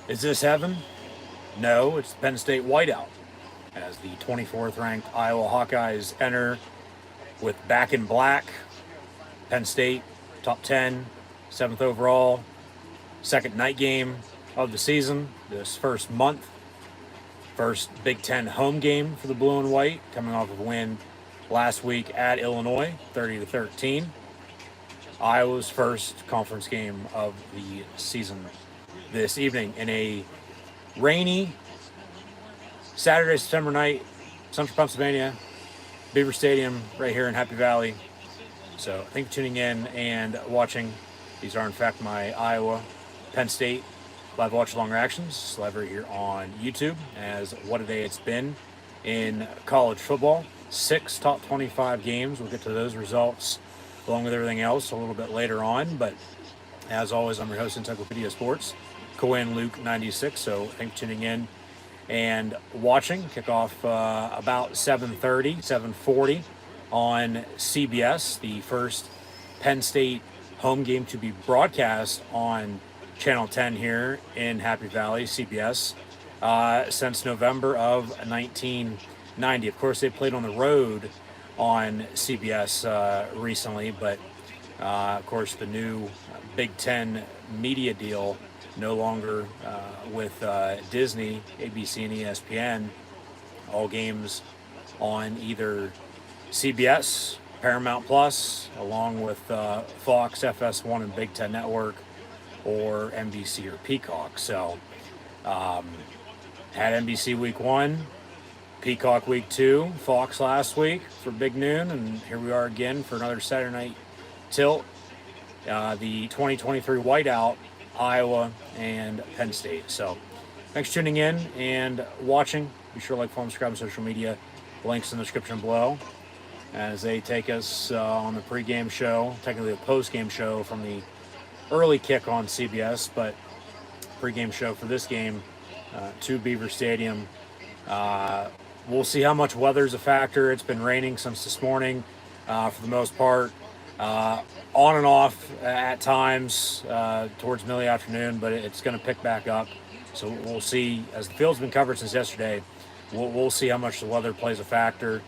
Is this heaven? No, it's the Penn State whiteout as the 24th ranked Iowa Hawkeyes enter with back in black. Penn State, top 10, 7th overall, second night game of the season, this first month. First Big Ten home game for the blue and white, coming off of a win last week at Illinois, 30-13. Iowa's first conference game of the season this evening in a rainy Saturday, September night, Central Pennsylvania, Beaver Stadium, right here in Happy Valley. So thank you for tuning in and watching. These are, in fact, my Iowa Penn State live watch along reactions, live right here on YouTube. As what a day it's been in college football. 6 top 25 games. We'll get to those results along with everything else a little bit later on. But as always, I'm your host, Encyclopedia Sports, Cohen Luke 96. So thanks for tuning in and watching. Kickoff about 7:30, 7:40 on CBS. The first Penn State home game to be broadcast on Channel 10 here in Happy Valley, CBS, since November of 1990. Of course, they played on the road on CBS recently, but of course, the new Big Ten media deal no longer with Disney, ABC, and ESPN. All games on either CBS, Paramount Plus, along with Fox, FS1, and Big Ten Network, or NBC or Peacock. So, had NBC week 1, Peacock week 2, Fox last week for Big Noon, and here we are again for another Saturday night tilt. The 2023 whiteout, Iowa and Penn State. So, thanks for tuning in and watching. Be sure to like, follow, and subscribe on social media. Links in the description below as they take us on the pregame show, technically a postgame show from the early kick on CBS, but pregame show for this game to Beaver Stadium. We'll see how much weather's a factor. It's been raining since this morning for the most part. On and off at times towards middle of the afternoon, but it's going to pick back up. So we'll see. As the field's been covered since yesterday, we'll see how much the weather plays a factor.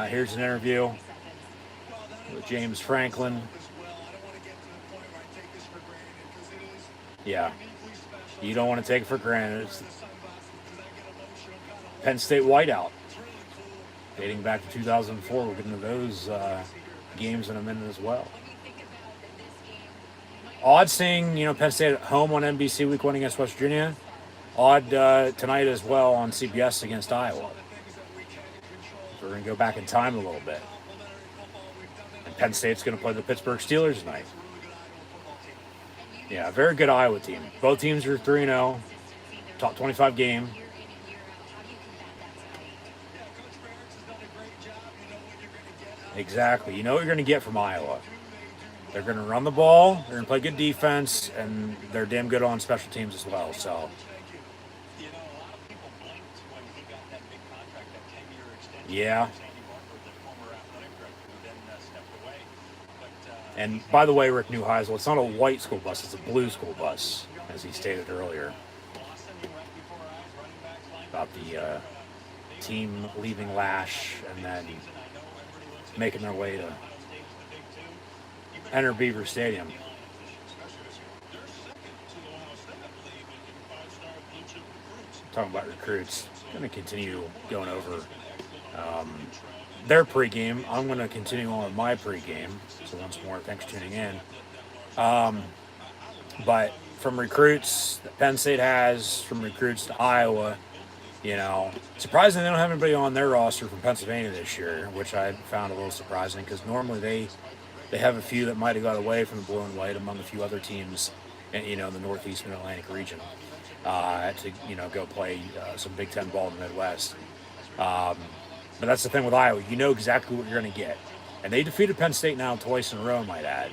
Here's an interview with James Franklin. Yeah, you don't want to take it for granted. It's Penn State whiteout, dating back to 2004. We'll get into those games in a minute as well. Odd seeing, Penn State at home on NBC week 1 against West Virginia. Odd tonight as well on CBS against Iowa. We're going to go back in time a little bit. And Penn State's going to play the Pittsburgh Steelers tonight. Yeah, very good Iowa team. Both teams are 3-0, top 25 game. Exactly. You know what you're going to get from Iowa. They're going to run the ball, they're going to play good defense, and they're damn good on special teams as well. So, yeah. And by the way, Rick Neuheisel, it's not a white school bus, it's a blue school bus, as he stated earlier. About the team leaving Lash and then making their way to enter Beaver Stadium. Talking about recruits, going to continue going over their pregame. I'm going to continue on with my pregame. So once more, thanks for tuning in. But from recruits that Penn State has, from recruits to Iowa, surprisingly they don't have anybody on their roster from Pennsylvania this year, which I found a little surprising because normally they have a few that might have got away from the blue and white among a few other teams in, the Northeast Mid-Atlantic region to, go play some Big Ten ball in the Midwest. But that's the thing with Iowa. You know exactly what you're going to get. And they defeated Penn State now twice in a row, I might add.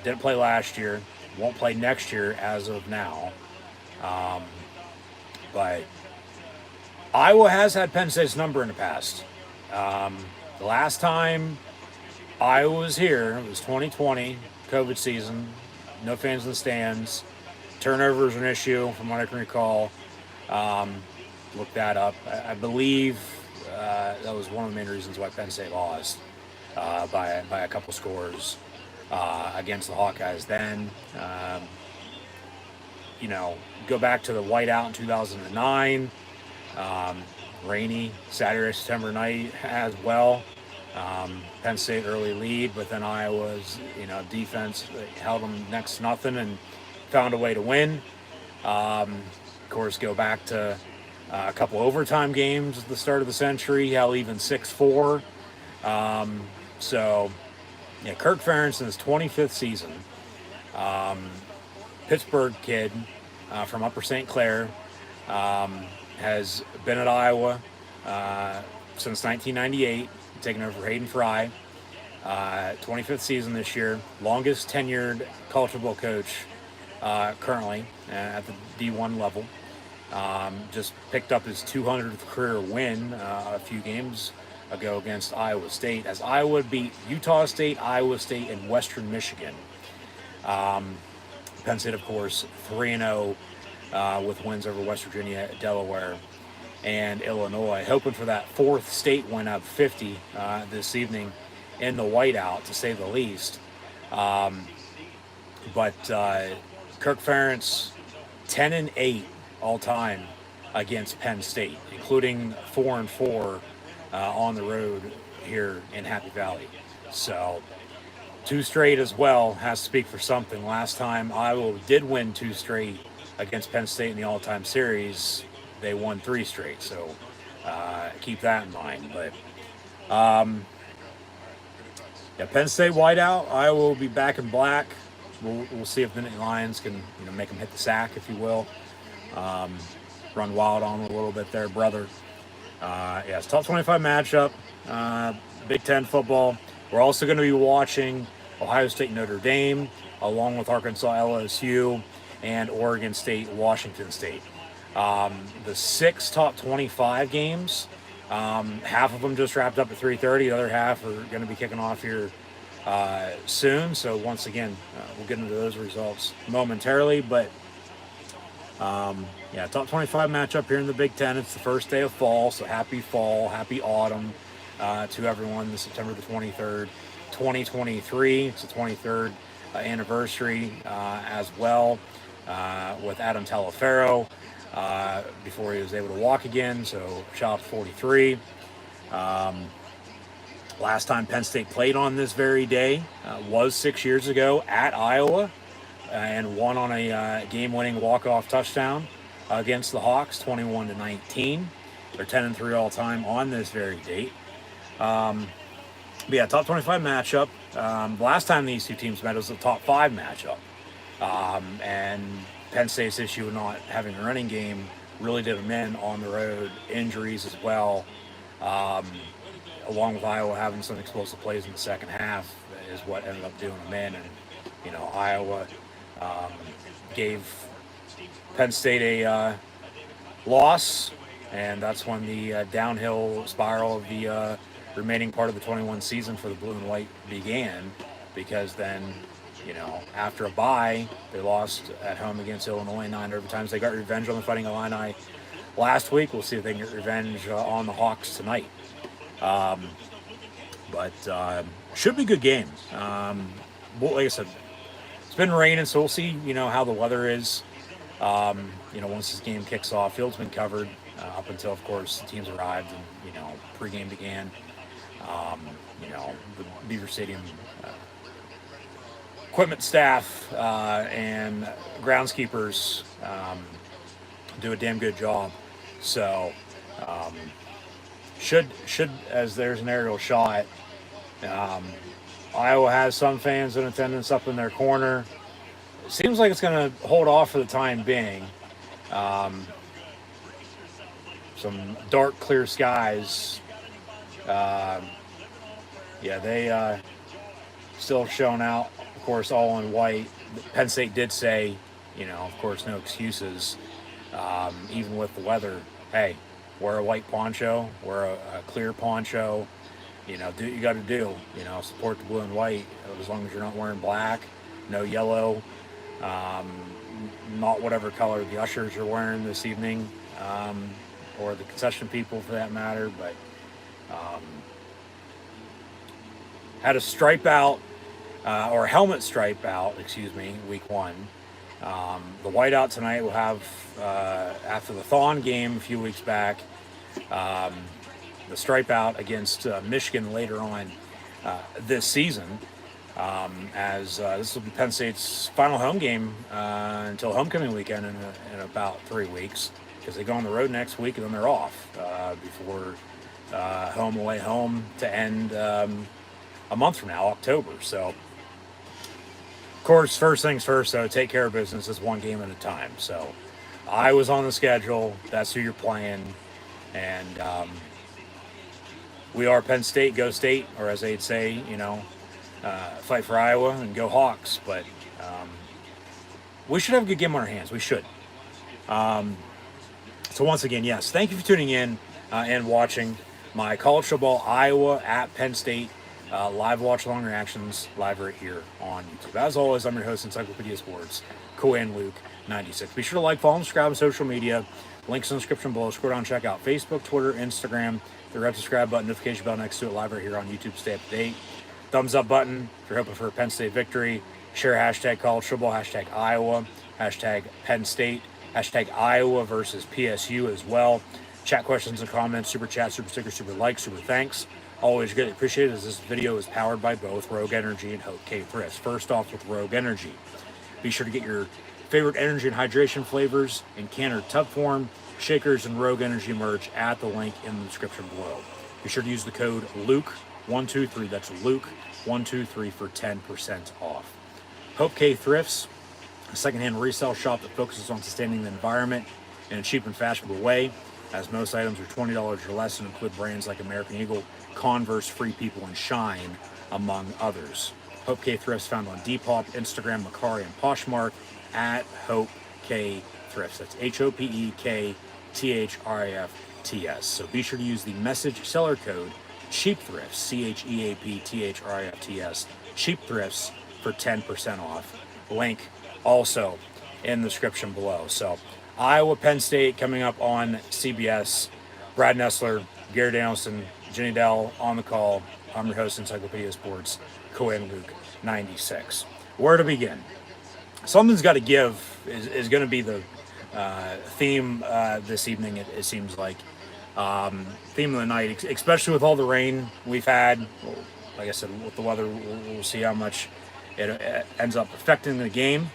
Didn't play last year. Won't play next year as of now. But Iowa has had Penn State's number in the past. The last time Iowa was here, it was 2020, COVID season. No fans in the stands. Turnovers an issue, from what I can recall. Look that up. I believe that was one of the main reasons why Penn State lost by a couple scores against the Hawkeyes. Then, go back to the whiteout in 2009. Rainy Saturday, September night as well. Penn State early lead, but then Iowa's defense held them next to nothing and found a way to win. Of course, go back to a couple overtime games at the start of the century, hell, even 6-4. Kirk Ferentz in his 25th season, Pittsburgh kid from Upper St. Clair, has been at Iowa since 1998, taking over for Hayden Fry. 25th season this year, longest tenured college football coach currently at the D1 level. Just picked up his 200th career win a few games ago against Iowa State, as Iowa beat Utah State, Iowa State, and Western Michigan. Penn State, of course, 3-0 with wins over West Virginia, Delaware, and Illinois, hoping for that fourth state win of 50 this evening in the whiteout, to say the least. But Kirk Ferentz, 10-8 all time against Penn State, including 4-4 on the road here in Happy Valley. So 2 straight as well has to speak for something. Last time Iowa did win 2 straight against Penn State in the all-time series, they won 3 straight. So keep that in mind. But Penn State whiteout. Iowa will be back in black. We'll see if the Lions can make them hit the sack, if you will. Run wild on them a little bit there, brother. It's top 25 matchup. Big Ten football. We're also going to be watching Ohio State Notre Dame, along with Arkansas LSU and Oregon State Washington State. The 6 top 25 games, half of them just wrapped up at 3:30. The other half are going to be kicking off here soon. So once again, we'll get into those results momentarily. But top 25 matchup here in the Big Ten. It's the first day of fall, so happy fall, happy autumn to everyone. This September the 23rd, 2023. It's the 23rd anniversary as well with Adam Talaferro before he was able to walk again. So shout out to 43. Last time Penn State played on this very day was 6 years ago at Iowa, and won on a game-winning walk-off touchdown against the Hawks, 21-19. They're 10-3 all-time on this very date. Top 25 matchup. Last time these two teams met was a top 5 matchup. And Penn State's issue of not having a running game really did them in on the road. Injuries as well, along with Iowa having some explosive plays in the second half, is what ended up doing them in. And, Iowa gave Penn State a loss, and that's when the downhill spiral of the remaining part of the 21 season for the blue and white began, because then, after a bye, they lost at home against Illinois 9 overtimes. They got revenge on the Fighting Illini last week. We'll see if they can get revenge on the Hawks tonight. But should be a good game. Like I said, it's been raining, so we'll see, how the weather is. Once this game kicks off. Field's been covered up until, of course, the teams arrived and, pregame began. The Beaver Stadium equipment staff and groundskeepers do a damn good job. So should as there's an aerial shot, Iowa has some fans in attendance up in their corner. Seems like it's going to hold off for the time being. Some dark, clear skies. They still showing out, of course, all in white. Penn State did say, of course, no excuses. Even with the weather, hey, wear a white poncho, wear a clear poncho. Do what you got to do. Support the blue and white, as long as you're not wearing black, no yellow. not whatever color the ushers are wearing this evening, or the concession people for that matter, but had a stripe out, or helmet stripe out, excuse me, week one. The whiteout tonight will have, after the Thon game a few weeks back, the stripe out against Michigan later on this season, as this will be Penn State's final home game until homecoming weekend in about 3 weeks, because they go on the road next week and then they're off before home away home to end a month from now, October. So, of course, first things first, though, take care of business. It's one game at a time. So, I was on the schedule. That's who you're playing. And we are Penn State, go State, or as they'd say, fight for Iowa and go Hawks. But we should have a good game on our hands. We should. So once again, yes, thank you for tuning in and watching my college football Iowa at Penn State live watch long reactions live right here on YouTube. As always, I'm your host, Encyclopedia Sports, Cohen Luke 96. Be sure to like, follow, and subscribe on social media. Links in the description below. Scroll down, check out Facebook, Twitter, Instagram. The red subscribe button, notification bell next to it, live right here on YouTube. Stay up to date. Thumbs up button if you're hoping for a Penn State victory. Share hashtag college football, hashtag Iowa, hashtag Penn State, hashtag Iowa versus PSU as well. Chat questions and comments, super chat, super sticker, super like, super thanks. Always greatly appreciated, as this video is powered by both Rogue Energy and HopeKThrifts. First off with Rogue Energy. Be sure to get your favorite energy and hydration flavors in can or tub form, shakers, and Rogue Energy merch at the link in the description below. Be sure to use the code LUKE123, that's LUKE123 for 10% off. HopeKThrifts, a secondhand resale shop that focuses on sustaining the environment in a cheap and fashionable way, as most items are $20 or less and include brands like American Eagle, Converse, Free People, and Shine, among others. HopeKThrifts found on Depop, Instagram, Macari, and Poshmark at HopeKThrifts. That's HopeKThrifts. So be sure to use the message seller code CHEAPTHRIFTS, CHEAPTHRIFTS, CHEAPTHRIFTS for 10% off. Link also in the description below. So Iowa, Penn State coming up on CBS. Brad Nessler, Gary Danielson, Jenny Dell on the call. I'm your host, Encyclopedia Sports, Cohen Luke 96. Where to begin? Something's got to give is going to be the theme this evening, it seems like. Theme of the night, especially with all the rain we've had. Like I said, with the weather, we'll see how much it ends up affecting the game.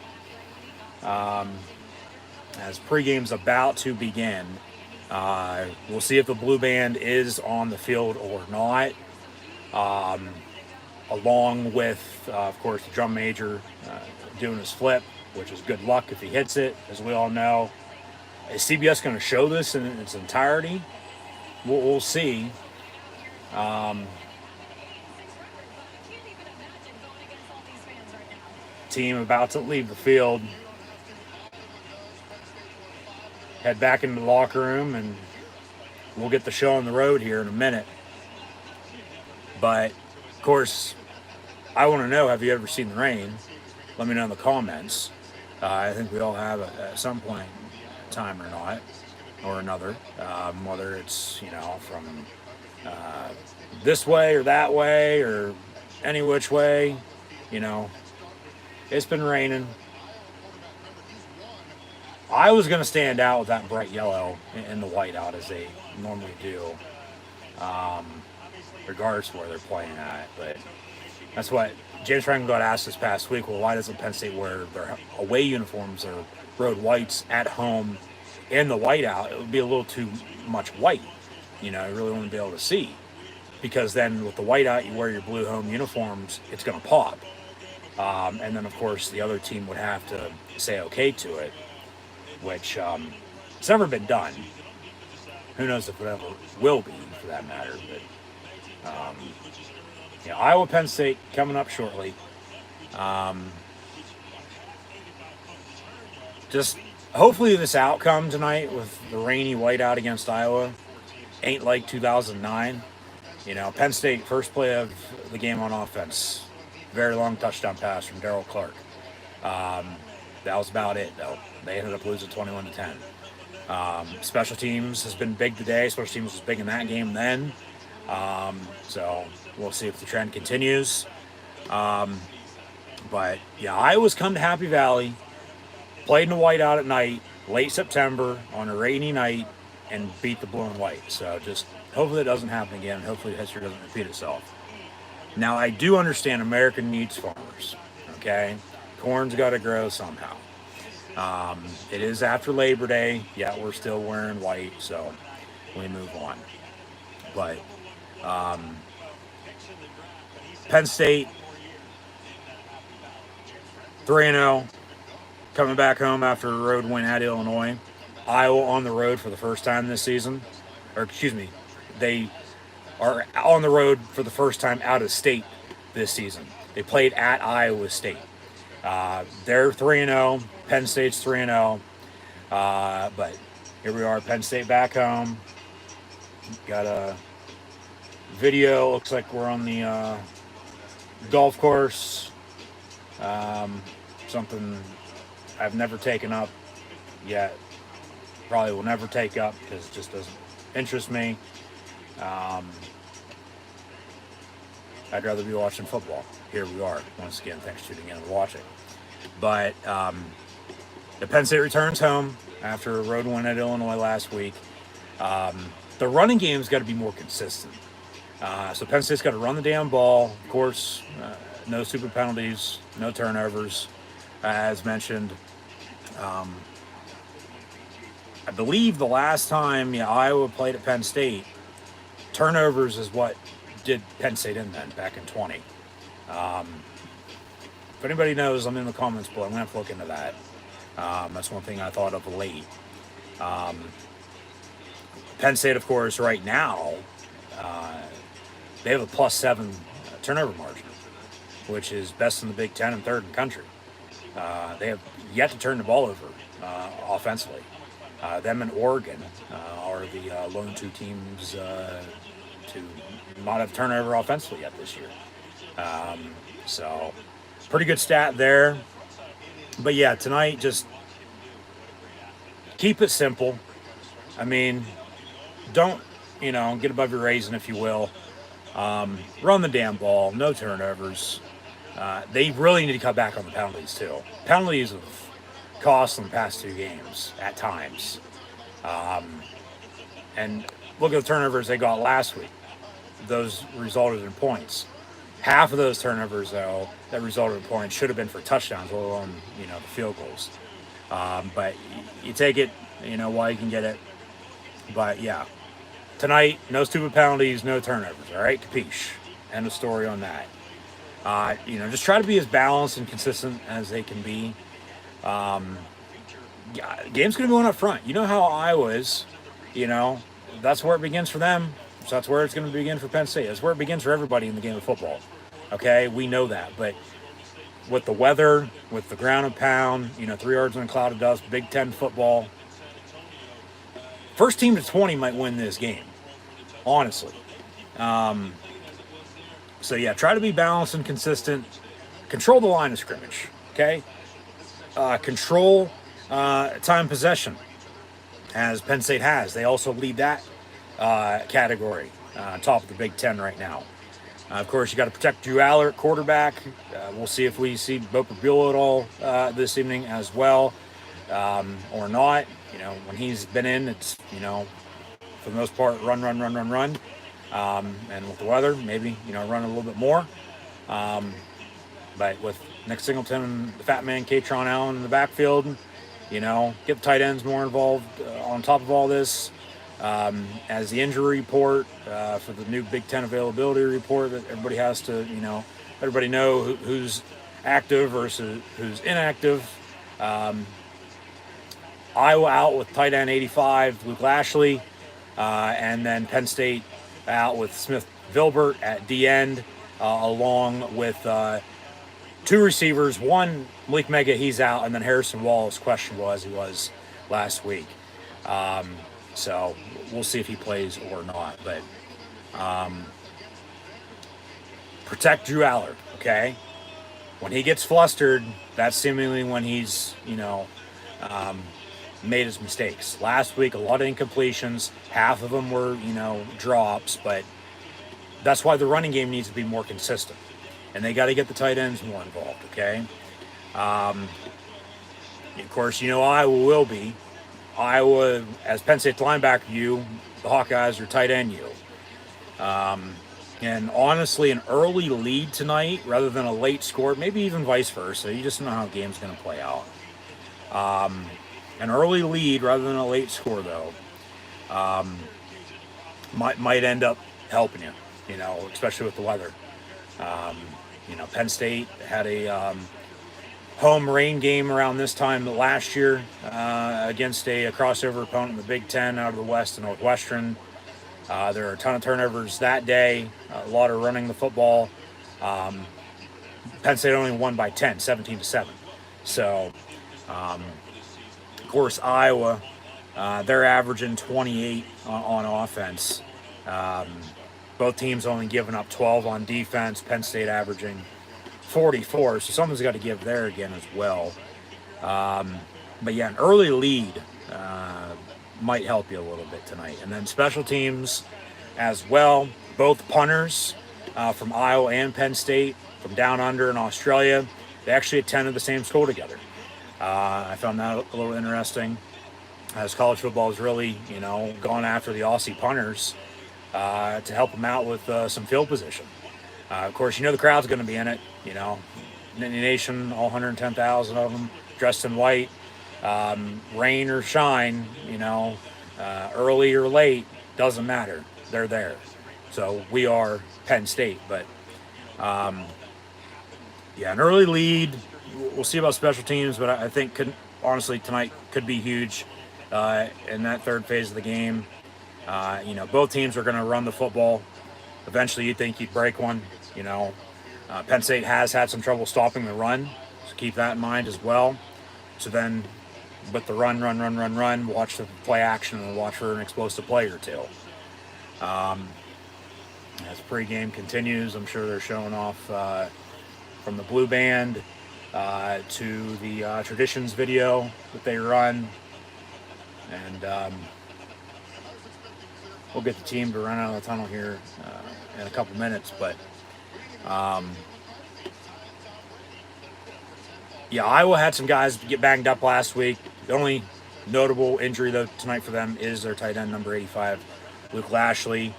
As pregame's about to begin, we'll see if the blue band is on the field or not. Along with, of course, the drum major doing his flip, which is good luck if he hits it, as we all know. Is CBS going to show this in its entirety? We'll see. Team about to leave the field. Head back into the locker room, and we'll get the show on the road here in a minute. But, of course, I want to know, have you ever seen the rain? Let me know in the comments. I think we all have at some point in time or not, or another. Whether it's, from this way or that way or any which way, it's been raining. I was going to stand out with that bright yellow and the whiteout as they normally do, regardless of where they're playing at. But that's what James Franklin got asked this past week. Well, why doesn't Penn State wear their away uniforms or road whites at home in the whiteout? It would be a little too much white. You really wouldn't be able to see. Because then with the whiteout, you wear your blue home uniforms, it's going to pop. And then, of course, the other team would have to say okay to it, which it's never been done. Who knows if it ever will be, for that matter. But Iowa, Penn State coming up shortly. Just hopefully this outcome tonight with the rainy whiteout against Iowa ain't like 2009. Penn State, first play of the game on offense. Very long touchdown pass from Darrell Clark. That was about it, though. They ended up losing 21-10. Special teams has been big today. Special teams was big in that game then. So we'll see if the trend continues. But yeah, Iowa's come to Happy Valley, played in the whiteout at night, late September on a rainy night, and beat the blue and white. So just hopefully it doesn't happen again. Hopefully history doesn't repeat itself. Now, I do understand America needs farmers, okay? Corn's got to grow somehow. It is after Labor Day. Yeah, we're still wearing white, so we move on. But Penn State, 3-0, coming back home after a road win at Illinois. Iowa on the road for the first time this season. Or, excuse me, they are on the road for the first time out of state this season. They played at Iowa State. They're 3-0. Penn State's 3-0. But here we are, Penn State back home. Got a video. Looks like we're on the golf course. Something I've never taken up yet. Probably will never take up because it just doesn't interest me. I'd rather be watching football. Here we are. Once again, thanks for tuning in and watching. But the Penn State returns home after a road win at Illinois last week. The running game's got to be more consistent. So Penn State's got to run the damn ball. Of course, no stupid penalties, no turnovers, as mentioned. I believe the last time Iowa played at Penn State, turnovers is what did Penn State in then, back in 20. If anybody knows, I'm in the comments below. I'm going to have to look into that. That's one thing I thought of late. Penn State, of course, right now, they have a +7 turnover margin, which is best in the Big Ten and third in the country. They have yet to turn the ball over offensively. Them and Oregon are the lone two teams to not have turnover offensively yet this year. So, pretty good stat there. But yeah, tonight, just keep it simple. I mean, don't, get above your raisin, if you will. Run the damn ball, no turnovers. They really need to cut back on the penalties, too. Penalties have cost them the past 2 games at times. And look at the turnovers they got last week. Those resulted in points. Half of those turnovers, though, that resulted in points should have been for touchdowns, let alone, the field goals. But you take it, while you can get it. But, yeah, tonight, no stupid penalties, no turnovers, all right? Capiche. End of story on that. Just try to be as balanced and consistent as they can be. Game's going to be going up front. You know how Iowa is, that's where it begins for them. So that's where it's going to begin for Penn State. That's where it begins for everybody in the game of football. Okay, we know that. But with the weather, with the ground and pound, 3 yards in a cloud of dust, Big Ten football, first team to 20 might win this game, honestly. So, yeah, try to be balanced and consistent. Control the line of scrimmage, okay? Control time possession, as Penn State has. They also lead that category, top of the Big Ten right now. Of course, you got to protect Drew Aller at quarterback. We'll see if we see Boper Buell at all this evening as well, or not. When he's been in, it's, for the most part, run. And with the weather, maybe, run a little bit more. But with Nick Singleton and the fat man, Katron Allen in the backfield, get the tight ends more involved on top of all this. As the injury report for the new Big Ten availability report that everybody has to, everybody know who's active versus who's inactive. Iowa out with tight end 85, Luke Lashley, and then Penn State out with Smith Vilbert at D end, along with 2 receivers. One, Malik Mega, he's out, and then Harrison Wallace, questionable as he was last week. So we'll see if he plays or not. But protect Drew Aller, okay? when he gets flustered, that's seemingly when he's, made his mistakes. Last week, a lot of incompletions. Half of them were, drops, but that's why the running game needs to be more consistent. And they got to get the tight ends more involved, okay? Of course, Iowa will be. Iowa, as Penn State's linebacker, the Hawkeyes are tight end, And honestly, an early lead tonight rather than a late score, maybe even vice versa. You just know how the game's going to play out. An early lead rather than a late score, though, might end up helping you, especially with the weather. Penn State had a home rain game around this time last year against a crossover opponent in the Big Ten out of the West and Northwestern. There are a ton of turnovers that day, a lot of running the football. Penn State only won by 10, 17-7. So, of course, Iowa, they're averaging 28 on offense. Both teams only giving up 12 on defense. Penn State averaging 44, so someone's got to give there again as well. But yeah, an early lead might help you a little bit tonight. And then special teams as well. Both punters from Iowa and Penn State from down under in Australia, they actually attended the same school together. I found that a little interesting, as college football has really, gone after the Aussie punters to help them out with some field position. Of course, the crowd's going to be in it. Nittany Nation, all 110,000 of them dressed in white. Rain or shine, early or late, doesn't matter. They're there. So we are Penn State. But, an early lead. We'll see about special teams, but I think, honestly, tonight could be huge in that third phase of the game. Both teams are going to run the football. Eventually, you'd think you'd break one. Penn State has had some trouble stopping the run, so keep that in mind as well. So then, with the run, watch the play action and watch for an explosive play or two. As pregame continues, I'm sure they're showing off from the blue band to the traditions video that they run. And we'll get the team to run out of the tunnel here in a couple minutes. But Iowa had some guys get banged up last week. The only notable injury, though, tonight for them is their tight end, number 85, Luke Lashley,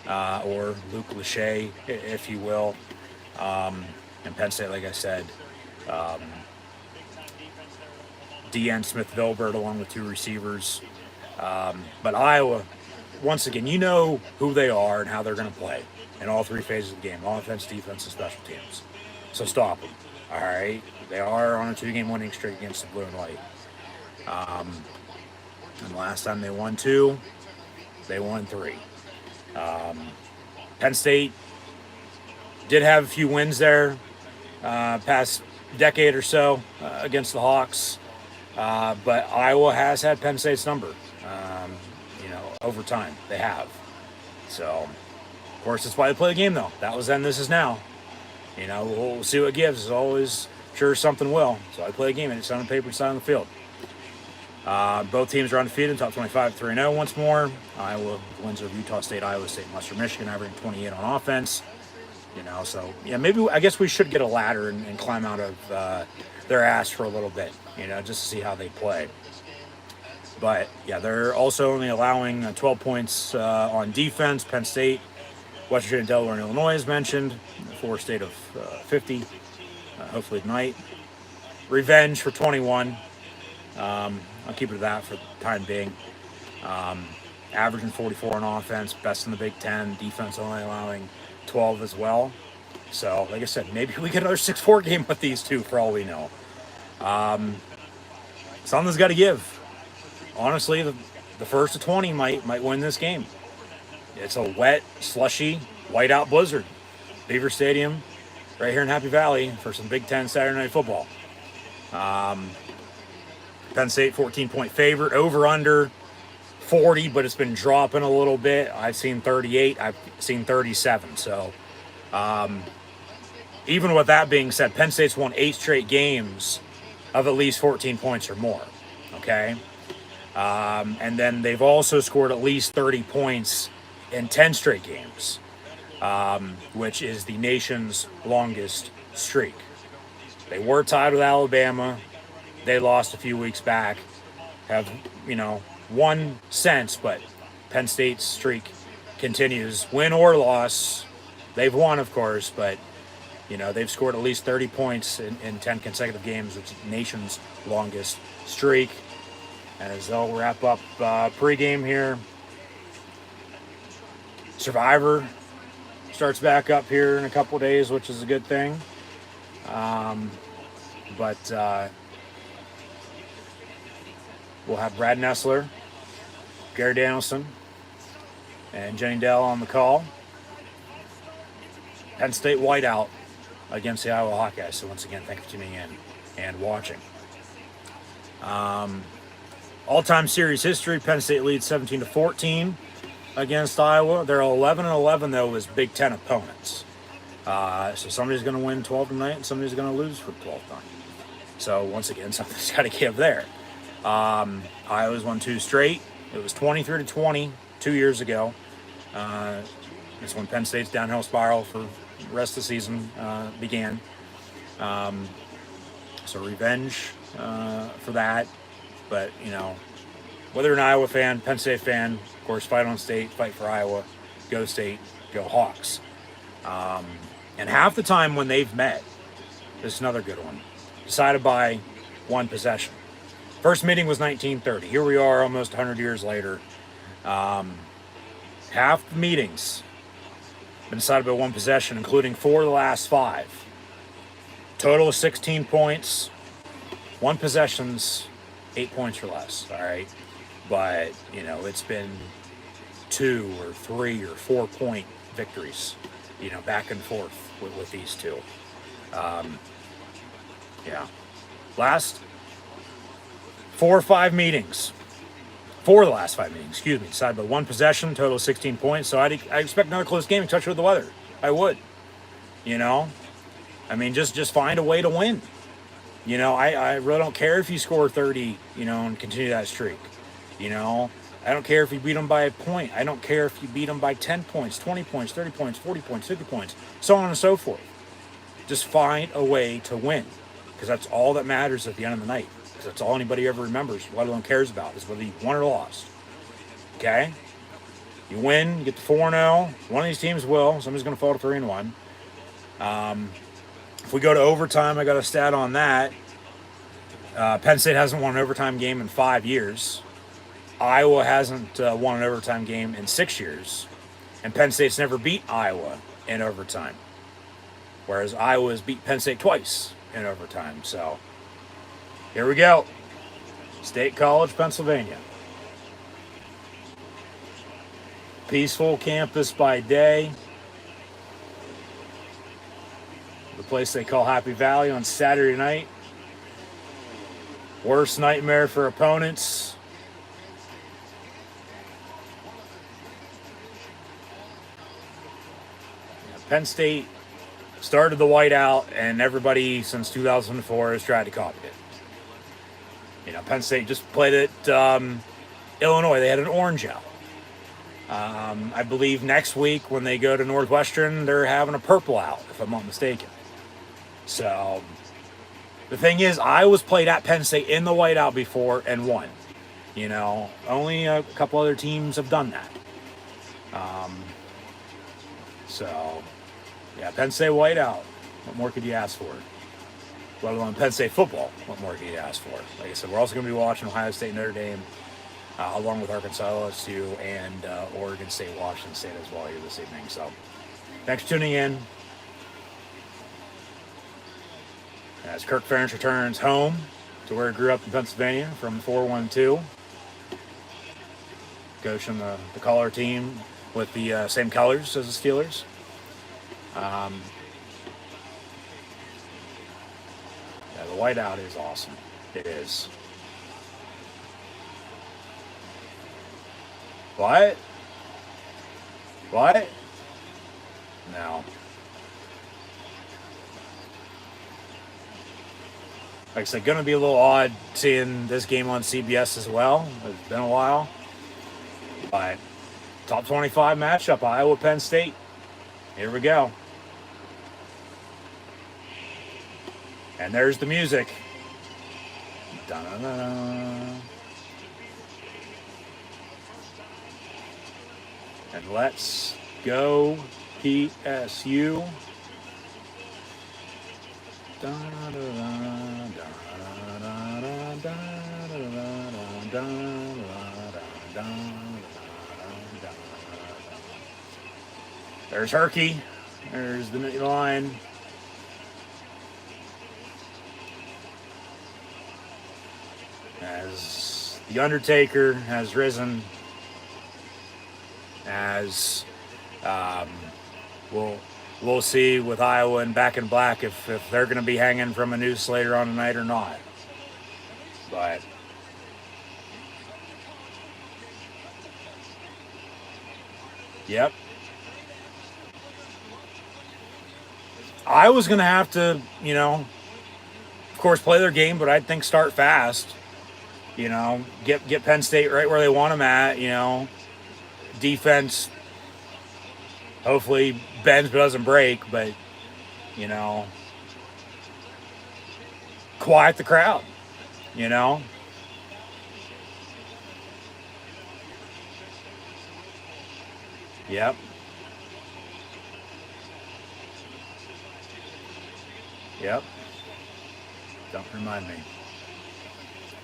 or Luke Lachey, if you will. And Penn State, like I said, DN Smith-Vilbert along with two receivers. But Iowa, once again, you know who they are and how they're going to play in all three phases of the game: offense, defense, and special teams. So stop them. All right, they are on a 2-game winning streak against the blue and white. And last time they won 2, they won 3. Penn State did have a few wins there past decade or so against the Hawks, but Iowa has had Penn State's number. Over time they have. So, of course, that's why they play the game, though. That was then, this is now. We'll see what it gives. It's always sure something will. So I play a game, and it's on the paper, it's on the field. Both teams are undefeated, top 25, 3-0 once more. Iowa wins over Utah State, Iowa State, and Western Michigan, averaging 28 on offense. So maybe I guess we should get a ladder and climb out of their ass for a little bit, just to see how they play. But they're also only allowing 12 points on defense. Penn State, West Virginia, Delaware, and Illinois, as mentioned, for a state of 50. Hopefully tonight. Revenge for 21. I'll keep it at that for the time being. Averaging 44 on offense, best in the Big Ten. Defense only allowing 12 as well. So, like I said, maybe we get another 6-4 game with these two for all we know. Something's got to give. Honestly, the first of 20 might win this game. It's a wet, slushy, whiteout blizzard. Beaver Stadium, right here in Happy Valley, for some Big Ten Saturday Night Football. Penn State 14-point favorite, over under 40, but it's been dropping a little bit. I've seen 38, I've seen 37. So even with that being said, Penn State's won 8 straight games of at least 14 points or more. Okay? And then they've also scored at least 30 points in 10 straight games, which is the nation's longest streak. They were tied with Alabama. They lost a few weeks back. Have, won since, but Penn State's streak continues. Win or loss, they've won, of course, but, they've scored at least 30 points in 10 consecutive games, which is the nation's longest streak. As they'll wrap up pregame here. Survivor starts back up here in a couple days, which is a good thing. But we'll have Brad Nessler, Gary Danielson, and Jenny Dell on the call. Penn State whiteout against the Iowa Hawkeyes. So once again, thank you for tuning in and watching. All-time series history, Penn State leads 17-14 against Iowa. They're 11-11 though as Big Ten opponents. So somebody's going to win 12 tonight, and somebody's going to lose for 12 tonight. So once again, something's got to give there. Iowa's won 2 straight. It was 23-20 2 years ago. It's when Penn State's downhill spiral for the rest of the season began. So revenge for that. But, whether an Iowa fan, Penn State fan, of course, fight on state, fight for Iowa, go State, go Hawks. And half the time when they've met, this is another good one, decided by one possession. First meeting was 1930. Here we are almost 100 years later. Half the meetings been decided by one possession, including 4 of the last 5. Total of 16 points, 1 possessions, 8 points or less, all right? But, it's been 2 or 3 or 4 point victories, back and forth with these two. Last 4 or 5 meetings, 4 of the last 5 meetings, decided by one possession, total of 16 points. So I expect another close game, touch with the weather. I would, just find a way to win. I really don't care if you score 30, and continue that streak. I don't care if you beat them by a point. I don't care if you beat them by 10 points, 20 points, 30 points, 40 points, 50 points, so on and so forth. Just find a way to win, because that's all that matters at the end of the night. Because that's all anybody ever remembers, let alone cares about, is whether you won or lost. Okay? You win, you get to 4-0. One of these teams will. Somebody's going to fall to 3-1. If we go to overtime, I got a stat on that. Penn State hasn't won an overtime game in 5 years. Iowa hasn't won an overtime game in 6 years. And Penn State's never beat Iowa in overtime. Whereas Iowa has beat Penn State twice in overtime. So, here we go. State College, Pennsylvania. Peaceful campus by day. The place they call Happy Valley on Saturday night. Worst nightmare for opponents. Penn State started the whiteout, and everybody since 2004 has tried to copy it. Penn State just played it. Illinois, they had an orange out. I believe next week when they go to Northwestern, they're having a purple out, if I'm not mistaken. So, the thing is, Iowa's played at Penn State in the whiteout before and won. Only a couple other teams have done that. Penn State whiteout. What more could you ask for? Let alone Penn State football. What more could you ask for? Like I said, we're also going to be watching Ohio State, Notre Dame, along with Arkansas, LSU, and Oregon State, Washington State as well here this evening. So, thanks for tuning in. As Kirk Ferentz returns home to where he grew up in Pennsylvania from 412, coaching the color team with the same colors as the Steelers. The whiteout is awesome. It is. What? No. Like I said, going to be a little odd seeing this game on CBS as well. It's been a while. But top 25 matchup, Iowa Penn State. Here we go. And there's the music. Da-da-da-da. And let's go PSU. There's Herky. There's the line. As the Undertaker has risen, as we'll see with Iowa and Back in Black if they're going to be hanging from a news later on tonight or not. But yep, Iowa's going to have to, of course, play their game, but I think start fast. Get Penn State right where they want them at. Defense, hopefully bends but doesn't break, but quiet the crowd. Yep. Yep. Don't remind me.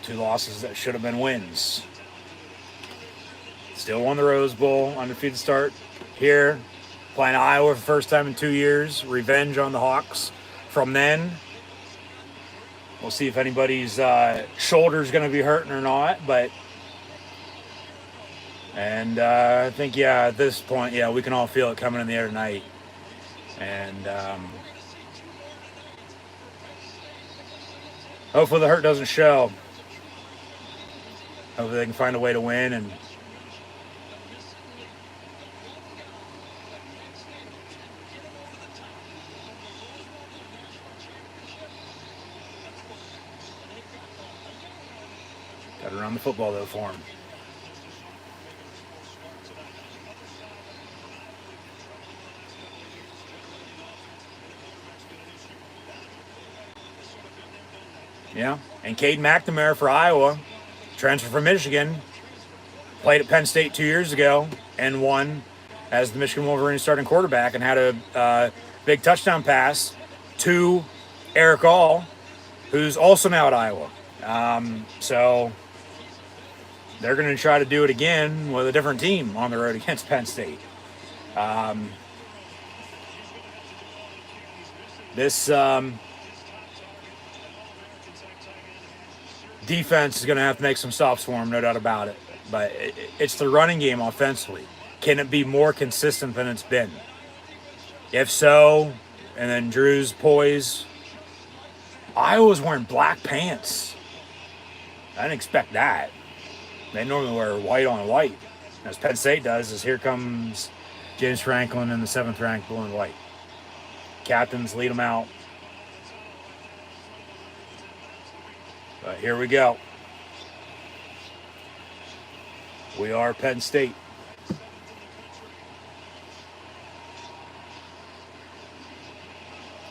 2 losses that should have been wins. Still won the Rose Bowl, undefeated start here. Playing Iowa for the first time in 2 years. Revenge on the Hawks from then. We'll see if anybody's shoulder's going to be hurting or not. And I think, at this point, we can all feel it coming in the air tonight. And hopefully the hurt doesn't show. Hopefully they can find a way to win and got to run the football though for him. Yeah, and Cade McNamara for Iowa, transfer from Michigan, played at Penn State 2 years ago and won as the Michigan Wolverines starting quarterback and had a big touchdown pass to Eric All, who's also now at Iowa. So they're going to try to do it again with a different team on the road against Penn State. This defense is going to have to make some stops for him, no doubt about it. But it's the running game offensively. Can it be more consistent than it's been? If so, and then Drew's poise. Iowa's wearing black pants. I didn't expect that. They normally wear white on white. As Penn State does, is here comes James Franklin in the 7th ranked blue and white. Captains lead them out. But here we go. We are Penn State.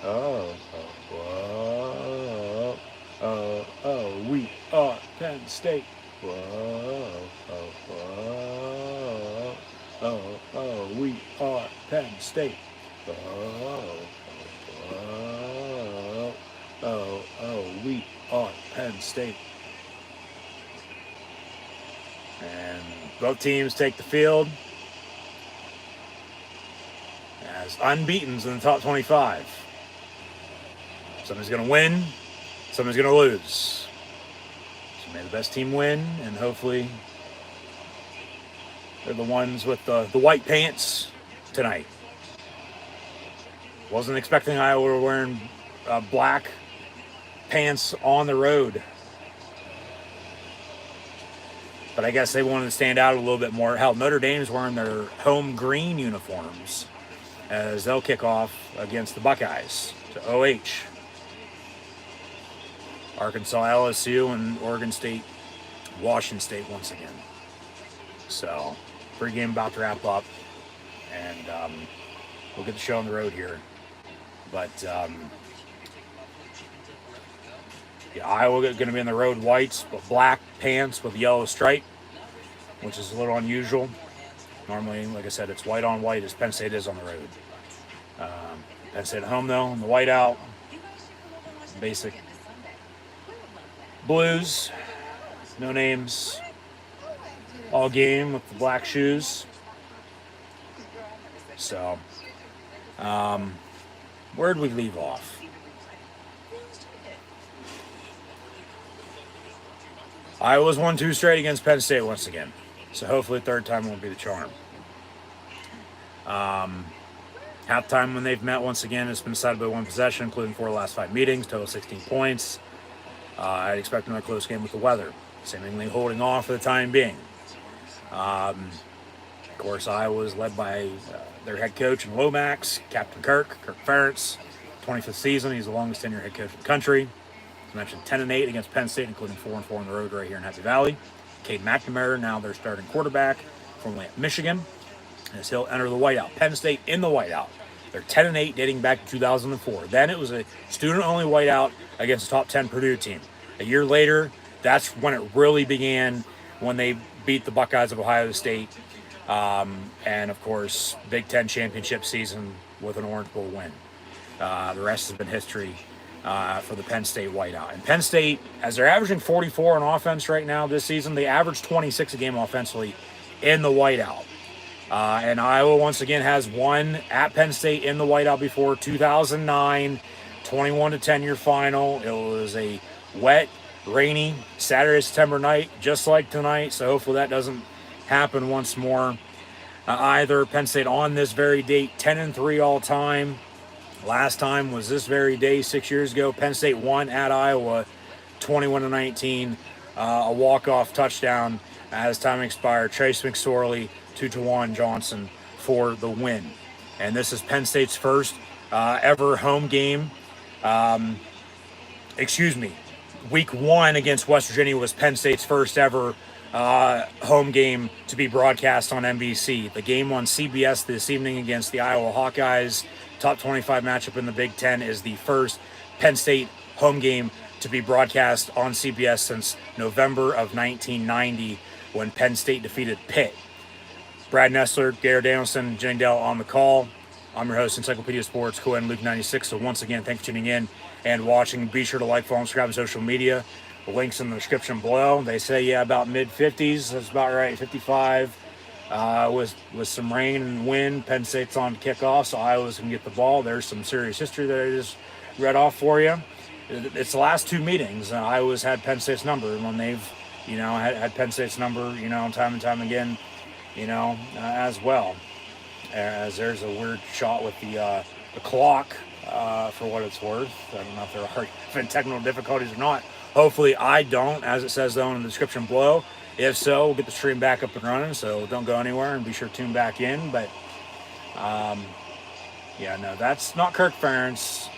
We are Penn State. We are Penn State. We are Penn State. And both teams take the field as unbeatens in the top 25. Somebody's going to win, somebody's going to lose. So may the best team win, and hopefully they're the ones with the white pants tonight. Wasn't expecting Iowa wearing black pants on the road. But I guess they wanted to stand out a little bit more. Hell, Notre Dame's wearing their home green uniforms as they'll kick off against the Buckeyes. So OH. Arkansas, LSU, and Oregon State, Washington State once again. So, pregame about to wrap up, and we'll get the show on the road here. But Iowa going to be in the road whites, but black pants with yellow stripe, which is a little unusual. Normally, like I said, it's white on white as Penn State is on the road. Penn State at home, though, in the whiteout. Basic blues, no names, all game with the black shoes. So, where'd we leave off? Iowa's won 2 straight against Penn State once again. So hopefully third time won't be the charm. Halftime when they've met once again, it's been decided by 1 possession, including 4 of the last 5 meetings, total 16 points. I'd expect another close game with the weather, seemingly holding off for the time being. Of course, Iowa is led by their head coach in Lomax, Captain HopeKThrifts, 25th season. He's the longest tenured head coach in the country. As mentioned, 10-8 against Penn State, including 4-4 on the road right here in Happy Valley. Cade McNamara, now their starting quarterback, formerly at Michigan, as he'll enter the whiteout. Penn State in the whiteout. They're 10-8 dating back to 2004. Then it was a student-only whiteout against a top 10 Purdue team. A year later, that's when it really began, when they beat the Buckeyes of Ohio State. And, of course, Big Ten championship season with an Orange Bowl win. The rest has been history for the Penn State whiteout. And Penn State, as they're averaging 44 on offense right now this season, they average 26 a game offensively in the whiteout. And Iowa once again has won at Penn State in the whiteout before. 2009, 21-10 your final. It was a wet, rainy Saturday, September night, just like tonight. So hopefully that doesn't happen once more. Either Penn State on this very date, 10-3 all time. Last time was this very day 6 years ago. Penn State won at Iowa, 21-19. A walk-off touchdown as time expired. Trace McSorley to Jawan Johnson for the win. And this is Penn State's first ever home game. Week 1 against West Virginia was Penn State's first ever home game to be broadcast on NBC. The game on CBS this evening against the Iowa Hawkeyes, top 25 matchup in the Big Ten, is the first Penn State home game to be broadcast on CBS since November of 1990 when Penn State defeated Pitt. Brad Nessler, Garrett Danielson, Jenny Dell on the call. I'm your host, Encyclopedia Sports, Cohen Luke 96. So once again, thanks for tuning in and watching. Be sure to like, follow, and subscribe on social media. The link's in the description below. They say, about mid-50s. That's about right, 55. With some rain and wind. Penn State's on kickoff, so Iowa's going to get the ball. There's some serious history that I just read off for you. It's the last 2 meetings. Iowa's had Penn State's number when they've, had Penn State's number, time and time again, as well. As there's a weird shot with the clock, for what it's worth. I don't know if there are been technical difficulties or not. Hopefully I don't, as it says though in the description below. If so, we'll get the stream back up and running, so don't go anywhere and be sure to tune back in. But, that's not Kirk Ferentz.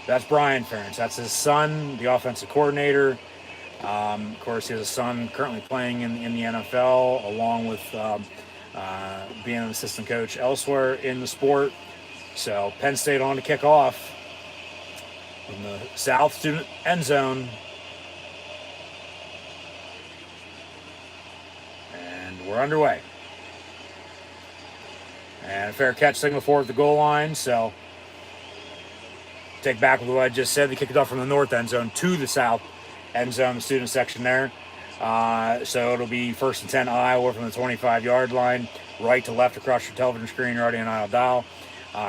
That's Brian Ferentz. That's his son, the offensive coordinator. Of course, he has a son currently playing in the NFL, along with being an assistant coach elsewhere in the sport. So Penn State on to kick off in the South student end zone. And we're underway. And a fair catch signal forward at the goal line. So take back what I just said. They kicked it off from the north end zone to the south end zone, the student section there. So it'll be 1st and 10 Iowa from the 25-yard line, right to left across your television screen, already on aisle dial.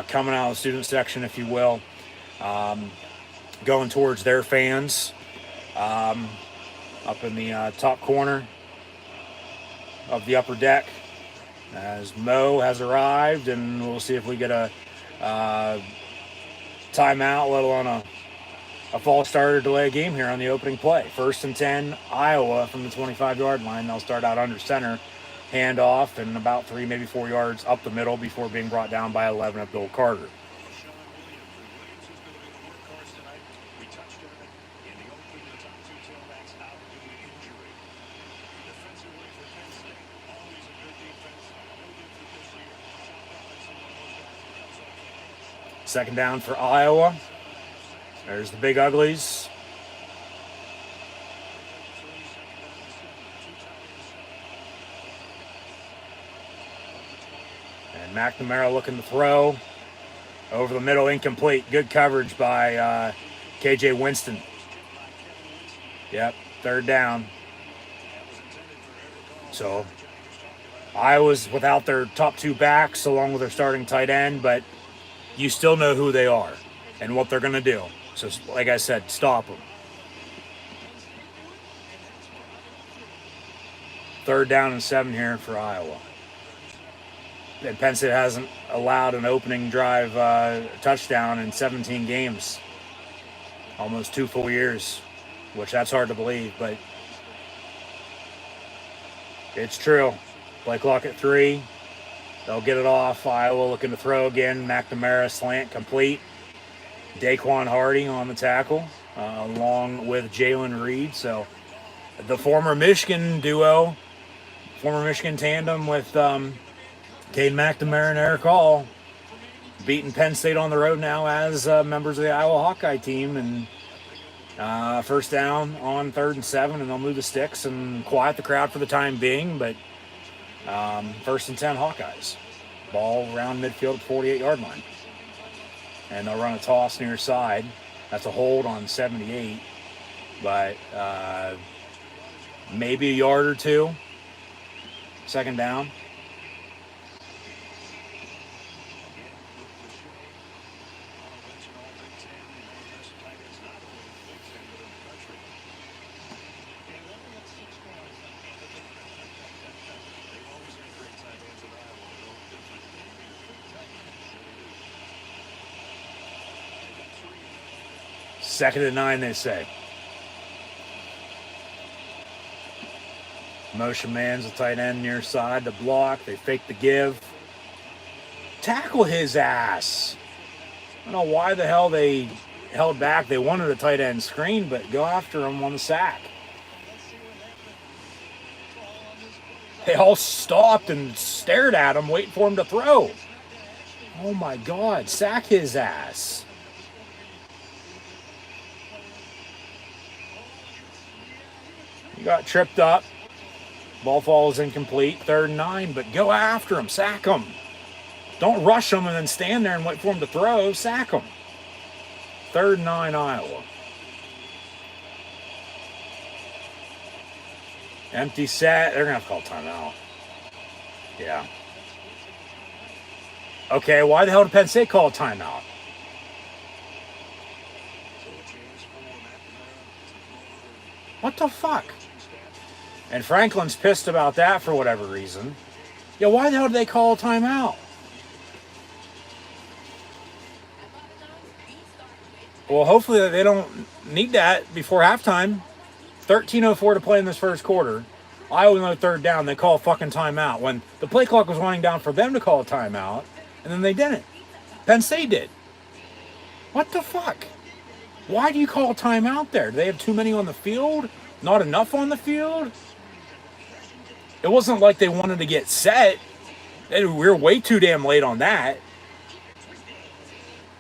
Coming out of the student section, if you will, going towards their fans, up in the top corner of the upper deck, as Mo has arrived, and we'll see if we get a timeout, let alone a false start or delay game here on the opening play. 1st and 10 Iowa from the 25-yard line. They'll start out under center, handoff, and about 3, maybe 4 yards up the middle before being brought down by 11 Abdul Carter. Second down for Iowa. There's the big uglies. And McNamara looking to throw. Over the middle, incomplete. Good coverage by KJ Winston. Yep, third down. So Iowa's without their top two backs along with their starting tight end, but you still know who they are and what they're going to do. So, like I said, stop them. Third down and 7 here for Iowa. And Penn State hasn't allowed an opening drive touchdown in 17 games. Almost 2 full years, which that's hard to believe, but it's true. Play clock at 3. They'll get it off. Iowa looking to throw again. McNamara slant complete. Daquan Hardy on the tackle, along with Jalen Reed. So the former Michigan duo, former Michigan tandem with Cade McNamara and Eric Hall, beating Penn State on the road now as members of the Iowa Hawkeye team. And first down on 3rd and 7, and they'll move the sticks and quiet the crowd for the time being. But 1st and 10 Hawkeyes. Ball around midfield, 48-yard line. And they'll run a toss near side. That's a hold on 78. But maybe a yard or two. Second down. Second and 9, they say. Motion man's a tight end near side to block. They fake the give. Tackle his ass. I don't know why the hell they held back. They wanted a tight end screen, but go after him on the sack. They all stopped and stared at him, waiting for him to throw. Oh my God, sack his ass. He got tripped up. Ball falls incomplete. 3rd and 9, but go after him. Sack him. Don't rush him and then stand there and wait for him to throw. Sack him. 3rd and 9, Iowa. Empty set. They're going to have to call timeout. Yeah. Okay, why the hell did Penn State call a timeout? What the fuck? And Franklin's pissed about that for whatever reason. Yeah, why the hell did they call a timeout? Well, hopefully they don't need that before halftime. 13:04 to play in this first quarter. Iowa on 3rd down, they call a fucking timeout when the play clock was winding down for them to call a timeout, and then they didn't. Penn State did. What the fuck? Why do you call a timeout there? Do they have too many on the field? Not enough on the field? It wasn't like they wanted to get set. We were way too damn late on that.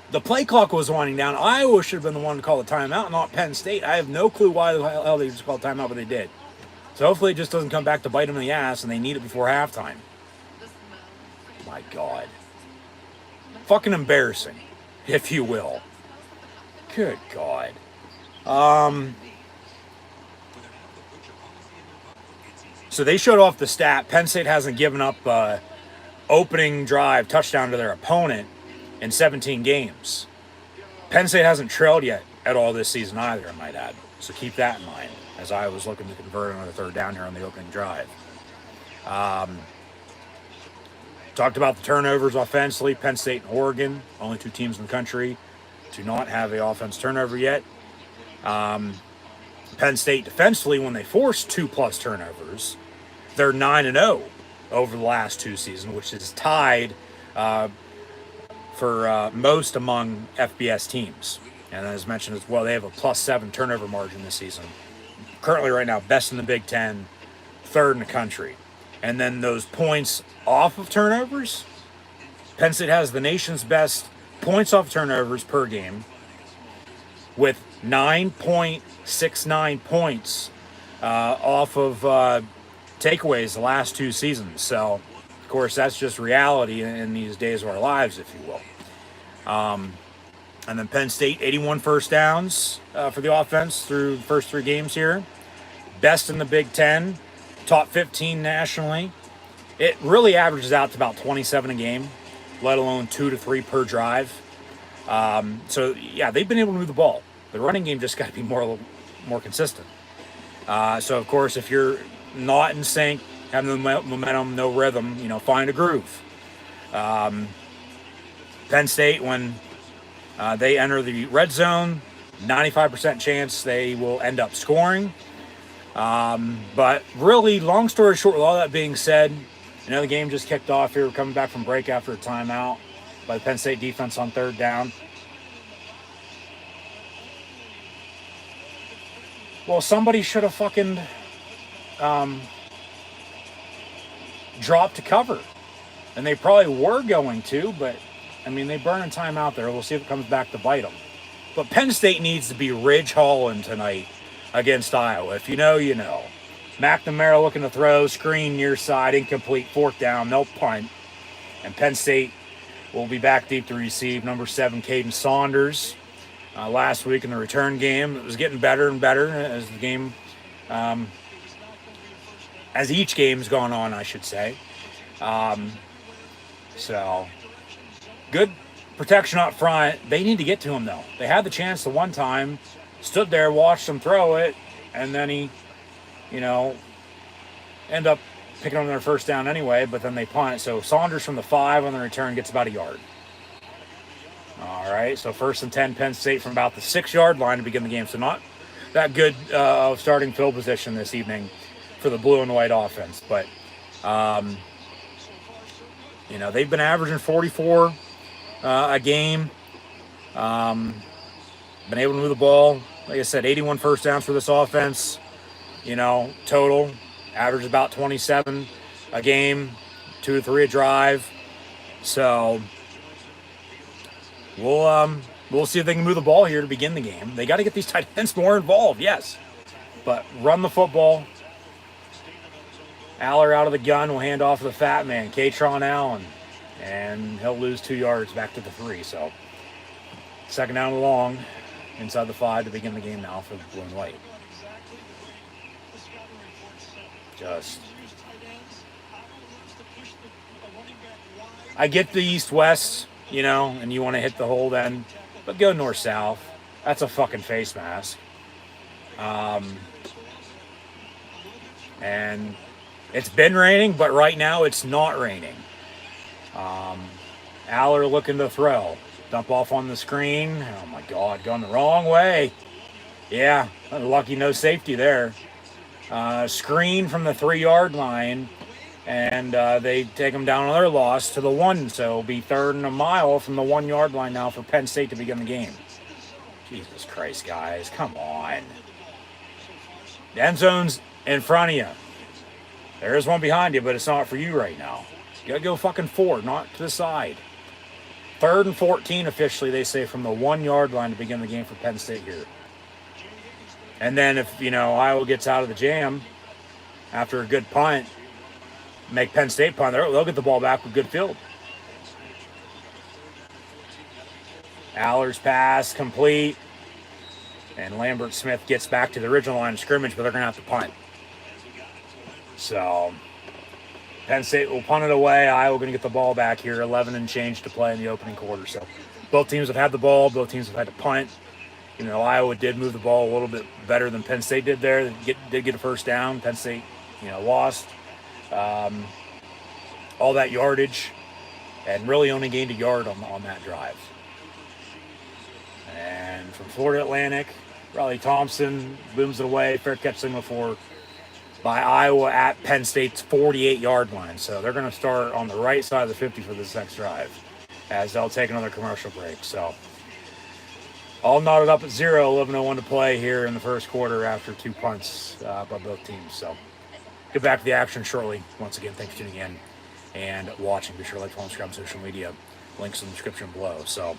The play clock was winding down. Iowa should have been the one to call the timeout, not Penn State. I have no clue why the hell they just called timeout, but they did. So hopefully it just doesn't come back to bite them in the ass and they need it before halftime. My God. Fucking embarrassing, if you will. Good God. So they showed off the stat. Penn State hasn't given up opening drive touchdown to their opponent in 17 games. Penn State hasn't trailed yet at all this season either, I might add. So keep that in mind as I was looking to convert another 3rd down here on the opening drive. Talked about the turnovers offensively. Penn State and Oregon, only 2 teams in the country to not have an offense turnover yet. Penn State defensively, when they force 2+ turnovers, they're 9-0 over the last 2 seasons, which is tied for most among FBS teams. And as mentioned as well, they have a +7 turnover margin this season. Currently right now, best in the Big Ten, 3rd in the country. And then those points off of turnovers, Penn State has the nation's best points off turnovers per game with 9.69 points off of takeaways the last 2 seasons. So, of course, that's just reality in these days of our lives, if you will. And then Penn State, 81 first downs for the offense through the first 3 games here. Best in the Big Ten, top 15 nationally. It really averages out to about 27 a game, let alone 2 to 3 per drive. So, yeah, they've been able to move the ball. The running game just got to be more consistent. So, of course, if you're not in sync, having the momentum, no rhythm, find a groove. Penn State, when they enter the red zone, 95% chance they will end up scoring. But really, long story short, with all that being said, the game just kicked off here. We're coming back from break after a timeout by the Penn State defense on 3rd down. Well, somebody should have fucking dropped to cover. And they probably were going to, but, they burn a timeout there. We'll see if it comes back to bite them. But Penn State needs to be Ridge Holland tonight against Iowa. If you know, you know. McNamara looking to throw, screen near side, incomplete, 4th down, no punt. And Penn State will be back deep to receive. Number 7, Caden Saunders. Last week in the return game, it was getting better and better as the game, as each game's gone on, I should say. So, good protection up front. They need to get to him, though. They had the chance the one time, stood there, watched him throw it, and then he, end up picking up their 1st down anyway, but then they punt. So Saunders from the 5 on the return gets about a yard. All right, so 1st and 10, Penn State from about the 6-yard line to begin the game. So not that good starting field position this evening for the blue and white offense. But, they've been averaging 44 a game. Been able to move the ball. Like I said, 81 first downs for this offense. Total. Average about 27 a game, 2 to 3 a drive. So we'll see if they can move the ball here to begin the game. They got to get these tight ends more involved, yes. But run the football. Aller out of the gun will hand off to the fat man, Katron Allen. And he'll lose 2 yards back to the 3. So 2nd down and long inside the 5 to begin the game now for the blue and white. I get the east-west, and you want to hit the whole end, but go north-south. That's a fucking face mask. And it's been raining, but right now it's not raining. Aller looking to throw. Dump off on the screen. Oh my God, going the wrong way. Yeah, lucky no safety there. Screen from the 3-yard line, and they take them down on their loss to the 1. So it'll be 3rd and a mile from the 1-yard line now for Penn State to begin the game. Jesus Christ, guys, come on. The end zone's in front of you. There is one behind you, but it's not for you right now. You gotta go fucking forward, not to the side. 3rd and 14 officially, they say, from the 1-yard line to begin the game for Penn State here. And then if, Iowa gets out of the jam after a good punt, make Penn State punt, they'll get the ball back with good field. Aller's pass complete. And Lambert Smith gets back to the original line of scrimmage, but they're going to have to punt. So Penn State will punt it away. Iowa going to get the ball back here, 11 and change to play in the opening quarter. So both teams have had the ball. Both teams have had to punt. Iowa did move the ball a little bit better than Penn State did there. They did get a 1st down. Penn State, lost all that yardage and really only gained a yard on that drive. And from Florida Atlantic, Riley Thompson booms it away. Fair catch signal for by Iowa at Penn State's 48-yard line. So they're going to start on the right side of the 50 for this next drive as they'll take another commercial break. So all knotted up at 0, 11:01 to play here in the first quarter after 2 punts by both teams. So get back to the action shortly. Once again, thanks for tuning in and watching. Be sure to like, follow, subscribe on social media. Links in the description below. So,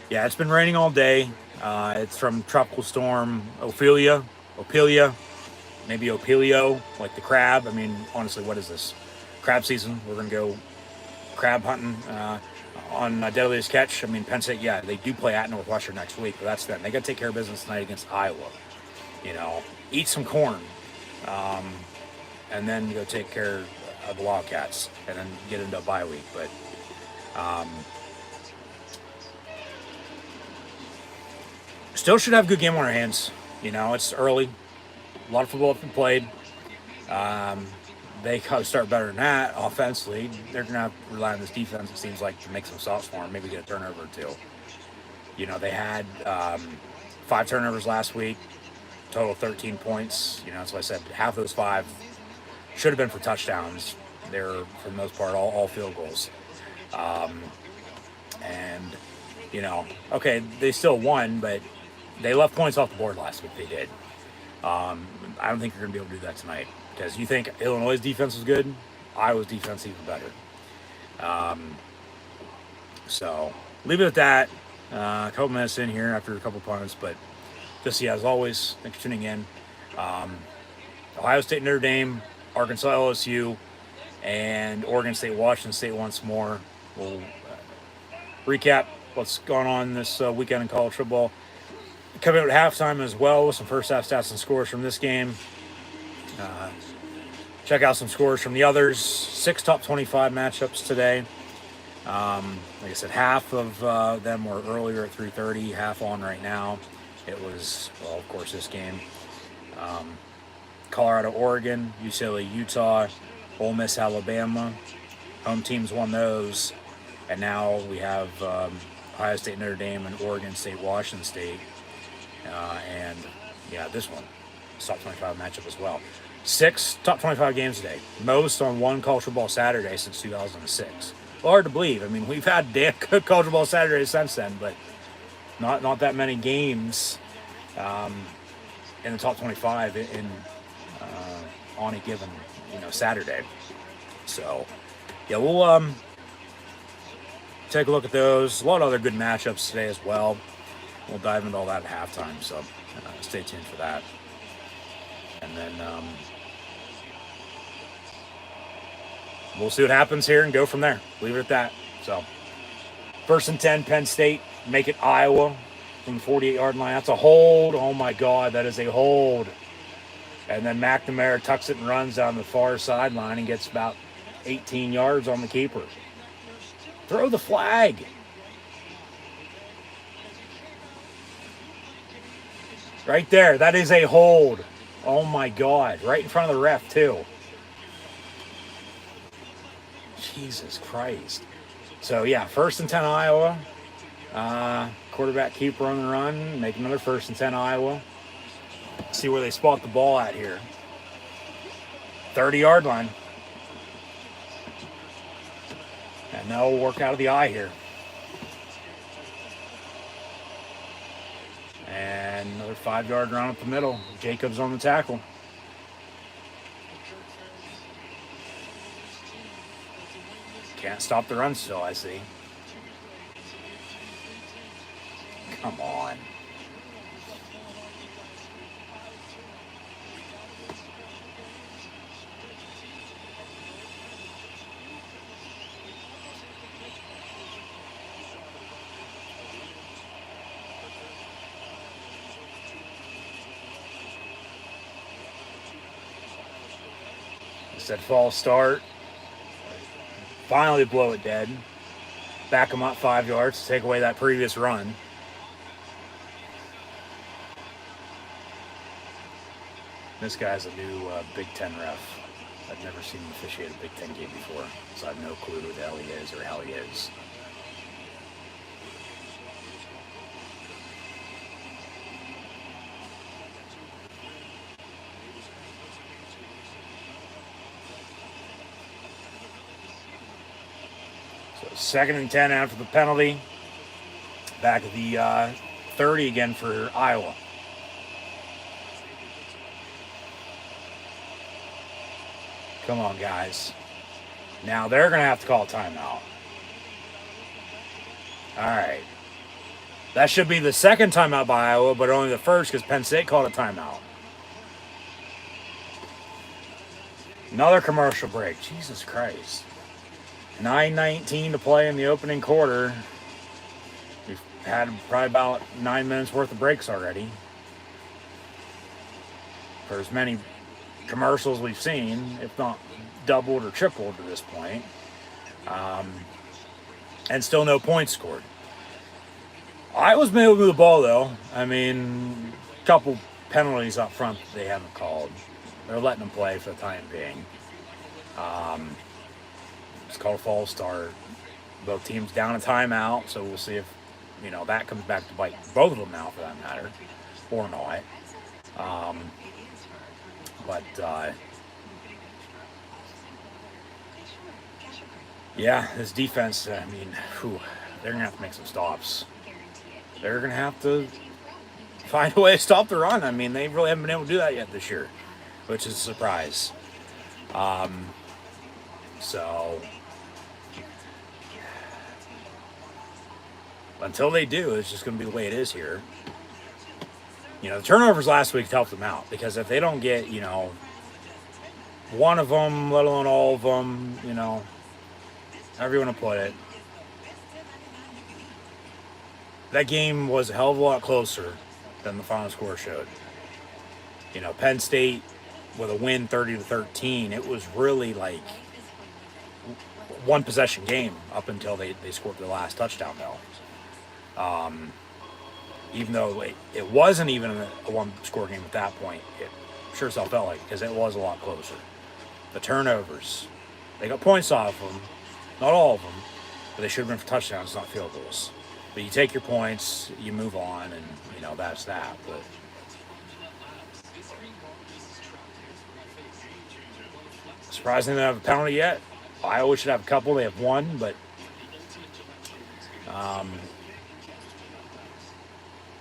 yeah, it's been raining all day. It's from Tropical Storm Ophelia, maybe Opelio, like the crab. I mean, honestly, what is this? Crab season. We're going to go crab hunting on Deadliest Catch. I mean, Penn State, yeah, they do play at Northwestern next week, but that's them. They got to take care of business tonight against Iowa. You know, eat some corn, and then go take care of the Wildcats, and then get into a bye week. But still should have a good game on our hands. You know, it's early. A lot of football has been played. They got to start better than that offensively. They're going to have to rely on this defense, it seems like, to make some stops for them, maybe get a turnover or two. You know, they had 5 turnovers last week, total 13 points. You know, that's why I said half of those 5 should have been for touchdowns. They were, for the most part, all field goals. And, you know, okay, they still won, but they left points off the board last week. They did. I don't think you're going to be able to do that tonight, because you think Illinois' defense was good, Iowa's defense even better. So leave it at that. A couple minutes in here after a couple punts, but just, yeah, as always, thanks for tuning in. Ohio State, Notre Dame, Arkansas, LSU, and Oregon State, Washington State once more. We'll recap what's going on this weekend in college football. Coming out at halftime as well with some first half stats and scores from this game. Check out some scores from the others. 6 top 25 matchups today. Like I said, half of them were earlier at 3:30, half on right now. It was, well, of course, this game. Colorado, Oregon, UCLA, Utah, Ole Miss, Alabama. Home teams won those. And now we have Ohio State, Notre Dame, and Oregon State, Washington State. And, yeah, this one, top 25 matchup as well. 6 top 25 games today. Most on one college football Saturday since 2006. Well, hard to believe. I mean, we've had damn good college football Saturdays since then, but not that many games in the top 25 on a given, Saturday. So, yeah, we'll take a look at those. A lot of other good matchups today as well. We'll dive into all that at halftime, so stay tuned for that. And then we'll see what happens here and go from there. Leave it at that. So, 1st and 10, Penn State. Make it Iowa from the 48-yard line. That's a hold. Oh, my God, that is a hold. And then McNamara tucks it and runs down the far sideline and gets about 18 yards on the keeper. Throw the flag. Right there. That is a hold. Oh, my God. Right in front of the ref, too. Jesus Christ. So, yeah, 1st and 10 Iowa. Quarterback keeper on the run. Make another 1st and 10 Iowa. See where they spot the ball at here. 30-yard line. And they'll work out of the eye here. And another 5-yard run up the middle. Jacobs on the tackle. Can't stop the run still, I see. Come on. Said false start. Finally blow it dead. Back them up 5 yards to take away that previous run. This guy's a new Big Ten ref. I've never seen him officiate a Big Ten game before, so I have no clue who the hell he is or how he is. So 2nd and 10 after the penalty. Back at the 30 again for Iowa. Come on, guys. Now they're going to have to call a timeout. All right. That should be the second timeout by Iowa, but only the first because Penn State called a timeout. Another commercial break. Jesus Christ. 9:19 to play in the opening quarter. We've had probably about 9 minutes worth of breaks already. For as many commercials we've seen, if not doubled or tripled to this point. And still no points scored. Iowa's been able to move the ball, though. I mean, a couple penalties up front they haven't called. They're letting them play for the time being. It's called a false start. Both teams down a timeout, so we'll see if that comes back to bite both of them now, for that matter, or not. Yeah, this defense. I mean, they're gonna have to make some stops. They're gonna have to find a way to stop the run. I mean, they really haven't been able to do that yet this year, which is a surprise. So until they do, it's just going to be the way it is here. The turnovers last week helped them out because if they don't get, one of them, let alone all of them, however you want to put it, that game was a hell of a lot closer than the final score showed. Penn State with a win 30-13, it was really like one possession game up until they scored their last touchdown, though. Even though it wasn't even a one-score game at that point, it sure as hell felt like, because it was a lot closer. The turnovers, they got points off them, not all of them, but they should have been for touchdowns, not field goals. But you take your points, you move on, and that's that. But surprisingly, they don't have a penalty yet. Iowa should have a couple. They have one, but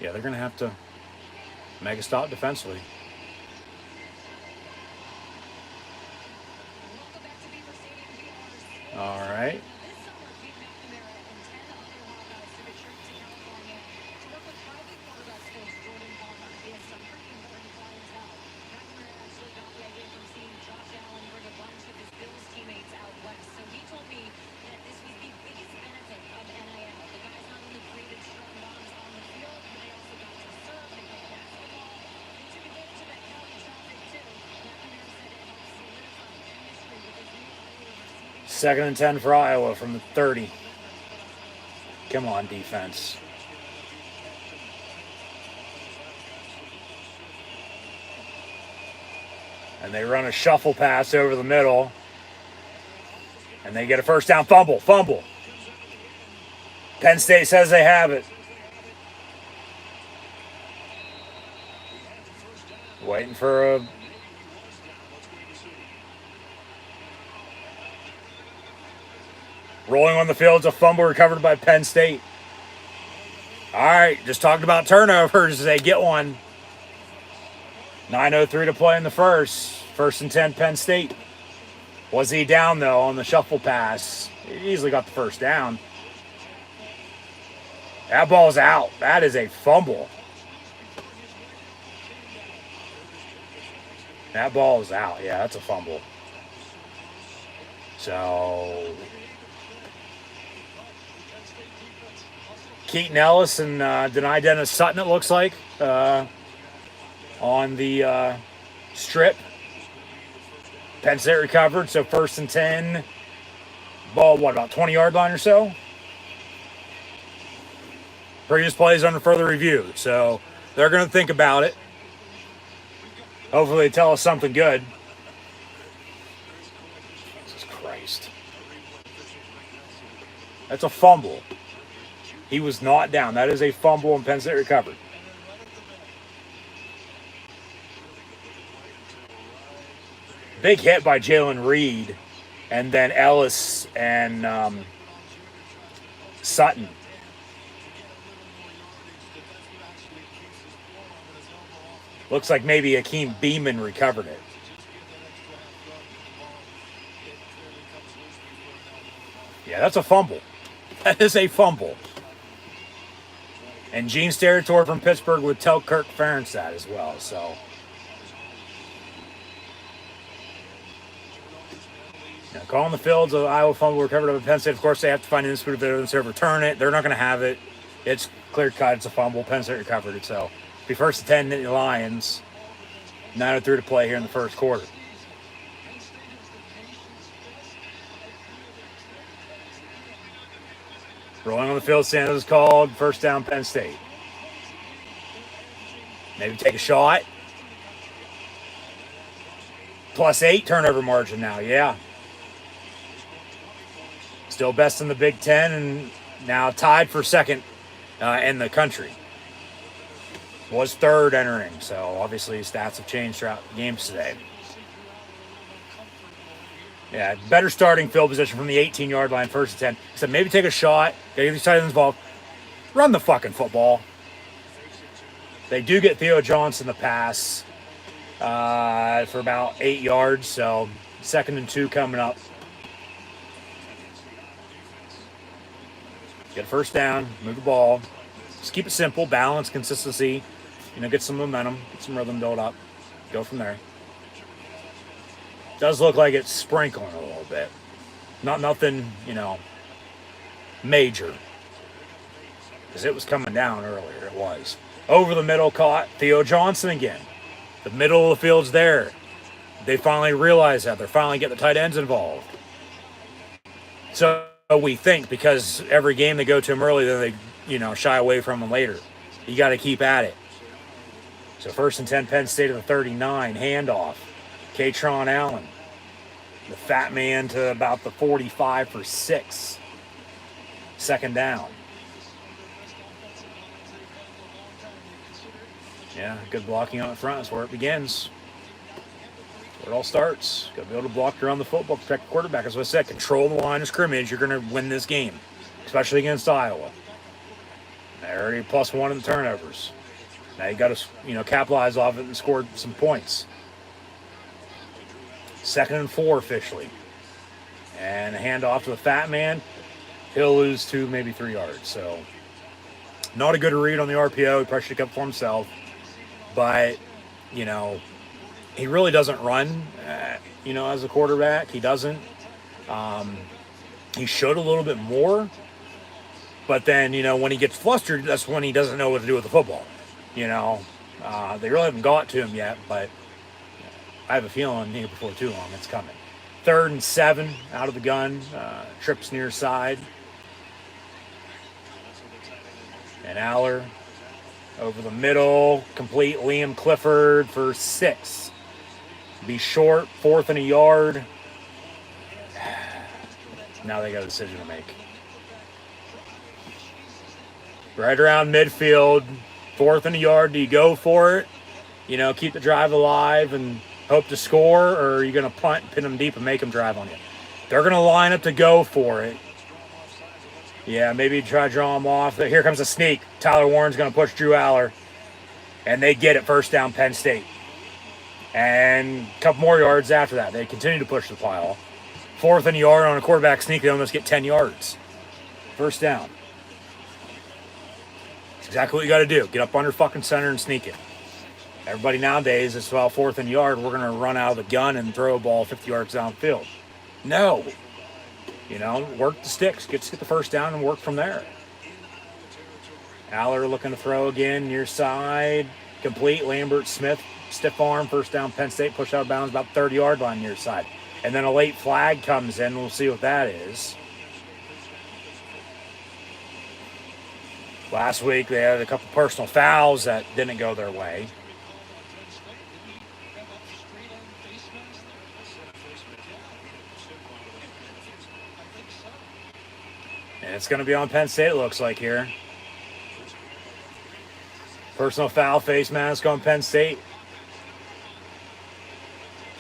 yeah, they're going to have to make a stop defensively. All right. Second and 10 for Iowa from the 30. Come on, defense. And they run a shuffle pass over the middle. And they get a first down. Fumble. Penn State says they have it. Waiting for a... Rolling on the field, it's a fumble recovered by Penn State. All right, just talking about turnovers. They get one. 9:03 to play in the first. First and 10, Penn State. Was he down, though, on the shuffle pass? He easily got the first down. That ball's out. That is a fumble. That ball is out. Yeah, that's a fumble. So... Keaton Ellis and Denai Dennis Sutton, it looks like, on the strip. Penn State recovered, so first and 10. Ball, about 20-yard line or so? Previous plays under further review, so they're going to think about it. Hopefully they tell us something good. Jesus Christ. That's a fumble. He was not down. That is a fumble, and Penn State recovered. Big hit by Jalen Reed, and then Ellis and Sutton. Looks like maybe Akeem Beeman recovered it. Yeah, that's a fumble. That is a fumble. And Gene Steratore from Pittsburgh would tell Kirk Ferentz that as well. So, now, calling the fields of Iowa fumble recovered by Penn State. Of course, they have to find an undisputed evidence to return it. They're not going to have it. It's clear cut. It's a fumble. Penn State recovered it. So, be first and 10 Nittany Lions. 9:03 to play here in the first quarter. Rolling on the field, Sanders is called. First down, Penn State. Maybe take a shot. +8 turnover margin now, yeah. Still best in the Big Ten and now tied for second in the country. Was third entering, so obviously stats have changed throughout the games today. Yeah, better starting field position from the 18-yard line, first and 10. So maybe take a shot. Gotta get these tight ends involved. Run the fucking football. They do get Theo Johnson the pass for about 8 yards, so 2nd and 2 coming up. Get a first down, move the ball. Just keep it simple, balance, consistency. Get some momentum, get some rhythm build up. Go from there. Does look like it's sprinkling a little bit. Nothing, major. Because it was coming down earlier, it was. Over the middle caught Theo Johnson again. The middle of the field's there. They finally realize that. They're finally getting the tight ends involved. So we think, because every game they go to them early, then they, shy away from them later. You got to keep at it. So 1st and 10, Penn State at the 39. Handoff. Katron Allen. The fat man to about the 45 for 6. 2nd down. Yeah, good blocking out in front. That's where it begins. Where it all starts. Got to be able to block around the football, protect the quarterback. As I said, control the line of scrimmage. You're going to win this game, especially against Iowa. They're already +1 in the turnovers. Now you got to, capitalize off it and score some points. 2nd and 4 officially. And a handoff to the fat man. He'll lose 2, maybe 3 yards. So, not a good read on the RPO. He probably should have kept for himself. But, he really doesn't run, as a quarterback. He doesn't. He showed a little bit more. But then, when he gets flustered, that's when he doesn't know what to do with the football. They really haven't got to him yet, but I have a feeling before too long it's coming. 3rd and 7 out of the gun. Trips near side. And Aller over the middle. Complete Liam Clifford for 6. Be short. 4th and a yard. Now they got a decision to make. Right around midfield. 4th and a yard. Do you go for it? Keep the drive alive and hope to score, or are you going to punt, pin them deep, and make them drive on you? They're going to line up to go for it. Yeah, maybe try to draw them off. Here comes a sneak. Tyler Warren's going to push Drew Aller, and they get it. First down, Penn State. And a couple more yards after that. They continue to push the pile. 4th and a yard on a quarterback sneak. They almost get 10 yards. First down. That's exactly what you got to do. Get up under fucking center and sneak it. Everybody nowadays, it's about 4th and yard. We're going to run out of the gun and throw a ball 50 yards downfield. No. Work the sticks. Get the first down and work from there. Aller looking to throw again, near side. Complete. Lambert Smith, stiff arm. First down, Penn State. Push out of bounds about 30-yard line near side. And then a late flag comes in. We'll see what that is. Last week, they had a couple personal fouls that didn't go their way. And it's going to be on Penn State, it looks like here. Personal foul, face mask on Penn State.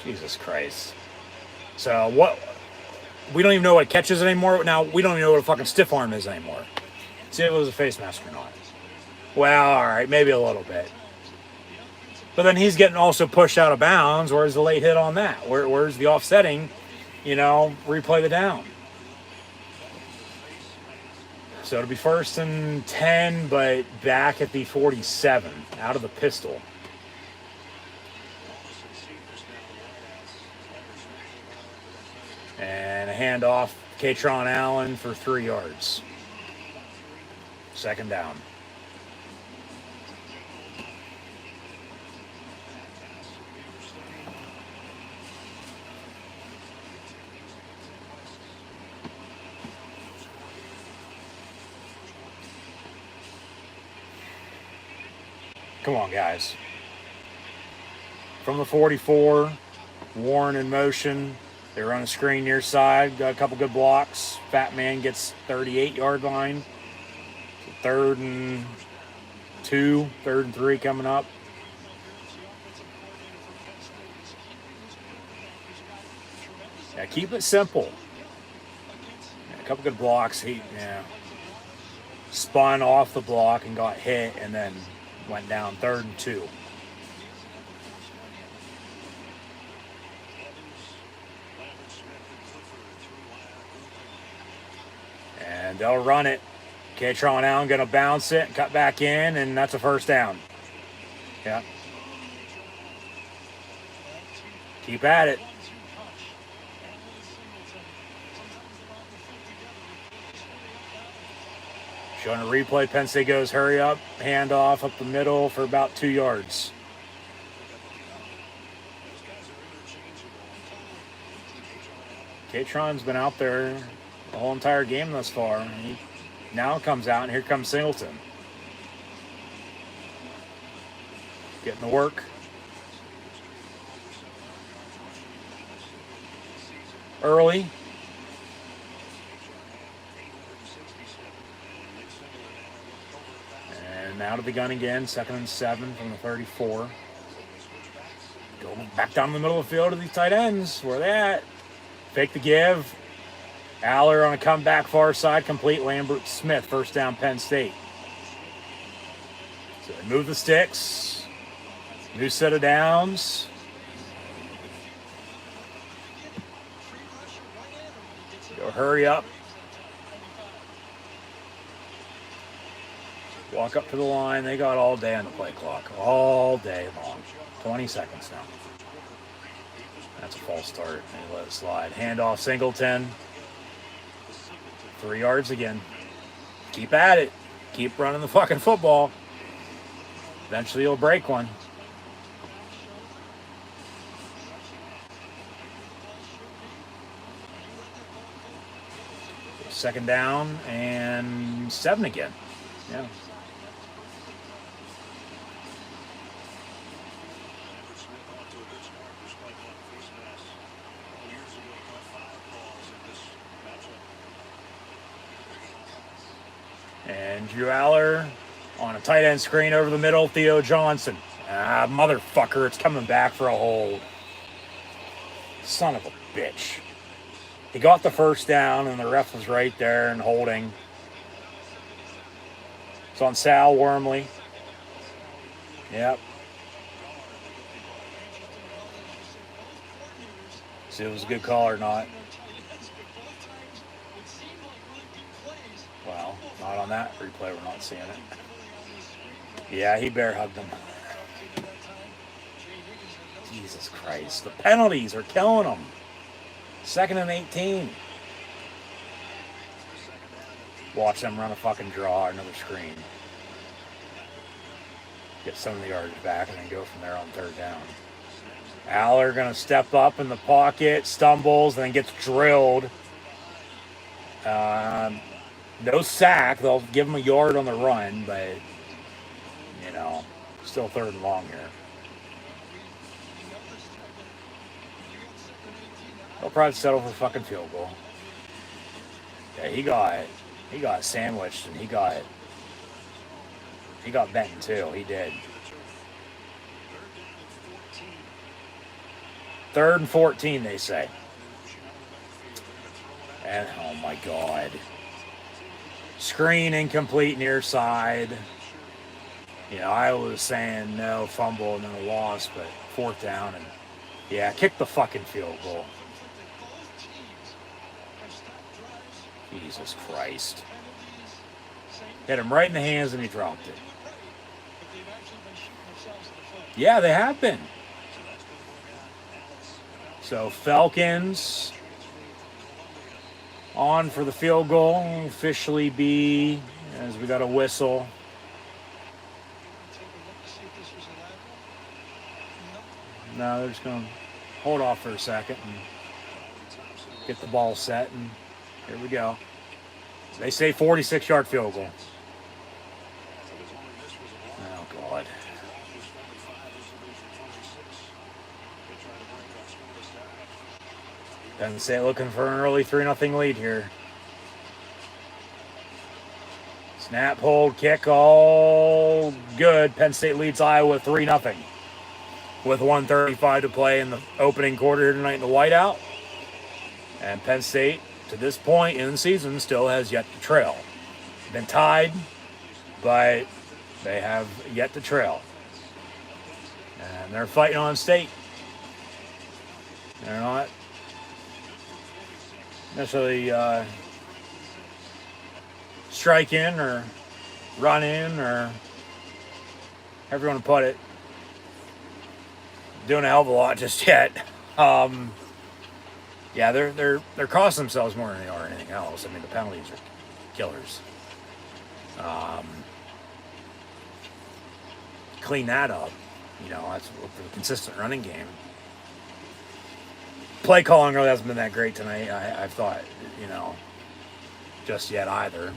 Jesus Christ. So what? We don't even know what catches it anymore. Now, we don't even know what a fucking stiff arm is anymore. See if it was a face mask or not. Well, all right, maybe a little bit. But then he's getting also pushed out of bounds. Where's the late hit on that? Where's the offsetting, replay the down? So it'll be 1st and 10, but back at the 47, out of the pistol. And a handoff, Katron Allen for 3 yards. 2nd down. Come on, guys. From the 44, Warren in motion. They run a screen near side. Got a couple good blocks. Fat man gets 38-yard line. So 3rd and 2, 3rd and 3 coming up. Yeah, keep it simple. Yeah, a couple good blocks. He spun off the block and got hit, and then went down 3rd and 2. And they'll run it. Katron Allen going to bounce it, cut back in, and that's a 1st down. Yeah. Keep at it. Showing a replay, Penn State goes hurry up, handoff up the middle for about 2 yards. Katron's been out there the whole entire game thus far. He now comes out, and here comes Singleton. Getting to work. Early. And out of the gun again, 2nd and 7 from the 34. Go back down the middle of the field to these tight ends. Where they at? Fake the give. Aller on a comeback far side, complete. Lambert Smith, 1st down, Penn State. So they move the sticks. New set of downs. Go hurry up. Walk up to the line. They got all day on the play clock. All day long. 20 seconds now. That's a false start. They let it slide. Handoff Singleton. 3 yards again. Keep at it. Keep running the fucking football. Eventually you'll break one. So 2nd down and 7 again. Yeah. And Drew Aller on a tight end screen over the middle. Theo Johnson. Ah, motherfucker, it's coming back for a hold. Son of a bitch. He got the 1st down, and the ref was right there and holding. It's on Sal Wormley. Yep. See if it was a good call or not. Well, not on that replay. We're not seeing it. Yeah, he bear hugged him. Jesus Christ. The penalties are killing them. 2nd and 18. Watch them run a fucking draw or another screen. Get some of the yards back and then go from there on 3rd down. Aller going to step up in the pocket, stumbles, and then gets drilled. No sack. They'll give him a yard on the run, but, you know, still 3rd and long here. They'll probably settle for fucking field goal. Yeah, he got sandwiched, and he got bent too. He did. 3rd and 14, they say. And oh my God. Screen incomplete near side. You know, I was saying no fumble and then a loss, but 4th down, and yeah, kick the fucking field goal. Jesus Christ. Hit him right in the hands and he dropped it. Yeah, they have been. So Falcons on for the field goal. Officially be, as we got a whistle. No, they're just going to hold off for a second and get the ball set. And here we go. They say 46-yard field goal. Oh, God. Penn State looking for an early 3-0 lead here. Snap, hold, kick, all good. Penn State leads Iowa 3-0 with 1:35 to play in the opening quarter here tonight in the whiteout. And Penn State, to this point in the season, still has yet to trail. Been tied, but they have yet to trail. And they're fighting on state. They're not necessarily striking or running or however you want to put it, doing a hell of a lot just yet. Yeah, they're costing themselves more than they are anything else. I mean, the penalties are killers. Clean that up, that's for the consistent running game. Play calling really hasn't been that great tonight, I've thought, just yet either.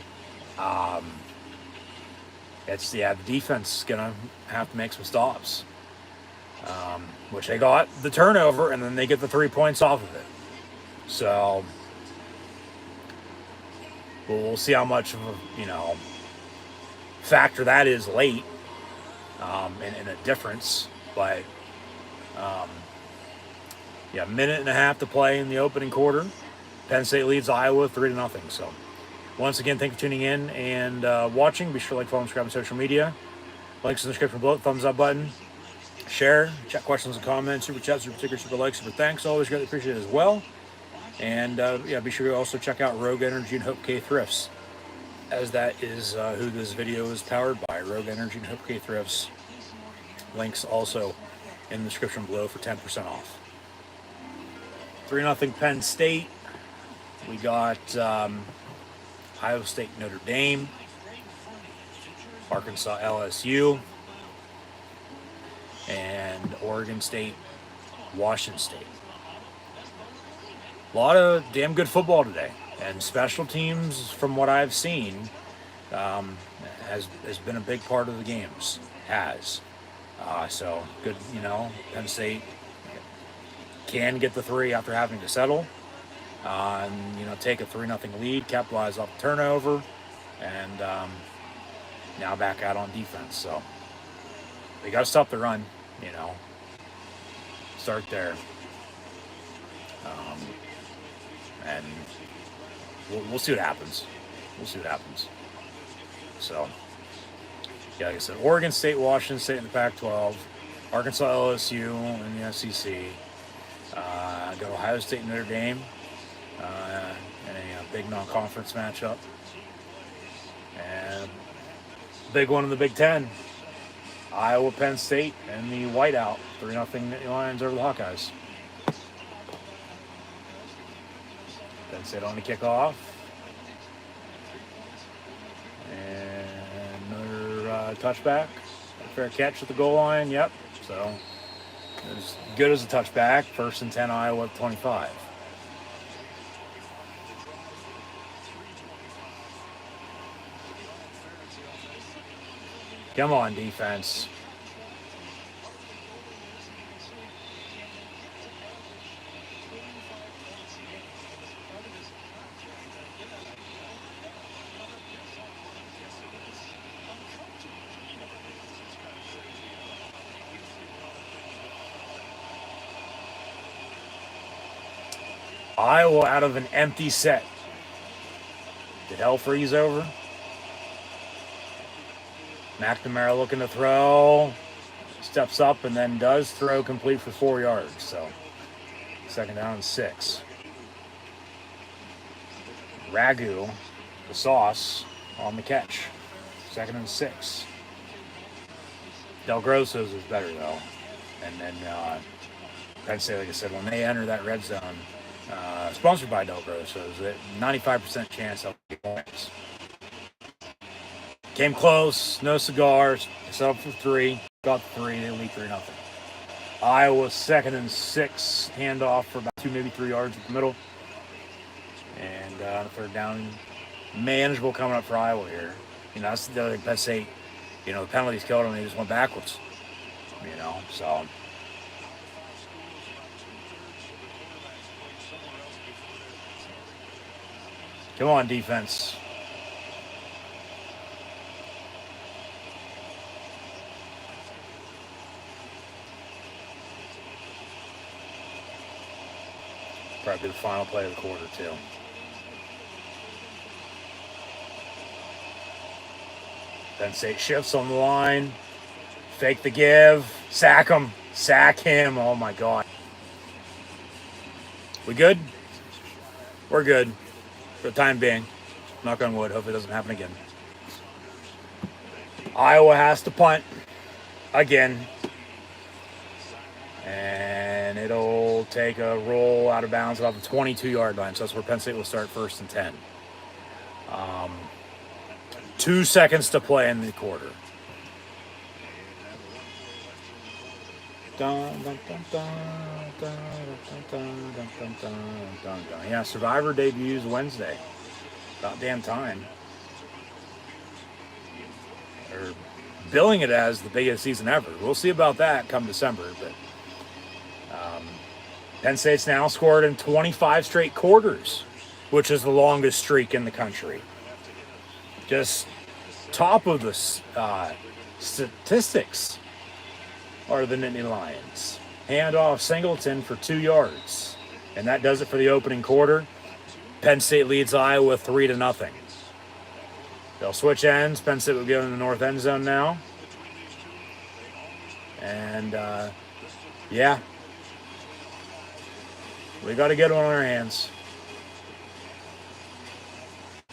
The defense is going to have to make some stops, which they got the turnover, and then they get the 3 points off of it. So we'll see how much of a, factor that is late in a difference. But, a minute and a half to play in the opening quarter. Penn State leads Iowa 3-0. So once again, thank you for tuning in and watching. Be sure to like, follow, and subscribe on social media. Links in the description below. Thumbs up button. Share. Chat questions and comments. Super chats, super stickers, super likes, super thanks. Always greatly appreciated as well. And be sure to also check out Rogue Energy and HopeKThrifts, as that is who this video is powered by. Rogue Energy and HopeKThrifts. Links also in the description below for 10% off. 3-0 Penn State. We got Ohio State, Notre Dame, Arkansas, LSU, and Oregon State, Washington State. A lot of damn good football today, and special teams, from what I've seen, has been a big part of the games. So good, Penn State can get the 3 after having to settle, and take a 3-0 lead, capitalize off the turnover, and now back out on defense. So they got to stop the run, start there. And we'll see what happens. So, like I said, Oregon State, Washington State in the Pac-12, Arkansas, LSU in the SEC. Got Ohio State and Notre Dame in a big non-conference matchup. And big one in the Big Ten. Iowa, Penn State, and the whiteout. 3-0 Lions over the Hawkeyes. Penn State on the kickoff. And another touchback. Fair catch at the goal line. Yep. So as good as a touchback. 1st and 10, Iowa at 25. Come on, defense. Iowa out of an empty set. Did hell freeze over? McNamara looking to throw. Steps up and then does throw complete for 4 yards. So 2nd down and 6. Ragu, the sauce, on the catch. 2nd and 6. Del Grosso's is better, though. And then Penn State, like I said, when they enter that red zone, sponsored by Del Grosso's, 95% chance they'll get points. Came close, no cigars, set up for 3, got 3, they lead 3-0. Iowa 2nd and 6, handoff for about 2, maybe 3 yards at the middle. And 3rd down, manageable coming up for Iowa here. That's the other thing, Penn State, the penalties killed them, they just went backwards. So. Come on, defense. Probably the final play of the quarter, too. Penn State shifts on the line. Fake the give. Sack him. Sack him. Oh, my God. We good? We're good. For the time being. Knock on wood. Hopefully it doesn't happen again. Iowa has to punt. Again. And it'll take a roll out of bounds about the 22-yard line. So that's where Penn State will start 1st and 10. 2 seconds to play in the quarter. Yeah, Survivor debuts Wednesday. About damn time. They're billing it as the biggest season ever. We'll see about that come December, but Penn State's now scored in 25 straight quarters, which is the longest streak in the country. Just top of the statistics are the Nittany Lions. Handoff Singleton for 2 yards. And that does it for the opening quarter. Penn State leads Iowa 3-0. They'll switch ends. Penn State will go in the north end zone now. And, yeah. We got to get one on our hands.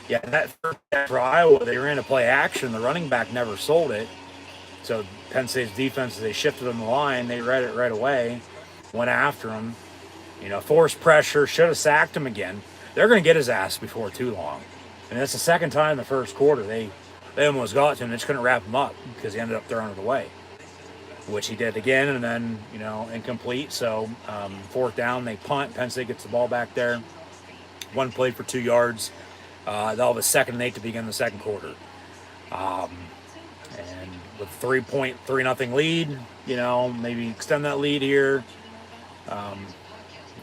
Yeah, that first for Iowa, they ran a play action. The running back never sold it. So Penn State's defense, they shifted on the line. They read it right away. Went after him. Forced pressure. Should have sacked him again. They're going to get his ass before too long. And that's the second time in the first quarter they almost got to him. They just couldn't wrap him up because he ended up throwing it away, which he did again, and then, incomplete. So 4th down, they punt. Penn State gets the ball back there. 1 play for 2 yards. They'll have a 2nd and 8 to begin the second quarter. And with 3-0 lead, maybe extend that lead here.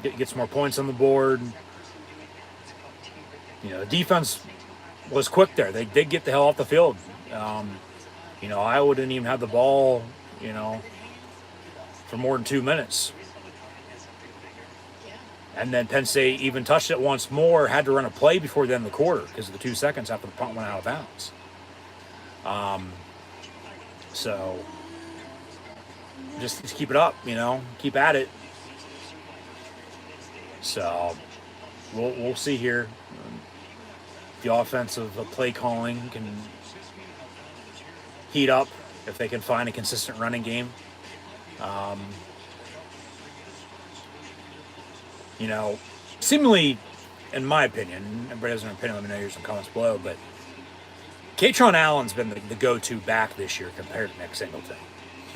Get some more points on the board. The defense was quick there. They did get the hell off the field. Iowa didn't even have the ball, for more than 2 minutes. And then Penn State even touched it once more, had to run a play before the end of the quarter because of the 2 seconds after the punt went out of bounds. So just keep it up, keep at it. So we'll see here. The offensive play calling can heat up if they can find a consistent running game. Seemingly, in my opinion, everybody has an opinion, let me know here's some comments below, but Katron Allen's been the go-to back this year compared to Nick Singleton,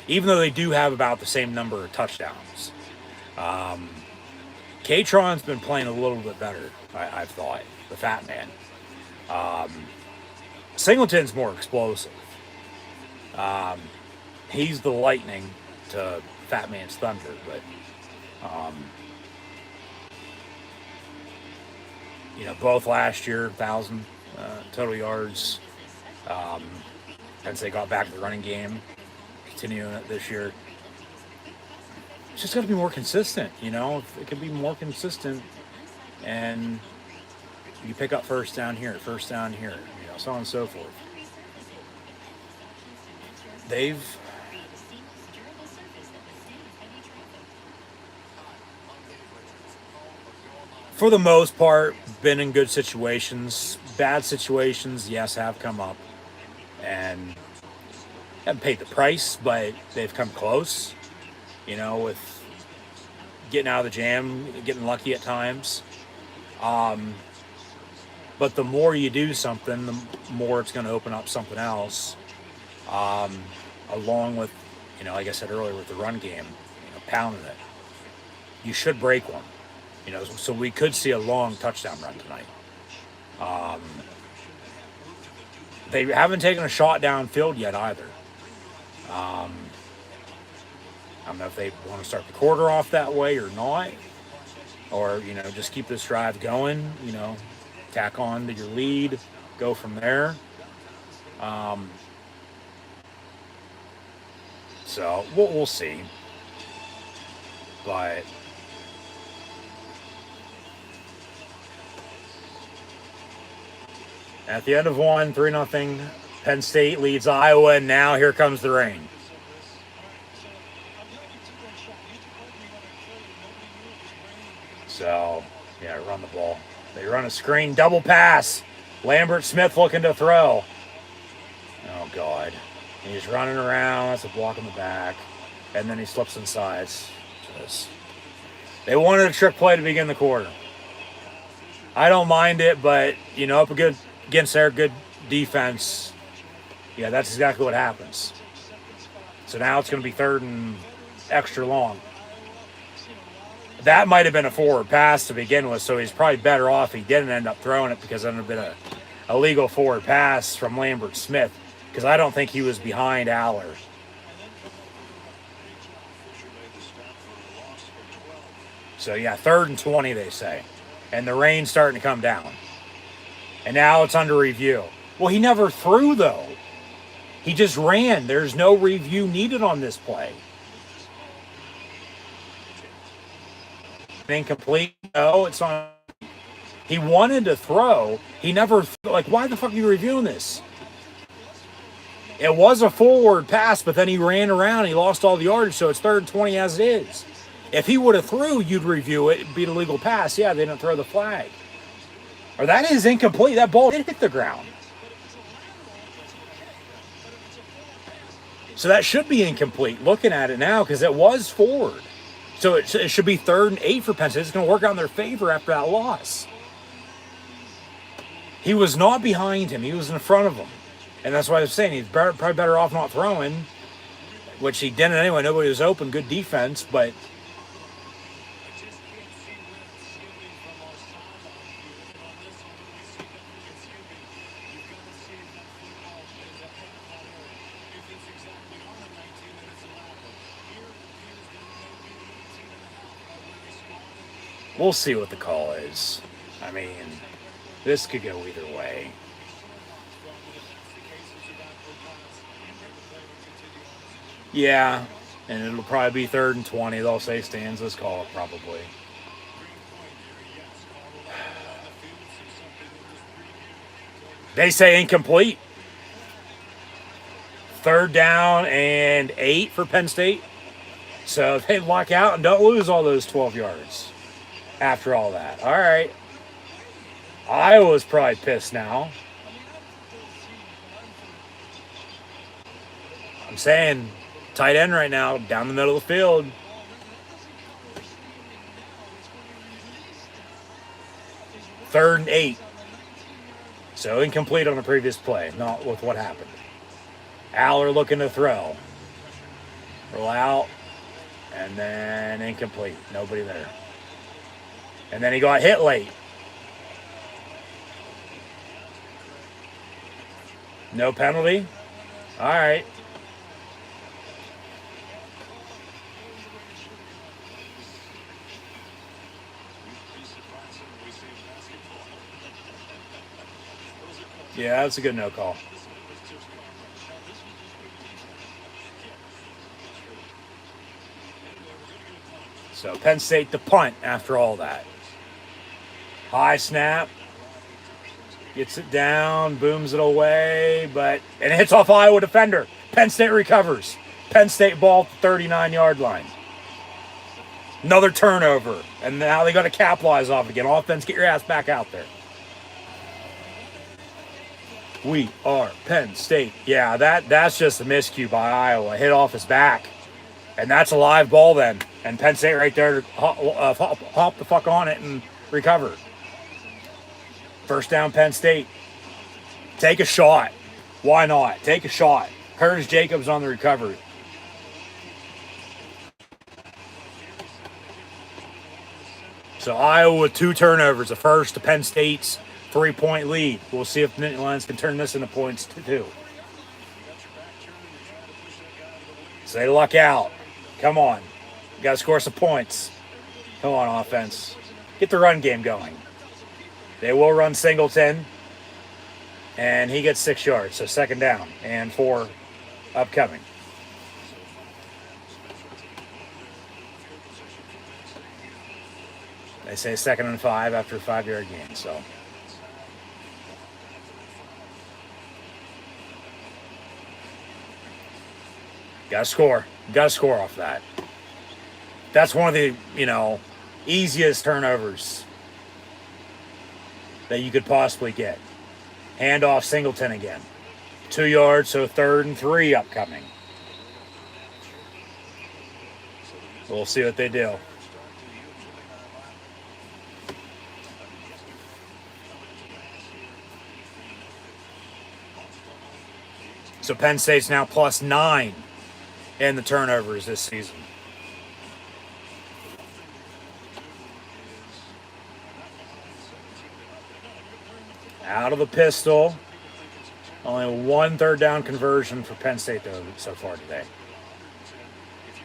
even though they do have about the same number of touchdowns. Katron's been playing a little bit better, I've thought, the fat man. Singleton's more explosive. He's the lightning to fat man's thunder, but both last year, 1,000 total yards. Penn State got back to the running game, continuing it this year. It's just got to be more consistent, If it can be more consistent, and you pick up first down here, so on and so forth. They've for the most part been in good situations. Bad situations, yes, have come up. and haven't paid the price, but they've come close, with getting out of the jam, getting lucky at times. But the more you do something, the more it's going to open up something else, along with, like I said earlier, with the run game, pounding it. You should break one, so we could see a long touchdown run tonight. They haven't taken a shot downfield yet either. I don't know if they want to start the quarter off that way or not, or, just keep this drive going, tack on to your lead, go from there. So we'll see. But at the end of one, 3-0, Penn State leads Iowa, and now here comes the rain. So, yeah, run the ball. They run a screen, double pass. Lambert Smith looking to throw. Oh, God. He's running around. That's a block in the back. And then he slips inside. They wanted a trick play to begin the quarter. I don't mind it, but, up against their good defense, yeah, that's exactly what happens. So now it's going to be 3rd and extra long. That might have been a forward pass to begin with, so he's probably better off he didn't end up throwing it, because it would have been a legal forward pass from Lambert Smith, because I don't think he was behind Aller. So, yeah, 3rd and 20, they say. And the rain's starting to come down. And now it's under review. Well, he never threw, though. He just ran. There's no review needed on this play. Incomplete. No, it's not. He wanted to throw. He never, why the fuck are you reviewing this? It was a forward pass, but then he ran around. He lost all the yardage, so it's 3rd and 20 as it is. If he would have threw, you'd review it. It'd be a legal pass. Yeah, they didn't throw the flag. Or that is incomplete. That ball did hit the ground. So that should be incomplete looking at it now, because it was forward. So it should be 3rd and 8 for Penn State. It's going to work out in their favor after that loss. He was not behind him. He was in front of him. And that's why I was saying he's probably better off not throwing, which he didn't anyway. Nobody was open. Good defense, but we'll see what the call is. I mean, this could go either way. Yeah, and it'll probably be 3rd and 20. They'll say stands. Let's call it probably. They say incomplete. 3rd down and 8 for Penn State. So they lock out and don't lose all those 12 yards after all that. All right. Iowa's probably pissed now. I'm saying tight end right now, down the middle of the field. Third and 8. So incomplete on the previous play, not with what happened. Aller looking to throw. Roll out. And then incomplete. Nobody there. And then he got hit late. No penalty? All right. Yeah, that's a good no call. So Penn State to punt after all that. High snap. Gets it down, booms it away, and it hits off Iowa defender. Penn State recovers. Penn State ball at the 39-yard line. Another turnover. And now they got to capitalize off it again. Offense, get your ass back out there. We are Penn State. Yeah, that's just a miscue by Iowa. Hit off his back. And that's a live ball then. And Penn State right there to hop the fuck on it and recover. First down, Penn State. Take a shot. Why not? Take a shot. Curtis Jacobs on the recovery. So Iowa with 2 turnovers. The first to Penn State's 3-point lead. We'll see if the Nittany Lions can turn this into points too. So they luck out. Come on. You got to score some points. Come on, offense. Get the run game going. They will run Singleton. And he gets 6 yards. So second down and 4 upcoming. They say 2nd and 5 after a 5-yard gain. So got to score. Got to score off that. That's one of the, easiest turnovers that you could possibly get. Handoff Singleton again. 2 yards, so 3rd and 3 upcoming. We'll see what they do. So Penn State's now +9 in the turnovers this season. Out of the pistol. Only 1 third down conversion for Penn State though so far today.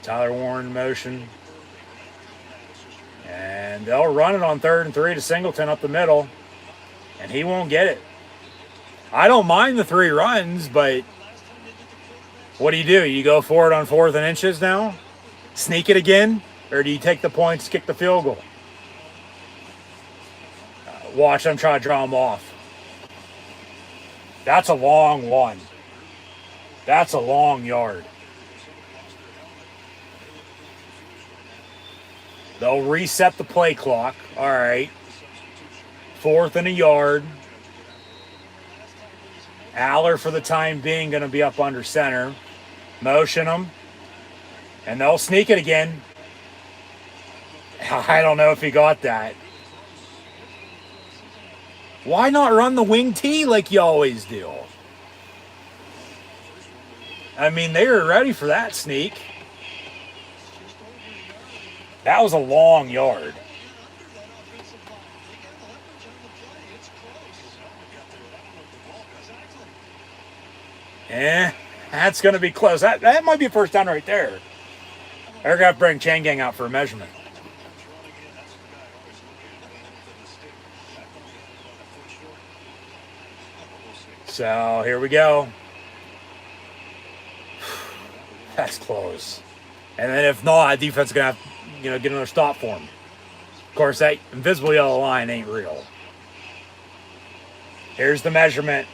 Tyler Warren in motion. And they'll run it on 3rd and 3 to Singleton up the middle. And he won't get it. I don't mind the 3 runs, but what do? You go for it on 4th and inches now? Sneak it again? Or do you take the points, kick the field goal? Watch them try to draw them off. That's a long one. That's a long yard. They'll reset the play clock. All right. 4th and a yard. Aller, for the time being, going to be up under center. Motion them. And they'll sneak it again. I don't know if he got that. Why not run the wing T like you always do? I mean, they were ready for that sneak. That was a long yard. That's going to be close. That might be a first down right there. They're going to bring Chain Gang out for a measurement. So here we go. That's close. And then if not, defense is going to have get another stop for him. Of course, that invisible yellow line ain't real. Here's the measurement.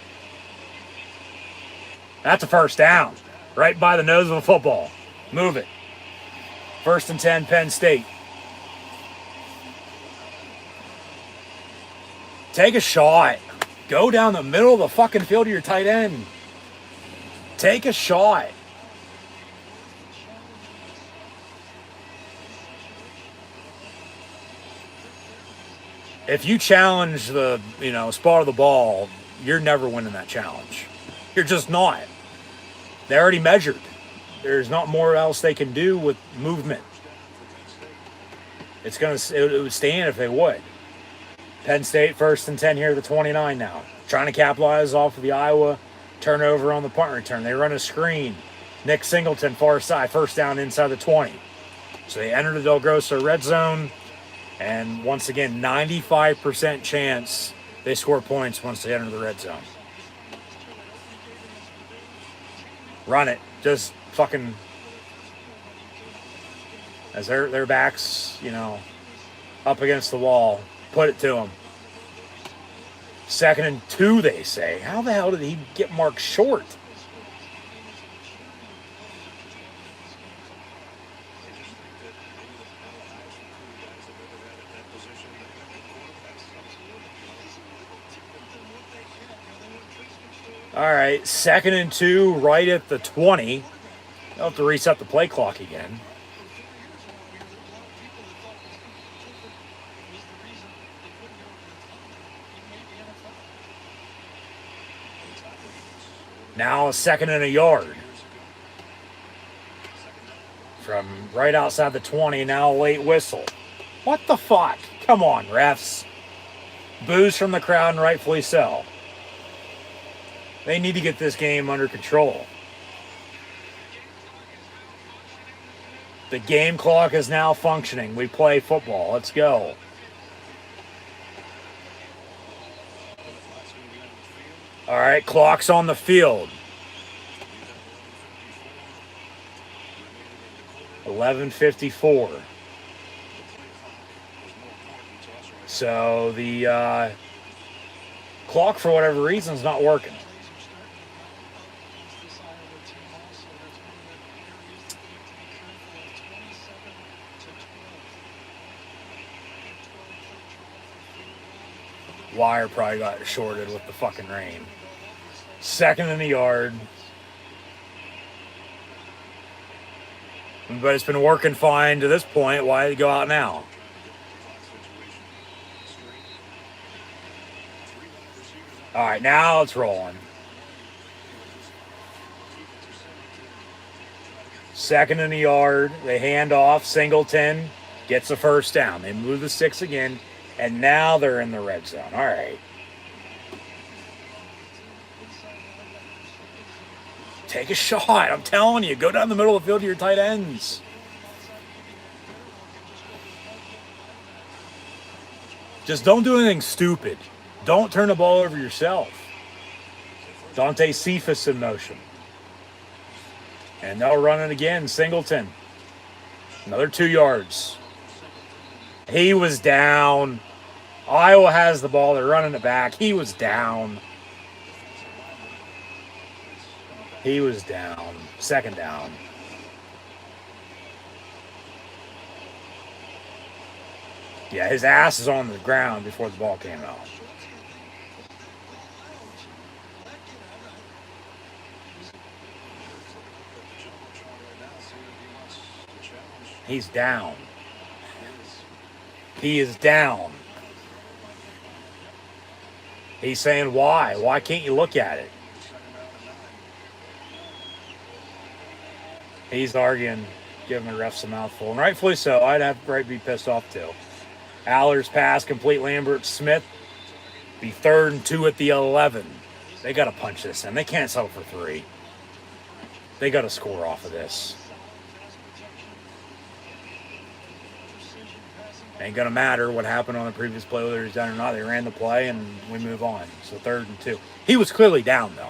That's a first down. Right by the nose of the football. Move it. 1st and 10, Penn State. Take a shot. Go down the middle of the fucking field to your tight end. Take a shot. If you challenge the, spot of the ball, you're never winning that challenge. You're just not. They already measured. There's not more else they can do with movement. It would stand if they would. Penn State 1st and 10 here at the 29 now. Trying to capitalize off of the Iowa turnover on the punt return. They run a screen. Nick Singleton, far side, first down inside the 20. So they enter the Del Grosso red zone. And once again, 95% chance they score points once they enter the red zone. Run it. Just fucking... As their backs, up against the wall. Put it to them. 2nd and 2, they say. How the hell did he get marked short? All right, 2nd and 2, right at the 20. They'll have to reset the play clock again. Now a 2nd and a yard. From right outside the 20, now a late whistle. What the fuck? Come on, refs. Boos from the crowd, and rightfully so. They need to get this game under control. The game clock is now functioning. We play football. Let's go. All right, clock's on the field. 11:54. So the clock, for whatever reason, is not working. Wire probably got shorted with the fucking rain. 2nd in the yard. But it's been working fine to this point. Why go out now? All right, now it's rolling. 2nd in the yard. They hand off. Singleton gets the first down. They move the 6 again. And now they're in the red zone. All right. Take a shot. I'm telling you. Go down the middle of the field to your tight ends. Just don't do anything stupid. Don't turn the ball over yourself. Dante Cephas in motion. And they'll run it again. Singleton. Another 2 yards. He was down. Iowa has the ball. They're running it back. He was down. He was down. 2nd down. Yeah, his ass is on the ground before the ball came out. He's down. He is down. He's saying, why? Why can't you look at it? He's arguing, giving the refs a mouthful. And rightfully so. I'd have to be pissed off too. Aller's pass, complete. Lambert Smith. Be 3rd and 2 at the 11. They got to punch this in. They can't settle for 3. They got to score off of this. Ain't going to matter what happened on the previous play, whether he's done or not. They ran the play, and we move on. So 3rd and 2. He was clearly down, though.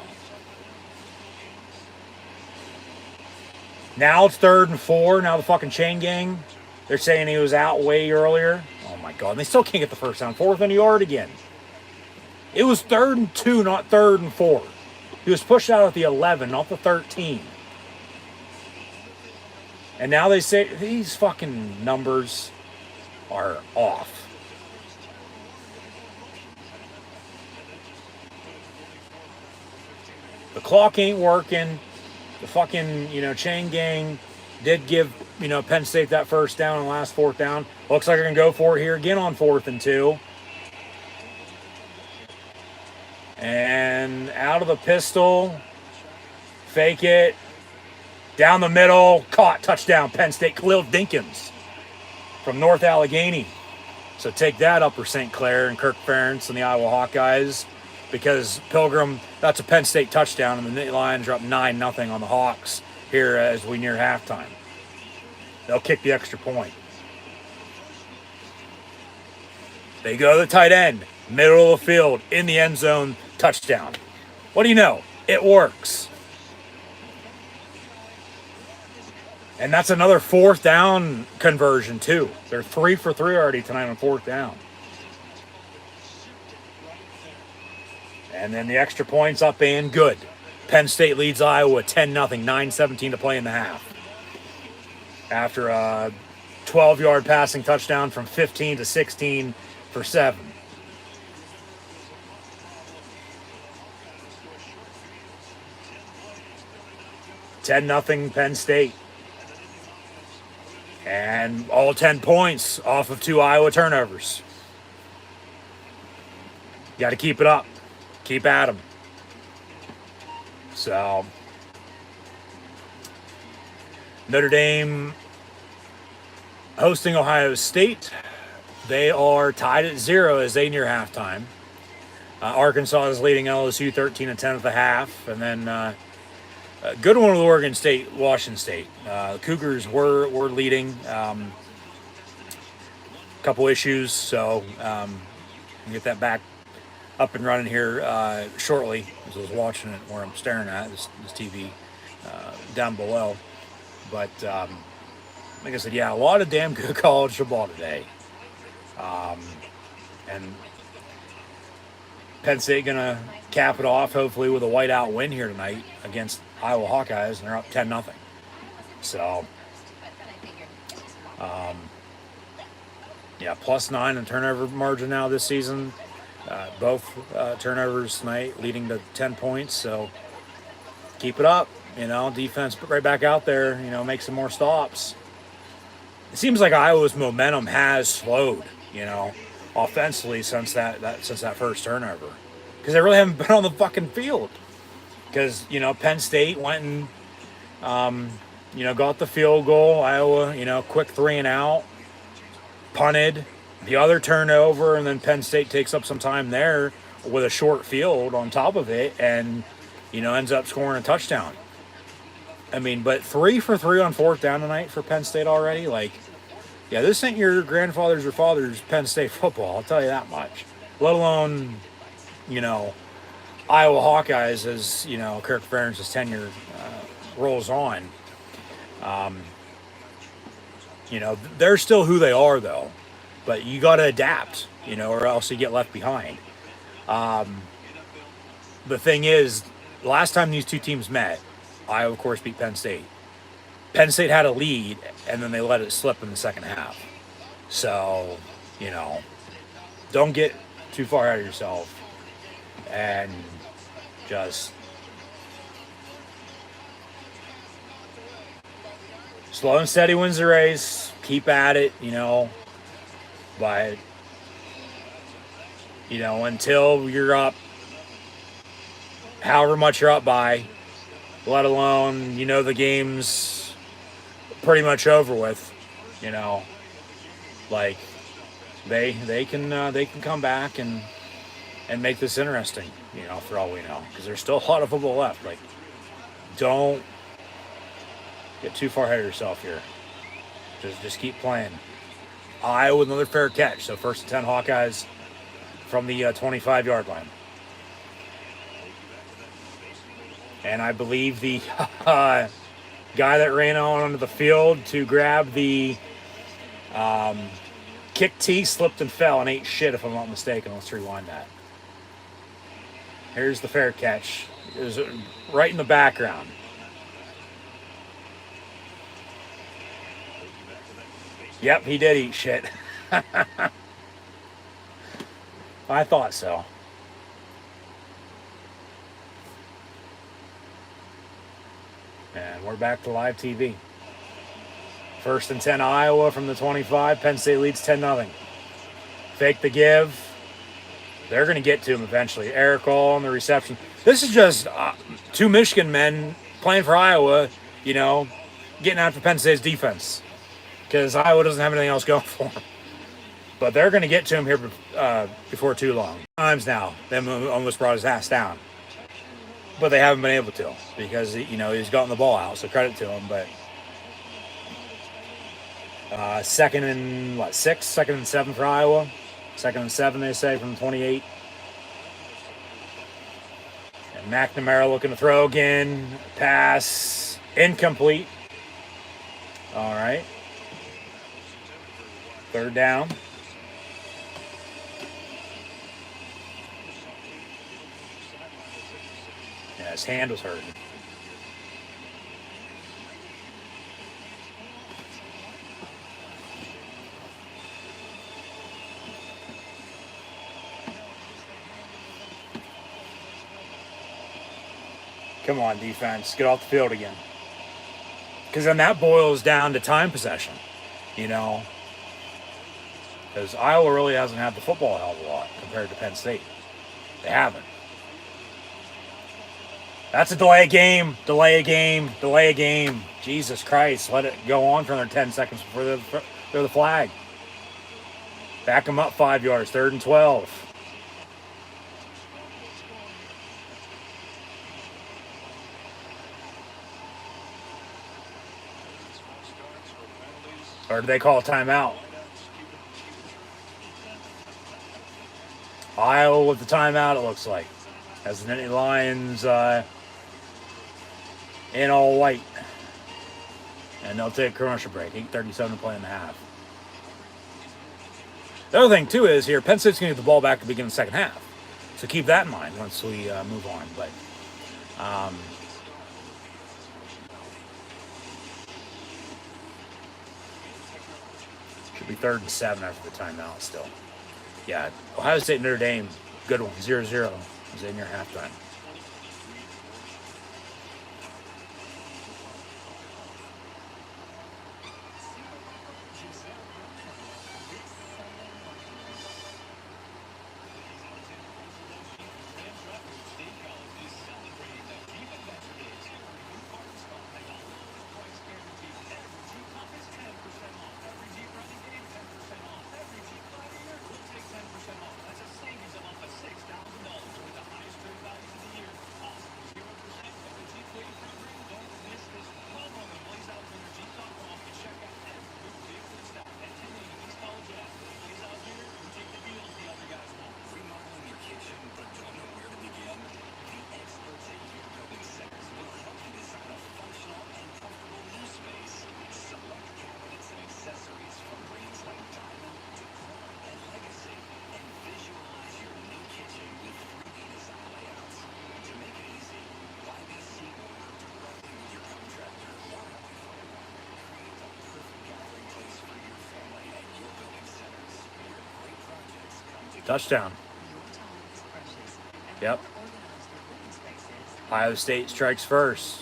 Now it's 3rd and 4. Now the fucking chain gang, they're saying he was out way earlier. Oh, my God. And they still can't get the first down. 4th and a yard again. It was 3rd and 2, not 3rd and 4. He was pushed out at the 11, not the 13. And now they say these fucking numbers are off. The clock ain't working. The fucking, chain gang did give, Penn State that first down on the last 4th down. Looks like they're going to go for it here again on 4th and 2. And out of the pistol. Fake it. Down the middle. Caught. Touchdown. Penn State. Khalil Dinkins from North Allegheny. So take that, Upper St. Clair and Kirk Ferentz and the Iowa Hawkeyes. Because Pilgrim, that's a Penn State touchdown, and the Lions are up 9-0 on the Hawks here as we near halftime. They'll kick the extra point. They go to the tight end, middle of the field, in the end zone, touchdown. What do you know? It works. And that's another 4th down conversion, too. They're 3 for 3 already tonight on 4th down. And then the extra points up and good. Penn State leads Iowa 10-0, 9:17 to play in the half. After a 12-yard passing touchdown from 15 to 16 for 7. 10-0 Penn State. And all 10 points off of 2 Iowa turnovers. Got to keep it up. Keep at them. So, Notre Dame hosting Ohio State. They are tied at 0 as they near halftime. Arkansas is leading LSU 13-10 at the half. And then a good one with Oregon State, Washington State. Cougars were leading. Couple issues, so we'll get that back up and running here shortly. As I was watching it where I'm staring at this TV down below. But like I said, yeah, a lot of damn good college football today. And Penn State gonna cap it off hopefully with a whiteout win here tonight against Iowa Hawkeyes, and they're up 10-0. So yeah, +9 in turnover margin now this season. Both turnovers tonight leading to 10 points. So keep it up. Defense put right back out there. Make some more stops. It seems like Iowa's momentum has slowed. Offensively since that first turnover, because they really haven't been on the fucking field. Because Penn State went and got the field goal. Iowa quick 3 and out. Punted the other turnover, and then Penn State takes up some time there with a short field on top of it, and ends up scoring a touchdown. But 3 for 3 on 4th down tonight for Penn State already. Yeah, this ain't your grandfather's or father's Penn State football, I'll tell you that much. Let alone Iowa Hawkeyes as Kirk Ferentz's tenure rolls on. They're still who they are, though. But you got to adapt, or else you get left behind. The thing is, last time these two teams met, Iowa, of course, beat Penn State. Penn State had a lead, and then they let it slip in the second half. So, don't get too far out of yourself. And just slow and steady wins the race. Keep at it, But, until you're up, however much you're up by, let alone, the game's pretty much over with, they can come back and make this interesting, for all we know, because there's still a lot of football left. Don't get too far ahead of yourself here. Just keep playing. Iowa with another fair catch. So 1st and 10 Hawkeyes from the 25-yard line. And I believe the guy that ran onto the field to grab the kick tee slipped and fell and ate shit, if I'm not mistaken. Let's rewind that. Here's the fair catch. It was right in the background. Yep, he did eat shit. I thought so. And we're back to live TV. 1st and 10 Iowa from the 25. Penn State leads 10-0. Fake the give. They're going to get to him eventually. Eric All on the reception. This is just 2 Michigan men playing for Iowa, getting after Penn State's defense. Because Iowa doesn't have anything else going for them. But they're going to get to him here before too long. Times now, they almost brought his ass down. But they haven't been able to because, he's gotten the ball out, so credit to him. But 2nd and 6? 2nd and 7 for Iowa. 2nd and 7, they say, from 28. And McNamara looking to throw again. Pass incomplete. All right. 3rd down. Yeah, his hand was hurting. Come on, defense. Get off the field again. Because then that boils down to time possession, you know. Because Iowa really hasn't had the football a hell of a lot compared to Penn State. They haven't. That's a delay game, delay a game, delay a game. Jesus Christ, let it go on for another 10 seconds before they throw the flag. Back them up 5 yards, 3rd and 12. Or do they call a timeout? Iowa with the timeout, it looks like. As the Nittany Lions in all white. And they'll take a commercial break. 8:37 to play in the half. The other thing, too, is here, Penn State's going to get the ball back to begin the second half. So keep that in mind once we move on. But should be 3rd and 7 after the timeout still. Yeah, Ohio State Notre Dame, good one, 0-0 is in your halftime. Touchdown. Yep. Ohio State strikes first.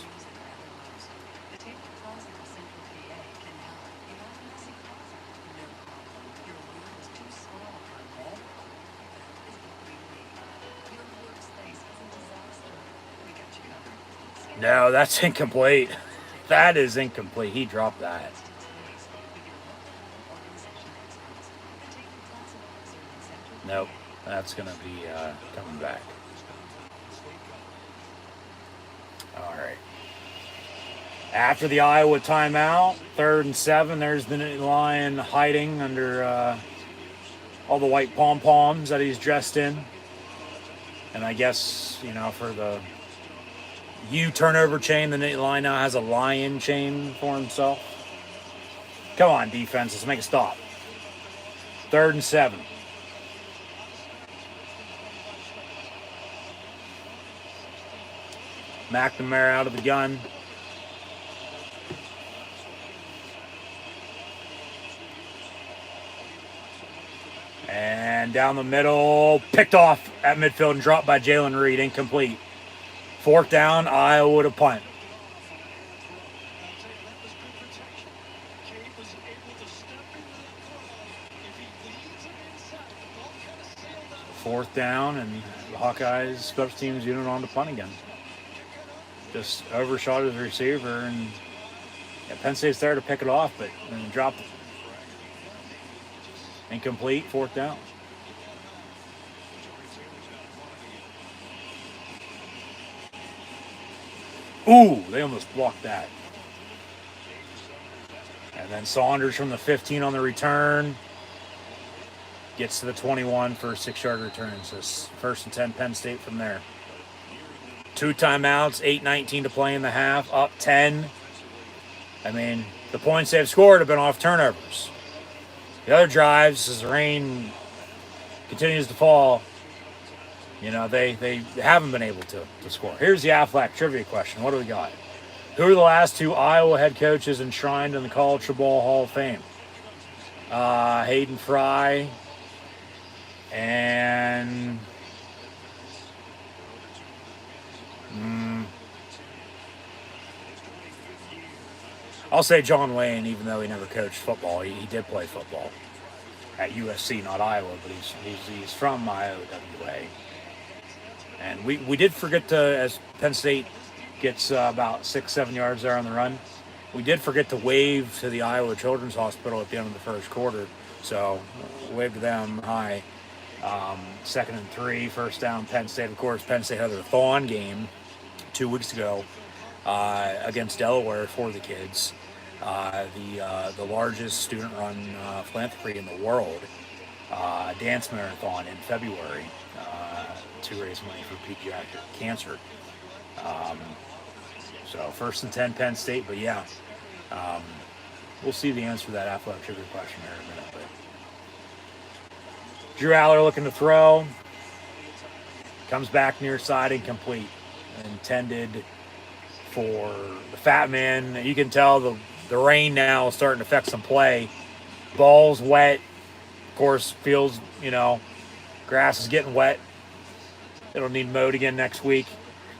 No, that's incomplete. That is incomplete. He dropped that. Nope, that's going to be coming back. All right. After the Iowa timeout, 3rd and 7, there's the Nittany Lion hiding under all the white pom-poms that he's dressed in. And I guess, you know, for the turnover chain, the Nittany Lion now has a lion chain for himself. Come on, defense, let's make a stop. 3rd and 7. McNamara out of the gun. And down the middle, picked off at midfield and dropped by Jalen Reed, incomplete. 4th down, Iowa with a punt. Fourth down, and the Hawkeyes special teams unit on the punt again. Just overshot his receiver, and yeah, Penn State's there to pick it off, but then dropped it. Incomplete, 4th down. Ooh, they almost blocked that. And then Saunders from the 15 on the return. Gets to the 21 for a 6-yard return. So 1st and 10, Penn State from there. 2 timeouts, 8:19 to play in the half, up 10. I mean, the points they've scored have been off turnovers. The other drives, as the rain continues to fall, you know, they haven't been able to score. Here's the Aflac trivia question. What do we got? Who are the last 2 Iowa head coaches enshrined in the College Football Hall of Fame? Hayden Fry and I'll say John Wayne, even though he never coached football, he did play football at USC, not Iowa, but he's from IOWA. And we did forget to, as Penn State gets about 6-7 yards there on the run, we did forget to wave to the Iowa Children's Hospital at the end of the first quarter. So wave to them, hi. 2nd and 3, first down, Penn State. Of course, Penn State had their thaw-on game 2 weeks ago against Delaware for the kids. The largest student-run philanthropy in the world, dance marathon in February to raise money for pediatric cancer. So 1st and 10 Penn State, but yeah, we'll see the answer to that athletic trivia question here in a minute. But Drew Aller looking to throw, comes back near side, incomplete, intended for the fat man. You can tell the rain now is starting to affect some play. Ball's wet, of course, fields, grass is getting wet. It'll need mowed again next week,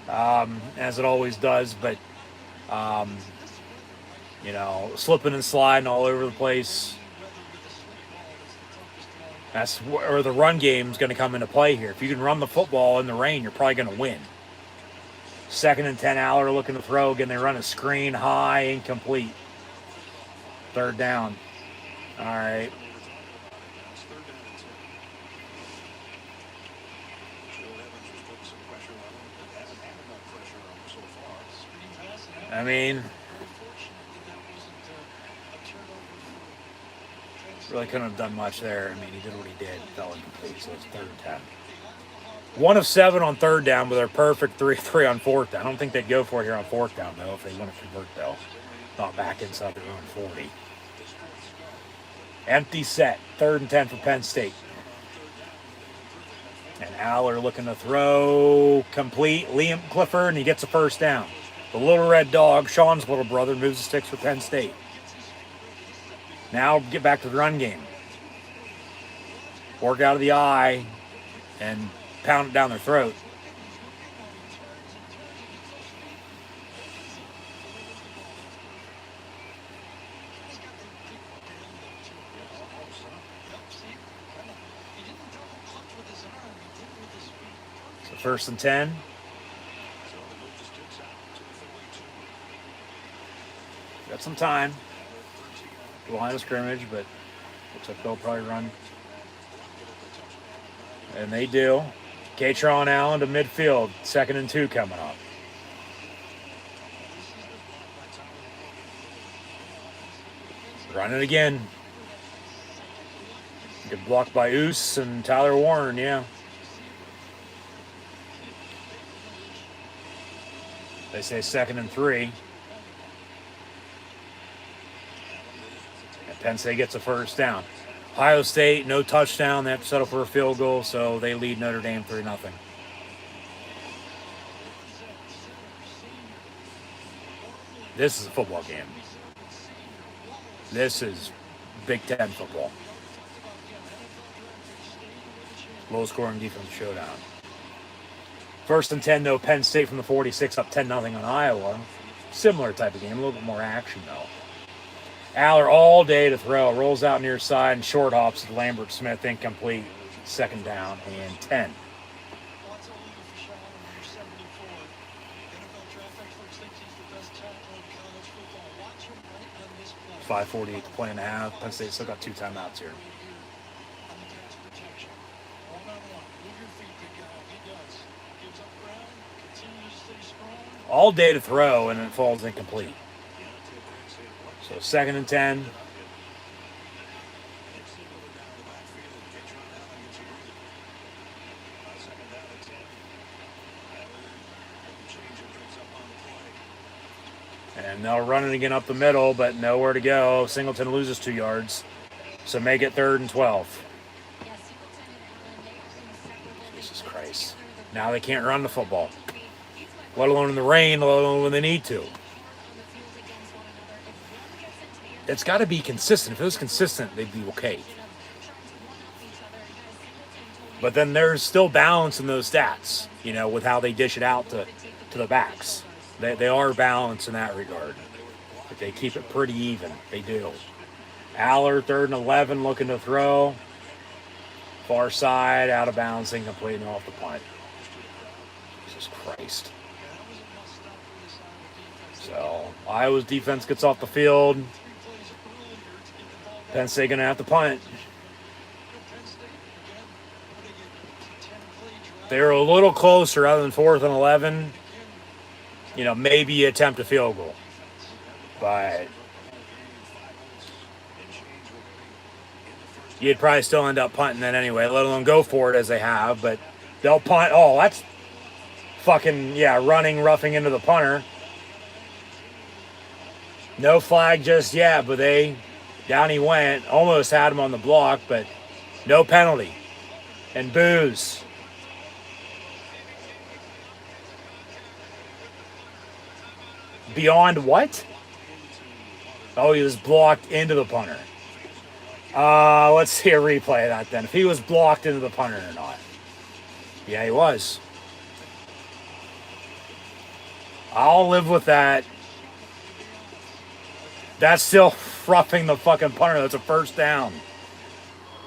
as it always does. But, slipping and sliding all over the place. That's where the run game is going to come into play here. If you can run the football in the rain, you're probably going to win. 2nd and 10, Aller looking to throw. Again, they run a screen high, incomplete. 3rd down. All right. I mean, really couldn't have done much there. I mean, he did what he did. Fell incomplete, so it's 3rd and 10. 1 of 7 on 3rd down, but they're perfect 3-3 on 4th down. I don't think they'd go for it here on 4th down, though, if they want to convert, though. Not back inside their own 40. Empty set. 3rd and 10 for Penn State. And Aller looking to throw complete. Liam Clifford, and he gets a 1st down. The Little Red Dog, Sean's little brother, moves the sticks for Penn State. Now get back to the run game. Work out of the eye and pound it down their throat. So 1st and 10. Got some time. The line of scrimmage, but looks like they'll probably run. And they do. Katron Allen to midfield. 2nd and 2 coming up. Running again. Good block by Oos and Tyler Warren, yeah. They say 2nd and 3. And Penn State gets a 1st down. Ohio State, no touchdown. They have to settle for a field goal, so they lead Notre Dame 3-0. This is a football game. This is Big Ten football. Low-scoring defensive showdown. 1st and 10, though, Penn State from the 46, up 10-0 on Iowa. Similar type of game, a little bit more action, though. Aller all day to throw. Rolls out near side and short hops to Lambert Smith. Incomplete. 2nd down and 10. .548 to play and a half. Penn State still got 2 timeouts here. All day to throw, and it falls incomplete. So 2nd and 10. And they'll run it again up the middle, but nowhere to go. Singleton loses 2 yards. So make it 3rd and 12. Jesus Christ. Now they can't run the football. Let alone in the rain, let alone when they need to. It's got to be consistent. If it was consistent, they'd be okay. But then there's still balance in those stats, you know, with how they dish it out to the backs. They are balanced in that regard. but they keep it pretty even. They do. Aller, 3rd and 11, looking to throw. Far side, out of bounds, incomplete, and off the punt. Jesus Christ. So, Iowa's defense gets off the field. Penn State going to have to punt. They were a little closer other than 4th and 11. You know, maybe attempt a field goal. But you'd probably still end up punting that anyway, let alone go for it as they have. But they'll punt. Oh, that's fucking, running, roughing into the punter. No flag just yet, but down he went. Almost had him on the block, but no penalty. And boos. Beyond what? Oh, he was blocked into the punter. Let's see a replay of that then. If he was blocked into the punter or not. Yeah, he was. I'll live with that. That's still roughing the fucking punter. That's a first down.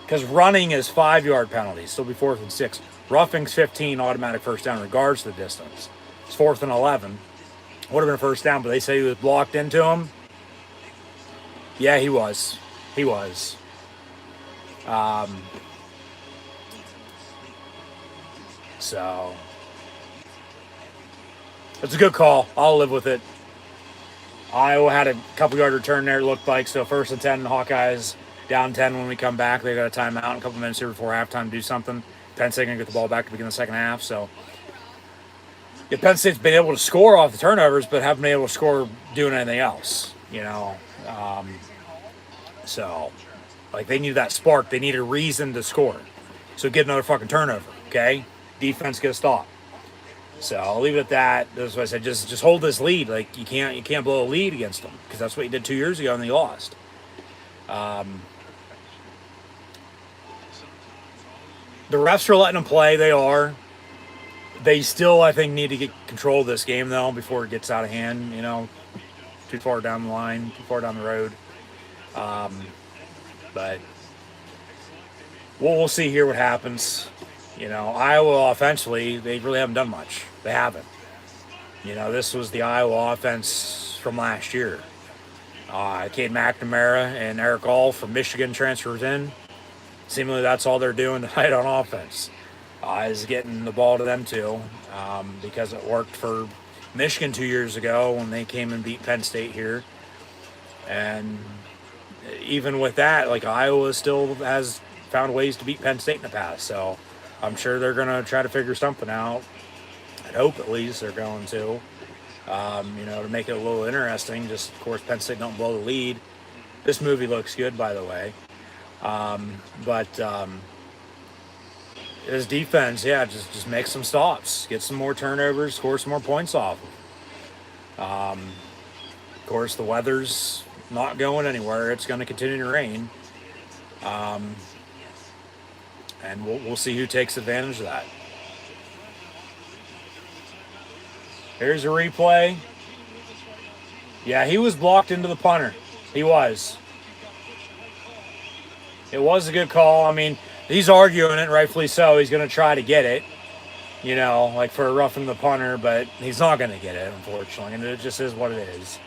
Because running is 5-yard penalty. Still be 4th and 6. Roughing's 15, automatic first down, regards to the distance. It's 4th and 11. Would have been a first down, but they say he was blocked into him. Yeah, he was. He was. So it's a good call. I'll live with it. Iowa had a couple yard return there, it looked like. So 1st and 10, Hawkeyes down 10 when we come back. They got a timeout in a couple minutes here before halftime to do something. Penn State going to get the ball back to begin the second half. So Penn State's been able to score off the turnovers, but haven't been able to score doing anything else, you know. So, like, they needed that spark. They needed a reason to score. So get another fucking turnover, okay? Defense get a stop. So I'll leave it at that. That's why I said just hold this lead. Like, you can't blow a lead against them, because that's what you did 2 years ago and they lost. The refs are letting them play. They are. They still, I think, need to get control of this game, though, before it gets out of hand, you know. Too far down the line, too far down the road. But we'll see here what happens. You know, Iowa offensively, they really haven't done much. They haven't. You know, this was the Iowa offense from last year. Cade McNamara and Eric All from Michigan transfers in. Seemingly that's all they're doing tonight on offense. Is getting the ball to them too, because it worked for Michigan 2 years ago when they came and beat Penn State here. And even with that, like, Iowa still has found ways to beat Penn State in the past. So I'm sure they're going to try to figure something out. I hope at least they're going to, you know, to make it a little interesting. Just, of course, Penn State don't blow the lead. This movie looks good, by the way. His defense, just make some stops, get some more turnovers, score some more points off. Of course, the weather's not going anywhere. It's going to continue to rain. And we'll see who takes advantage of that. Here's a replay. Yeah, he was blocked into the punter. He was. It was a good call. I mean, he's arguing it, rightfully so. He's going to try to get it, you know, like for roughing the punter, but he's not going to get it, unfortunately, and it just is what it is.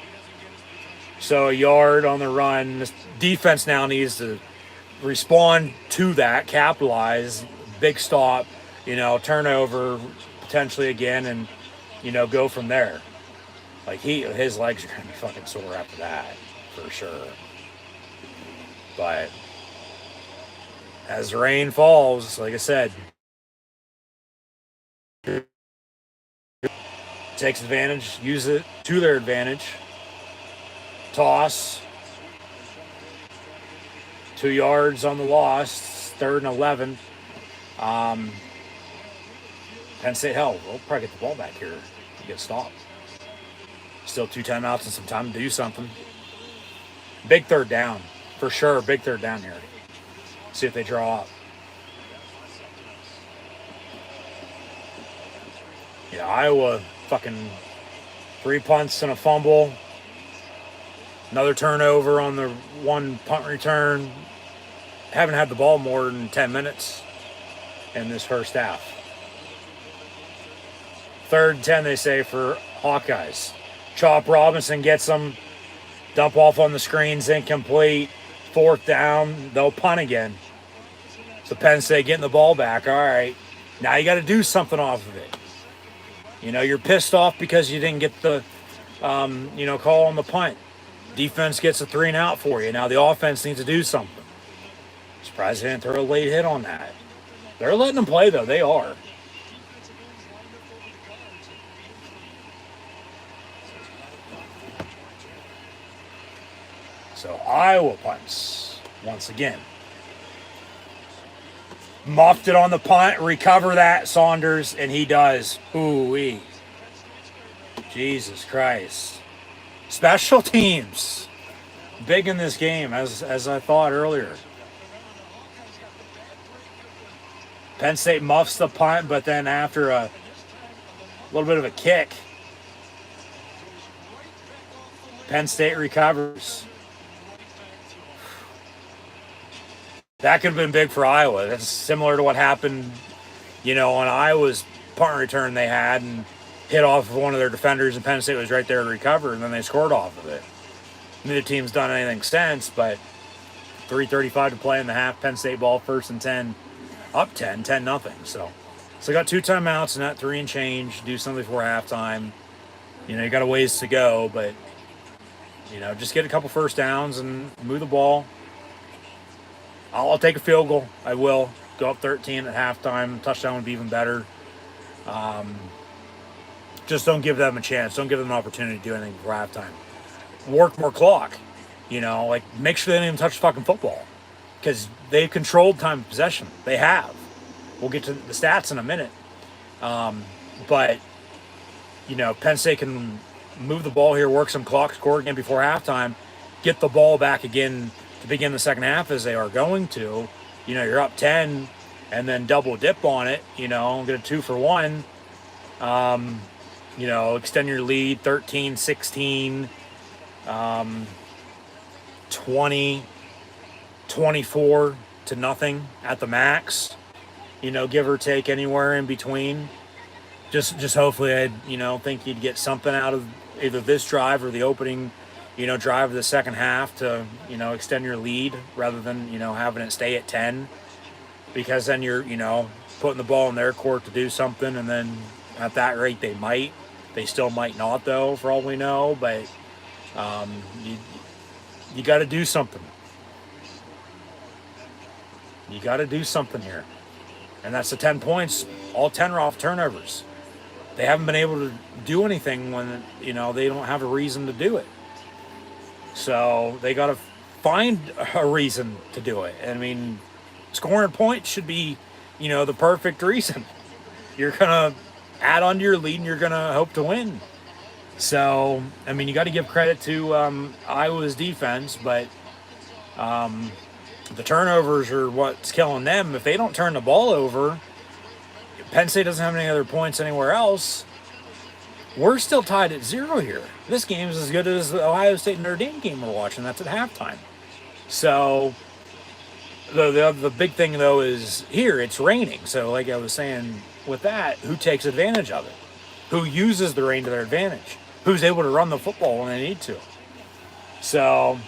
So a yard on the run. This defense now needs to respond to that, capitalize, big stop, you know, turnover potentially again, and, you know, go from there. Like, his legs are going to be fucking sore after that, for sure. But as the rain falls, like I said, takes advantage, use it to their advantage. Toss. 2 yards on the loss, 3rd and 11. Penn State, we'll probably get the ball back here and get stopped. Still 2 timeouts and some time to do something. Big 3rd down, for sure. Big 3rd down here. See if they draw up. Yeah, Iowa fucking 3 punts and a fumble. Another turnover on the one punt return. Haven't had the ball more than 10 minutes in this first half. 3rd and 10, they say, for Hawkeyes. Chop Robinson gets them. Dump off on the screens, incomplete. 4th down, they'll punt again. So Penn State getting the ball back. All right, now you got to do something off of it. You're pissed off because you didn't get the, call on the punt. Defense gets a 3 and out for you. Now the offense needs to do something. Surprised they didn't throw a late hit on that. They're letting them play, though. They are. So Iowa punts once again. Muffed it on the punt. Recover that, Saunders, and he does. Ooh-wee. Jesus Christ. Special teams. Big in this game, as I thought earlier. Penn State muffs the punt, but then after a little bit of a kick, Penn State recovers. That could have been big for Iowa. That's similar to what happened, on Iowa's punt return they had and hit off of one of their defenders, and Penn State was right there to recover, and then they scored off of it. Neither team's done anything since, but 3:35 to play in the half. Penn State ball, 1st and 10, up 10-0. So got 2 timeouts and that 3 and change. Do something before halftime. You got a ways to go, but just get a couple first downs and move the ball. I'll take a field goal. I will go up 13 at halftime. Touchdown would be even better. Just don't give them a chance. Don't give them an opportunity to do anything before halftime. Work more clock. Make sure they didn't even touch fucking football, because they've controlled time of possession. They have. We'll get to the stats in a minute. But Penn State can move the ball here, work some clock, score again before halftime, get the ball back again to begin the second half as they are going to. You're up 10 and then double dip on it, get a 2 for 1. Extend your lead 13, 16, 20, 24 to nothing at the max, give or take anywhere in between. Just hopefully I think you'd get something out of either this drive or the opening drive of the second half to extend your lead rather than having it stay at 10, because then you're putting the ball in their court to do something, and then at that rate they still might not, though, for all we know. But you got to do something. You got to do something here, and that's the 10 points. All 10 are off turnovers. They haven't been able to do anything when they don't have a reason to do it. So they got to find a reason to do it. I mean, scoring points should be, the perfect reason. You're going to add on to your lead and you're going to hope to win. So, I mean, you got to give credit to Iowa's defense, but the turnovers are what's killing them. If they don't turn the ball over, Penn State doesn't have any other points anywhere else. We're still tied at 0 here. This game is as good as the Ohio State Notre Dame game we're watching. That's at halftime. So the big thing, though, is here it's raining. So like I was saying with that, who takes advantage of it? Who uses the rain to their advantage? Who's able to run the football when they need to? So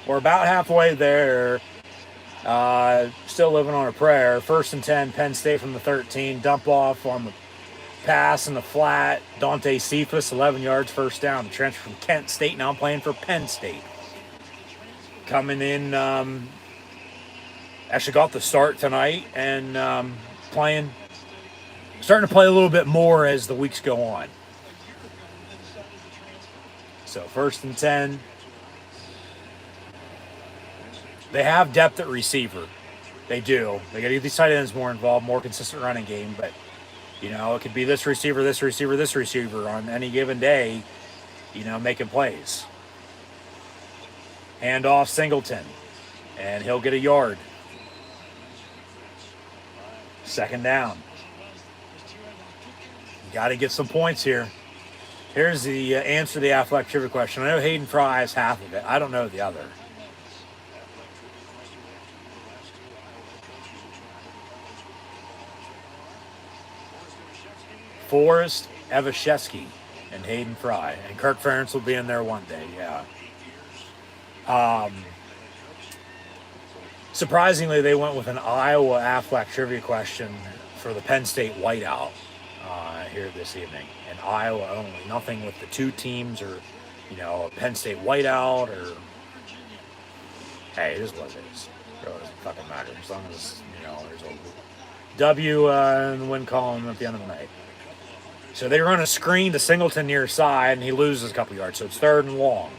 we're about halfway there. Still living on a prayer. 1st and 10, Penn State from the 13. Dump off on the pass in the flat. Dante Cephas, 11 yards, first down. The transfer from Kent State, now playing for Penn State. Coming in, actually got the start tonight and starting to play a little bit more as the weeks go on. So 1st and 10. They have depth at receiver. They do. They got to get these tight ends more involved, more consistent running game. But, it could be this receiver, this receiver, this receiver on any given day, making plays. Hand off Singleton, and he'll get a yard. 2nd down. Got to get some points here. Here's the answer to the Affleck trivia question. I know Hayden Fry has half of it. I don't know the other. Forrest Evashevsky and Hayden Fry. And Kirk Ferentz will be in there one day, yeah. Surprisingly, they went with an Iowa Affleck trivia question for the Penn State whiteout here this evening. And Iowa only. Nothing with the two teams or, a Penn State whiteout or... Hey, it is what it is. It really doesn't fucking matter. As long as, there's a W in the win column at the end of the night. So they run a screen to Singleton near side, and he loses a couple yards. So it's 3rd and long.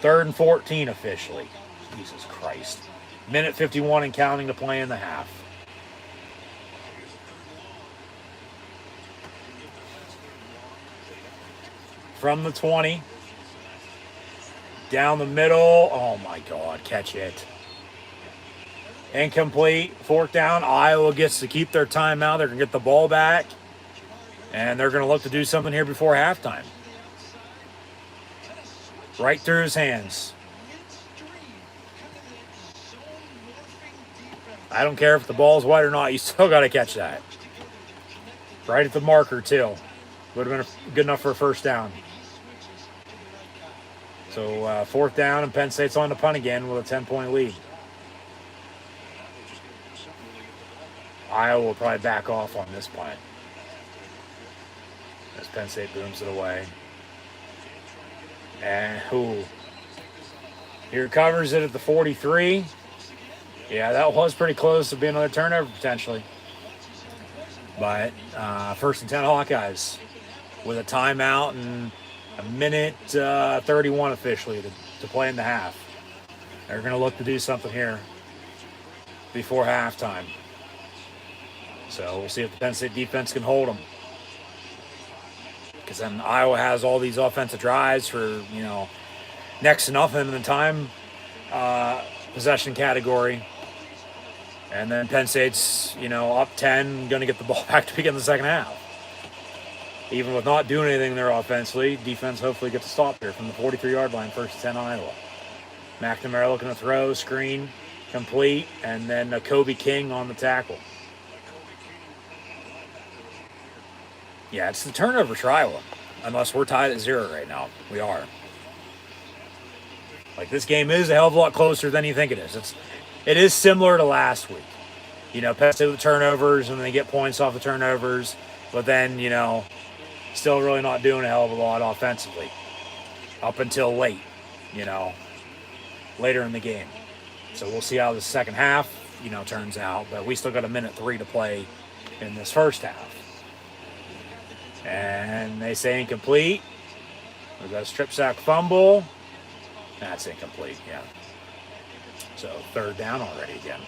3rd and 14 officially. Jesus Christ. Minute 51 and counting to play in the half. From the 20. Down the middle. Oh my God, catch it. Incomplete. 4th down. Iowa gets to keep their timeout. They're going to get the ball back. And they're going to look to do something here before halftime. Right through his hands. I don't care if the ball's wide or not. You still got to catch that. Right at the marker, too. Would have been good enough for a 1st down. So 4th down, and Penn State's on the punt again with a 10-point lead. Iowa will probably back off on this punt. As Penn State booms it away. And he recovers it at the 43. Yeah, that was pretty close to being another turnover potentially. But 1st and 10 Hawkeyes with a timeout and a minute 31 officially to play in the half. They're going to look to do something here before halftime. So we'll see if the Penn State defense can hold them. Because then Iowa has all these offensive drives for, next to nothing in the time possession category. And then Penn State's, up 10, going to get the ball back to begin the second half. Even with not doing anything there offensively, defense hopefully gets a stop here from the 43-yard line, 1st and 10 Iowa. McNamara looking to throw, screen, complete, and then Kobe King on the tackle. Yeah, it's the turnover for Iowa, unless we're tied at 0 right now. We are. This game is a hell of a lot closer than you think it is. It is similar to last week. Penn State with the turnovers, and they get points off the turnovers, but then, still really not doing a hell of a lot offensively up until late, later in the game. So we'll see how the second half, turns out, but we still got a minute 3 to play in this first half. And they say incomplete. We've got a strip sack fumble. That's incomplete, yeah. So 3rd down already again.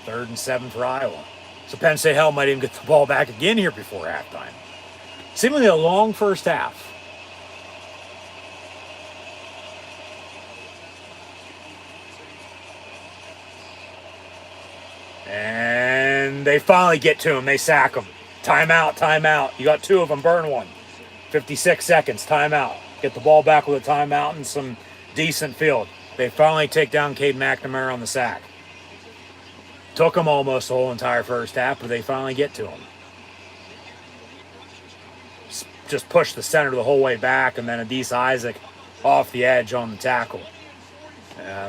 3rd and 7 for Iowa. So Penn State hell might even get the ball back again here before halftime. Seemingly a long first half. And they finally get to him. They sack him. Timeout, timeout. You got 2 of them, burn one. 56 seconds, timeout. Get the ball back with a timeout and some decent field. They finally take down Cade McNamara on the sack. Took them almost the whole entire first half, but they finally get to him. Just pushed the center the whole way back, and then Adese Isaac off the edge on the tackle.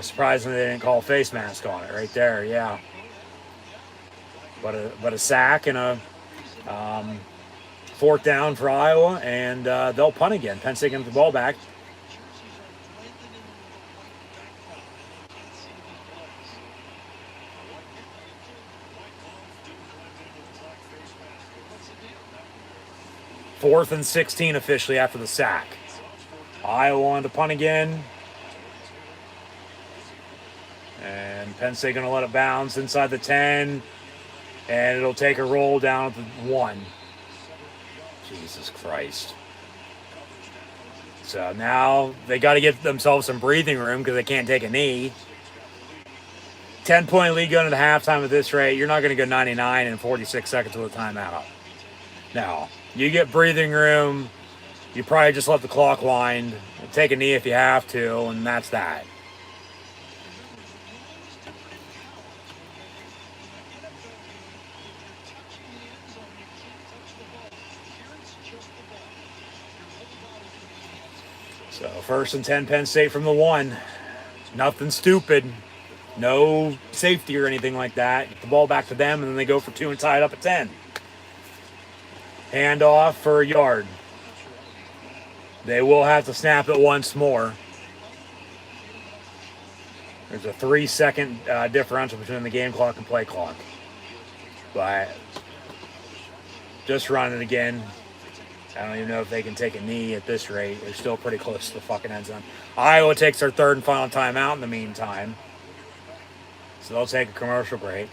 Surprisingly, they didn't call a face mask on it right there, yeah. But a sack and a 4th down for Iowa, and they'll punt again. Penn State gets the ball back. Fourth and 16 officially after the sack. Iowa on to punt again. And Penn State going to let it bounce inside the 10. And it'll take a roll down at the 1. Jesus Christ. So now they got to give themselves some breathing room because they can't take a knee. 10-point lead going into halftime at this rate. You're not going to go 99 in 46 seconds with a timeout. No. You get breathing room You probably just let the clock wind, take a knee if you have to, and that's that. So 1st and 10, Penn State from the 1. Nothing stupid. No safety or anything like that. Get the ball back to them, and then they go for 2 and tie it up at 10. Handoff for a yard. They will have to snap it once more. There's a 3-second differential between the game clock and play clock. But just run it again. I don't even know if they can take a knee at this rate. They're still pretty close to the fucking end zone. Iowa takes their 3rd and final timeout in the meantime. So they'll take a commercial break.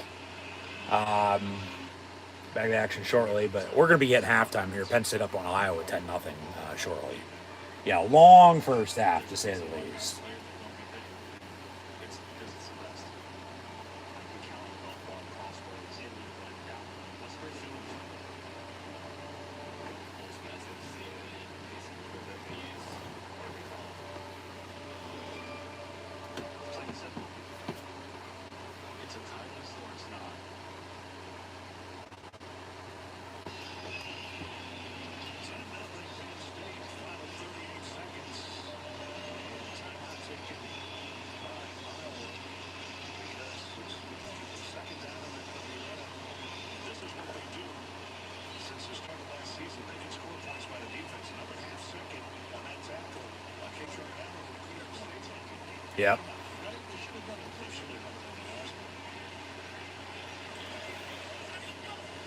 Back to action shortly, but we're going to be at halftime here. Penn State up on Iowa 10-0 shortly. Yeah, long first half, to say the least. Yep.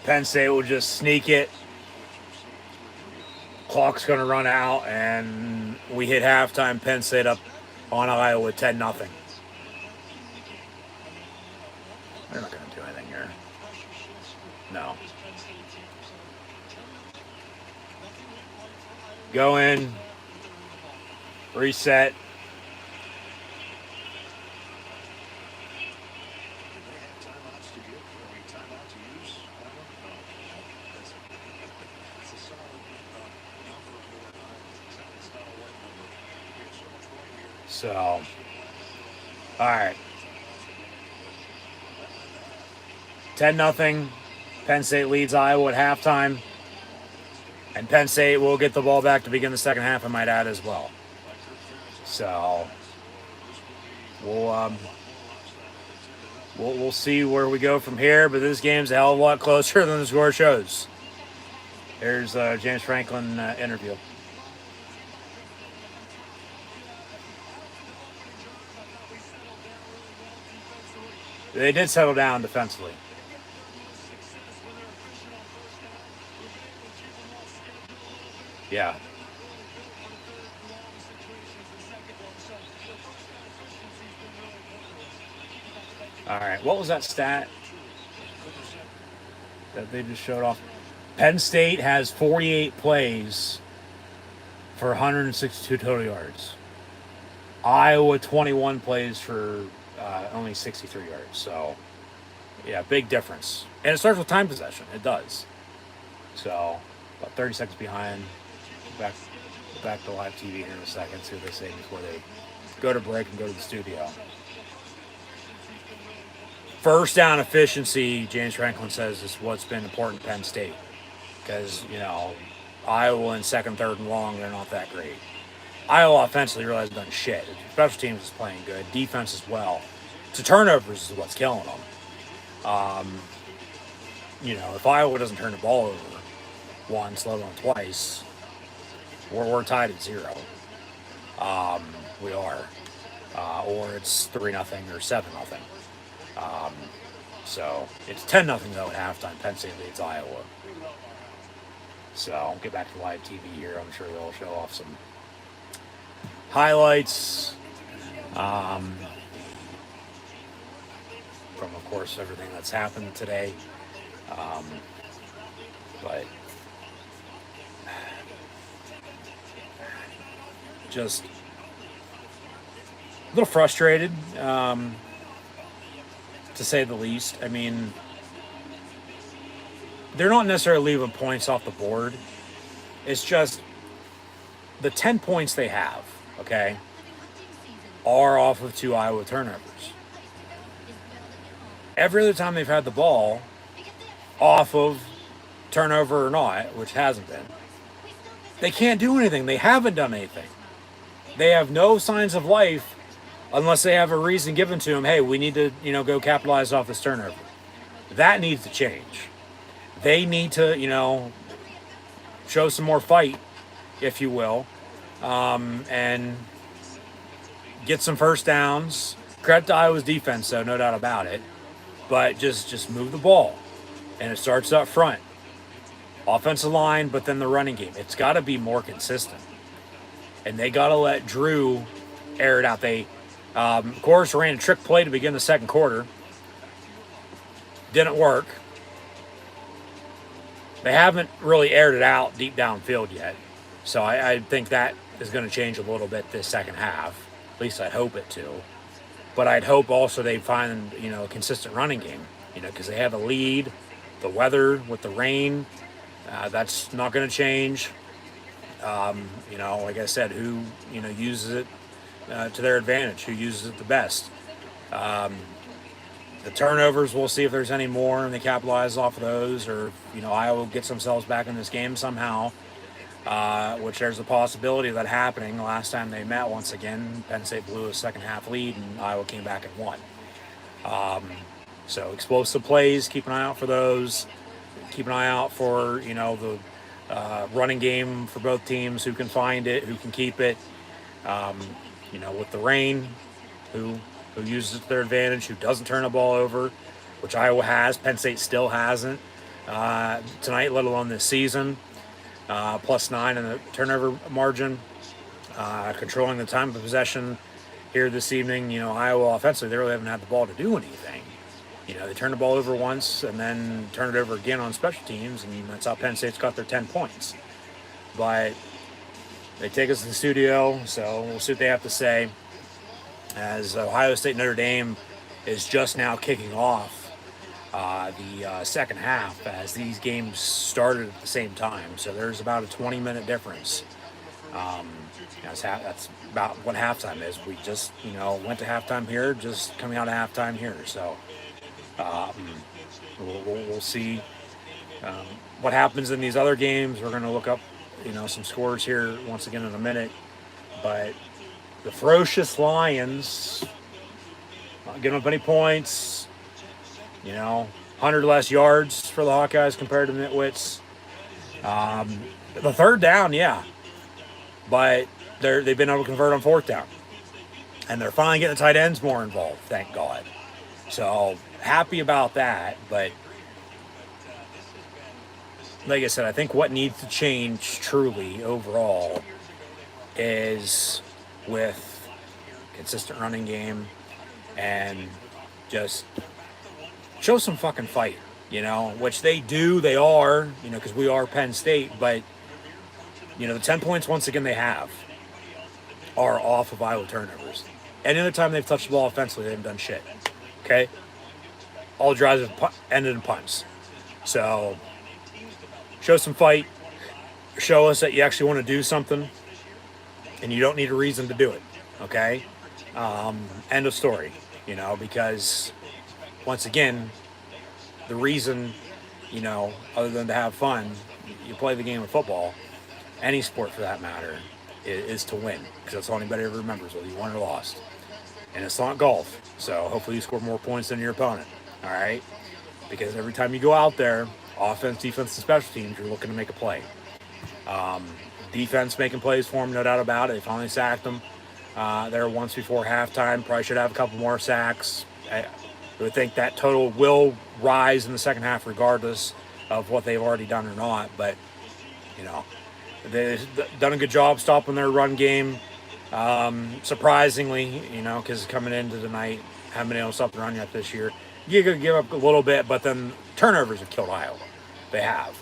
Penn State will just sneak it. Clock's going to run out, and we hit halftime. Penn State up on Iowa 10-0. They're not going to do anything here. No. Go in. Reset. So, all right. 10-0. Penn State leads Iowa at halftime. And Penn State will get the ball back to begin the second half, I might add, as well. So, we'll see where we go from here, but this game's a hell of a lot closer than the score shows. Here's James Franklin interview. They did settle down defensively. Yeah. All right. What was that stat that they just showed off? Penn State has 48 plays for 162 total yards. Iowa 21 plays for only 63 yards. So, yeah, big difference. And it starts with time possession. It does. So, about 30 seconds behind. Back to live TV here in a second. See what they say before they go to break and go to the studio. First down efficiency, James Franklin says, is what's been important to Penn State. Because, Iowa in 2nd, 3rd, and long, they're not that great. Iowa offensively really hasn't done shit. Special teams is playing good. Defense as well. The turnovers is what's killing them. If Iowa doesn't turn the ball over once, let alone twice, we're tied at 0. We are. Or it's 3-0 or 7-0. So it's 10-0 though at halftime. Penn State leads Iowa. So I'll get back to live TV here. I'm sure they'll show off some highlights from, of course, everything that's happened today. But just a little frustrated, to say the least. I mean, they're not necessarily leaving points off the board. It's just the 10 points they have, okay, are off of 2 Iowa turnovers. Every other time they've had the ball, off of turnover or not, which hasn't been, they can't do anything. They haven't done anything. They have no signs of life unless they have a reason given to them. Hey, we need to, go capitalize off this turnover. That needs to change. They need to, show some more fight, if you will, and get some first downs. Credit to Iowa's defense, though, no doubt about it. But just move the ball, and it starts up front. Offensive line, but then the running game. It's got to be more consistent. And they got to let Drew air it out. They, of course, ran a trick play to begin the second quarter. Didn't work. They haven't really aired it out deep downfield yet. So I think that is going to change a little bit this second half. At least I'd hope it to. But I'd hope also they find, a consistent running game. Because they have a lead. The weather with the rain, that's not going to change. Like I said, who, uses it to their advantage, who uses it the best. The turnovers, we'll see if there's any more and they capitalize off of those, or, Iowa gets themselves back in this game somehow, which there's a possibility of that happening. The last time they met, once again, Penn State blew a second half lead and Iowa came back and won. So explosive plays, keep an eye out for those. Keep an eye out for, the running game for both teams, who can find it, who can keep it. With the rain, who uses it to their advantage, who doesn't turn the ball over, which Iowa has. Penn State still hasn't tonight, let alone this season. +9 in the turnover margin. Controlling the time of possession here this evening. Iowa offensively, they really haven't had the ball to do anything. They turn the ball over once and then turn it over again on special teams, and that's how Penn State's got their 10 points. But they take us to the studio, so we'll see what they have to say. As Ohio State Notre Dame is just now kicking off the second half, as these games started at the same time. So there's about a 20-minute difference. That's about what halftime is. We just, went to halftime here, just coming out of halftime here. So we'll see what happens in these other games. We're going to look up, some scores here once again in a minute. But the ferocious Lions, not giving up any points, 100 less yards for the Hawkeyes compared to the Nitwits. The third down, yeah. But they've been able to convert on fourth down. And they're finally getting the tight ends more involved, thank God. So happy about that. But like I said, I think what needs to change truly overall is with consistent running game and just show some fucking fight, which they do, they are, because we are Penn State, but, the 10 points, once again, they have are off of Iowa turnovers. Any other time they've touched the ball offensively, they haven't done shit, okay? All drives have ended in punts. So, show some fight, show us that you actually want to do something, and you don't need a reason to do it, okay? End of story, because once again, the reason, other than to have fun, you play the game of football, any sport for that matter, is to win, because that's all anybody ever remembers, whether you won or lost. And it's not golf, so hopefully you score more points than your opponent, all right? Because every time you go out there, offense, defense, and special teams, you're looking to make a play. Defense making plays for them, no doubt about it. They finally sacked them there once before halftime. Probably should have a couple more sacks. I would think that total will rise in the second half regardless of what they've already done or not. But, they've done a good job stopping their run game. Surprisingly, because coming into tonight, haven't been able to stop the run yet this year. You could give up a little bit, but then turnovers have killed Iowa. They have.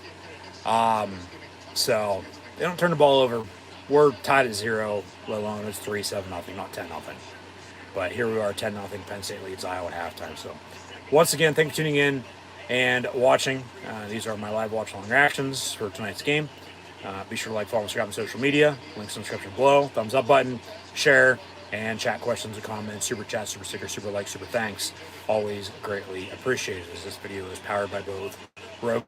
So they don't turn the ball over. We're tied at 0, let alone it's 3-7-0, not 10-0. But here we are, 10-0. Penn State leads Iowa at halftime. So once again, thanks for tuning in and watching. These are my live watch-along reactions for tonight's game. Be sure to like, follow, subscribe on social media. Links in the description below. Thumbs up button, share, and chat questions and comments. Super chat, super sticker, super like, super thanks. Always greatly appreciated. As this video is powered by both Rogue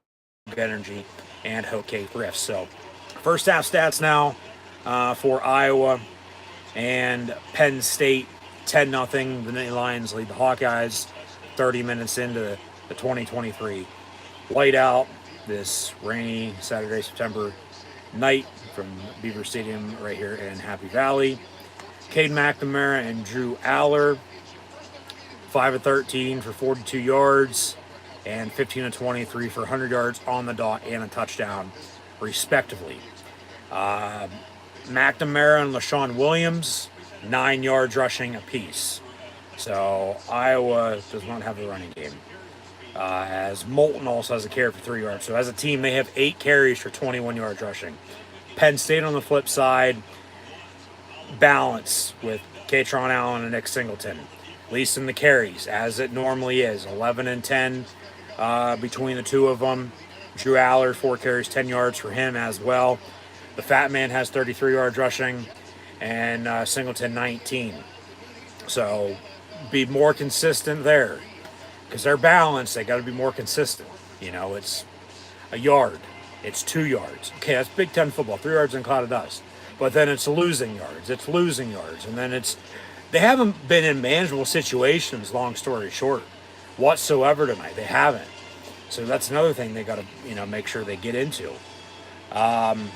Energy and HopeKThrifts. So, first half stats now for Iowa and Penn State. 10-0. The Nittany Lions lead the Hawkeyes 30 minutes into the 2023 whiteout this rainy Saturday, September night from Beaver Stadium right here in Happy Valley. Cade McNamara and Drew Aller, 5 of 13 for 42 yards and 15 of 23 for 100 yards on the dot and a touchdown, respectively. McNamara and LaShawn Williams, 9 yards rushing apiece. So Iowa does not have a running game. As Moulton also has a carry for 3 yards. So as a team, they have 8 carries for 21 yards rushing. Penn State on the flip side, balance with Katron Allen and Nick Singleton. At least in the carries, as it normally is. 11 and 10 between the two of them. Drew Aller, 4 carries, 10 yards for him as well. The Fat Man has 33 yards rushing, and Singleton 19. So be more consistent there. Because they're balanced, they got to be more consistent. You know, it's a yard. It's 2 yards. Okay, that's Big Ten football. 3 yards in a cloud of dust. But then it's losing yards. It's losing yards. And then they haven't been in manageable situations, long story short, whatsoever tonight. They haven't. So that's another thing they got to, make sure they get into. And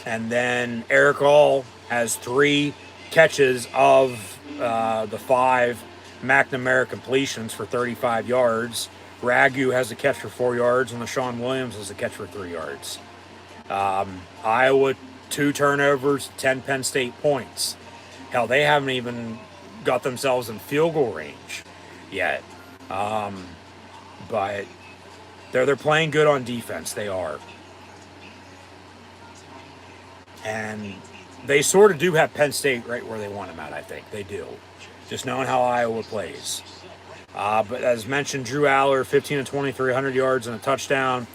then Eric All has 3 catches of the 5 McNamara completions for 35 yards. Ragu has a catch for 4 yards, and LaShawn Williams has a catch for 3 yards. Iowa, 2 turnovers, 10 Penn State points. Hell, they haven't even got themselves in field goal range yet. But they're playing good on defense. They are. And they sort of do have Penn State right where they want them at, I think. They do. Just knowing how Iowa plays. But as mentioned, Drew Aller, 15 of 23, 100 yards and a touchdown.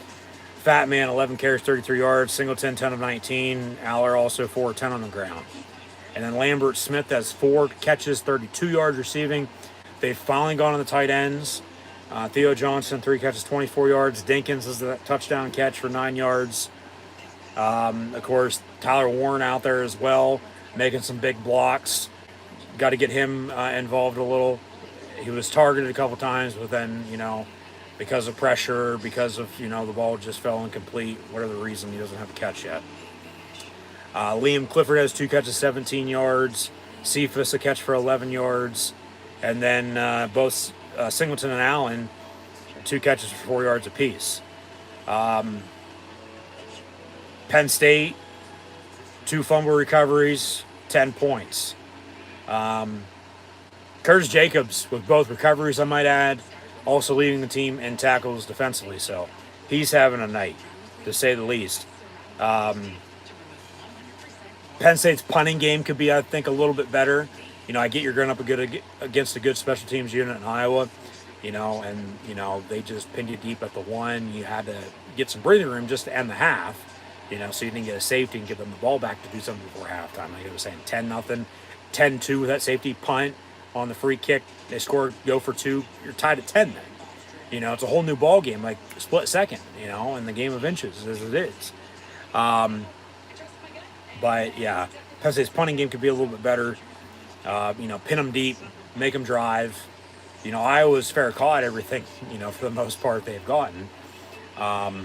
Fat Man, 11 carries, 33 yards. Singleton, 10 of 19. Aller also 4 of 10 on the ground. And then Lambert Smith has 4 catches, 32 yards receiving. They've finally gone on the tight ends. Theo Johnson, 3 catches, 24 yards. Dinkins is the touchdown catch for 9 yards. Of course, Tyler Warren out there as well, making some big blocks. Got to get him involved a little. He was targeted a couple times, but then, because of pressure, because of, the ball just fell incomplete, whatever the reason, he doesn't have a catch yet. Liam Clifford has 2 catches, 17 yards. Cephas a catch for 11 yards. And then both Singleton and Allen, 2 catches for 4 yards apiece. Penn State, 2 fumble recoveries, 10 points. Curtis Jacobs with both recoveries, I might add, also leading the team in tackles defensively. So he's having a night, to say the least. Penn State's punting game could be, I think, a little bit better. I get you're going up against a good special teams unit in Iowa, and they just pinned you deep at the 1. You had to get some breathing room just to end the half, so you didn't get a safety and give them the ball back to do something before halftime. Like I was saying, 10-0, 10-2 with that safety punt on the free kick. They score, go for 2. You're tied at 10 then. It's a whole new ball game, like split second, in the game of inches as it is. But yeah, Penn State's punting game could be a little bit better. Pin them deep, make them drive. Iowa's fair caught everything, for the most part they've gotten. The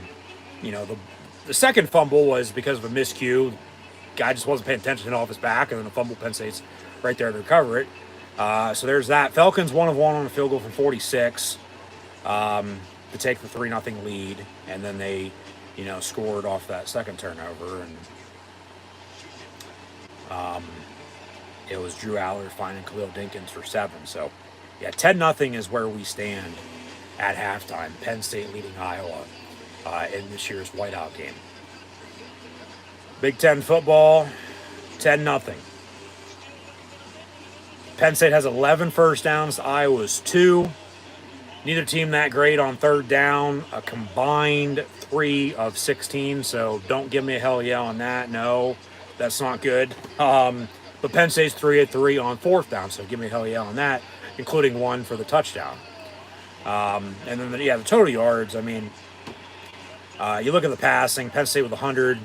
second fumble was because of a miscue. Guy just wasn't paying attention off his back, and then a fumble. Penn State's right there to recover it. So there's that. Falcons 1 of 1 on a field goal from 46 to take the 3-0 lead, and then they, scored off that second turnover, and it was Drew Aller finding Khalil Dinkins for 7. So, yeah, 10-0 is where we stand at halftime. Penn State leading Iowa in this year's whiteout game. Big Ten football, 10-0. Penn State has 11 first downs. Iowa's 2. Neither team that great on third down. A combined 3 of 16. So don't give me a hell yeah on that. No, that's not good. But Penn State's 3 of 3 on fourth down. So give me a hell yeah on that, including 1 for the touchdown. And then the total yards. I mean, you look at the passing. Penn State with 100.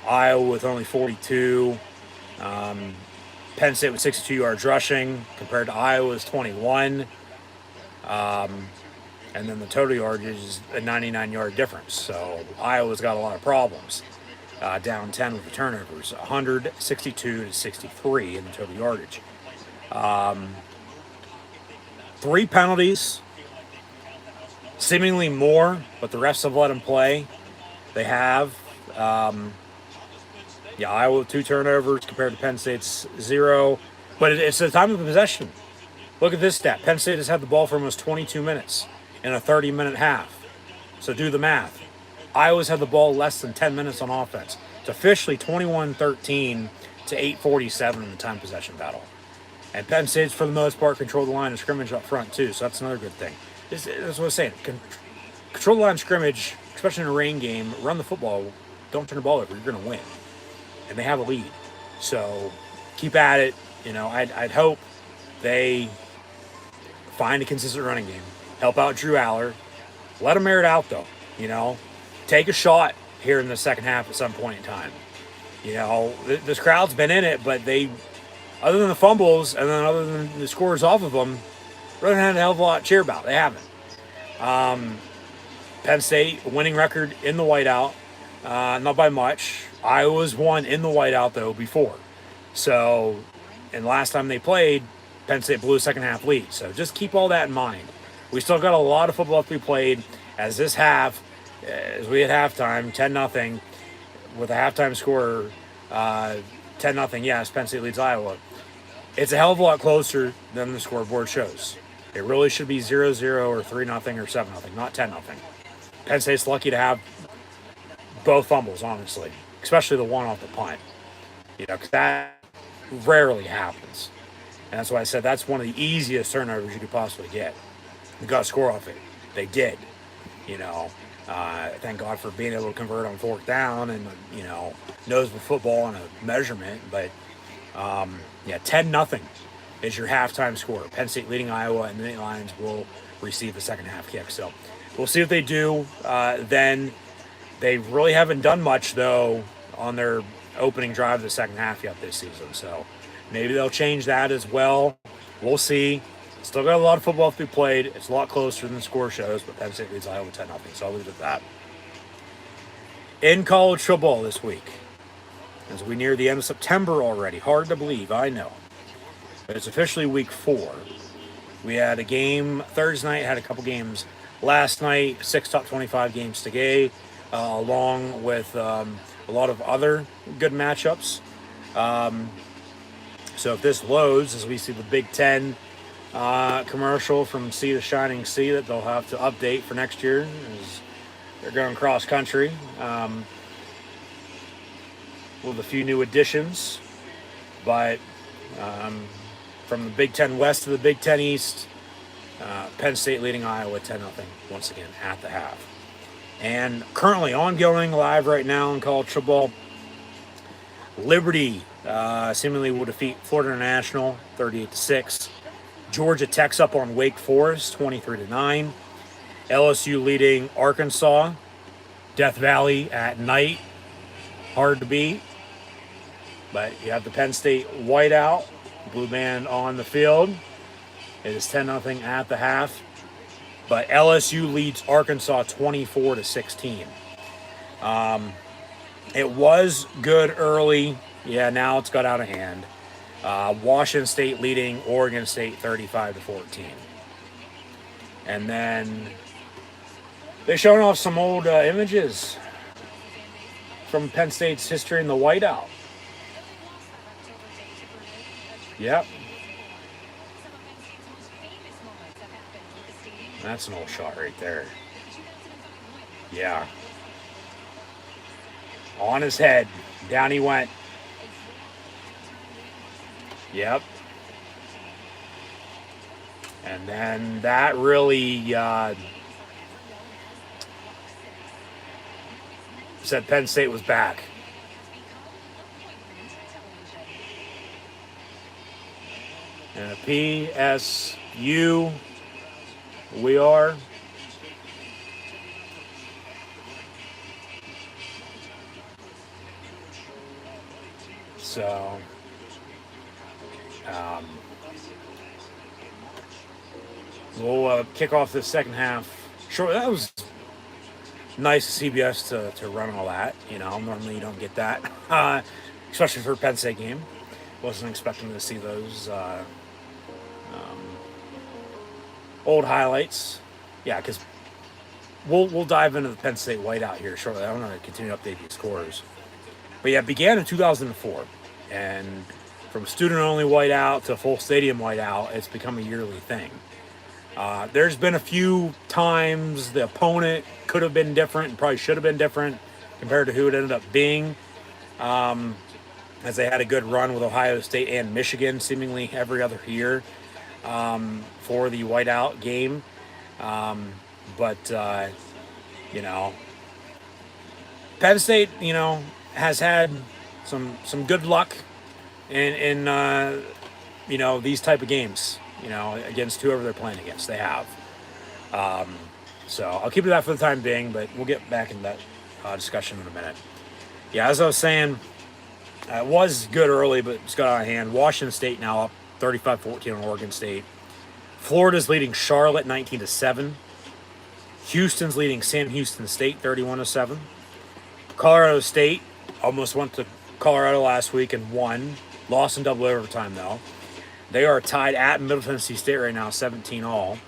Iowa with only 42. Penn State with 62 yards rushing compared to Iowa's 21. And then the total yardage is a 99-yard difference. So Iowa's got a lot of problems. Down 10 with the turnovers, 162 to 63 in the total yardage. 3 penalties, seemingly more, but the refs have let them play. They have. Iowa with 2 turnovers compared to Penn State's 0. But it's the time of the possession. Look at this stat. Penn State has had the ball for almost 22 minutes in a 30-minute half. So do the math. Iowa's had the ball less than 10 minutes on offense. It's officially 21-13 to 8:47 in the time possession battle. And Penn State's, for the most part, controlled the line of scrimmage up front, too. So that's another good thing. That's what I was saying. Control the line of scrimmage, especially in a rain game. Run the football. Don't turn the ball over. You're going to win. And they have a lead. So keep at it. I'd hope they find a consistent running game. Help out Drew Aller. Let him air it out, though. Take a shot here in the second half at some point in time. This crowd's been in it, but they, other than the fumbles and then other than the scores off of them, really haven't had a hell of a lot to cheer about. They haven't. Penn State, winning record in the whiteout. Not by much. Iowa's won in the whiteout, though, before. So, and last time they played, Penn State blew a second half lead. So just keep all that in mind. We still got a lot of football to be played. As this half, as we at halftime, 10-0, with a halftime score, 10-0, yes, Penn State leads Iowa. It's a hell of a lot closer than the scoreboard shows. It really should be 0-0 or 3-0 or 7-0, not 10-0. Penn State's lucky to have both fumbles, honestly, especially the one off the punt. Because that rarely happens. And that's why I said that's one of the easiest turnovers you could possibly get. You got to score off it. They did. Thank God for being able to convert on fourth down and, knows with football and a measurement. But, 10-0 is your halftime score. Penn State leading Iowa, and the Nittany Lions will receive the second half kick. So we'll see what they do then. They really haven't done much, though, on their opening drive of the second half yet this season. So maybe they'll change that as well. We'll see. Still got a lot of football to be played. It's a lot closer than the score shows, but Penn State leads Iowa 10-0. So I'll leave it at that. In college football this week, as we near the end of September already. Hard to believe, I know. But it's officially week 4. We had a game Thursday night, had a couple games last night, 6 top 25 games today, along with a lot of other good matchups. So if this loads, as we see the Big Ten commercial from Sea to Shining Sea that they'll have to update for next year as they're going cross country with a few new additions. But from the Big Ten West to the Big Ten East, Penn State leading Iowa 10-0 once again at the half. And currently ongoing live right now in college football, Liberty seemingly will defeat Florida International 38-6. Georgia Tech's up on Wake Forest 23-9. LSU leading Arkansas. Death Valley at night. Hard to beat. But you have the Penn State whiteout. Blue band on the field. It is 10-0 at the half. But LSU leads Arkansas 24-16. It was good early. Yeah, now it's got out of hand. Washington State leading Oregon State 35-14. And then they're showing off some old images from Penn State's history in the whiteout. Yep. That's an old shot right there. Yeah. On his head. Down he went. Yep. And then that really said Penn State was back. And a PSU, we are. So, we'll kick off this second half. Sure, that was nice of CBS to run all that. You know, normally you don't get that, especially for a Penn State game. Wasn't expecting to see those old highlights. Yeah, because we'll dive into the Penn State whiteout here shortly. I'm going to continue to update these scores. But yeah, it began in 2004, and from student-only whiteout to full stadium whiteout, it's become a yearly thing. There's been a few times the opponent could have been different and probably should have been different compared to who it ended up being, as they had a good run with Ohio State and Michigan seemingly every other year for the whiteout game. But you know, Penn State, you know, has had some good luck in you know, these type of games, you know, against whoever they're playing against. They have. So I'll keep it that for the time being, but we'll get back into that discussion in a minute. Yeah, as I was saying, it was good early, but it's got out of hand. Washington State now up 35-14 on Oregon State. Florida's leading Charlotte 19-7. Houston's leading Sam Houston State 31-7. Colorado State almost went to Colorado last week and won. Lost in double overtime, though. They are tied at Middle Tennessee State right now, 17-all.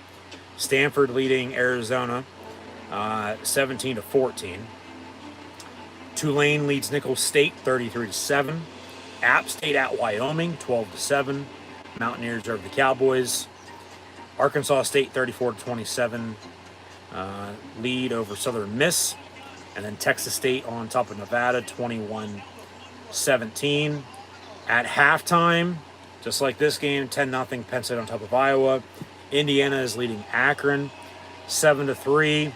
Stanford leading Arizona 17-14. Tulane leads Nicholls State 33-7. App State at Wyoming 12-7. Mountaineers over the Cowboys. Arkansas State 34-27 lead over Southern Miss. And then Texas State on top of Nevada 21-17. At halftime, just like this game, 10-0 Penn State on top of Iowa. Indiana is leading Akron 7-3.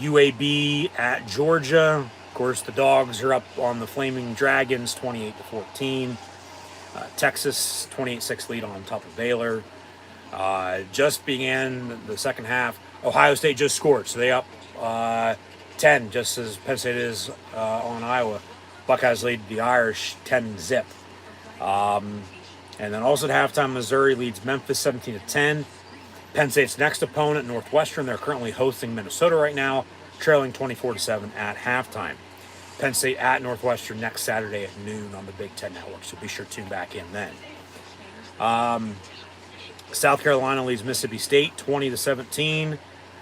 UAB at Georgia. Of course, the Dogs are up on the Flaming Dragons 28-14. Texas 28-6 lead on top of Baylor. Just began the second half. Ohio State just scored, so they up 10, just as Penn State is on Iowa. Buckeyes lead the Irish 10-0. And then also at halftime, Missouri leads Memphis 17-10. Penn State's next opponent, Northwestern, they're currently hosting Minnesota right now, trailing 24-7 at halftime. Penn State at Northwestern next Saturday at noon on the Big Ten Network, so be sure to tune back in then. South Carolina leads Mississippi State 20-17.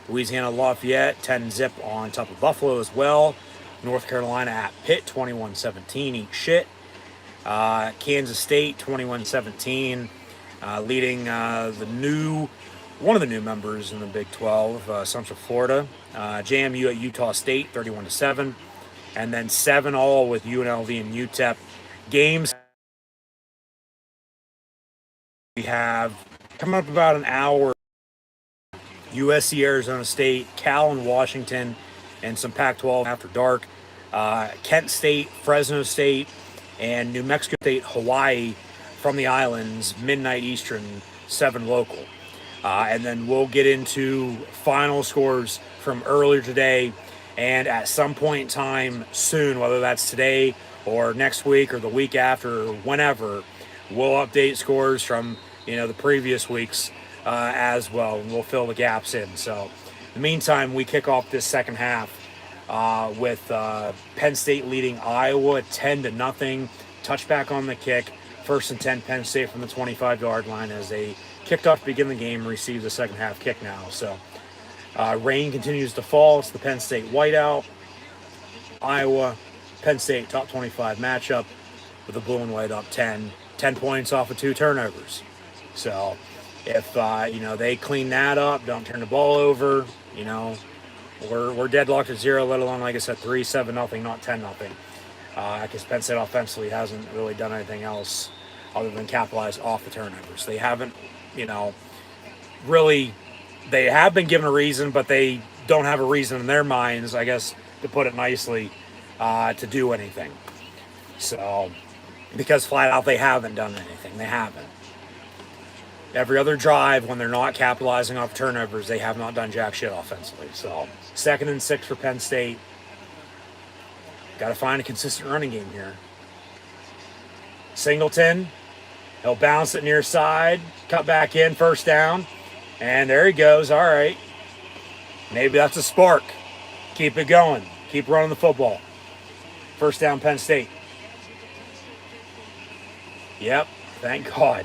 Louisiana Lafayette 10-0 on top of Buffalo as well. North Carolina at Pitt 21-17. Eat shit. Kansas State 21-17, leading one of the new members in the Big 12, Central Florida. JMU at Utah State 31-7, and then 7-all with UNLV and UTEP. Games we have coming up about an hour. USC, Arizona State, Cal and Washington, and some Pac-12 after dark. Kent State, Fresno State, and New Mexico State, Hawaii from the islands, midnight Eastern, 7 local. And then we'll get into final scores from earlier today, and at some point in time soon, whether that's today or next week or the week after or whenever, we'll update scores from, you know, the previous weeks as well, and we'll fill the gaps in. So in the meantime, we kick off this second half with Penn State leading Iowa 10-0. Touchback on the kick. 1st and 10, Penn State from the 25-yard line as they kicked off to begin the game, receive the second half kick now. So rain continues to fall. It's the Penn State whiteout. Iowa, Penn State top 25 matchup with the blue and white up 10 points off of 2 turnovers. So if you know, they clean that up, don't turn the ball over, you know, we're deadlocked at 0, let alone, like I said, 3-7-0, not 10-0. Because Penn State offensively hasn't really done anything else other than capitalize off the turnovers. They haven't, you know, really, they have been given a reason, but they don't have a reason in their minds, I guess, to put it nicely, to do anything. So, because flat out they haven't done anything. They haven't. Every other drive, when they're not capitalizing off turnovers, they have not done jack shit offensively. So, 2nd and 6 for Penn State. Got to find a consistent running game here. Singleton, he'll bounce it near side, cut back in, first down, and there he goes. All right. Maybe that's a spark. Keep it going. Keep running the football. First down, Penn State. Yep, thank God.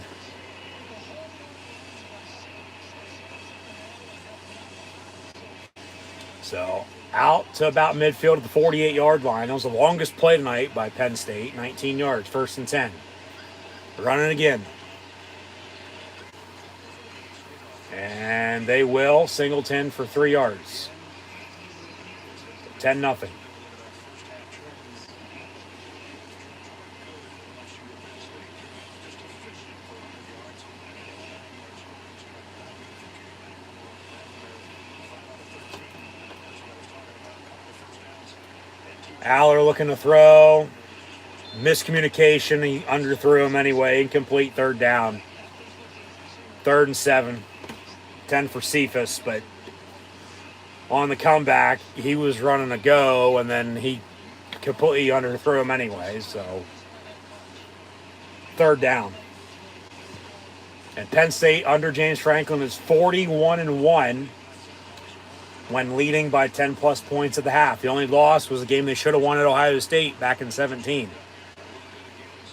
So, out to about midfield at the 48-yard line. That was the longest play tonight by Penn State. 19 yards, 1st and 10. Running again. And they will. Singleton for 3 yards. 10-0. Aller looking to throw. Miscommunication. He underthrew him anyway. Incomplete, 3rd down. 3rd and 7. 10 for Cephas, but on the comeback, he was running a go, and then he completely underthrew him anyway, so 3rd down. And Penn State under James Franklin is 41-1 when leading by 10-plus points at the half. The only loss was a game they should have won at Ohio State back in 17.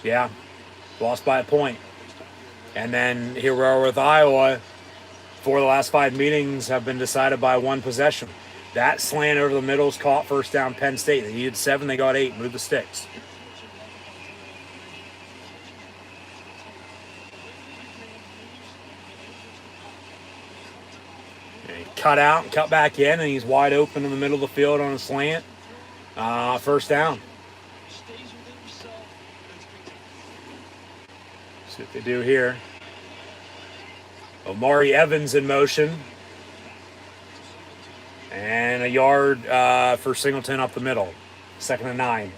Yeah, lost by a point. And then here we are with Iowa. 4 of the last 5 meetings have been decided by 1 possession. That slant over the middle is caught, first down Penn State. They needed 7, they got 8. Move the sticks. Cut out and cut back in, and he's wide open in the middle of the field on a slant. First down. See what they do here. Omari Evans in motion. And a yard for Singleton up the middle. 2nd and 9.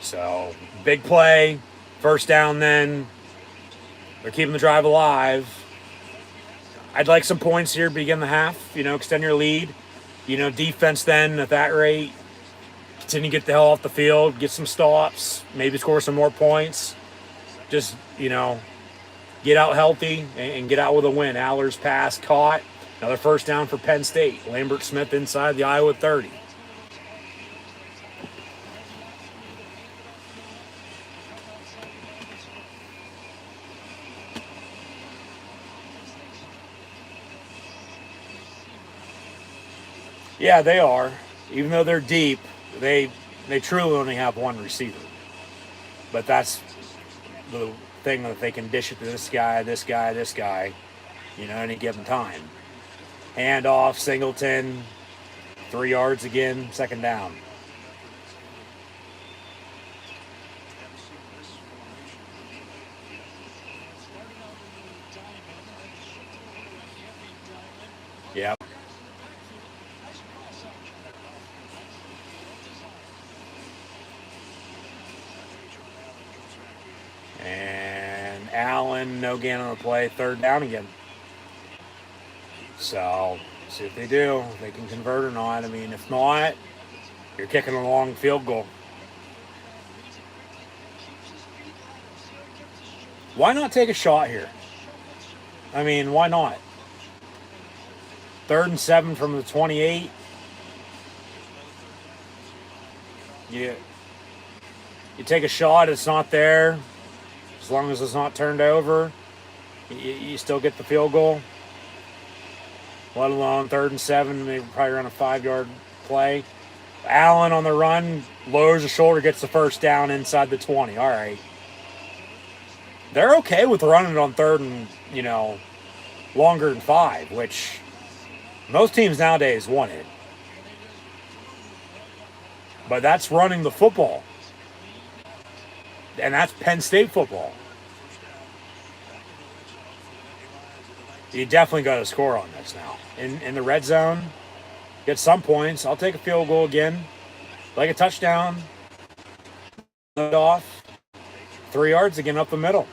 So, big play. First down then. They're keeping the drive alive. I'd like some points here to begin the half. You know, extend your lead. You know, defense then at that rate. Continue to get the hell off the field. Get some stops. Maybe score some more points. Just, you know, get out healthy and get out with a win. Aller's pass caught. Another first down for Penn State. Lambert Smith inside the Iowa 30. Yeah, they are. Even though they're deep, they truly only have 1 receiver. But that's the thing, that they can dish it to this guy, this guy, this guy, you know, any given time. Hand off, Singleton, 3 yards again, 2nd down. Yep. And Allen, no gain on the play, 3rd down again. So, see what they do. If they can convert or not. I mean, if not, you're kicking a long field goal. Why not take a shot here? I mean, why not? 3rd and 7 from the 28. You take a shot, it's not there. As long as it's not turned over, you still get the field goal. Let alone 3rd and 7, maybe probably run a 5-yard play. Allen on the run, lowers the shoulder, gets the first down inside the 20. All right. They're okay with running it on 3rd and, you know, longer than 5, which most teams nowadays want it. But that's running the football. And that's Penn State football. You definitely got to score on this now. In the red zone, get some points. I'll take a field goal again. Like a touchdown. Off. 3 yards again up the middle.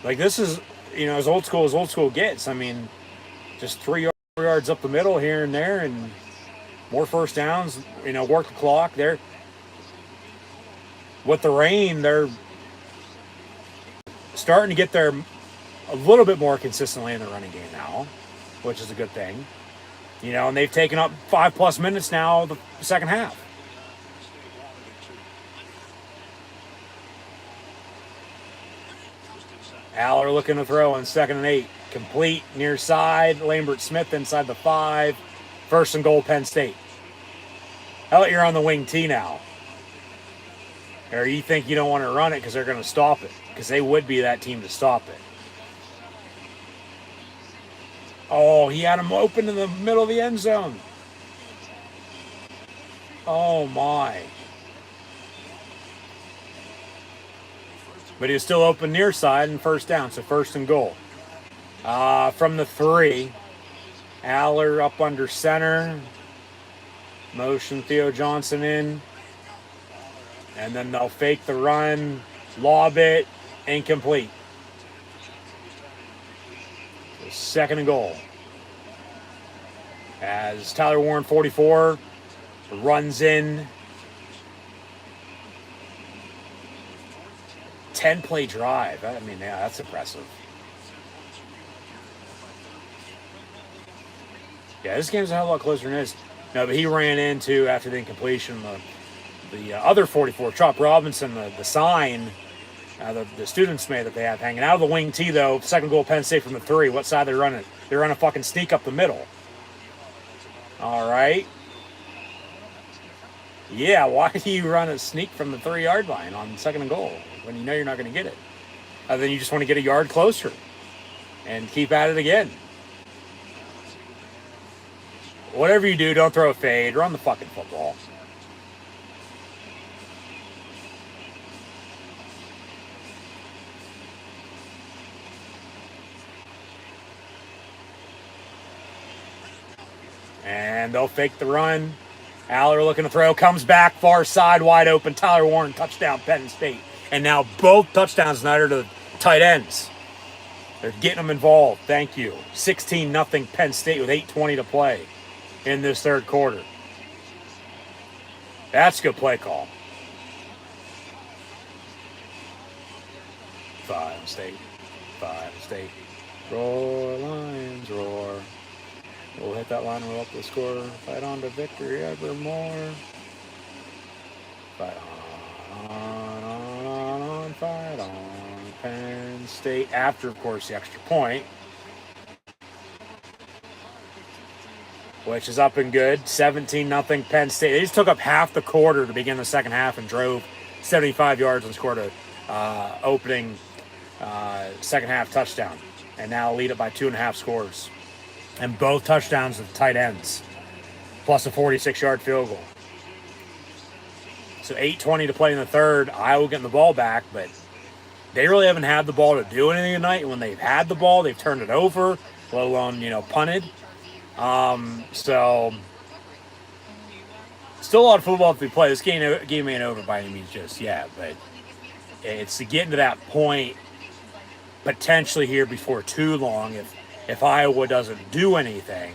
Like, this is, as old school gets. I mean, just 3 yards up the middle here and there, and more first downs, work the clock. They're, with the rain, they're starting to get there a little bit more consistently in the running game now, which is a good thing. And they've taken up 5+ minutes now the second half. Aller looking to throw on 2nd and 8. Complete near side. Lambert Smith inside the 5. 1st and goal, Penn State. How about you're on the wing T now? Or you think you don't want to run it because they're going to stop it? Because they would be that team to stop it. Oh, he had him open in the middle of the end zone. Oh, my. But he was still open near side and first down, so 1st and goal. From the 3, Aller up under center. Motion Theo Johnson in. And then they'll fake the run, lob it, incomplete. So 2nd and goal. As Tyler Warren, 44, runs in. 10-play drive. I mean, yeah, that's impressive. Yeah, this game's a hell of a lot closer than it is. No, but he ran into, after the incompletion, the other 44, Chop Robinson, the sign, the students made that they have hanging out of the wing T, though. 2nd goal, Penn State from the 3. What side they running? They're running a fucking sneak up the middle. All right. Yeah, why do you run a sneak from the 3-yard line on 2nd and goal when you know you're not going to get it? Then you just want to get a yard closer and keep at it again. Whatever you do, don't throw a fade. Run the fucking football. And they'll fake the run. Aller looking to throw, comes back, far side, wide open. Tyler Warren, touchdown, Penn State. And now both touchdowns tonight are to tight ends. They're getting them involved. Thank you. 16-0 Penn State with 8:20 to play in this 3rd quarter. That's a good play call. 5 State. Roar, Lions, roar. We'll hit that line, we'll up the score. Fight on to victory evermore. Fight on, fight on. Penn State, after, of course, the extra point. Which is up and good. 17-0 Penn State. They just took up half the quarter to begin the second half and drove 75 yards and scored a opening second half touchdown. And now lead it by 2.5 scores. And both touchdowns of tight ends, plus a 46-yard field goal. So 8:20 to play in the 3rd. Iowa getting the ball back, but they really haven't had the ball to do anything tonight. And when they've had the ball, they've turned it over, let alone, punted. So still a lot of football to be played. This game ain't over by any means just yet, but it's to get into that point potentially here before too long. If Iowa doesn't do anything,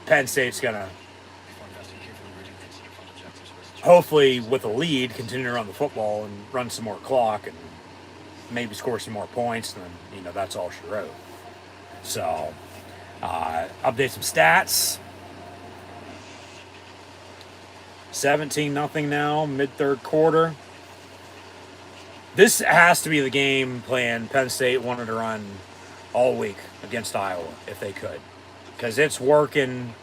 Penn State's going to, hopefully with a lead, continue to run the football and run some more clock and maybe score some more points, and then, that's all she wrote. So, update some stats. 17-0 now, mid-3rd quarter. This has to be the game plan Penn State wanted to run all week against Iowa, if they could. Because it's working,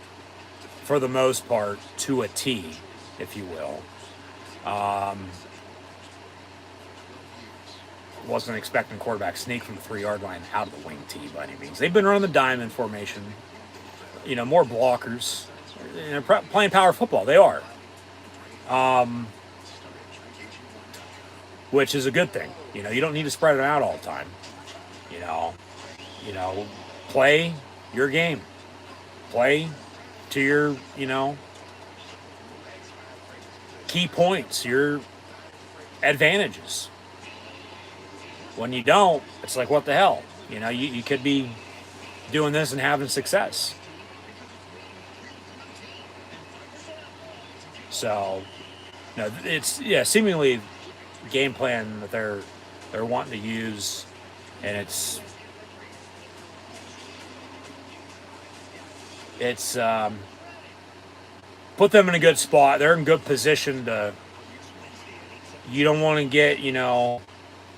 for the most part, to a T, if you will. Wasn't expecting quarterback sneak from the 3-yard line out of the wing T by any means. They've been running the diamond formation. More blockers. Playing power football. They are. which is a good thing. You know, you don't need to spread it out all the time. You know, you know, play your game. Play to your, key points, your advantages. When you don't, it's like, what the hell? You know, you could be doing this and having success. So, no, it's seemingly game plan that they're wanting to use, and it's put them in a good spot. They're in good position to. You don't want to get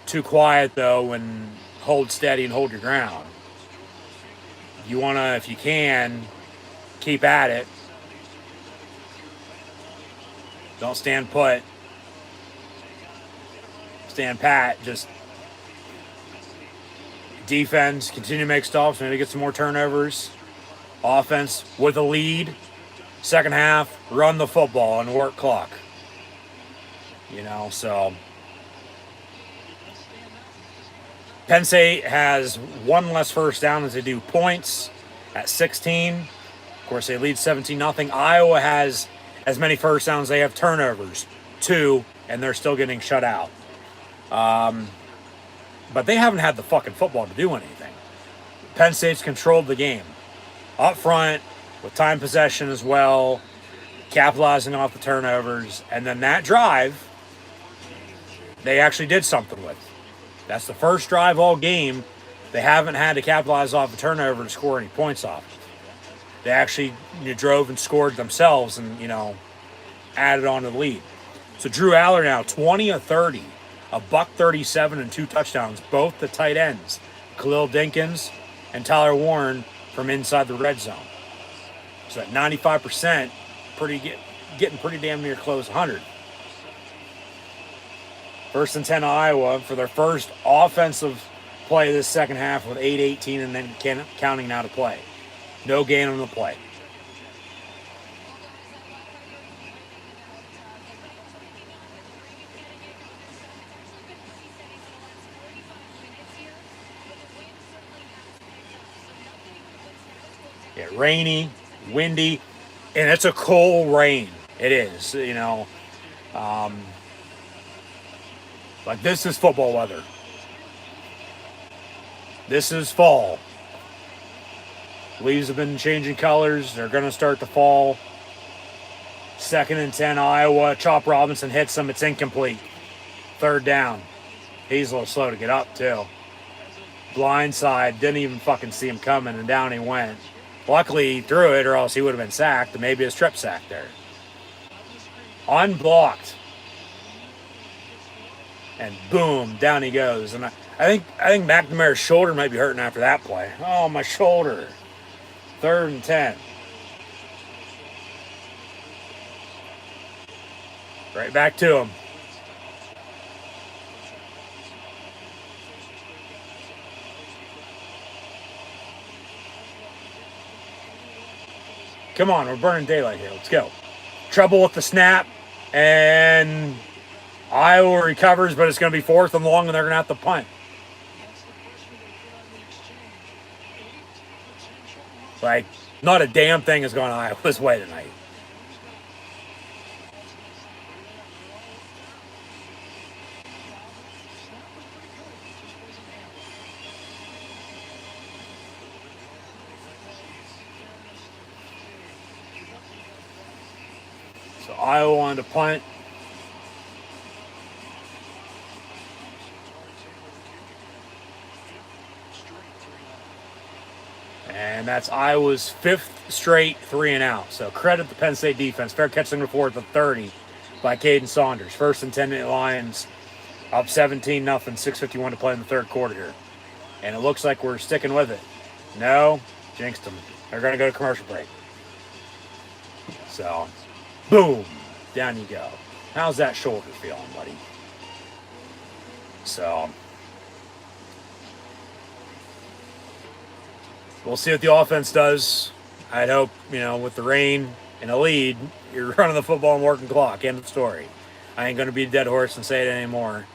too quiet though, and hold steady and hold your ground. You want to, if you can, keep at it. Don't stand put. Stand pat. Just defense, continue to make stops, maybe get some more turnovers. Offense with a lead. Second half, run the football and work clock. So Penn State has one less first down as they do points at 16. Of course, they lead 17-0. Iowa has as many first downs. They have turnovers, 2, and they're still getting shut out. But they haven't had the fucking football to do anything. Penn State's controlled the game. Up front, with time possession as well, capitalizing off the turnovers. And then that drive, they actually did something with. That's the first drive all game they haven't had to capitalize off a turnover to score any points off. They actually drove and scored themselves and, added on to the lead. So Drew Aller now 20 of 30, a $137 and 2 touchdowns, both the tight ends, Khalil Dinkins and Tyler Warren from inside the red zone. So at 95%, getting pretty damn near close 100. First and 10 Iowa for their first offensive play this second half with 8:18 and then counting now to play. No gain on the play. Yeah, rainy, windy, and it's a cold rain. It is, like this is football weather. This is fall. Leaves have been changing colors. They're going to start to fall. Second and 10 Iowa. Chop Robinson hits him. It's incomplete. Third down. He's a little slow to get up too. Blind side. Didn't even fucking see him coming, and down he went. Luckily, he threw it, or else he would have been sacked, and maybe a strip sack there. Unblocked. And boom, down he goes. And I think McNamara's shoulder might be hurting after that play. Oh, my shoulder. Third and 10. Right back to him. Come on, we're burning daylight here. Let's go. Trouble with the snap. And Iowa recovers, but it's going to be 4th and long, and they're going to have to punt. Like, not a damn thing is going Iowa's way tonight. So Iowa wanted to punt. And that's Iowa's 5th straight 3-and-out. So credit the Penn State defense. Fair catch number 4 at the 30 by Caden Saunders. First and 10 Lions up 17-0. 6:51 to play in the third quarter here. And it looks like we're sticking with it. No, jinxed them. They're going to go to commercial break. So, boom, down you go. How's that shoulder feeling, buddy? So, we'll see what the offense does. I'd hope, with the rain and a lead, you're running the football and working clock. End of story. I ain't going to be a dead horse and say it anymore.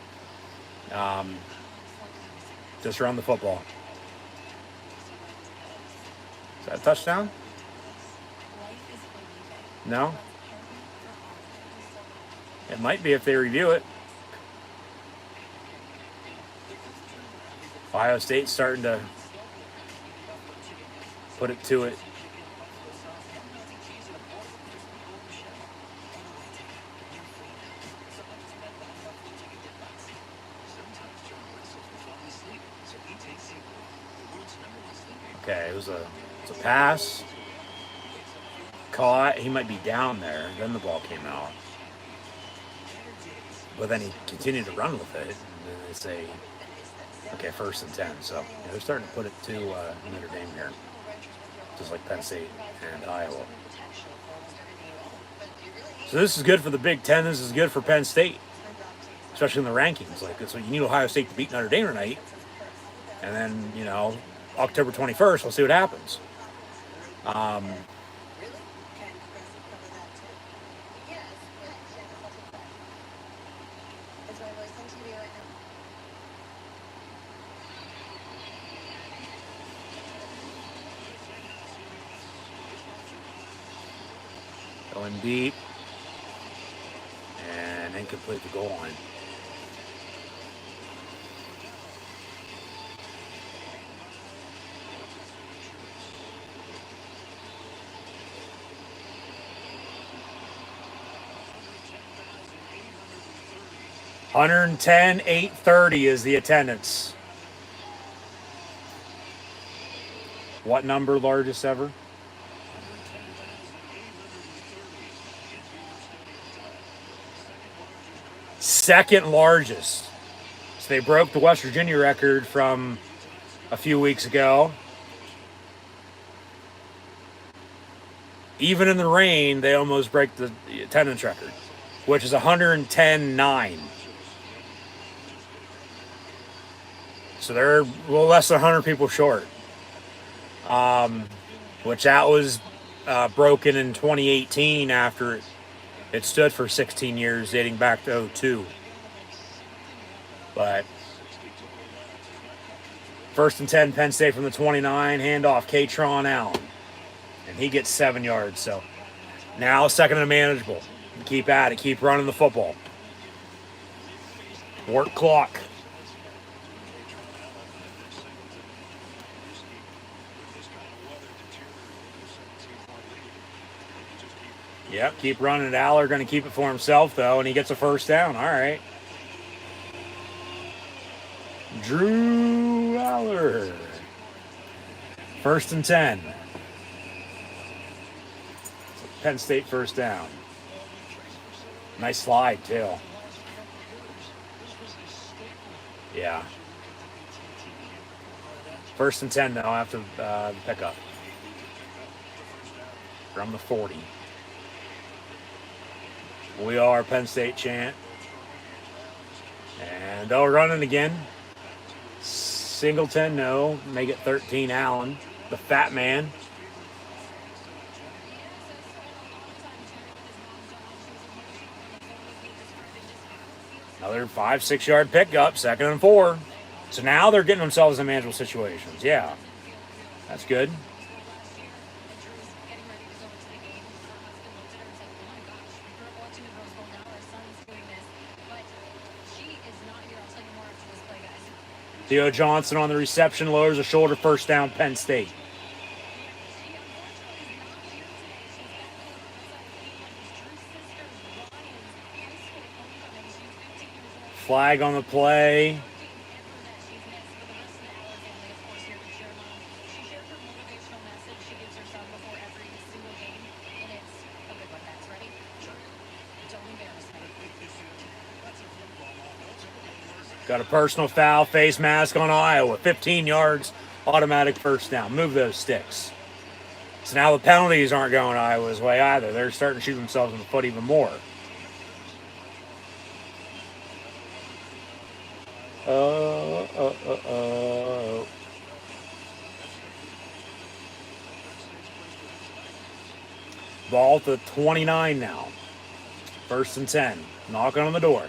Just run the football. Is that a touchdown? No? It might be if they review it. Ohio State's starting to put it to it. Okay, it was a pass. Caught. He might be down there. Then the ball came out. But then he continued to run with it. And then they say, okay, 1st and 10. So they're starting to put it to Notre Dame here. Just like Penn State and Iowa. So this is good for the Big Ten. This is good for Penn State. Especially in the rankings. Like, so you need Ohio State to beat Notre Dame tonight. And then, October 21st, we'll see what happens. Going deep. And incomplete the goal line. $110,830 is the attendance. What number largest ever? Second largest. So they broke the West Virginia record from a few weeks ago. Even in the rain, they almost break the attendance record, which is 110.9. So they're a little less than 100 people short. Which that was broken in 2018 after it stood for 16 years, dating back to 2002. But 1st and 10, Penn State from the 29, handoff, Katron Allen. And he gets 7 yards. So now 2nd and manageable. Keep at it, keep running the football. Work clock. Yep, keep running it. Aller going to keep it for himself, though, and he gets a 1st down. All right. Drew Aller. 1st and 10. Penn State 1st down. Nice slide, too. Yeah. 1st and 10, though, after the pickup. From the 40. We are Penn State chant. And they'll run it again. Singleton, no. Make it 13, Allen. The fat man. Another 5-6 yard pickup, 2nd and 4. So now they're getting themselves in manageable situations. Yeah. That's good. Theo Johnson on the reception, lowers the shoulder, 1st down, Penn State. Flag on the play. Got a personal foul, face mask on Iowa. 15 yards, automatic 1st down. Move those sticks. So now the penalties aren't going Iowa's way either. They're starting to shoot themselves in the foot even more. Ball to 29 now. 1st and 10. Knocking on the door.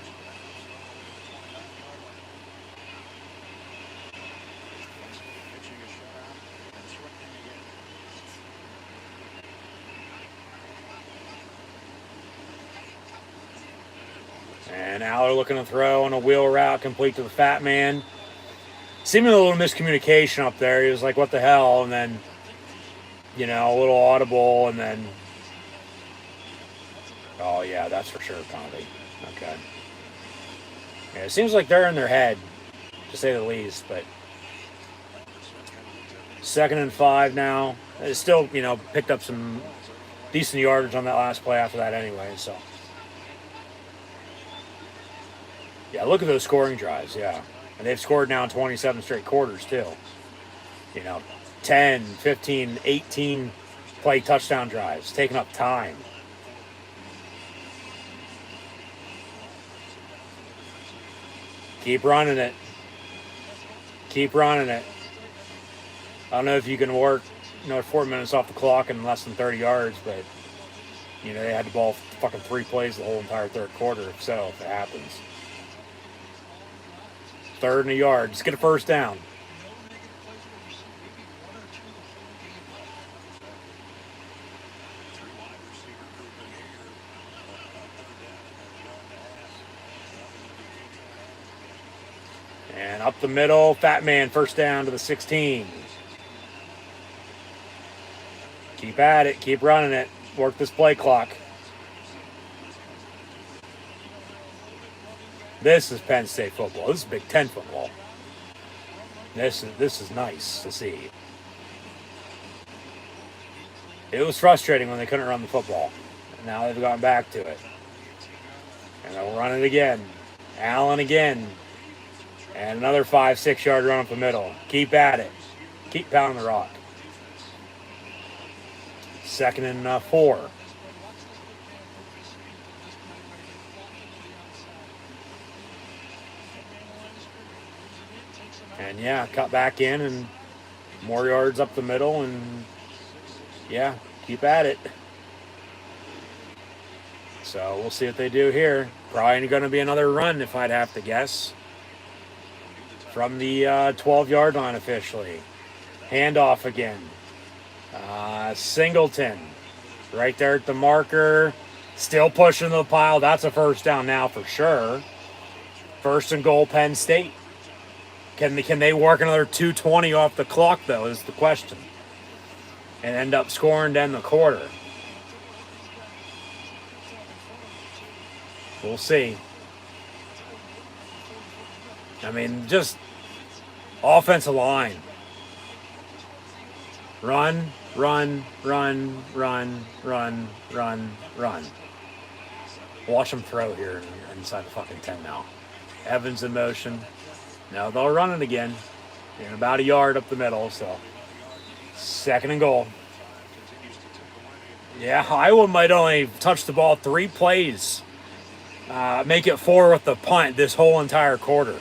And Aller looking to throw on a wheel route complete to the fat man. Seeming a little miscommunication up there. He was like, what the hell? And then, you know, a little audible, and then... Oh, yeah, that's for sure, Conley. Okay. Yeah, it seems like they're in their head, to say the least, but... 2nd and 5 now. It still, you know, picked up some decent yardage on that last play after that anyway, so... Yeah, look at those scoring drives, yeah. And they've scored now in 27 straight quarters, too. You know, 10, 15, 18 play touchdown drives, taking up time. Keep running it. Keep running it. I don't know if you can work, you know, 4 minutes off the clock in less than 30 yards, but, you know, they had the ball fucking 3 plays the whole entire third quarter, if it happens. 3rd and a yard. Just get a first down. And up the middle, fat man, first down to the 16. Keep at it. Keep running it. Work this play clock. This is Penn State football. This is Big Ten football. This is nice to see. It was frustrating when they couldn't run the football. Now they've gone back to it. And they'll run it again. Allen again. And another 5-6 yard run up the middle. Keep at it. Keep pounding the rock. 2nd and 4. And yeah, cut back in and more yards up the middle, and yeah, keep at it. So we'll see what they do here. Probably going to be another run if I'd have to guess. From the 12-yard line officially. Handoff again. Singleton right there at the marker. Still pushing the pile. That's a first down now for sure. 1st and goal, Penn State. Can they work another 2:20 off the clock, though, is the question. And end up scoring to end the quarter. We'll see. I mean, just offensive line. Run, run, run, run, run, run, run. Watch them throw here inside the fucking 10 now. Evans in motion. Now they'll run it again. In about a yard up the middle, so 2nd and goal. Yeah, Iowa might only touch the ball 3 plays. Make it 4 with the punt this whole entire quarter.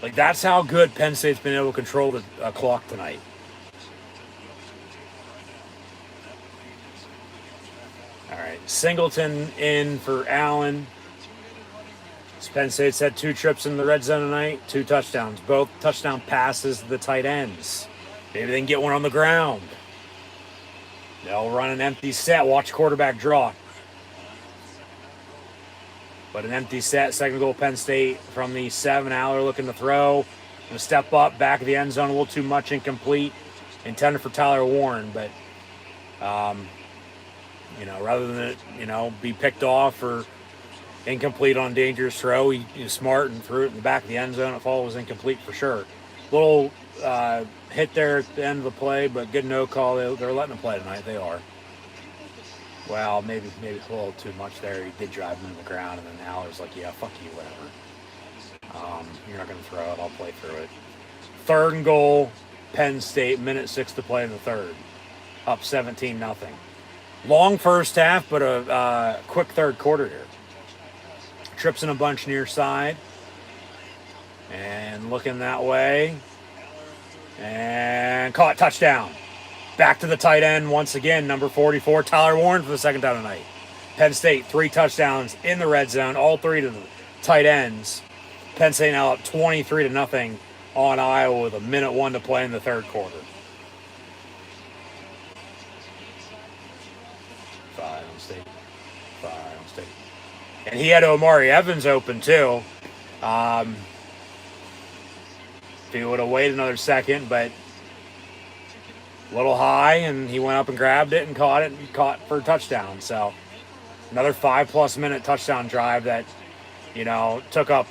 Like, that's how good Penn State's been able to control the clock tonight. All right, Singleton in for Allen. Penn State's had 2 trips in the red zone tonight, 2 touchdowns. Both touchdown passes to the tight ends. Maybe they can get one on the ground. They'll run an empty set. Watch quarterback draw. But an empty set, 2nd goal, Penn State from the 7. Aller looking to throw. Gonna step up, back of the end zone, a little too much, incomplete. Intended for Tyler Warren, but, you know, rather than it, you know, be picked off or incomplete on dangerous throw, he's smart and threw it in the back of the end zone. It was incomplete for sure. Little hit there at the end of the play, but good no call. They're letting him play tonight. They are. Well, maybe a little too much there. He did drive him to the ground, and then Aller's like, yeah, fuck you, whatever. You're not going to throw it. I'll play through it. 3rd and goal, Penn State, minute 6 to play in the 3rd. Up 17-0. Long first half, but a quick third quarter here. Trips in a bunch near side. And looking that way. And caught, touchdown. Back to the tight end once again, number 44, Tyler Warren for the 2nd time tonight. Penn State, 3 touchdowns in the red zone, all 3 to the tight ends. Penn State now up 23-0 on Iowa with a minute 1 to play in the 3rd quarter. And he had Omari Evans open too. If he would have waited another second, but a little high, and he went up and grabbed it and caught it and caught for a touchdown. So another 5+ minute touchdown drive that, took up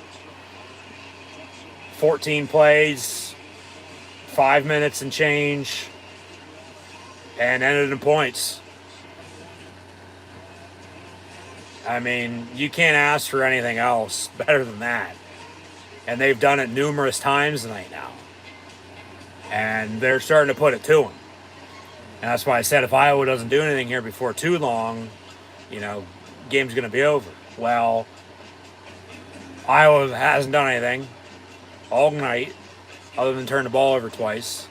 14 plays, 5 minutes and change, and ended in points. I mean, you can't ask for anything else better than that. And they've done it numerous times tonight now. And they're starting to put it to them. And that's why I said if Iowa doesn't do anything here before too long, game's going to be over. Well, Iowa hasn't done anything all night other than turn the ball over twice.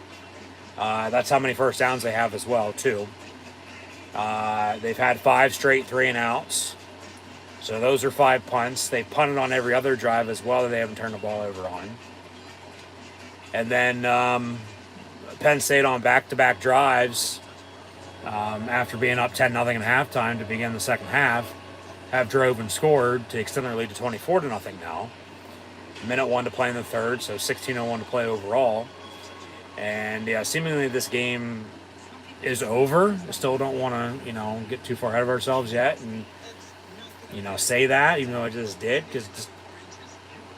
That's how many first downs they have as well, too. They've had 5 straight 3-and-outs. So those are 5 punts. They punted on every other drive as well that they haven't turned the ball over on. And then Penn State on back-to-back drives after being up 10-0 at halftime to begin the second half have drove and scored to extend their lead to 24-0 now. Minute 1 to play in the third, so 16:01 to play overall. And yeah, seemingly this game is over. I still don't want to, get too far ahead of ourselves yet and, say that, even though I just did,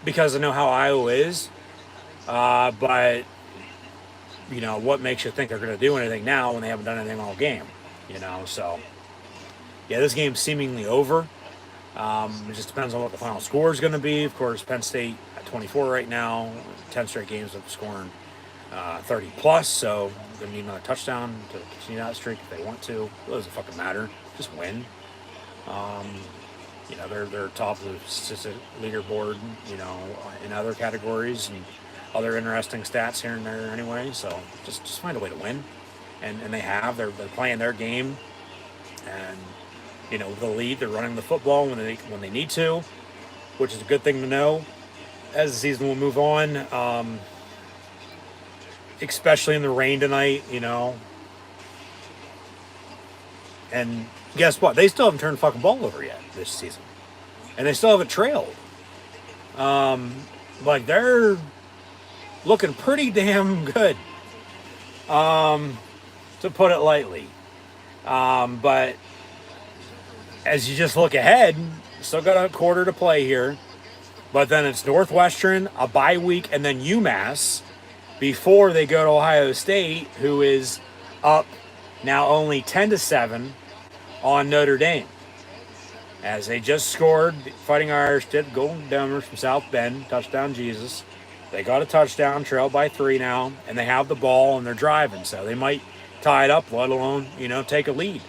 because I know how Iowa is. But, what makes you think they're going to do anything now when they haven't done anything all game? So, yeah, this game's seemingly over. It just depends on what the final score is going to be. Of course, Penn State at 24 right now, 10 straight games of scoring 30+, so they're going to need another touchdown to continue that streak if they want to. It doesn't fucking matter. Just win. They're top of the statistic leaderboard, in other categories and other interesting stats here and there anyway. So just find a way to win. And they have. They're playing their game. And, with the lead, they're running the football when they need to, which is a good thing to know as the season will move on. Especially in the rain tonight, And guess what? They still haven't turned the fucking ball over yet this season. And they still haven't trailed. They're looking pretty damn good. To put it lightly. But as you just look ahead, still got a quarter to play here. But then it's Northwestern, a bye week, and then UMass before they go to Ohio State, who is up now only 10-7 on Notre Dame. As they just scored, Fighting Irish did Golden Domers from South Bend, touchdown Jesus. They got a touchdown, trailed by 3 now, and they have the ball and they're driving, so they might tie it up, let alone, take a lead.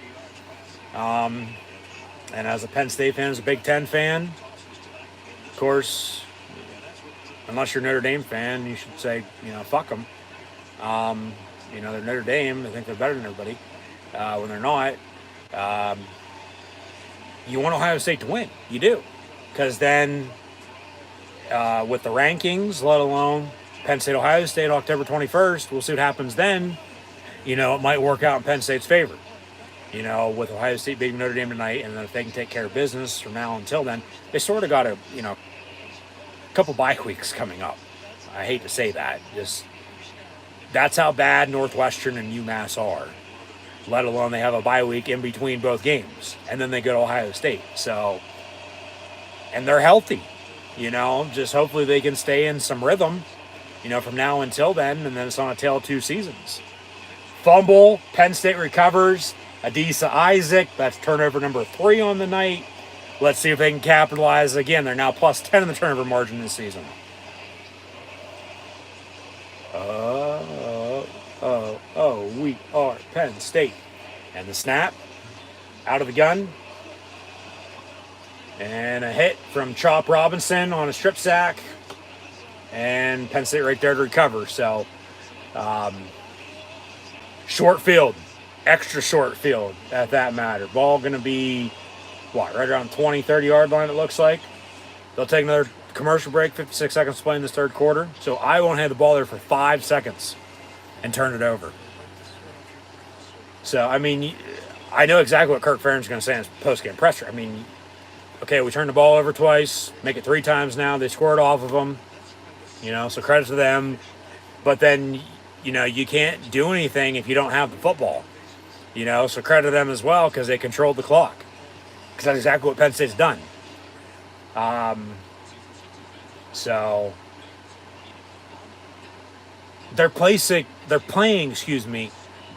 And as a Penn State fan, as a Big Ten fan, of course, unless you're a Notre Dame fan, you should say, fuck them. They're Notre Dame. They think they're better than everybody when they're not. You want Ohio State to win. You do. Because then with the rankings, let alone Penn State, Ohio State, October 21st, we'll see what happens then. It might work out in Penn State's favor. With Ohio State beating Notre Dame tonight, and then if they can take care of business from now until then, they sort of got a couple bye weeks coming up. I hate to say that. Just that's how bad Northwestern and UMass are. Let alone they have a bye week in between both games, and then they go to Ohio State. So, and they're healthy. Just hopefully they can stay in some rhythm, from now until then, and then it's on a tale of 2 seasons. Fumble, Penn State recovers. Adisa Isaac, that's turnover number 3 on the night. Let's see if they can capitalize again. They're now plus 10 in the turnover margin this season. We are Penn State. And the snap, out of the gun. And a hit from Chop Robinson on a strip sack. And Penn State right there to recover. So, short field. Extra short field at that matter. Ball going to be, right around 20, 30-yard line it looks like. They'll take another commercial break, 56 seconds to play in this third quarter. So I won't have the ball there for 5 seconds and turn it over. So, I know exactly what Kirk Ferentz is going to say in his post-game presser. okay, we turned the ball over twice, make it 3 times now. They scored off of them, so credit to them. But then, you can't do anything if you don't have the football, so credit to them as well because they controlled the clock. Because that's exactly what Penn State's done. So they're playing,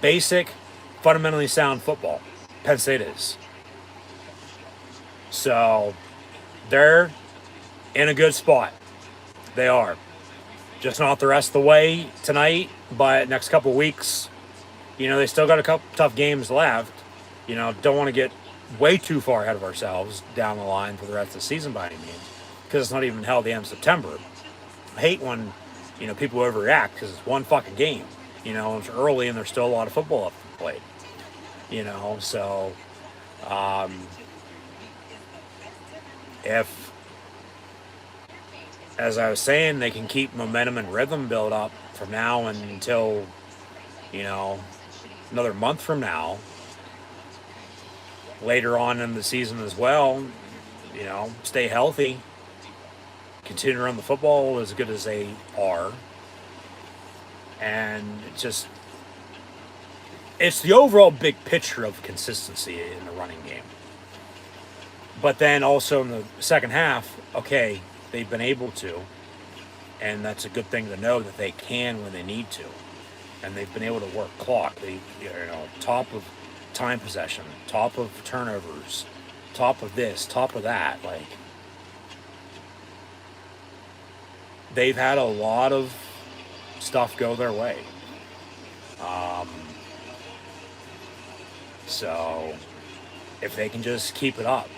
basic, fundamentally sound football. Penn State is. So they're in a good spot. They are. Just not the rest of the way tonight, but next couple of weeks, they still got a couple tough games left. Don't want to get way too far ahead of ourselves down the line for the rest of the season by any means, because it's not even held the end of September. I hate when, people overreact because it's one fucking game. It's early and there's still a lot of football left to play. So if, as I was saying, they can keep momentum and rhythm build up from now until, another month from now, later on in the season as well, stay healthy, continue to run the football as good as they are, and it's the overall big picture of consistency in the running game. But then also in the second half, okay, they've been able to, and that's a good thing to know that they can when they need to, and they've been able to work clock. They, top of time possession, top of turnovers, top of this, top of that. Like, they've had a lot of stuff go their way. So if they can just keep it up,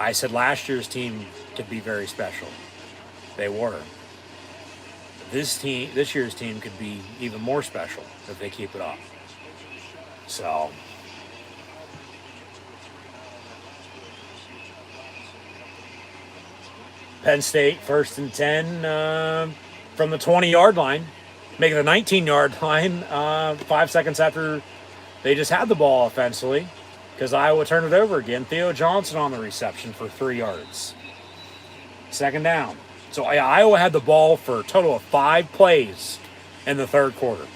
I said last year's team could be very special. They were. This year's team could be even more special if they keep it up. So Penn State 1st and 10 from the 20-yard line, making the 19-yard line 5 seconds after they just had the ball offensively, because Iowa turned it over again. Theo Johnson on the reception for 3 yards. Second down. So Iowa had the ball for a total of 5 plays in the third quarter.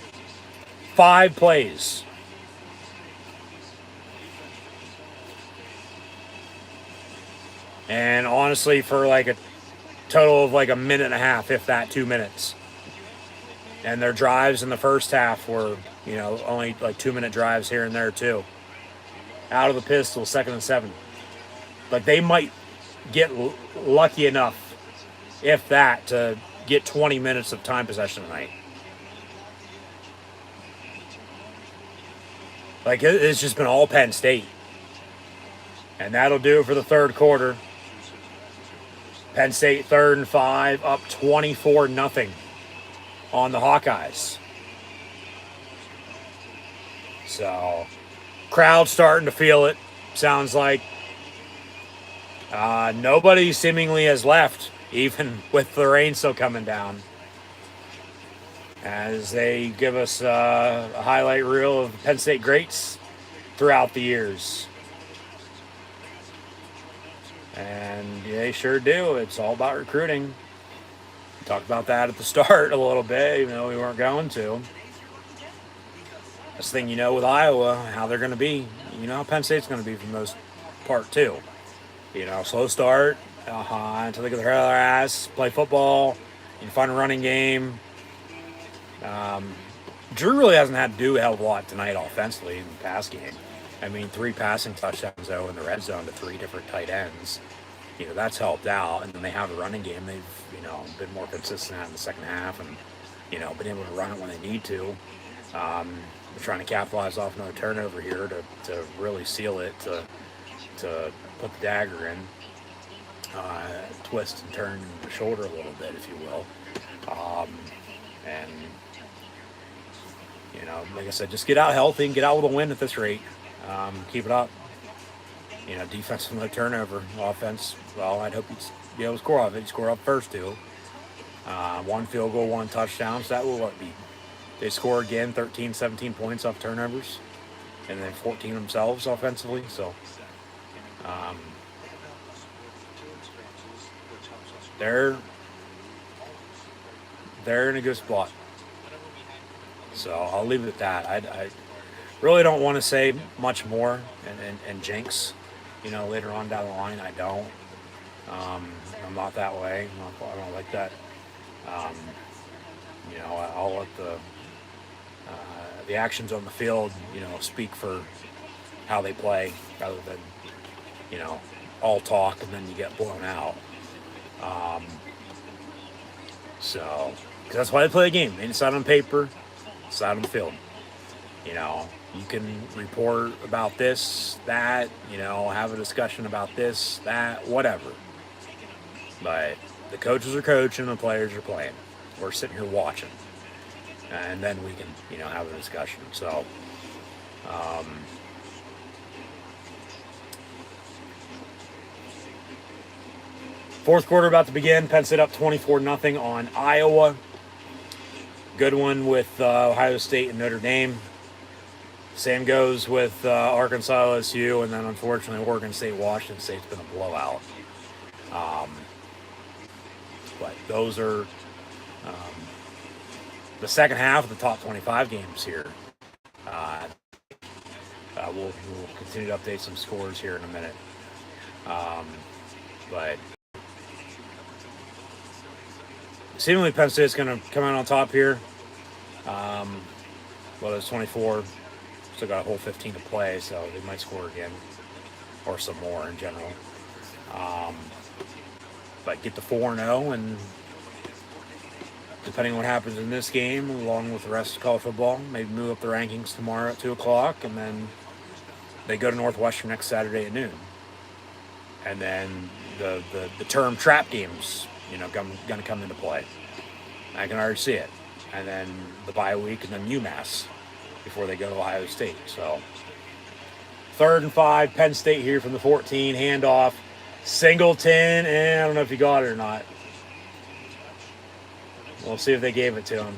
5 plays. And honestly, for like a total of like a minute and a half, if that, 2 minutes. And their drives in the first half were, only like 2-minute drives here and there too. Out of the pistol, 2nd and 7. But they might get lucky enough, if that, to get 20 minutes of time possession tonight. Like, it's just been all Penn State. And that'll do it for the third quarter. Penn State 3rd and 5, up 24-0 on the Hawkeyes. So, crowd starting to feel it. Sounds like nobody seemingly has left, even with the rain still coming down, as they give us a highlight reel of Penn State greats throughout the years. And they sure do. It's all about recruiting. We talked about that at the start a little bit, even though we weren't going to. This thing, with Iowa, how they're going to be. How Penn State's going to be for the most part, too. Slow start, until they get their ass, play football, you find a running game. Drew really hasn't had to do a hell of a lot tonight offensively in the pass game. 3 passing touchdowns, though, in the red zone to 3 different tight ends. That's helped out. And then they have a running game. They've, been more consistent in the second half and, been able to run it when they need to. They're trying to capitalize off another turnover here to really seal it, to put the dagger in, twist and turn the shoulder a little bit, if you will. And, like I said, just get out healthy and get out with a win at this rate. Keep it up. Defense with no turnover. Offense, well, I'd hope you'd be able to score off it. You score up first, too. 1 field goal, 1 touchdown. So that will be. They score again, 13, 17 points off turnovers. And then 14 themselves offensively. So Um, they're in a good spot. So I'll leave it at that. I really don't want to say much more and jinx, later on down the line. I don't. I'm not that way. I don't like that. Um, I'll let the actions on the field, speak for how they play, rather than, all talk and then you get blown out. So, because that's why they play a game. It's not on paper, it's not on the field. You can report about this, that, have a discussion about this, that, whatever. But the coaches are coaching, the players are playing. We're sitting here watching. And then we can, have a discussion. So, fourth quarter about to begin. Penn State up 24-0 on Iowa. Good one with Ohio State and Notre Dame. Same goes with Arkansas, LSU, and then unfortunately Oregon State, Washington State's been a blowout. But those are the second half of the top 25 games here. We'll continue to update some scores here in a minute. But seemingly Penn State's going to come out on top here. Well, it's 24. Still got a whole 15 to play, so they might score again. Or some more in general. But get to 4-0, and depending on what happens in this game, along with the rest of college football, maybe move up the rankings tomorrow at 2 o'clock, and then they go to Northwestern next Saturday at noon. And then the term trap games, going to come into play. I can already see it. And then the bye week, and then UMass before they go to Ohio State. So 3rd and 5, Penn State here from the 14, handoff. Singleton, and I don't know if he got it or not. We'll see if they gave it to him.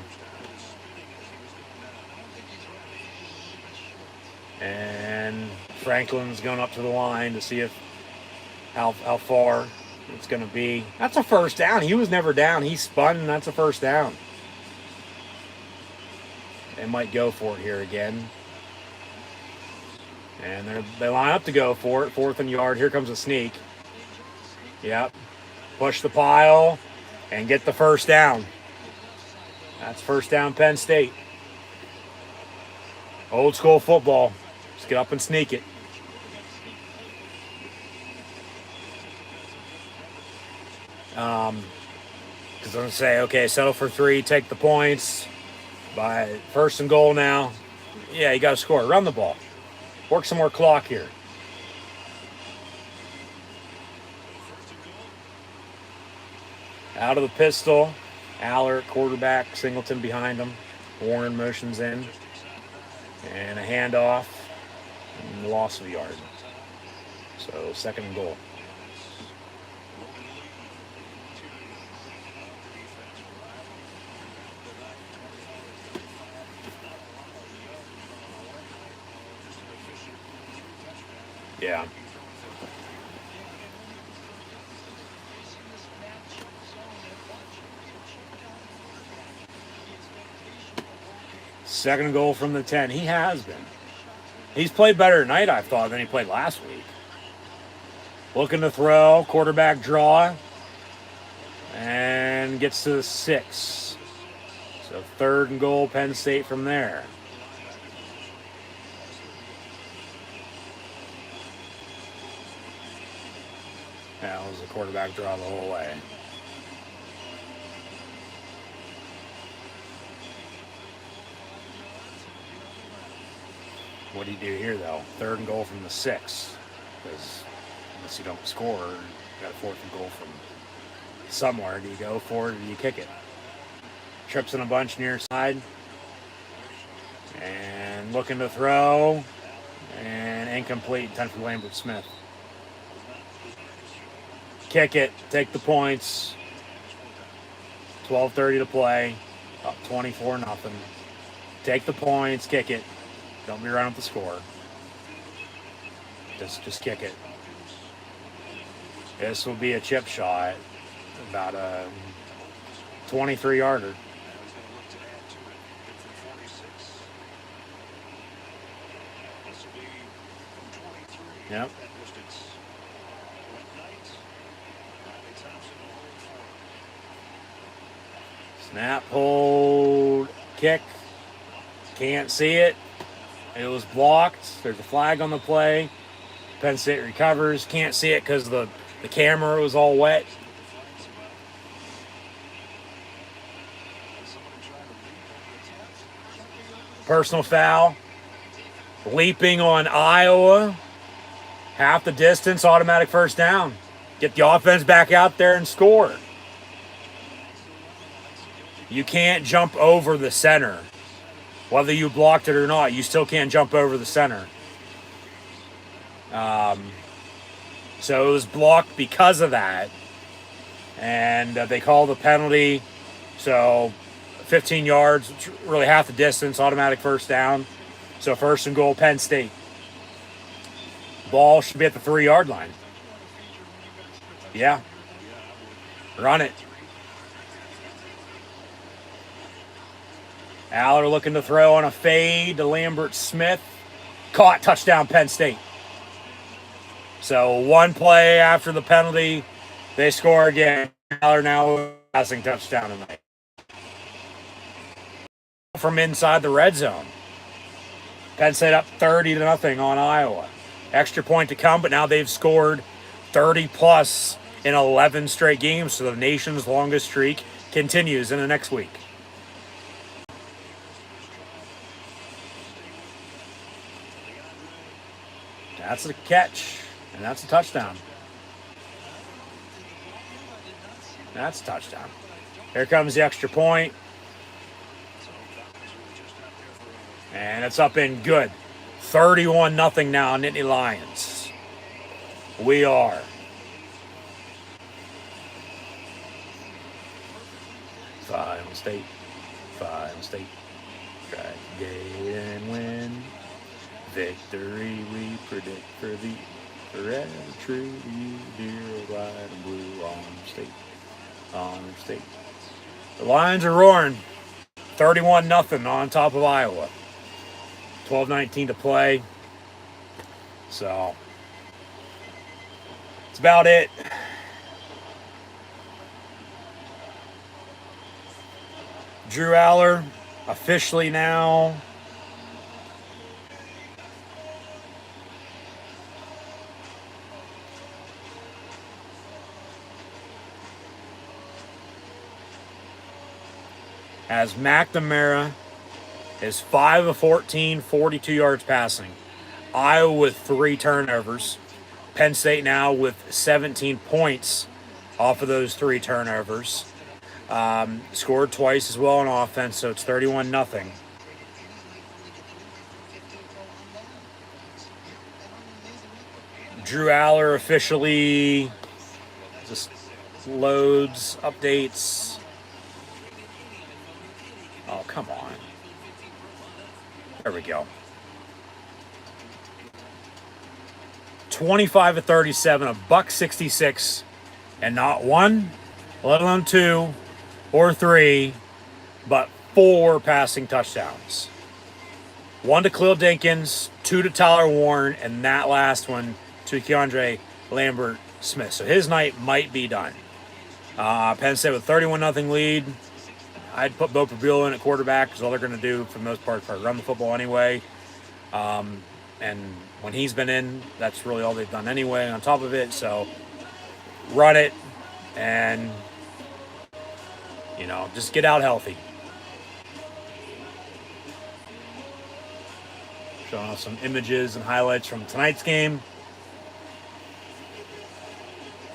And Franklin's going up to the line to see if how far it's going to be. That's a first down. He was never down. He spun, and that's a first down. They might go for it here again. And they line up to go for it. 4th and yard. Here comes a sneak. Yep. Push the pile and get the first down. That's first down Penn State. Old school football. Just get up and sneak it. Because I'm going to say, okay, settle for 3, take the points. By 1st and goal now. Yeah, you got to score. Run the ball. Work some more clock here. Out of the pistol. Aller, quarterback. Singleton behind him. Warren motions in. And a handoff. And loss of a yard. So 2nd and goal. Yeah. Second goal from the 10. He has been. He's played better tonight, I thought, than he played last week. Looking to throw. Quarterback draw. And gets to the 6. So 3rd and goal, Penn State from there. That was a quarterback draw the whole way. What do you do here, though? 3rd and goal from the 6. Because unless you don't score, you got a 4th and goal from somewhere. Do you go for it or do you kick it? Trips in a bunch near side. And looking to throw. And incomplete. 10 for Lambert Smith. Kick it. Take the points. 12:30 to play. Up 24-0. Take the points. Kick it. Don't be around with the score. Just kick it. This will be a chip shot, about a 23-yarder. Yep. Snap, hold, kick. Can't see it. It was blocked. There's a flag on the play. Penn State recovers. Can't see it because the camera was all wet. Personal foul. Leaping on Iowa. Half the distance, automatic first down. Get the offense back out there and score. You can't jump over the center. Whether you blocked it or not, you still can't jump over the center. So it was blocked because of that. And they called the penalty. So 15 yards, really half the distance, automatic first down. So first and goal, Penn State. Ball should be at the 3-yard line. Yeah. Run it. Aller looking to throw on a fade to Lambert Smith. Caught, touchdown, Penn State. So one play after the penalty, they score again. Aller now passing touchdown tonight. From inside the red zone. Penn State up 30-0 on Iowa. Extra point to come, but now they've scored 30-plus in 11 straight games, so the nation's longest streak continues in the next week. That's a catch, and that's a touchdown. That's a touchdown. Here comes the extra point. And it's up in good. 31-0 now, Nittany Lions. We are. Final state. Try to get and win. Victory we predict for thee. Forever true to you, dear white and blue. Honor state. The Lions are roaring. 31-0 on top of Iowa. 12:19 to play. So, that's about it. Drew Aller, officially now as McNamara is 5 of 14, 42 yards passing. Iowa with 3 turnovers. Penn State now with 17 points off of those 3 turnovers. Scored twice as well on offense, so it's 31-0. Drew Aller officially just loads, updates. Oh, come on. There we go. 25 of 37, $166, and not 1, let alone 2 or 3, but 4 passing touchdowns. 1 to Khalil Dinkins, 2 to Tyler Warren, and that last one to Keandre Lambert Smith. So his night might be done. Penn State with 31-0 lead. I'd put Bo Prabula in at quarterback because all they're going to do for the most part is run the football anyway. And when he's been in, that's really all they've done anyway on top of it. So run it and, just get out healthy. Showing us some images and highlights from tonight's game.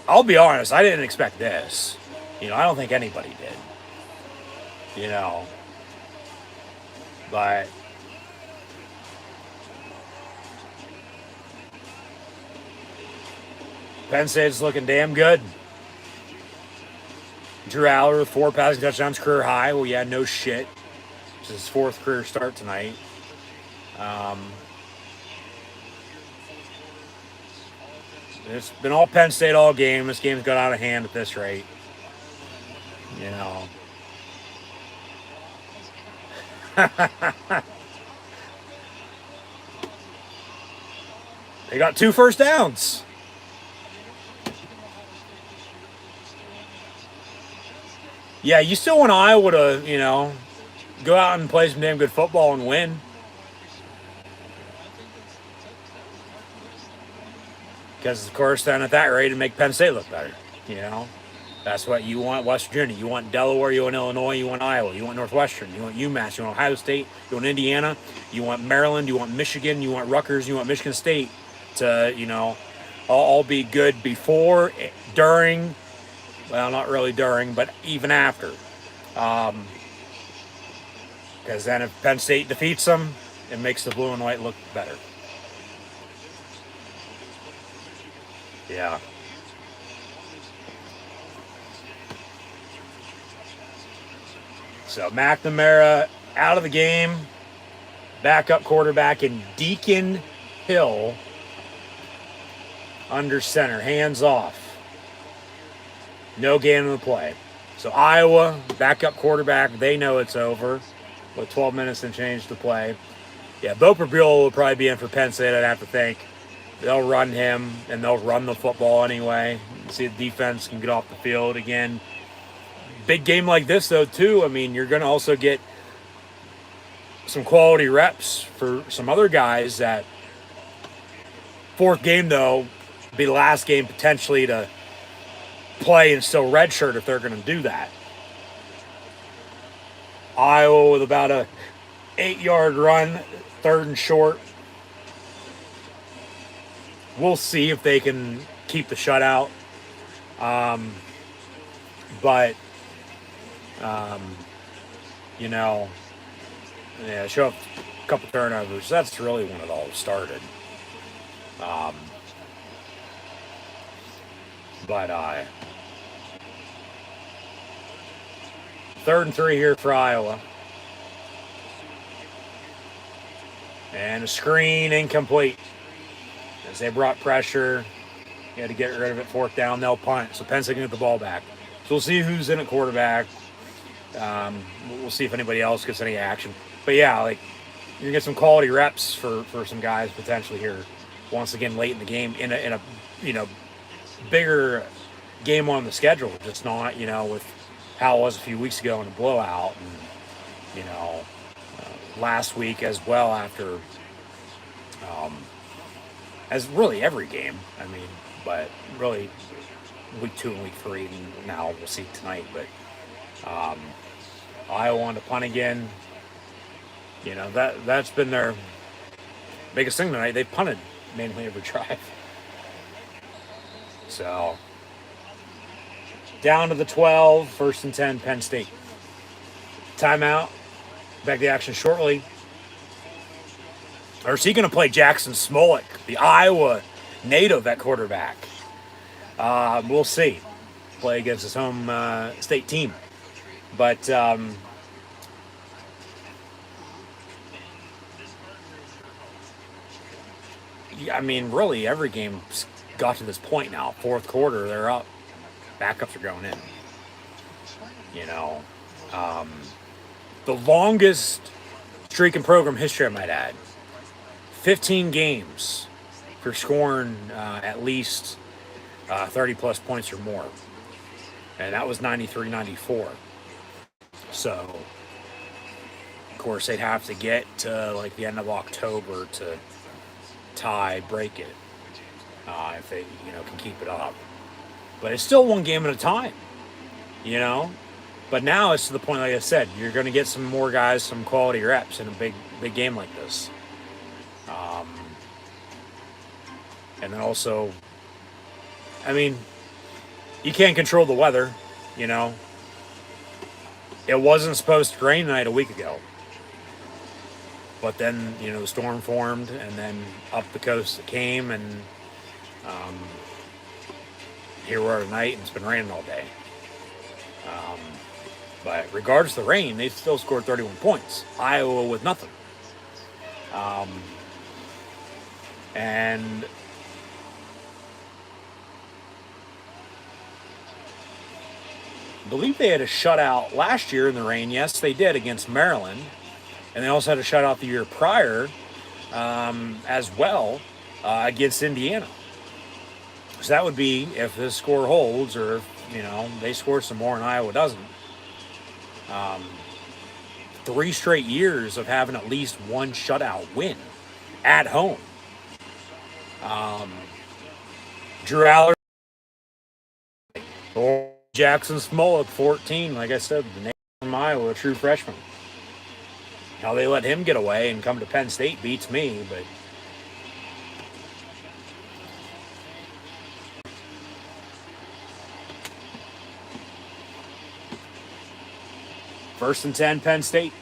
I'll be honest, I didn't expect this. I don't think anybody did. But Penn State's looking damn good. Drew Aller with 4 passing touchdowns, career high. Well, yeah, no shit. It's his 4th career start tonight. It's been all Penn State all game. This game's got out of hand at this rate. You know. They got 2 first downs. Yeah, you still want Iowa to, go out and play some damn good football and win. Because, of course, then at that rate, it'd make Penn State look better. That's what you want. West Virginia, you want Delaware, you want Illinois, you want Iowa, you want Northwestern, you want UMass, you want Ohio State, you want Indiana, you want Maryland, you want Michigan, you want Rutgers, you want Michigan State to, all be good before, during, well, not really during, but even after. Because then if Penn State defeats them, it makes the blue and white look better. Yeah. So McNamara out of the game. Backup quarterback in Deacon Hill under center. Hands off. No gain in the play. So Iowa, backup quarterback, they know it's over with 12 minutes and change to play. Yeah, Bo Buell will probably be in for Penn State, I'd have to think. They'll run him, and they'll run the football anyway. See if the defense can get off the field again. Big game like this, though, too. I mean, you're going to also get some quality reps for some other guys that fourth game, though, be the last game potentially to play and still redshirt if they're going to do that. Iowa with about a 8-yard run, 3rd and short. We'll see if they can keep the shutout. Show up a couple turnovers. That's really when it all started. Third and 3 here for Iowa. And a screen incomplete. As they brought pressure, you had to get rid of it. 4th down, they'll punt. So Penn State can get the ball back. So we'll see who's in at quarterback. We'll see if anybody else gets any action. But yeah, you're gonna get some quality reps for some guys potentially here. Once again, late in the game in a bigger game on the schedule. Just not with how it was a few weeks ago in a blowout, and last week as well after. As really every game, but really week 2 and week 3, and now we'll see tonight. But Iowa wanted to punt again. That's been their biggest thing tonight. They punted mainly every drive. So down to the 12, 1st and 10, Penn State. Timeout. Back to action shortly. Or is he going to play Jackson Smolik, the Iowa native at quarterback? We'll see. Play against his home state team. But really every game's got to this point now. 4th quarter, they're up. Backups are going in. The longest streak in program history, I might add. 15 games for scoring at least 30-plus points or more. And that was 93-94. So, of course, they'd have to get to, the end of October to break it if they, can keep it up. But it's still one game at a time, But now it's to the point, like I said, you're going to get some more guys, some quality reps in a big game like this. And then also, you can't control the weather, It wasn't supposed to rain tonight a week ago. But then, the storm formed, and then up the coast it came, and here we are tonight, and it's been raining all day. But regardless of the rain, they still scored 31 points. Iowa with nothing. And I believe they had a shutout last year in the rain. Yes, they did against Maryland. And they also had a shutout the year prior as well against Indiana. So that would be if this score holds, or if, they score some more and Iowa doesn't. 3 straight years of having at least one shutout win at home. Drew Aller, or Jackson Smolik, 14. Like I said, the name from Iowa, a true freshman. How they let him get away and come to Penn State beats me, but first and 10, Penn State.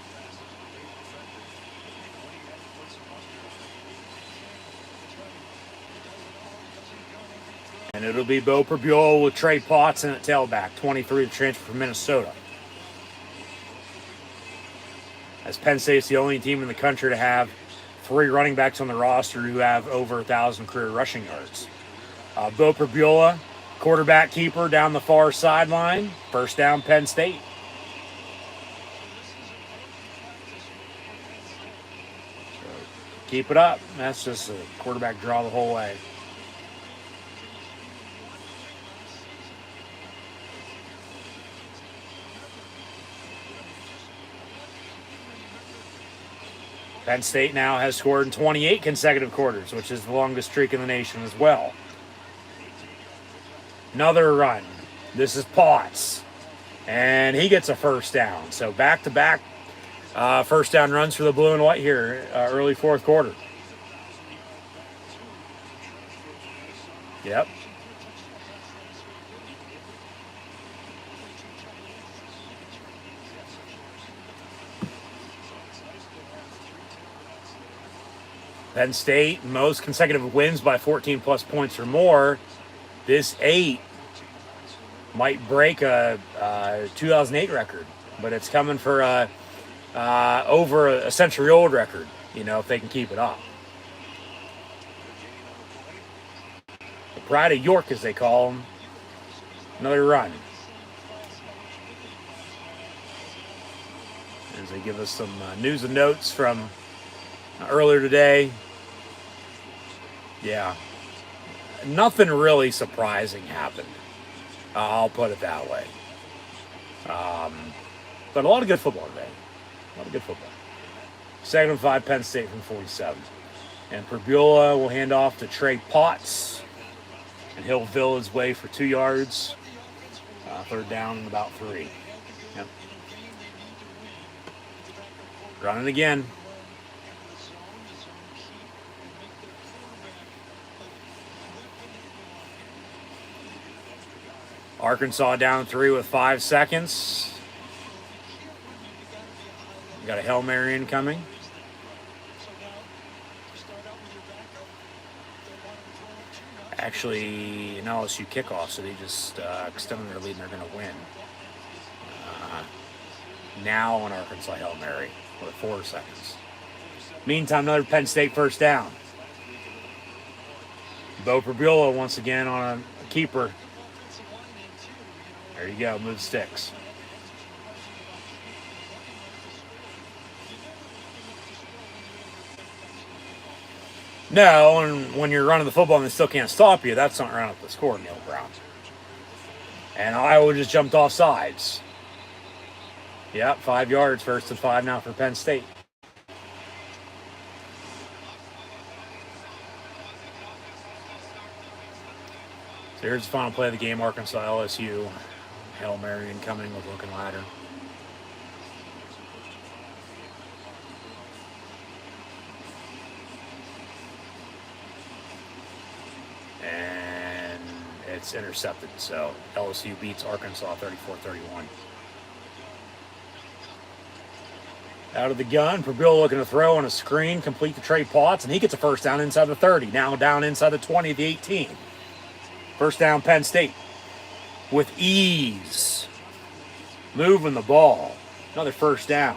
And it'll be Bo Prabula with Trey Potts in at tailback, 23, the transfer from Minnesota. As Penn State's the only team in the country to have 3 running backs on the roster who have over 1,000 career rushing yards. Bo Prabula, quarterback keeper down the far sideline. First down, Penn State. Keep it up. That's just a quarterback draw the whole way. Penn State now has scored in 28 consecutive quarters, which is the longest streak in the nation as well. Another run. This is Potts. And he gets a first down. So back-to-back first down runs for the blue and white here, early fourth quarter. Yep. Penn State, most consecutive wins by 14 plus points or more. This 8 might break a 2008 record, but it's coming for over a century-old record, if they can keep it up. The Pride of York, as they call them. Another run. As they give us some news and notes from earlier today. Yeah. Nothing really surprising happened. I'll put it that way. But a lot of good football today. A lot of good football. 2nd and 5, Penn State from 47. And Prabula will hand off to Trey Potts. And he'll fill his way for 2 yards. 3rd down and about 3. Yep. Running again. Arkansas down 3 with 5 seconds. We got a Hail Mary incoming. Actually, an LSU kickoff, so they just extended their lead and they're going to win. Now an Arkansas Hail Mary with 4 seconds. Meantime, another Penn State first down. Bo Prabula once again on a keeper. There you go, move sticks. No, and when you're running the football and they still can't stop you, that's not running up the score, Neil Brown. And Iowa just jumped off sides. Yep, 5 yards, 1st and 5 now for Penn State. So here's the final play of the game, Arkansas LSU. Hail Mary incoming with looking ladder. And it's intercepted, so LSU beats Arkansas 34-31. Out of the gun, Prabula looking to throw on a screen, complete to Trey Potts, and he gets a first down inside the 30. Now down inside the 20, the 18. First down, Penn State. With ease. Moving the ball. Another first down.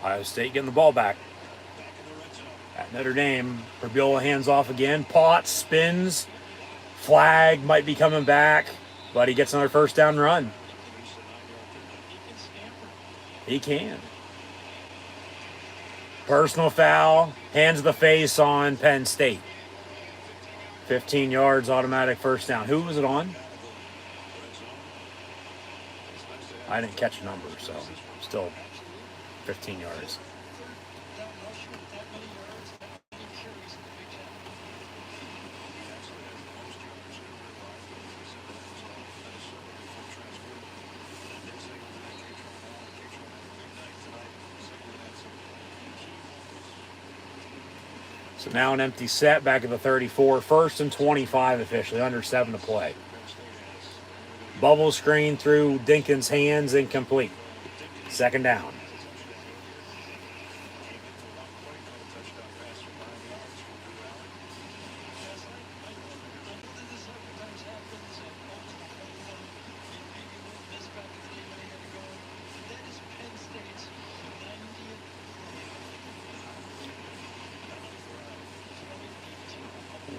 Iowa State getting the ball back. At Notre Dame, Prabula hands off again. Potts spins. Flag might be coming back, but he gets another first down run. He can. Personal foul. Hands of the face on Penn State. 15 yards, automatic first down. Who was it on? I didn't catch a number, so still 15 yards. So now an empty set back at the 34. 1st and 25 officially, under 7 to play. Bubble screen through Dinkins' hands, incomplete. 2nd down.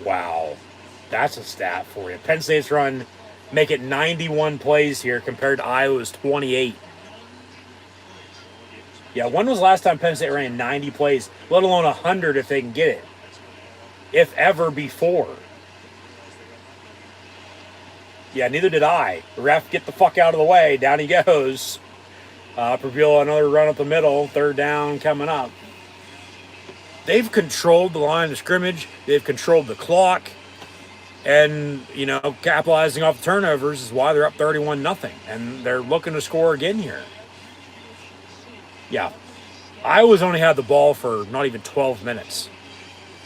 Wow, that's a stat for you. Penn State's run, make it 91 plays here compared to Iowa's 28. Yeah, when was the last time Penn State ran 90 plays, let alone 100 if they can get it? If ever before. Yeah, neither did I. The ref, get the fuck out of the way. Down he goes. Prabula, another run up the middle. 3rd down coming up. They've controlled the line of scrimmage. They've controlled the clock. And, you know, capitalizing off the turnovers is why they're up 31-0. And they're looking to score again here. Yeah. Iowa's only had the ball for not even 12 minutes.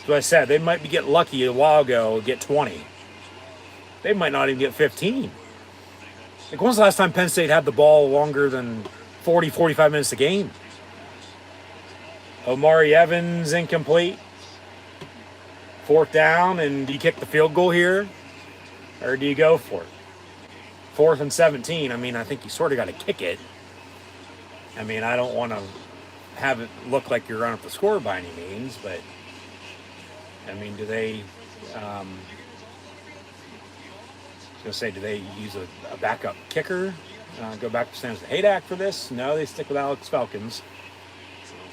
So I said, they might be getting lucky a while ago, get 20. They might not even get 15. Like, when's the last time Penn State had the ball longer than 40, 45 minutes a game? Omari Evans incomplete. 4th down, and do you kick the field goal here? Or do you go for it? 4th and 17. I mean, I think you sort of got to kick it. I mean, I don't want to have it look like you're running up the score by any means, but I mean, do they I was going to say, do they use a backup kicker? Go back to Stan's Haydak for this? No, they stick with Alex Falcons.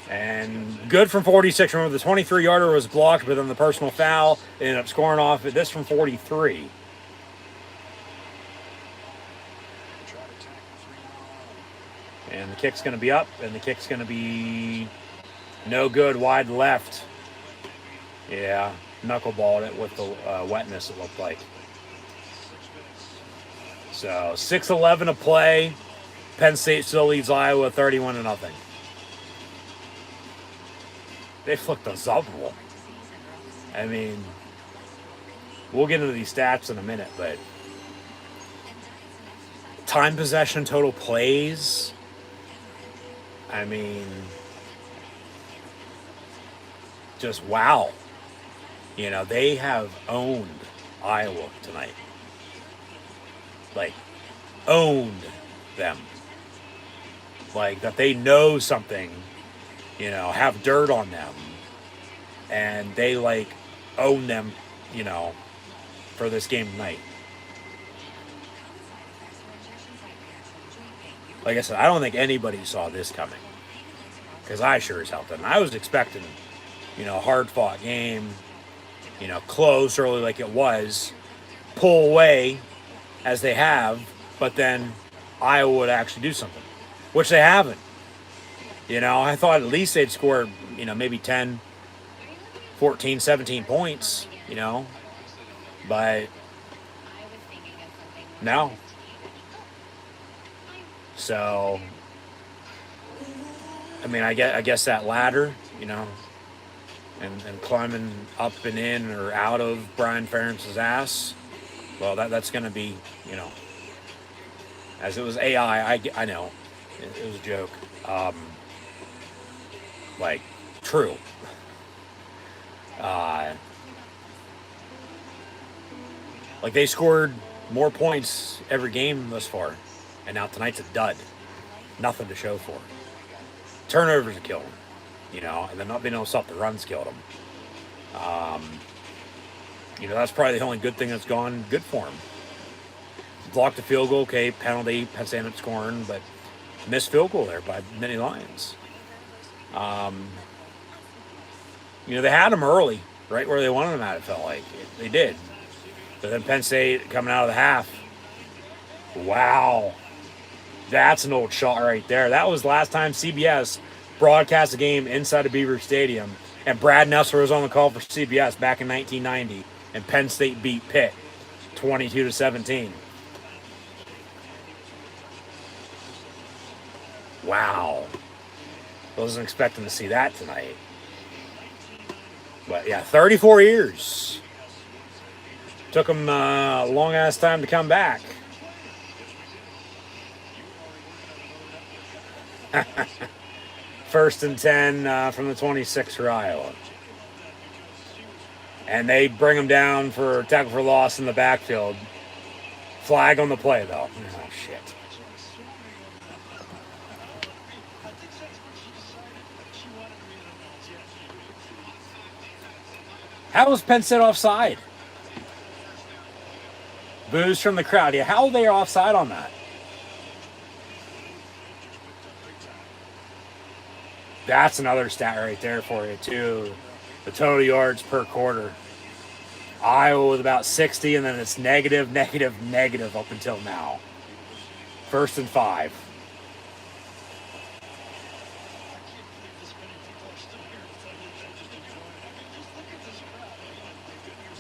And good from 46. Remember, the 23-yarder was blocked, but then the personal foul ended up scoring off this from 43. And the kick's going to be up, and the kick's going to be no good, wide left. Yeah, knuckleballed it with the wetness, it looked like. So 6:11 to play. Penn State still leads Iowa 31-0. They've looked unstoppable. I mean, we'll get into these stats in a minute, but time possession, total plays. I mean, just wow. You know, they have owned Iowa tonight. Like, owned them. Like, that they know something, you know, have dirt on them. And they, like, own them, you know, for this game tonight. Like I said, I don't think anybody saw this coming. Because I sure as hell didn't. I was expecting, you know, hard-fought game, you know, close early like it was, pull away as they have, but then Iowa would actually do something, which they haven't. You know, I thought at least they'd score, you know, maybe 10, 14, 17 points, you know, but no. So, I mean, I guess that ladder, you know, and climbing up and in or out of Brian Ferentz's ass, well, that's going to be, you know, as it was AI, I know, it was a joke, like, true. Like, they scored more points every game thus far, and now tonight's a dud. Nothing to show for it. Turnovers killed them, and then not being able to stop the runs killed them. That's probably the only good thing that's gone good for him. Blocked a field goal, okay, penalty, Penn State ended up scoring, but missed field goal there by Nittany Lions. They had him early, right where they wanted him at, it felt like. They did. But then Penn State coming out of the half. Wow. That's an old shot right there. That was last time CBS broadcast a game inside of Beaver Stadium. And Brad Nessler was on the call for CBS back in 1990. And Penn State beat Pitt 22-17. Wow. Wasn't expecting to see that tonight. But yeah, 34 years. Took them a long-ass time to come back. First and 10 from the 26 for Iowa. And they bring them down for tackle for loss in the backfield. Flag on the play, though. Oh, shit. How was Penn State offside? Boos from the crowd. Yeah, how are they offside on that? That's another stat right there for you, too. The total yards per quarter. Iowa with about 60, and then it's negative up until now. First and 5.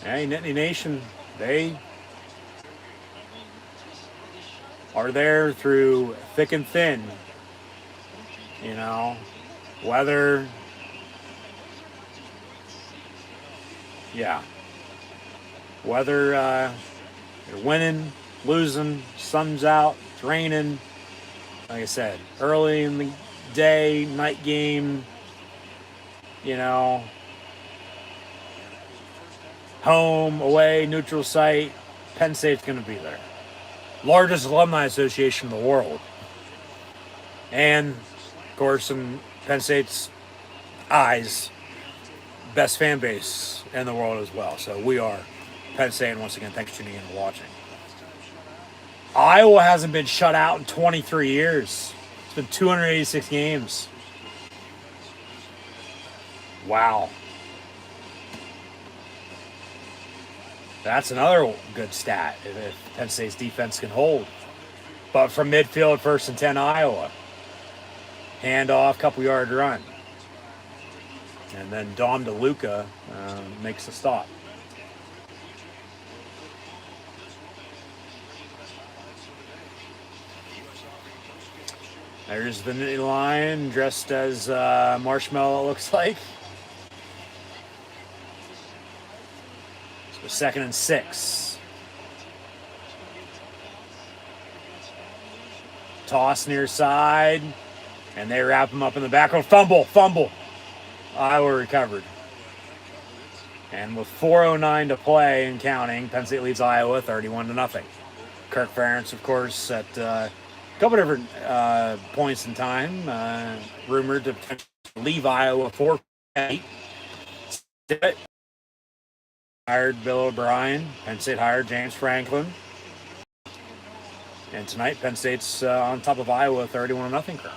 Hey, Nittany Nation, they are there through thick and thin. Weather. Yeah. Weather, you're winning, losing, sun's out, it's raining. Like I said, early in the day, night game, home, away, neutral site, Penn State's going to be there. Largest alumni association in the world. And, of course, in Penn State's eyes, best fan base in the world as well. So we are Penn State, and once again, thanks for tuning in and watching. Iowa hasn't been shut out in 23 years. It's been 286 games. Wow. That's another good stat if Penn State's defense can hold. But from midfield, first and 10, Iowa. Handoff, couple yard run. And then Dom DeLuca makes the stop. There's the Nittany Lion dressed as Marshmallow, it looks like. So second and 6. Toss near side. And they wrap him up in the back. Oh, fumble. Iowa recovered. And with 4:09 to play and counting, Penn State leads Iowa 31-0. Kirk Ferentz, of course, at a couple different points in time, rumored to leave Iowa for 8. Hired Bill O'Brien. Penn State hired James Franklin. And tonight, Penn State's on top of Iowa 31-0 current.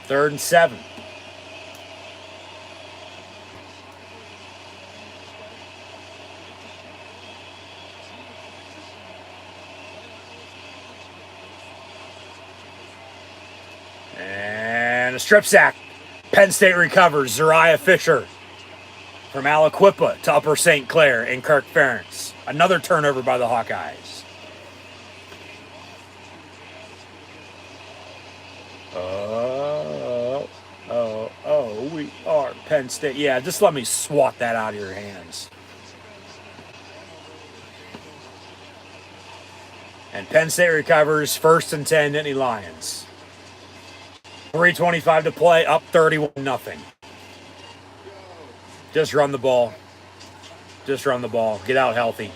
3rd and 7. And a strip sack. Penn State recovers. Zariah Fisher from Aliquippa to Upper St. Clair and Kirk Ferentz. Another turnover by the Hawkeyes. We are Penn State. Yeah, just let me swat that out of your hands. And Penn State recovers, 1st and 10, Nittany Lions. 3:25 to play, up 31-0. Just run the ball. Get out healthy.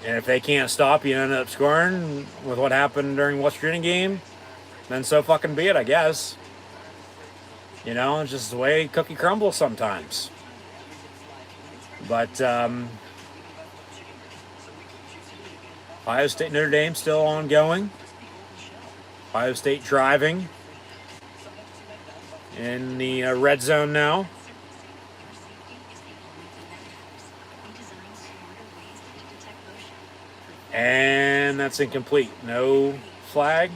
And if they can't stop you, end up scoring with what happened during West Virginia game. then so fucking be it, I guess. You know, it's just the way cookie crumbles sometimes. But Ohio State Notre Dame still ongoing. Ohio State driving in the red zone now. And that's incomplete. No flag.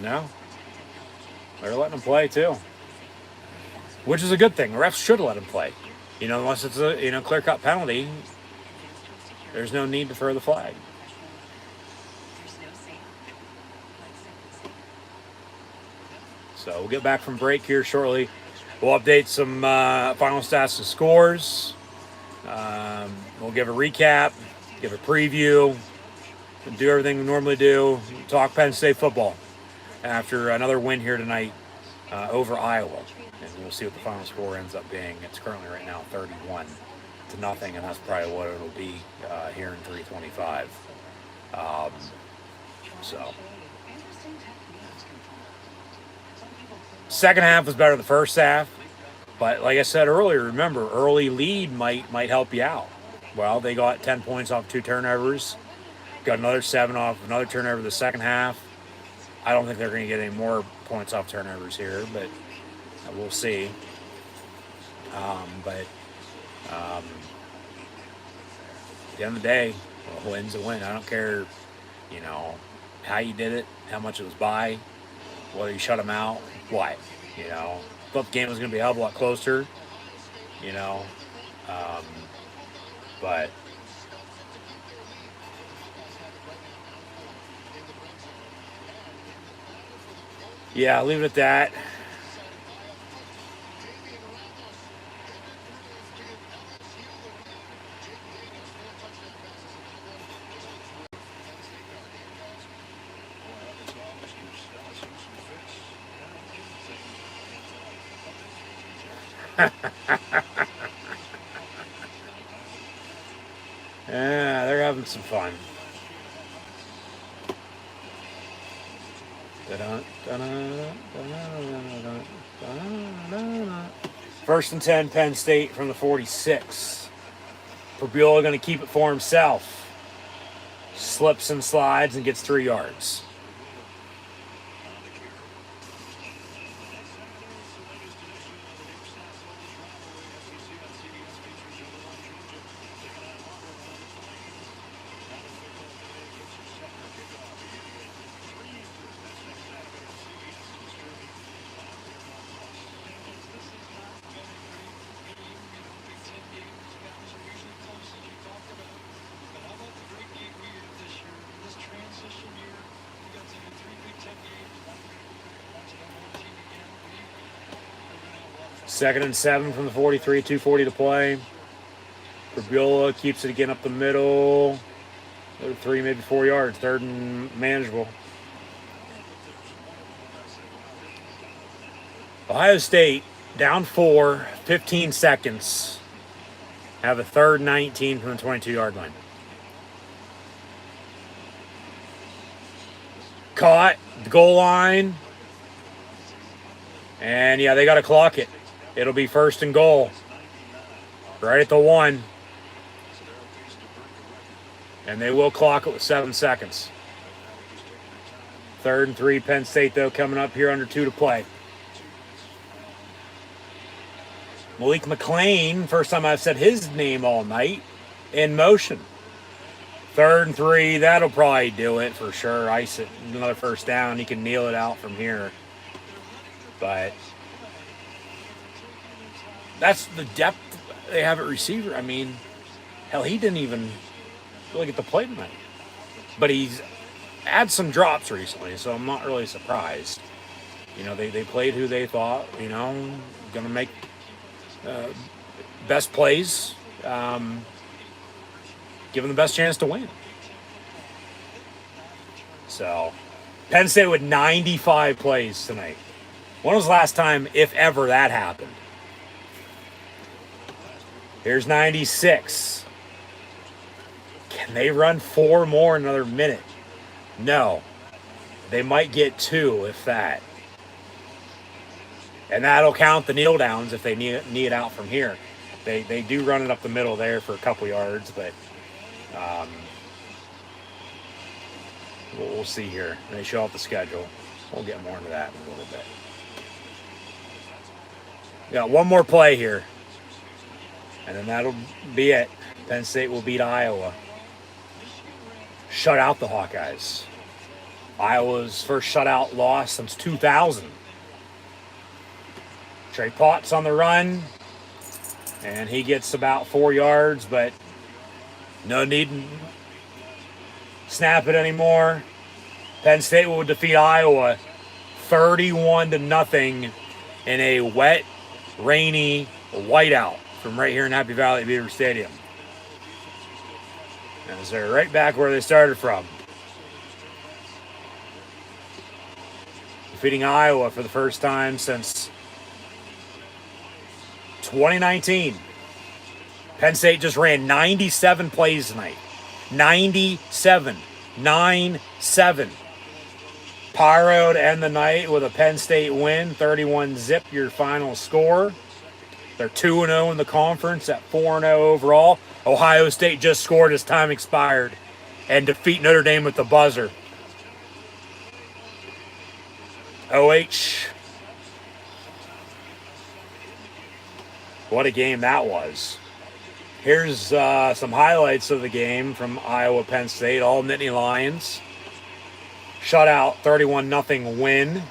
No. They're letting him play too. Which is a good thing. The refs should let him play. You know, unless it's a clear-cut penalty, there's no need to throw the flag. So we'll get back from break here shortly. We'll update some final stats and scores. We'll give a recap, give a preview, and do everything we normally do. Talk Penn State football after another win here tonight over Iowa. And we'll see what the final score ends up being. It's currently right now 31-0, and that's probably what it'll be here in 325. So second half was better than the first half. But like I said earlier, remember, early lead might help you out. Well, they got 10 points off 2 turnovers. Got another 7 off another turnover the second half. I don't think they're going to get any more points off turnovers here, but we'll see. But at the end of the day, a win's a win. I don't care, how you did it, how much it was by, whether you shut them out, what, Thought the game was going to be a hell of a lot closer, but yeah, I'll leave it at that. Yeah, they're having some fun. First and 10, Penn State from the 46. Fabiola going to keep it for himself. Slips and slides and gets 3 yards. Second and 7 from the 43, 2:40 to play. Fabiola keeps it again up the middle. 3, maybe 4 yards. Third and manageable. Ohio State down 4, 15 seconds. Have a 3rd and 19 from the 22-yard line. Caught the goal line. And yeah, they got to clock it. It'll be 1st and goal. Right at the 1. And they will clock it with 7 seconds. 3rd and 3, Penn State, though, coming up here under 2 to play. Malik McLean, first time I've said his name all night, in motion. 3rd and 3, that'll probably do it for sure. Ice it, another first down. He can kneel it out from here. But that's the depth they have at receiver. I mean, hell, he didn't even really get to play tonight. But he's had some drops recently, so I'm not really surprised. They played who they thought, going to make best plays, give them the best chance to win. So, Penn State with 95 plays tonight. When was the last time, if ever, that happened? Here's 96. Can they run 4 more in another minute? No. They might get 2, if that. And that'll count the kneel downs if they knee it out from here. They do run it up the middle there for a couple yards, but we'll see here. They show off the schedule. We'll get more into that in a little bit. Got one more play here, and then that'll be it. Penn State will beat Iowa. Shut out the Hawkeyes. Iowa's first shutout loss since 2000. Trey Potts on the run, and he gets about 4 yards, but no need to snap it anymore. Penn State will defeat Iowa 31-0 in a wet, rainy whiteout from right here in Happy Valley at Beaver Stadium. As they're right back where they started from. Defeating Iowa for the first time since 2019. Penn State just ran 97 plays tonight. 97. 9-7. Pyro to end the night with a Penn State win. 31-0 your final score. They're 2-0 in the conference at 4-0 overall. Ohio State just scored as time expired and defeat Notre Dame with the buzzer. OH. What a game that was. Here's some highlights of the game from Iowa Penn State. All Nittany Lions. Shutout 31-0 win.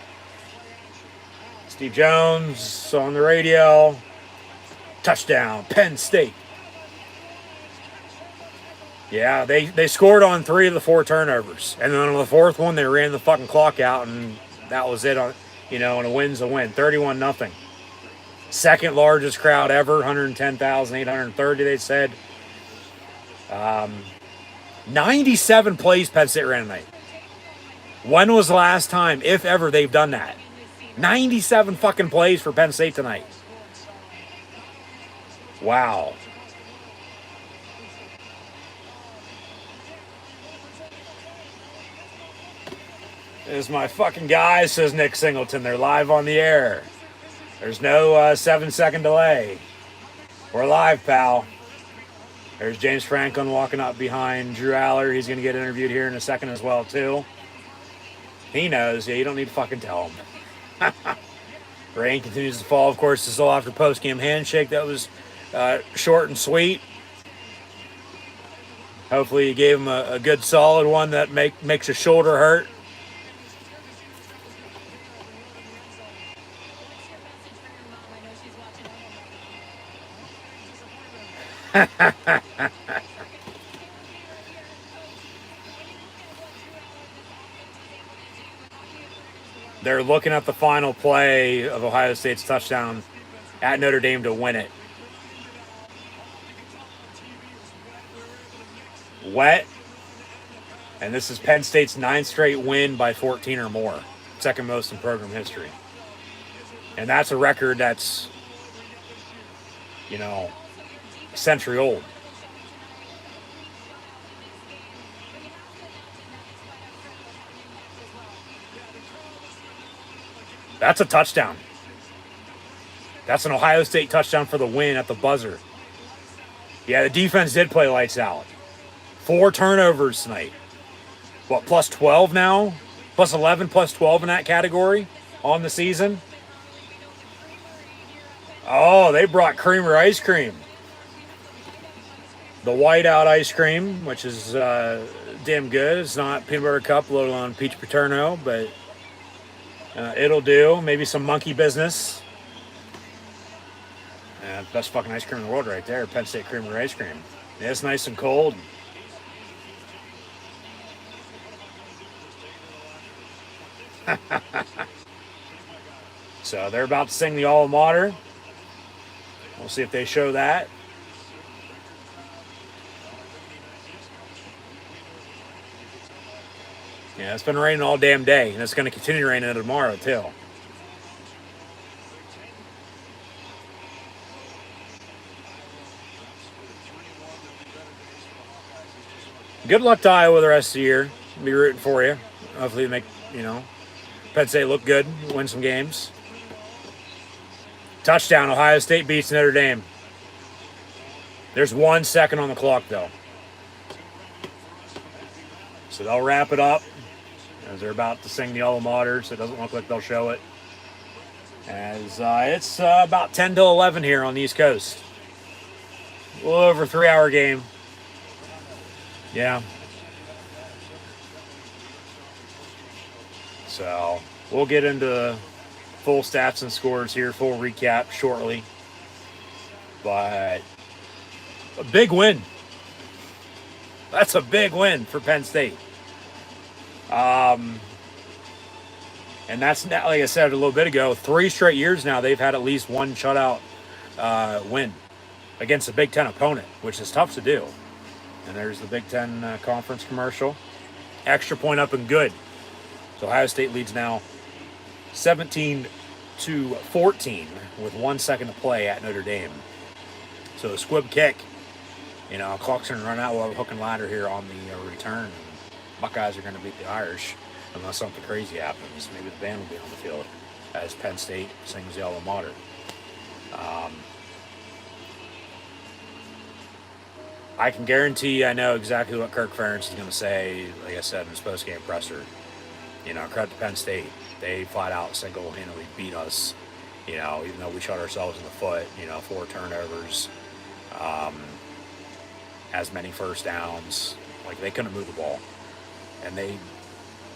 Steve Jones on the radio. Touchdown, Penn State. Yeah, they scored on 3 of the 4 turnovers. And then on the 4th one, they ran the fucking clock out, and that was it. And a win's a win. 31-0. Second largest crowd ever, 110,830, they said. 97 plays Penn State ran tonight. When was the last time, if ever, they've done that? 97 fucking plays for Penn State tonight. Wow. This is my fucking guys, says Nick Singleton. They're live on the air. There's no 7-second delay. We're live, pal. There's James Franklin walking up behind Drew Aller. He's going to get interviewed here in a second as well, too. He knows. Yeah, you don't need to fucking tell him. Rain continues to fall. Of course, this is all after post-game handshake. That was short and sweet. Hopefully you gave him a good solid one that makes his shoulder hurt. They're looking at the final play of Ohio State's touchdown at Notre Dame to win it. Wet. And this is Penn State's 9th straight win by 14 or more. Second most in program history. And that's a record that's, a century old. That's a touchdown. That's an Ohio State touchdown for the win at the buzzer. Yeah, the defense did play lights out. 4 turnovers tonight. What, plus 12 now? Plus 11, plus 12 in that category on the season? Oh, they brought creamer ice cream. The whiteout ice cream, which is damn good. It's not peanut butter cup loaded on peach paterno, but it'll do. Maybe some monkey business. Best fucking ice cream in the world right there. Penn State creamer ice cream. Yeah, it's nice and cold. So they're about to sing the alma mater. We'll see if they show that. Yeah, it's been raining all damn day, and it's going to continue raining tomorrow, too. good luck to Iowa the rest of the year. I'll be rooting for you. Hopefully, make Penn State look good, win some games. Touchdown! Ohio State beats Notre Dame. There's 1 second on the clock though, so they'll wrap it up as they're about to sing the alma mater. So it doesn't look like they'll show it. As it's about 10 to 11 here on the East Coast. A little over 3-hour game. Yeah. So we'll get into full stats and scores here, full recap shortly. But a big win. That's a big win for Penn State. And that's, like I said a little bit ago, 3 straight years now they've had at least one shutout win against a Big Ten opponent, which is tough to do. And there's the Big Ten conference commercial. Extra point up and good. So Ohio State leads now 17-14 with 1 second to play at Notre Dame. So a squib kick. Clock's going to run out. We'll have a hook and ladder here on the return. And Buckeyes are going to beat the Irish unless something crazy happens. Maybe the band will be on the field as Penn State sings the alma mater. I can guarantee I know exactly what Kirk Ferentz is going to say, like I said in his post-game presser. Credit to Penn State. They flat out single-handedly beat us, even though we shot ourselves in the foot, 4 turnovers, as many first downs. Like, they couldn't move the ball. And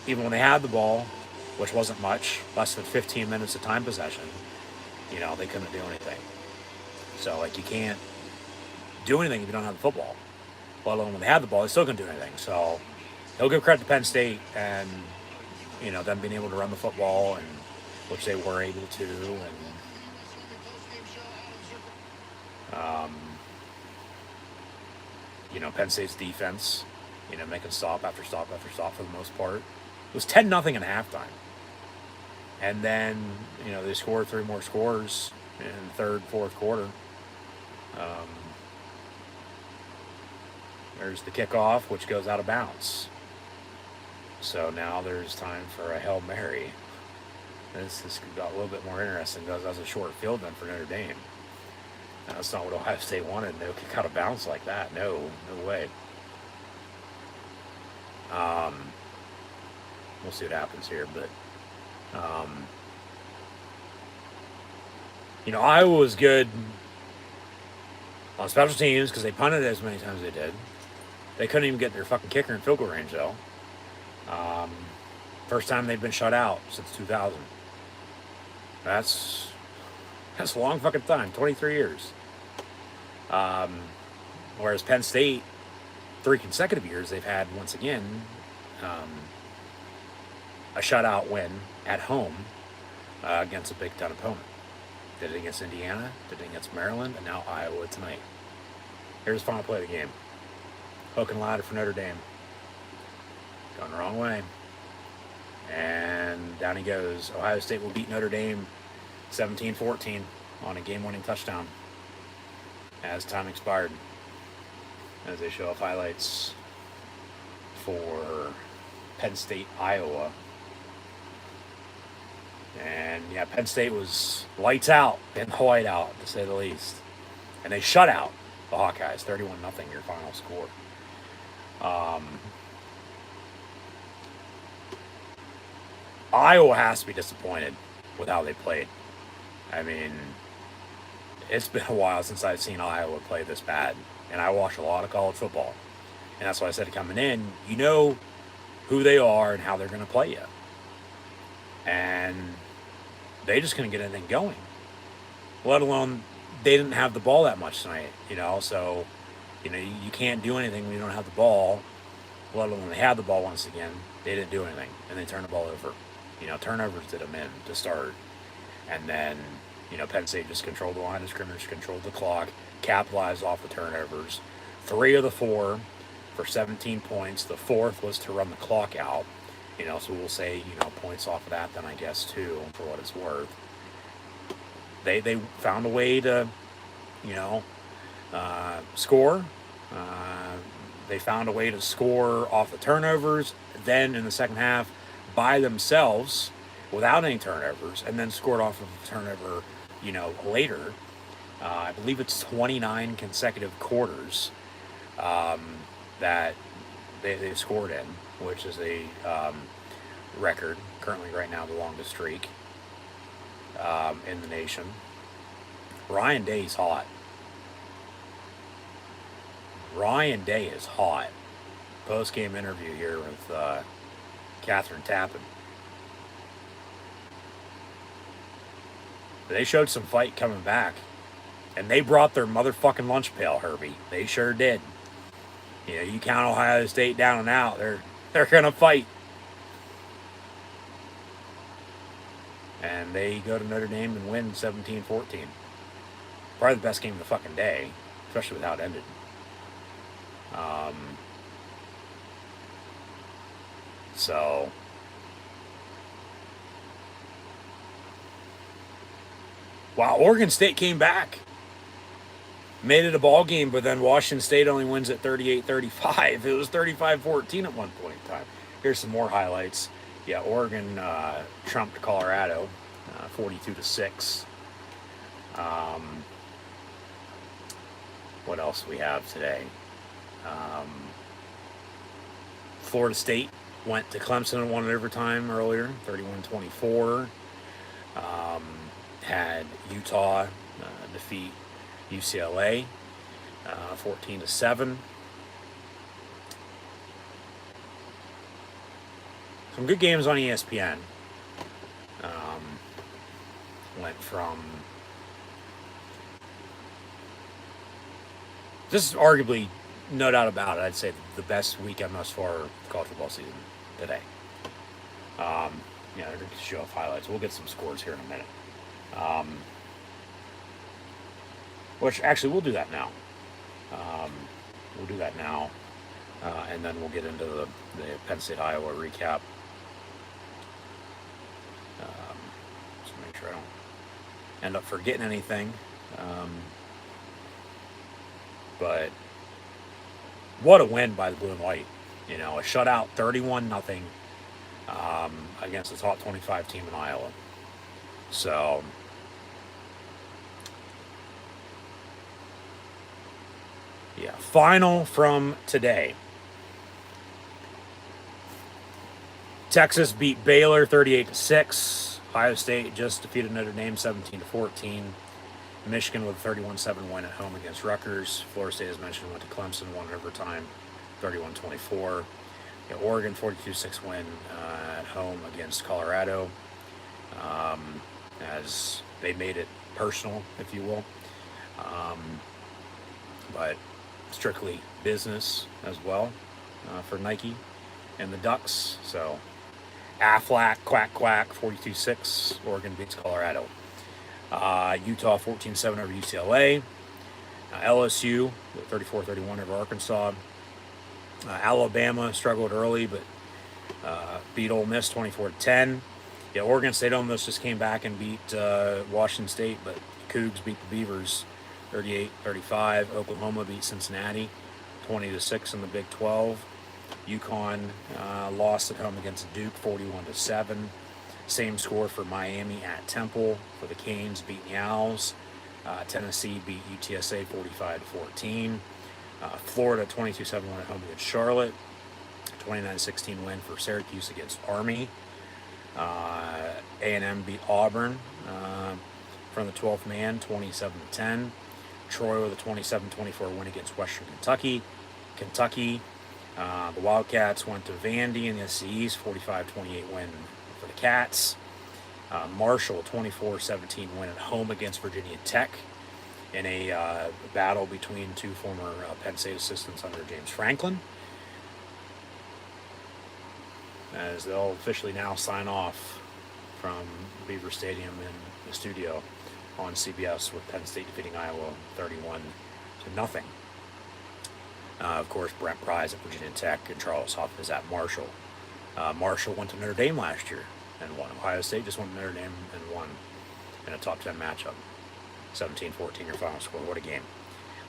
even when they had the ball, which wasn't much, less than 15 minutes of time possession, they couldn't do anything. So, you can't do anything if you don't have the football. Let alone when they had the ball, they still couldn't do anything. So, he'll give credit to Penn State and, them being able to run the football, and which they were able to, and, Penn State's defense, making stop after stop after stop for the most part. It was 10-0 in halftime. And then, they scored 3 more scores in the third, fourth quarter. There's the kickoff, which goes out of bounds. So now there's time for a Hail Mary. This got a little bit more interesting because that was a short field then for Notre Dame. That's not what Ohio State wanted. No kick out of bounds like that. No way. We'll see what happens here, but Iowa was good on special teams because they punted as many times as they did. They couldn't even get their fucking kicker in field goal range though. First time they've been shut out since 2000. That's a long fucking time, 23 years. Whereas Penn State, 3 consecutive years, they've had, once again, a shutout win at home against a Big Ten opponent. Did it against Indiana, did it against Maryland, and now Iowa tonight. Here's the final play of the game. Hook and ladder for Notre Dame. Going the wrong way. And down he goes. Ohio State will beat Notre Dame 17-14 on a game-winning touchdown as time expired. As they show off highlights for Penn State, Iowa. And yeah, Penn State was lights out in the whiteout, to say the least. And they shut out the Hawkeyes, 31-0 your final score. Iowa has to be disappointed with how they played. I mean, it's been a while since I've seen Iowa play this bad. And I watch a lot of college football. And that's why I said coming in, you know who they are and how they're going to play you. And they just couldn't get anything going. Let alone, they didn't have the ball that much tonight, So, you can't do anything when you don't have the ball. Let alone when they had the ball once again, they didn't do anything. And they turned the ball over. Turnovers did them in to start. And then, Penn State just controlled the line of scrimmage, controlled the clock, capitalized off the turnovers. 3 of the 4 for 17 points. The 4th was to run the clock out. So we'll say, points off of that then I guess too, for what it's worth. They found a way to, score. they found a way to score off the turnovers. Then in the second half, by themselves, without any turnovers, and then scored off of a turnover, later. I believe it's 29 consecutive quarters that they scored in, which is a record. Currently, right now, the longest streak in the nation. Ryan Day's hot. Ryan Day is hot. Post-game interview here with Catherine Tappan. They showed some fight coming back. And they brought their motherfucking lunch pail, Herbie. They sure did. You count Ohio State down and out, they're going to fight. And they go to Notre Dame and win 17-14. Probably the best game of the fucking day, especially with how it ended. So, wow, Oregon State came back. Made it a ball game, but then Washington State only wins at 38-35. It was 35-14 at one point in time. Here's some more highlights. Yeah, Oregon trumped Colorado 42-6. What else do we have today? Florida State went to Clemson and won in overtime earlier, 31-24. Had Utah defeat UCLA 14-7. Some good games on ESPN. Went from... This is arguably, no doubt about it, I'd say the best weekend thus far of the college football season today. They're going to show off highlights. We'll get some scores here in a minute. Which, actually, we'll do that now. And then we'll get into the Penn State, Iowa recap. Just make sure I don't end up forgetting anything. But what a win by the Blue and White. A shutout, 31-0 against the top 25 team in Iowa. So... yeah, final from today. Texas beat Baylor 38-6. Ohio State just defeated Notre Dame 17-14. Michigan with a 31-7 win at home against Rutgers. Florida State, as mentioned, went to Clemson, won in overtime 31-24. Oregon 42-6 win at home against Colorado. As they made it personal, if you will. But strictly business as well for Nike and the Ducks. So Aflac, quack, quack, 42-6. Oregon beats Colorado. Utah 14-7 over UCLA. LSU 34-31 over Arkansas. Alabama struggled early, but beat Ole Miss 24-10. Yeah, Oregon State almost just came back and beat Washington State, but Cougs beat the Beavers 38-35. Oklahoma beat Cincinnati 20-6 in the Big 12. UConn lost at home against Duke 41-7. Same score for Miami at Temple. For the Canes, beat the Owls. Tennessee beat UTSA 45-14. Florida 22-7 win at home against Charlotte. 29-16 win for Syracuse against Army. A&M beat Auburn from the 12th man, 27-10. Troy with a 27-24 win against Western Kentucky. The Wildcats went to Vandy in the SEC East, 45-28 win for the Cats. Marshall 24-17 win at home against Virginia Tech in a battle between two former Penn State assistants under James Franklin, as they'll officially now sign off from Beaver Stadium in the studio on CBS with Penn State defeating Iowa 31-0. Of course, Brent Pryce at Virginia Tech and Charles Huff is at Marshall. Marshall went to Notre Dame last year and won. Ohio State just went to Notre Dame and won in a top 10 matchup. 17-14 your final score. What a game.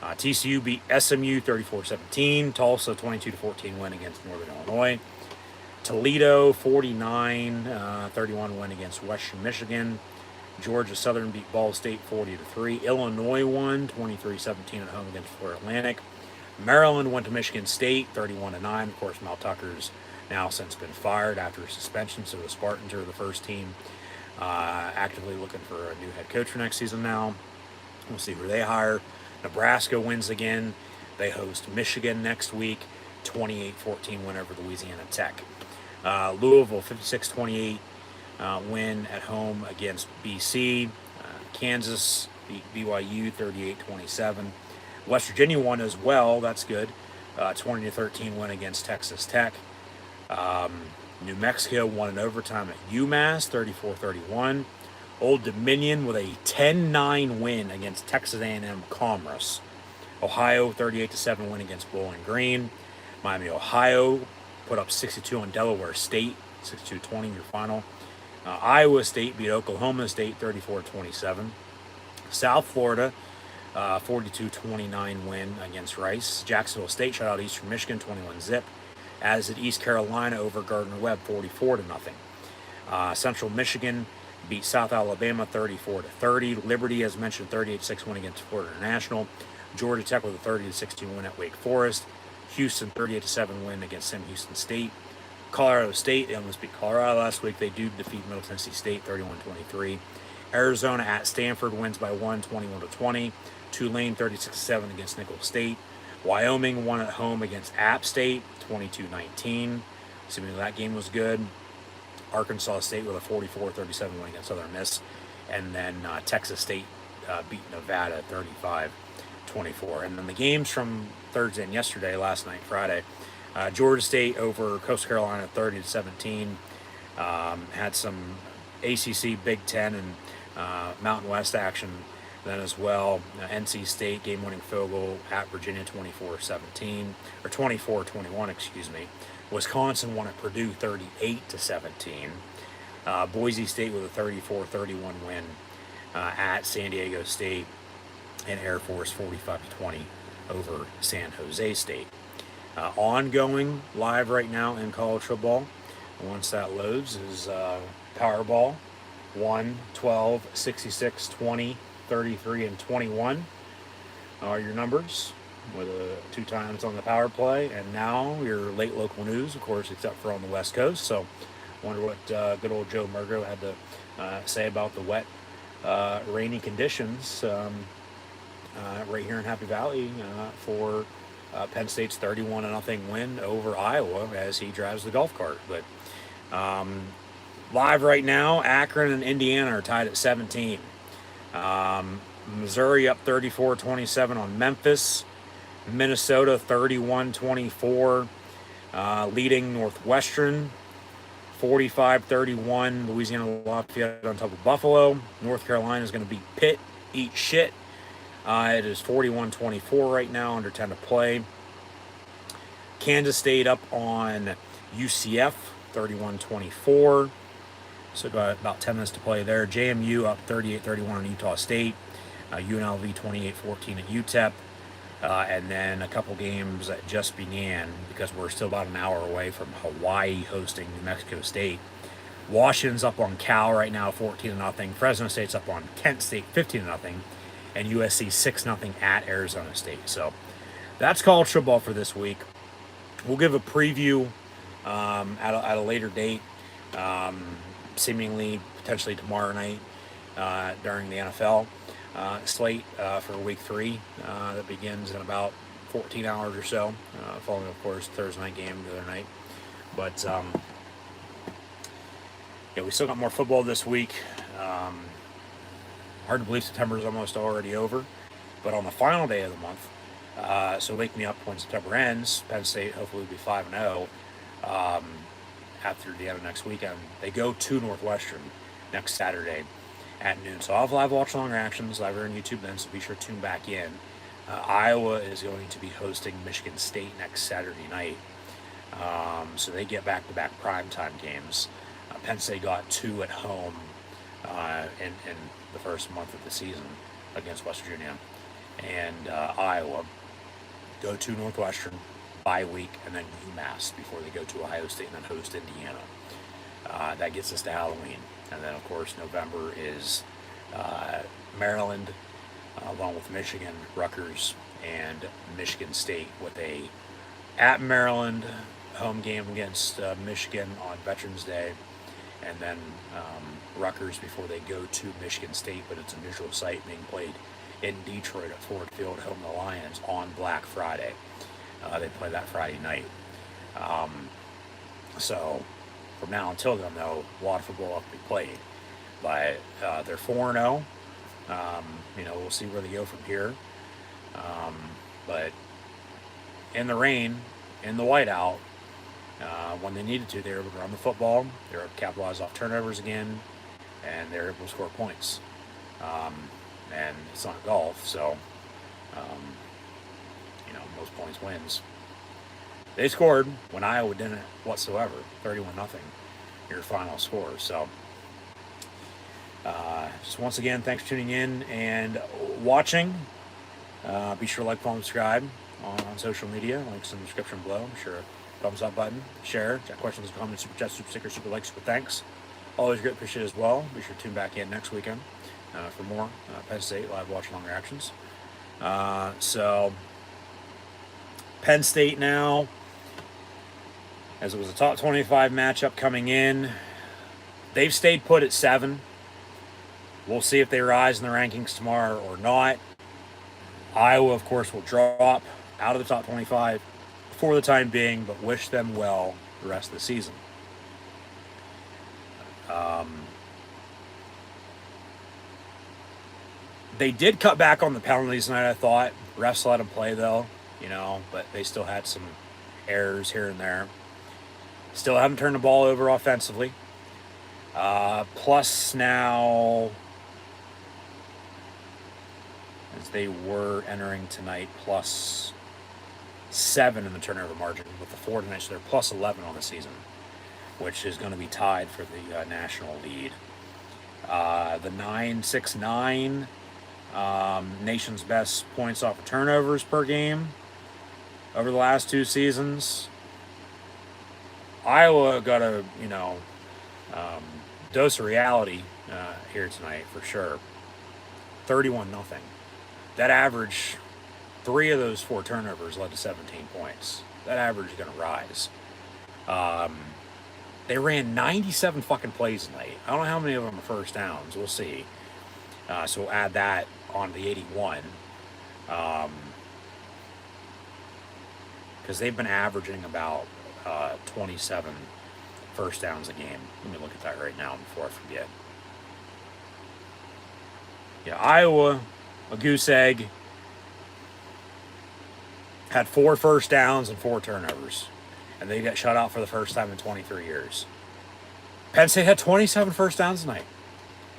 TCU beat SMU 34-17. Tulsa 22-14 win against Northern Illinois. Toledo 49-31 win against Western Michigan. Georgia Southern beat Ball State 40-3. Illinois won 23-17 at home against Florida Atlantic. Maryland went to Michigan State 31-9. Of course, Mel Tucker's now since been fired after suspension, so the Spartans are the first team actively looking for a new head coach for next season now. We'll see who they hire. Nebraska wins again. They host Michigan next week. 28-14 win over Louisiana Tech. Louisville 56-28 win at home against BC. Kansas beat BYU 38-27. West Virginia won as well. That's good. 20-13 win against Texas Tech. New Mexico won in overtime at UMass 34-31. Old Dominion with a 10-9 win against Texas A&M Commerce. Ohio 38-7 win against Bowling Green. Miami, Ohio put up 62 on Delaware State, 62-20 your final. Iowa State beat Oklahoma State 34-27. South Florida 42-29 win against Rice. Jacksonville State shut out Eastern Michigan 21-0. As did East Carolina over Gardner-Webb 44-0. Central Michigan beat South Alabama 34-30. Liberty, as mentioned, 38-6 win against Florida International. Georgia Tech with a 30-16 win at Wake Forest. Houston 38-7 win against Sam Houston State. Colorado State, they almost beat Colorado last week. They do defeat Middle Tennessee State 31-23. Arizona at Stanford wins by 1, 21-20. Tulane 36-7 against Nicholls State. Wyoming won at home against App State 22-19. Assuming that game was good. Arkansas State with a 44-37 win against Southern Miss. And then Texas State beat Nevada 35-24. And then the games from Thursday and yesterday, last night, Friday. Georgia State over Coastal Carolina 30-17. Had some ACC, Big Ten, and Mountain West action then as well. NC State game-winning field goal at Virginia 24-17, or 24-21, excuse me. Wisconsin won at Purdue 38-17. Boise State with a 34-31 win at San Diego State, and Air Force 45-20 over San Jose State. Ongoing live right now in college football, once that loads, is Powerball 1, 12, 66, 20, 33, and 21 are your numbers, with 2 times on the power play. And now your late local news, of course, except for on the West Coast. So wonder what good old Joe Murgo had to say about the wet, rainy conditions right here in Happy Valley for Penn State's 31-0 win over Iowa as he drives the golf cart. But live right now, Akron and Indiana are tied at 17. Missouri up 34-27 on Memphis. Minnesota 31-24 leading Northwestern. 45-31 Louisiana Lafayette on top of Buffalo. North Carolina is going to beat Pitt. Eat shit. It is 41-24 right now, under 10 to play. Kansas State up on UCF, 31-24. So about 10 minutes to play there. JMU up 38-31 on Utah State. UNLV 28-14 at UTEP. And then a couple games that just began, because we're still about an hour away from Hawaii hosting New Mexico State. Washington's up on Cal right now, 14-0. Fresno State's up on Kent State, 15-0. And USC 6-0 at Arizona State. So that's college football for this week. We'll give a preview at a later date, seemingly potentially tomorrow night during the NFL slate for week 3 that begins in about 14 hours or so, following, of course, Thursday night game the other night. But yeah, we still got more football this week. Hard to believe September is almost already over, but on the final day of the month, so wake me up when September ends. Penn State hopefully will be 5-0 after the end of next weekend. They go to Northwestern next Saturday at noon. So I'll have live watch-along reactions live here on YouTube then, so be sure to tune back in. Iowa is going to be hosting Michigan State next Saturday night, so they get back-to-back primetime games. Penn State got 2 at home in the first month of the season against West Virginia. and Iowa. Go to Northwestern, bye week, and then UMass before they go to Ohio State and then host Indiana. That gets us to Halloween. And then, of course, November is Maryland, along with Michigan, Rutgers, and Michigan State with a at Maryland home game against Michigan on Veterans Day, and then Rutgers before they go to Michigan State, but it's a neutral site being played in Detroit at Ford Field, home to the Lions on Black Friday. They play that Friday night. So from now until then, though, a lot of football have to be played. But they're 4-0. We'll see where they go from here. But in the rain, in the whiteout, when they needed to, they were able to run the football. They were able to capitalize off turnovers again, and they were able to score points. And it's not golf, so most points wins. They scored when Iowa didn't whatsoever, 31-0, your final score. So just once again, thanks for tuning in and watching. Be sure to like, follow, and subscribe on social media. Links in the description below. Be sure thumbs up button, share, chat questions, comments, super chat, super sticker, super likes, super thanks. Always great appreciate as well. Be sure to tune back in next weekend for more Penn State live watch along reactions. So Penn State now, as it was a top 25 matchup coming in, they've stayed put at 7. We'll see if they rise in the rankings tomorrow or not. Iowa, of course, will drop out of the top 25 for the time being, but wish them well the rest of the season. They did cut back on the penalties tonight, I thought. Refs let them play, though, but they still had some errors here and there. Still haven't turned the ball over offensively. Plus now, as they were entering tonight, plus 7 in the turnover margin with the 4 tonight, so they're plus 11 on the season, which is going to be tied for the national lead. The 9.69 nation's best points off of turnovers per game over the last 2 seasons. Iowa got a dose of reality here tonight for sure. 31-0. That average, 3 of those 4 turnovers led to 17 points. That average is going to rise. They ran 97 fucking plays tonight. I don't know how many of them are first downs. We'll see. So we'll add that on the 81. Because they've been averaging about 27 first downs a game. Let me look at that right now before I forget. Yeah, Iowa, a goose egg, had 4 first downs and 4 turnovers. And they got shut out for the first time in 23 years. Penn State had 27 first downs tonight.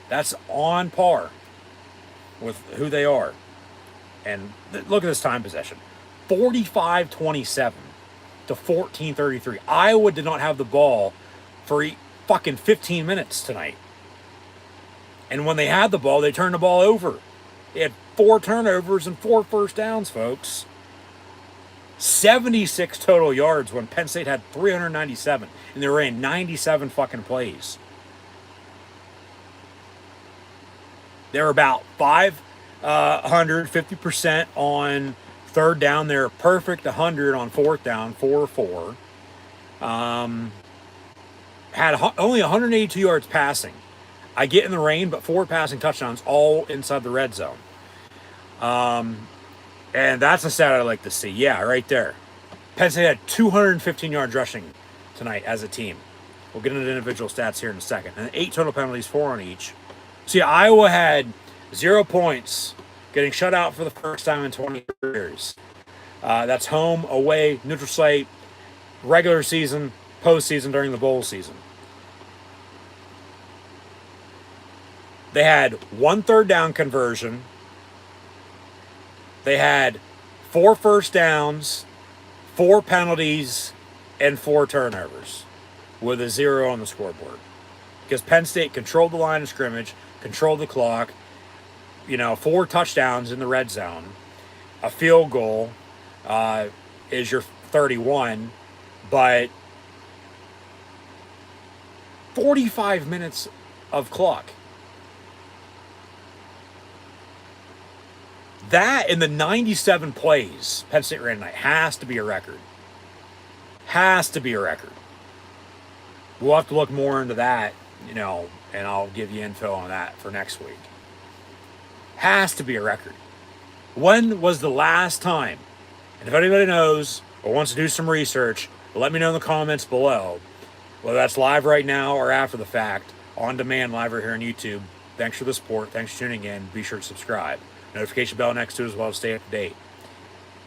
That's on par with who they are. And look at this time possession. 45-27 to 14-33. Iowa did not have the ball for fucking 15 minutes tonight. And when they had the ball, they turned the ball over. They had 4 turnovers and 4 first downs, folks. 76 total yards when Penn State had 397. And they ran 97 fucking plays. They were about 550% on third down. They're perfect 100 on fourth down, 4-4. Had only 182 yards passing. I get in the rain, but 4 passing touchdowns, all inside the red zone. And that's a stat I'd like to see. Yeah, right there. Penn State had 215 yards rushing tonight as a team. We'll get into the individual stats here in a second. And 8 total penalties, 4 on each. See, Iowa had 0 points, getting shut out for the first time in 20 years. That's home, away, neutral site, regular season, postseason during the bowl season. They had 1 third down conversion. They had 4 first downs, 4 penalties, and 4 turnovers with a 0 on the scoreboard. Because Penn State controlled the line of scrimmage, controlled the clock, 4 touchdowns in the red zone, a field goal is your 31, but 45 minutes of clock. That in the 97 plays Penn State ran tonight has to be a record. Has to be a record. We'll have to look more into that, and I'll give you info on that for next week. Has to be a record. When was the last time? And if anybody knows or wants to do some research, let me know in the comments below. Whether that's live right now or after the fact, on demand live right here on YouTube. Thanks for the support. Thanks for tuning in. Be sure to subscribe. Notification bell next to it as well to stay up to date.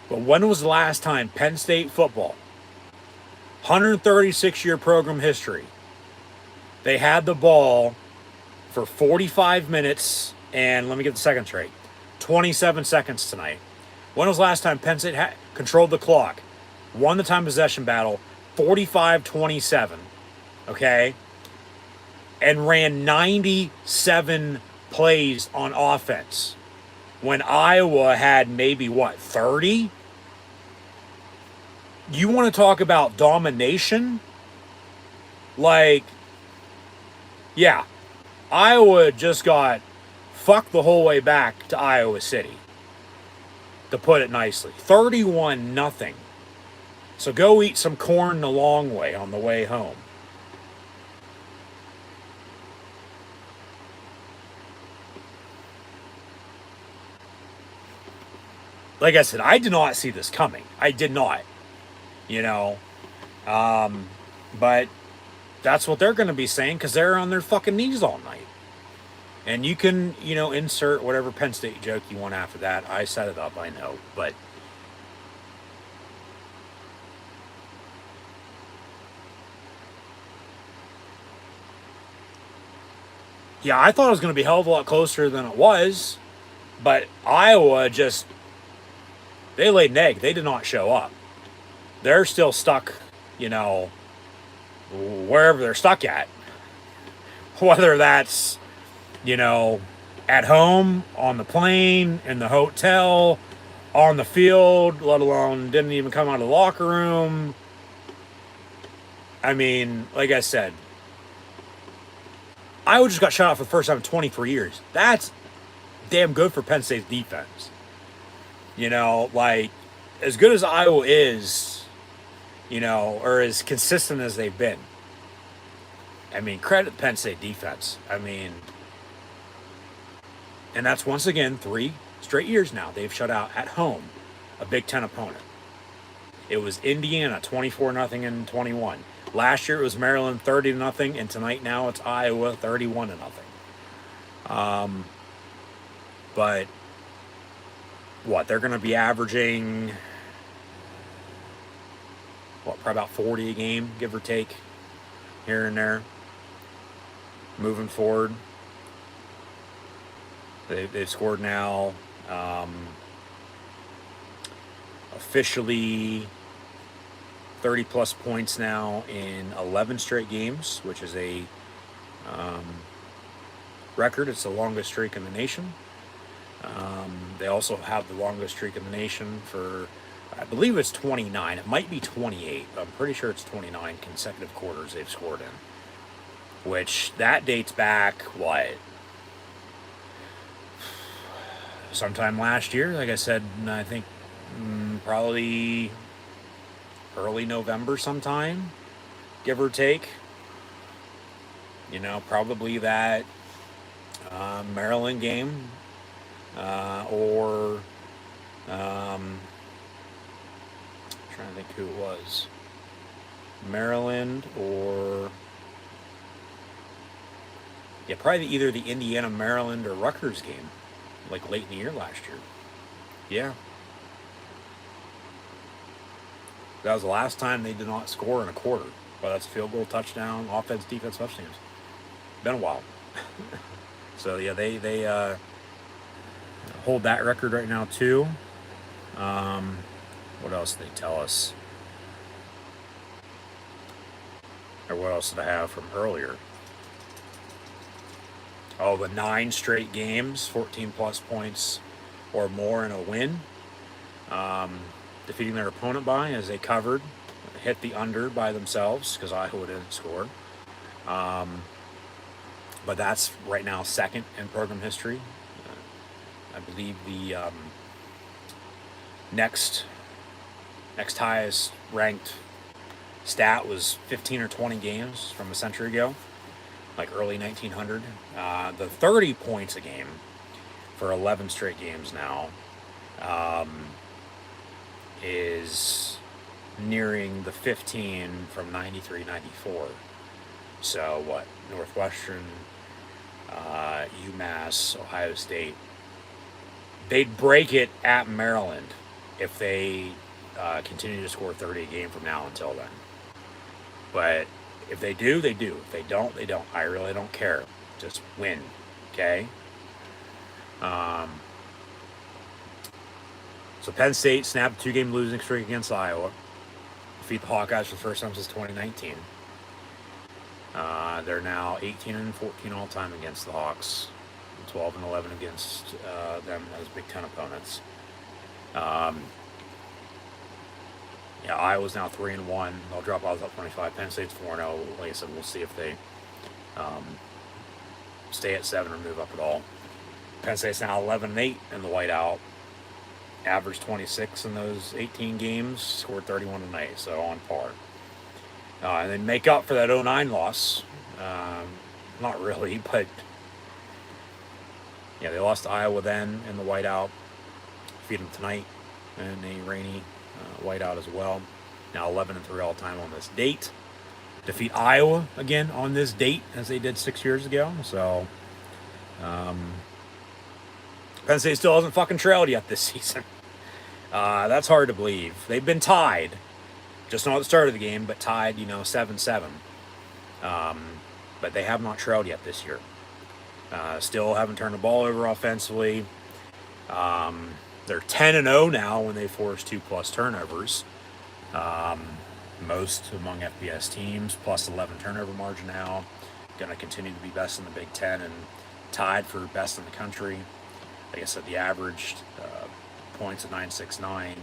But when was the last time Penn State football, 136-year program history, they had the ball for 45 minutes and, let me get the second straight, 27 seconds tonight? When was the last time Penn State controlled the clock, won the time possession battle, 45-27, okay, and ran 97 plays on offense when Iowa had maybe, 30? You want to talk about domination? Like, yeah, Iowa just got fucked the whole way back to Iowa City, to put it nicely. 31-0. So go eat some corn the long way on the way home. Like I said, I did not see this coming. I did not. But that's what they're going to be saying because they're on their fucking knees all night. And you can, insert whatever Penn State joke you want after that. I set it up, I know. But yeah, I thought it was going to be a hell of a lot closer than it was. But Iowa just, they laid an egg. They did not show up. They're still stuck, wherever they're stuck at. Whether that's, at home, on the plane, in the hotel, on the field, let alone didn't even come out of the locker room. I mean, like I said, Iowa just got shut out for the first time in 23 years. That's damn good for Penn State's defense. Like, as good as Iowa is, or as consistent as they've been, I mean, credit Penn State defense. I mean, and that's once again 3 straight years now they've shut out at home a Big Ten opponent. It was Indiana 24-0 and 21. Last year it was Maryland 30-0, and tonight now it's Iowa 31-0. But they're going to be averaging probably about 40 a game, give or take, here and there, moving forward. They've scored now officially 30-plus points now in 11 straight games, which is a record. It's the longest streak in the nation. They also have the longest streak in the nation for, I believe it's 29. It might be 28, but I'm pretty sure it's 29 consecutive quarters they've scored in. Which, that dates back, sometime last year, like I said, I think probably early November sometime, give or take. Probably that Maryland game, or trying to think who it was. Maryland or probably either the Indiana, Maryland, or Rutgers game, like late in the year last year. Yeah. That was the last time they did not score in a quarter. Well, that's field goal, touchdown, offense, defense, touchdowns. Been a while. So yeah, they hold that record right now too. What else did they tell us? Or what else did I have from earlier? Oh, the 9 straight games, 14 plus points or more in a win. defeating their opponent by as they covered, hit the under by themselves because Iowa didn't score. But that's right now second in program history. I believe the next highest ranked stat was 15 or 20 games from a century ago, like early 1900. The 30 points a game for 11 straight games now is nearing the 15 from 93, 94. So what? Northwestern, UMass, Ohio State. They'd break it at Maryland if they continue to score 30 a game from now until then. But if they do, they do. If they don't, they don't. I really don't care. Just win, okay? So Penn State snapped a 2-game losing streak against Iowa. Defeat the Hawkeyes for the first time since 2019. They're now 18 and 14 all time against the Hawks, 12 and 11 against them as Big Ten opponents. Iowa's now 3 and 1. They'll drop out of 25. Penn State's 4-0. Like I said, we'll see if they stay at 7 or move up at all. Penn State's now 11 and 8 in the whiteout. Averaged 26 in those 18 games. Scored 31 tonight, so on par. And then make up for that 09 loss. Not really, but yeah, they lost to Iowa then in the whiteout. Defeat them tonight in a rainy whiteout as well. Now 11 and 3 all time on this date. Defeat Iowa again on this date as they did 6 years ago. So Penn State still hasn't fucking trailed yet this season. That's hard to believe. They've been tied, just not at the start of the game, but tied, 7-7. But they have not trailed yet this year. Still haven't turned the ball over offensively. They're 10-0 now when they force 2+ turnovers. Most among FBS teams, plus 11 turnover margin now. Going to continue to be best in the Big Ten and tied for best in the country. Like I said, the average points at 969.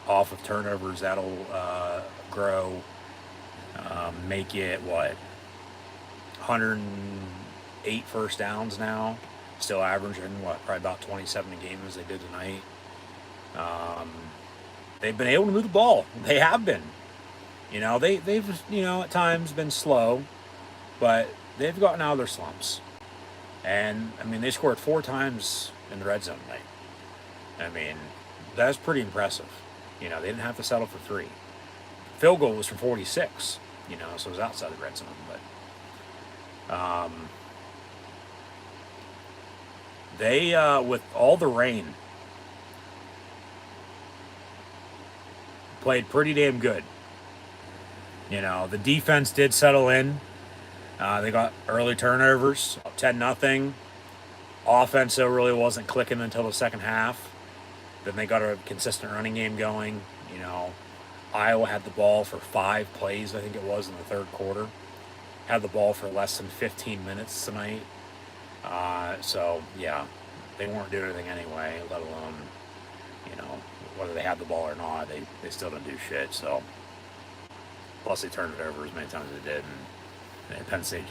Off of turnovers, that'll grow. Make it, 108 first downs now. Still averaging, probably about 27 a game as they did tonight. They've been able to move the ball. They have been. They've at times been slow, but they've gotten out of their slumps. And, they scored 4 times in the red zone tonight. That's pretty impressive. They didn't have to settle for 3. Field goal was from 46, so it was outside the red zone. But they, with all the rain, played pretty damn good. The defense did settle in. They got early turnovers, 10-0. Offense, though, really wasn't clicking until the second half. Then they got a consistent running game going. Iowa had the ball for 5 plays, I think it was, in the third quarter. Had the ball for less than 15 minutes tonight. So, yeah, they weren't doing anything anyway, let alone, whether they had the ball or not, they still didn't do shit. So, plus they turned it over as many times as they did. And Penn State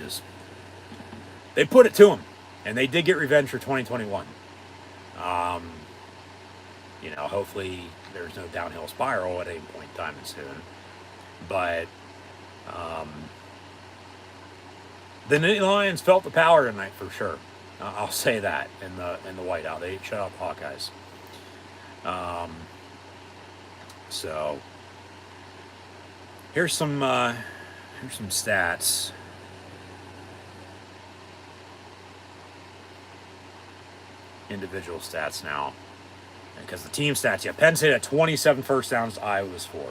they put it to them. And they did get revenge for 2021. Hopefully there's no downhill spiral at any point in time soon. But the Nittany Lions felt the power tonight for sure. I'll say that in the whiteout. They shut out the Hawkeyes. So here's some stats. Individual stats now. Because the team stats, Penn State had 27 first downs, Iowa was 4.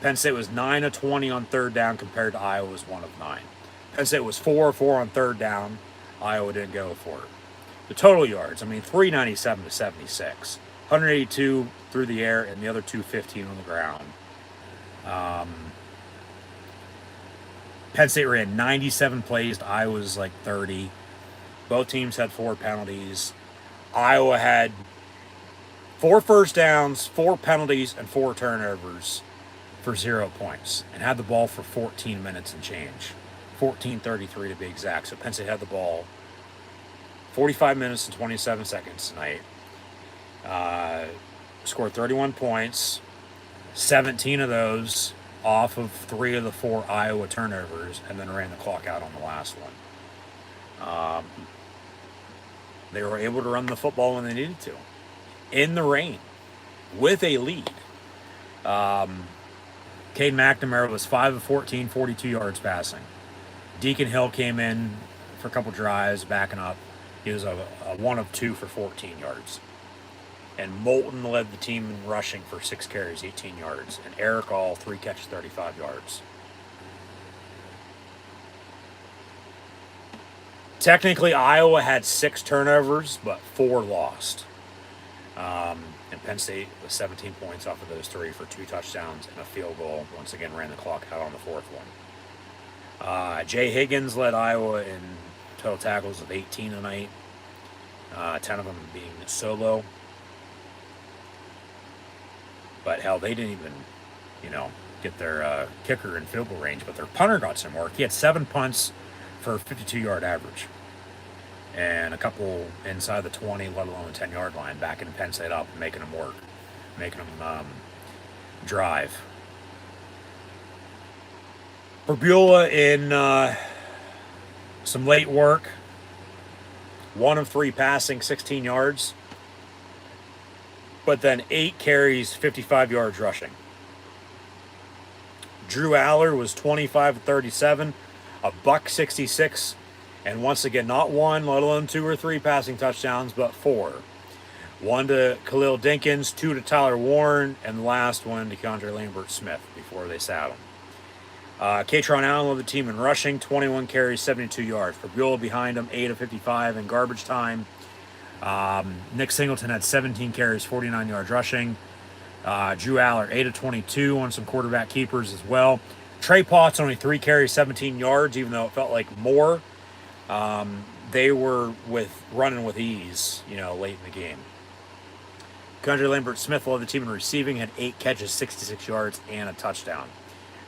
Penn State was 9 of 20 on third down compared to Iowa's 1 of 9. Penn State was 4 of 4 on third down. Iowa didn't go for it. The total yards, 397 to 76. 182 through the air and the other 215 on the ground. Penn State ran 97 plays to Iowa's 30. Both teams had 4 penalties. Iowa had 4 first downs, 4 penalties, and 4 turnovers for 0 points, and had the ball for 14 minutes and change. 14:33 to be exact. So Penn State had the ball 45 minutes and 27 seconds tonight. Scored 31 points, 17 of those off of 3 of the 4 Iowa turnovers, and then ran the clock out on the last one. They were able to run the football when they needed to, in the rain, with a lead. Cade McNamara was 5 of 14, 42 yards passing. Deacon Hill came in for a couple drives, backing up. He was a 1 of 2 for 14 yards. And Moulton led the team in rushing for 6 carries, 18 yards. And Eric All, 3 catches, 35 yards. Technically, Iowa had 6 turnovers, but 4 lost. And Penn State was 17 points off of those 3 for 2 touchdowns and a field goal. Once again, ran the clock out on the 4th one. Jay Higgins led Iowa in total tackles of 18 tonight, 10 of them being solo. But hell, they didn't even, get their kicker in field goal range, but their punter got some work. He had 7 punts for a 52-yard average. And a couple inside the 20, let alone the 10-yard line, backing Penn State up and making them work, making them drive. Berbula in some late work, 1 of 3 passing, 16 yards, but then 8 carries, 55 yards rushing. Drew Aller was 25 of 37, a $166. And once again, not 1, let alone 2 or 3 passing touchdowns, but 4. 1 to Khalil Dinkins, 2 to Tyler Warren, and the last one to Keandre Lambert-Smith before they sat him. Katron Allen led the team in rushing, 21 carries, 72 yards. Berbula behind him, 8 of 55 in garbage time. Nick Singleton had 17 carries, 49 yards rushing. Drew Aller, 8 of 22 on some quarterback keepers as well. Trey Potts, only 3 carries, 17 yards, even though it felt like more. They were running with ease, late in the game. Keandre Lambert-Smith led the team in receiving, had 8 catches, 66 yards, and a touchdown.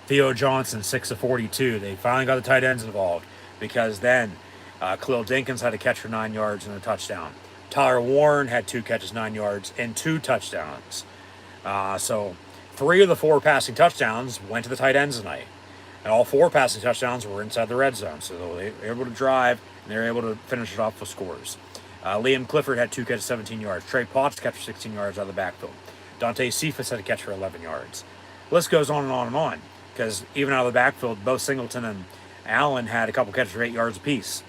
Theo Johnson, 6 of 42. They finally got the tight ends involved, because then Khalil Dinkins had a catch for 9 yards and a touchdown. Tyler Warren had 2 catches, 9 yards, and 2 touchdowns. So 3 of the 4 passing touchdowns went to the tight ends tonight. And all 4 passing touchdowns were inside the red zone. So they were able to drive, and they were able to finish it off with scores. Liam Clifford had 2 catches, 17 yards. Trey Potts catch for 16 yards out of the backfield. Dante Cephas had a catch for 11 yards. The list goes on and on and on, because even out of the backfield, both Singleton and Allen had a couple catches for 8 yards apiece.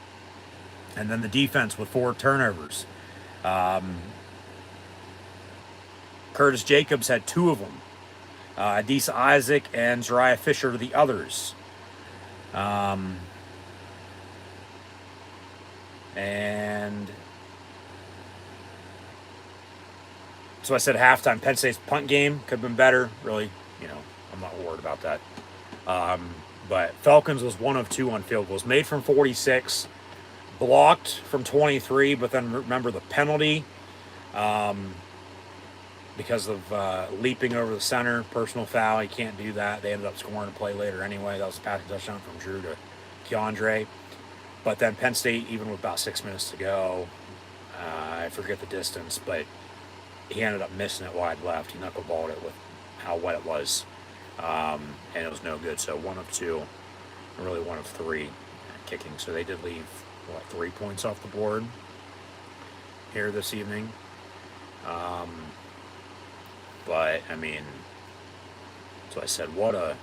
And then the defense with 4 turnovers. Curtis Jacobs had 2 of them. Adisa Isaac and Zariah Fisher the others. And so I said halftime, Penn State's punt game could have been better. Really, I'm not worried about that. But Falcons was 1 of 2 on field goals. Made from 46, blocked from 23, but then remember the penalty. Because of leaping over the center, personal foul. You can't do that. They ended up scoring a play later anyway. That was a passing touchdown from Drew to Keandre. But then Penn State, even with about 6 minutes to go, I forget the distance, but he ended up missing it wide left. He knuckleballed it with how wet it was. And it was no good. So 1 of 2, really 1 of 3 kicking. So they did leave, 3 points off the board here this evening. But, so I said, what a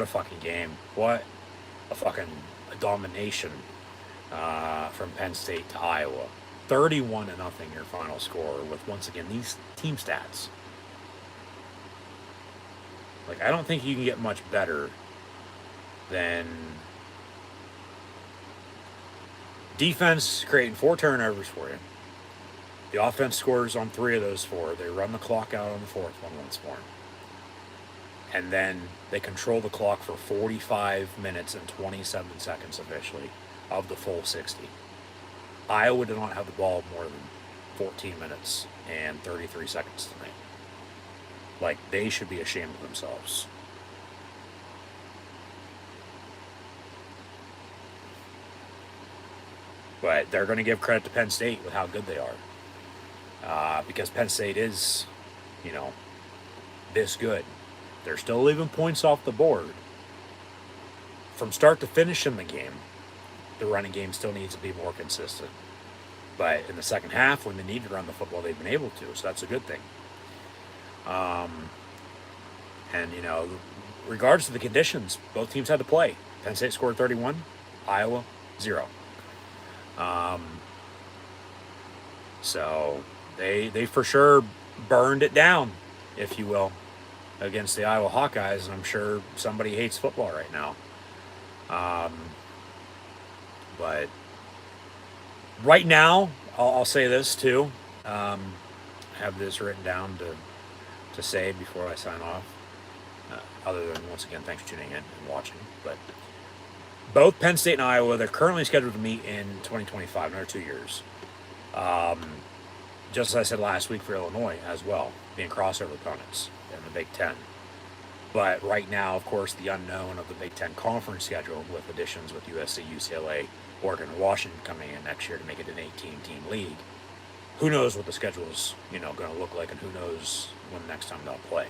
fucking game. What a fucking domination from Penn State to Iowa. 31-0 your final score with, once again, these team stats. I don't think you can get much better than defense creating 4 turnovers for you. The offense scores on 3 of those 4. They run the clock out on the 4th one once more. And then they control the clock for 45 minutes and 27 seconds officially of the full 60. Iowa did not have the ball more than 14 minutes and 33 seconds tonight. Like, they should be ashamed of themselves. But they're going to give credit to Penn State with how good they are. Because Penn State is, this good. They're still leaving points off the board. From start to finish in the game, the running game still needs to be more consistent. But in the second half, when they need to run the football, they've been able to. So that's a good thing. And, regardless of the conditions, both teams had to play. Penn State scored 31, Iowa 0. So they for sure burned it down, if you will, against the Iowa Hawkeyes. And I'm sure somebody hates football right now. But right now, I'll say this too. I have this written down to say before I sign off. Other than, once again, thanks for tuning in and watching. But both Penn State and Iowa, they're currently scheduled to meet in 2025, another 2 years. Just as I said last week for Illinois as well, being crossover opponents in the Big Ten. But right now, of course, the unknown of the Big Ten conference schedule with additions with USC, UCLA, Oregon, and Washington coming in next year to make it an 18-team league. Who knows what the schedule is, going to look like, and who knows when the next time they'll play.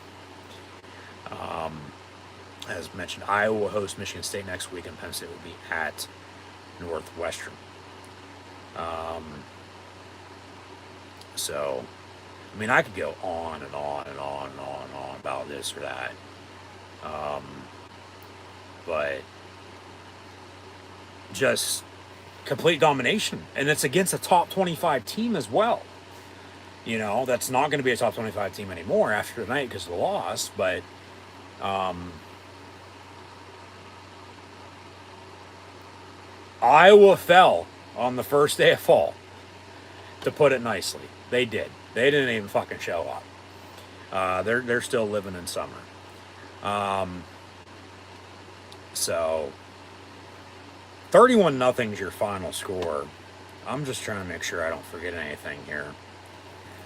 As mentioned, Iowa will host Michigan State next week, and Penn State will be at Northwestern. So, I could go on and on and on and on and on about this or that. But just complete domination. And it's against a top 25 team as well. That's not going to be a top 25 team anymore after tonight because of the loss. But Iowa fell on the first day of fall, to put it nicely. They did. They didn't even fucking show up. They're still living in summer. So 31-0 is your final score. I'm just trying to make sure I don't forget anything here.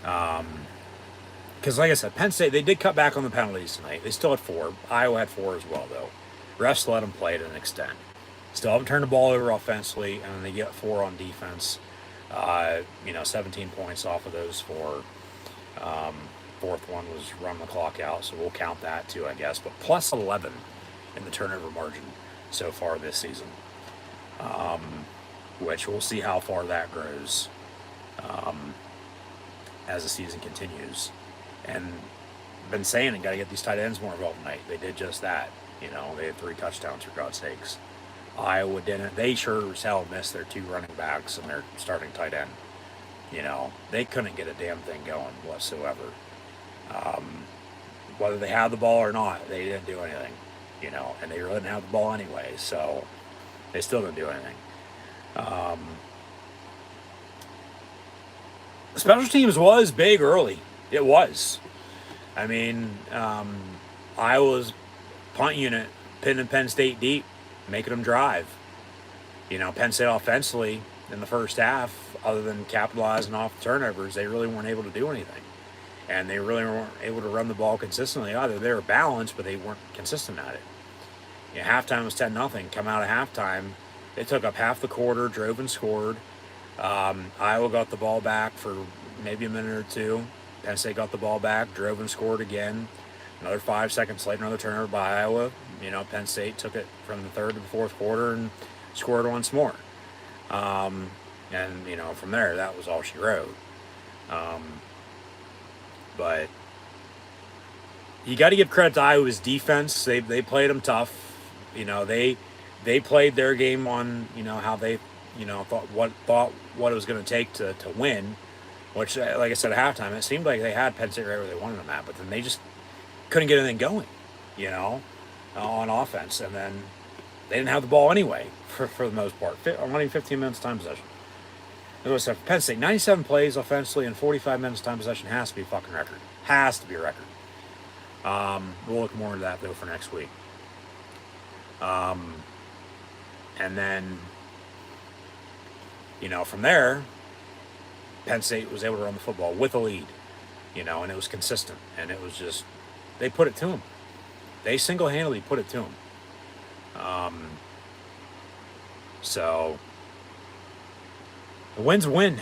Because like I said, Penn State, they did cut back on the penalties tonight. They still had 4. Iowa had 4 as well, though. Refs let them play to an extent. Still haven't turned the ball over offensively, and then they get 4 on defense. 17 points off of those 4. Fourth one was run the clock out, so we'll count that too, I guess. But plus 11 in the turnover margin so far this season, which we'll see how far that grows as the season continues. And been saying it, got to get these tight ends more involved tonight. They did just that. They had 3 touchdowns, for God's sakes. Iowa didn't. They sure as hell missed their 2 running backs and their starting tight end. They couldn't get a damn thing going whatsoever. Whether they had the ball or not, they didn't do anything. And they really didn't have the ball anyway, so they still didn't do anything. Special teams was big early. It was. Iowa's punt unit pinning Penn State deep, making them drive. Penn State offensively in the first half, other than capitalizing off the turnovers, they really weren't able to do anything. And they really weren't able to run the ball consistently either. They were balanced, but they weren't consistent at it. Halftime was 10-0. Come out of halftime, they took up half the quarter, drove and scored. Iowa got the ball back for maybe a minute or 2. Penn State got the ball back, drove and scored again. Another 5 seconds later, another turnover by Iowa. Penn State took it from the third to the fourth quarter and scored once more. And from there, that was all she wrote. But you got to give credit to Iowa's defense. They played them tough. They played their game on how they thought what it was going to take to win. Which, like I said, at halftime, it seemed like they had Penn State right where they wanted them at, but then they just couldn't get anything going, on offense. And then they didn't have the ball anyway for the most part. Only 15 minutes time possession. As I said, Penn State, 97 plays offensively and 45 minutes time possession has to be a fucking record. Has to be a record. We'll look more into that, though, for next week. And then From there, Penn State was able to run the football with a lead, and it was consistent. And it was just, they put it to them. They single-handedly put it to them. So, a win's a win.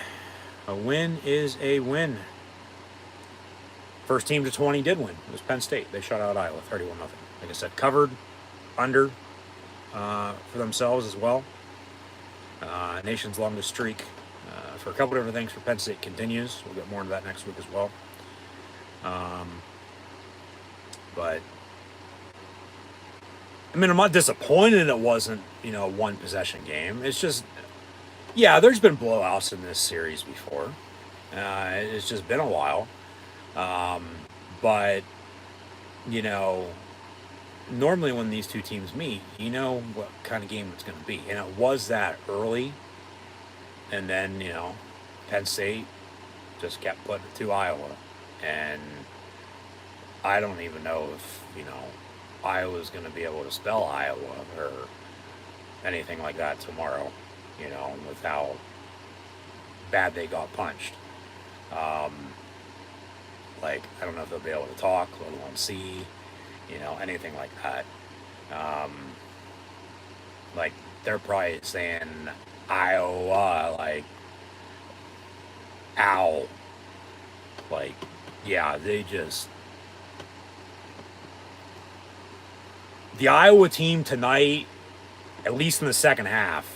A win is a win. First team to 20 did win. It was Penn State. They shut out Iowa 31-0. Like I said, covered under for themselves as well. Nation's longest streak for a couple different things for Penn State continues. We'll get more into that next week as well. But I mean, I'm not disappointed it wasn't, a one possession game. It's just, yeah, there's been blowouts in this series before. It's just been a while. But, normally when these two teams meet, you know what kind of game it's going to be. And it was that early. And then, Penn State just kept putting it to Iowa. And I don't even know if, Iowa's going to be able to spell Iowa or anything like that tomorrow, with how bad they got punched. I don't know if they'll be able to talk, let alone see, anything like that. They're probably saying Iowa, ow. Yeah, they just... The Iowa team tonight, at least in the second half,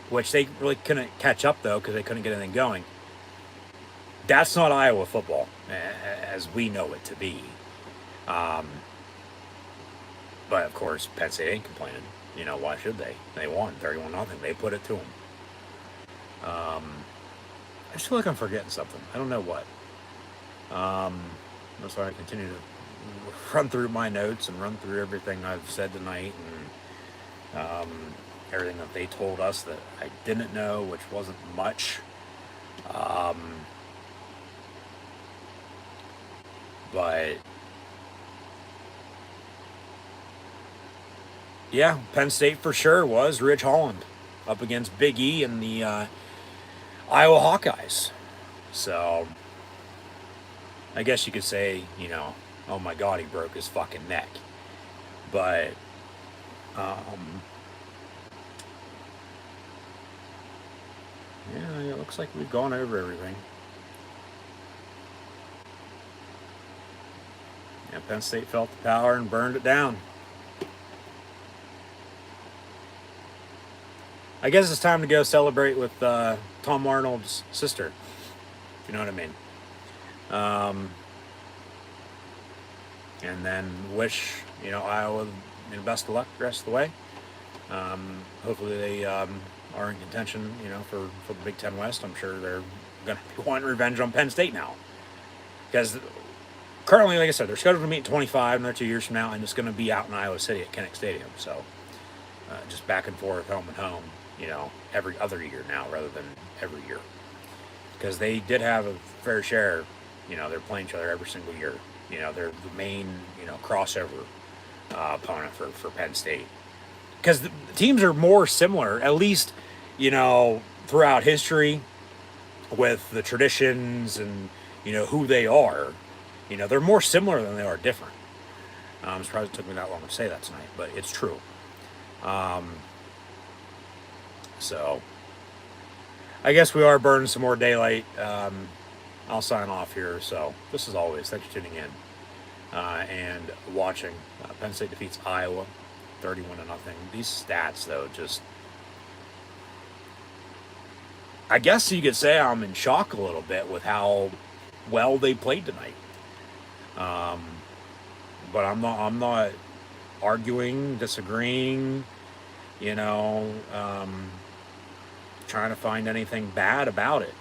which they really couldn't catch up, though, because they couldn't get anything going, that's not Iowa football, as we know it to be. But, of course, Penn State ain't complaining. Why should they? They won 31-0. They put it to them. I just feel like I'm forgetting something. I don't know what. That's why I continue to run through my notes and run through everything I've said tonight and everything that they told us that I didn't know, which wasn't much. But yeah, Penn State for sure was Ridge Holland up against Big E and the Iowa Hawkeyes. So I guess you could say, oh my God, he broke his fucking neck. But yeah, it looks like we've gone over everything. Yeah, Penn State felt the power and burned it down. I guess it's time to go celebrate with Tom Arnold's sister, if you know what I mean. And then wish, Iowa, best of luck the rest of the way. Hopefully they are in contention, for the Big Ten West. I'm sure they're going to be wanting revenge on Penn State now. Because currently, like I said, they're scheduled to meet in 25, another 2 years from now, and it's going to be out in Iowa City at Kinnick Stadium. So just back and forth, home and home, every other year now rather than every year. Because they did have a fair share, they're playing each other every single year. They're the main, crossover opponent for Penn State. Because the teams are more similar, at least, throughout history, with the traditions and, who they are. They're more similar than they are different. I'm surprised it took me that long to say that tonight, but it's true. So, I guess we are burning some more daylight. I'll sign off here. So, this is always, thanks for tuning in and watching. Penn State defeats Iowa 31-0. These stats, though, just... I guess you could say I'm in shock a little bit with how well they played tonight. But I'm not arguing, disagreeing, trying to find anything bad about it.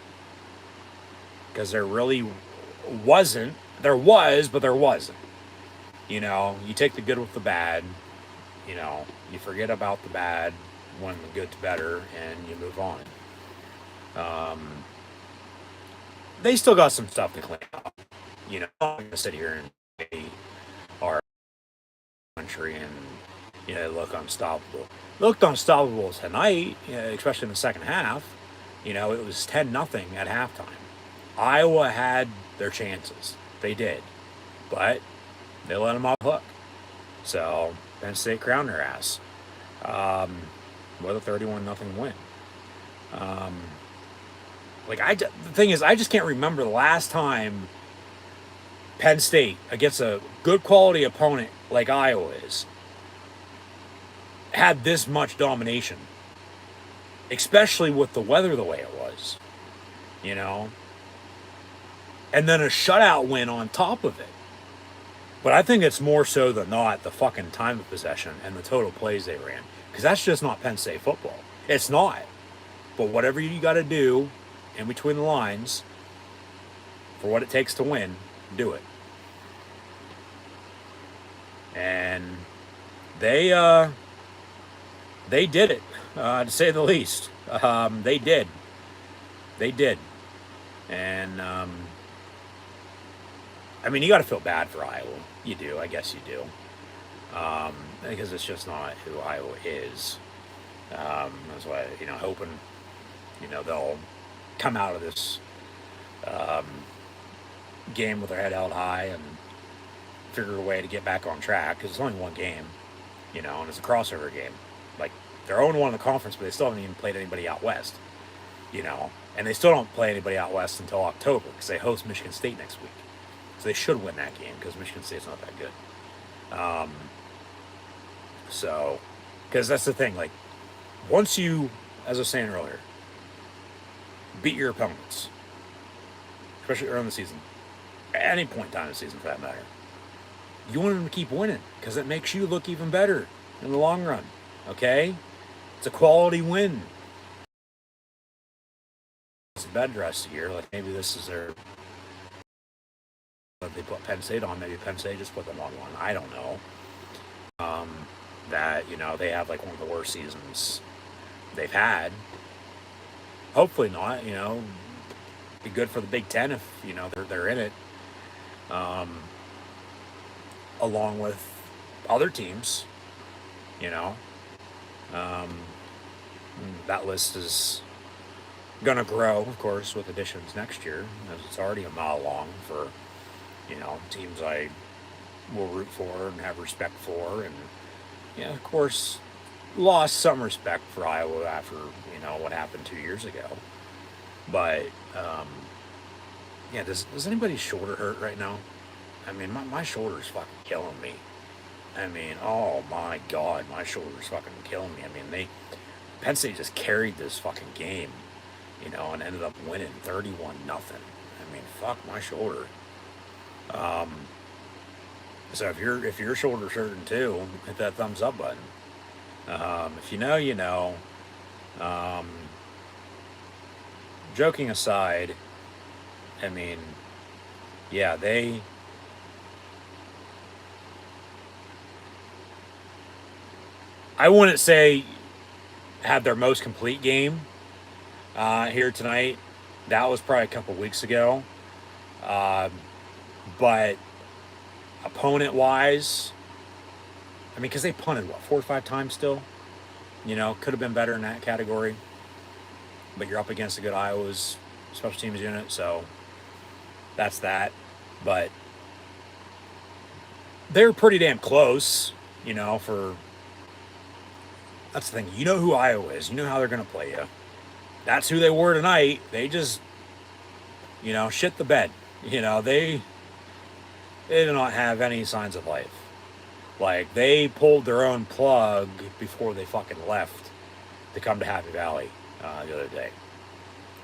Because there really wasn't. There was, but there wasn't. You take the good with the bad. You forget about the bad when the good's better and you move on. They still got some stuff to clean up. I'm going to sit here and say our country and, look unstoppable. Looked unstoppable tonight, especially in the second half. You know, it was 10-0 at halftime. Iowa had their chances. They did. But they let them off the hook. So Penn State crowned their ass with a 31-0 win. The thing is, I just can't remember the last time Penn State, against a good quality opponent like Iowa is, had this much domination. Especially with the weather the way it was. You know? And then a shutout win on top of it. But I think it's more so than not the fucking time of possession and the total plays they ran. Because that's just not Penn State football. It's not. But whatever you got to do in between the lines for what it takes to win, do it. And they did it, to say the least. They did. And I mean, you got to feel bad for Iowa. You do, I guess you do. Because it's just not who Iowa is. That's why, hoping, they'll come out of this game with their head held high and figure a way to get back on track. Because it's only one game, and it's a crossover game. Like, they're 0-1 in the conference, but they still haven't even played anybody out west, And they still don't play anybody out west until October because they host Michigan State next week. So they should win that game because Michigan State's not that good. Because that's the thing, like, once you, as I was saying earlier, beat your opponents, especially early in the season, at any point in time in the season for that matter, you want them to keep winning because it makes you look even better in the long run, okay? It's a quality win. It's a bed rest a year, like maybe this is their... If they put Penn State on, maybe Penn State just put them on one. I don't know. That, they have like one of the worst seasons they've had. Hopefully not, be good for the Big Ten if, they're in it. Along with other teams, that list is going to grow, of course, with additions next year, as it's already a mile long for, teams I will root for and have respect for. And, of course, lost some respect for Iowa after, what happened 2 years ago. But, does anybody's shoulder hurt right now? I mean, my shoulder's fucking killing me. I mean, oh my God, my shoulder's fucking killing me. I mean, Penn State just carried this fucking game, and ended up winning 31-0. I mean, fuck my shoulder. So if your shoulder's hurting too, hit that thumbs up button. If you know, you know. Joking aside, I mean, yeah, I wouldn't say had their most complete game here tonight. That was probably a couple weeks ago. But opponent-wise, I mean, because they punted, 4 or 5 times still? Could have been better in that category. But you're up against a good Iowa's special teams unit, so that's that. But they're pretty damn close, for... That's the thing. You know who Iowa is. You know how they're going to play you. That's who they were tonight. They just, shit the bed. They did not have any signs of life. Like, they pulled their own plug before they fucking left to come to Happy Valley the other day.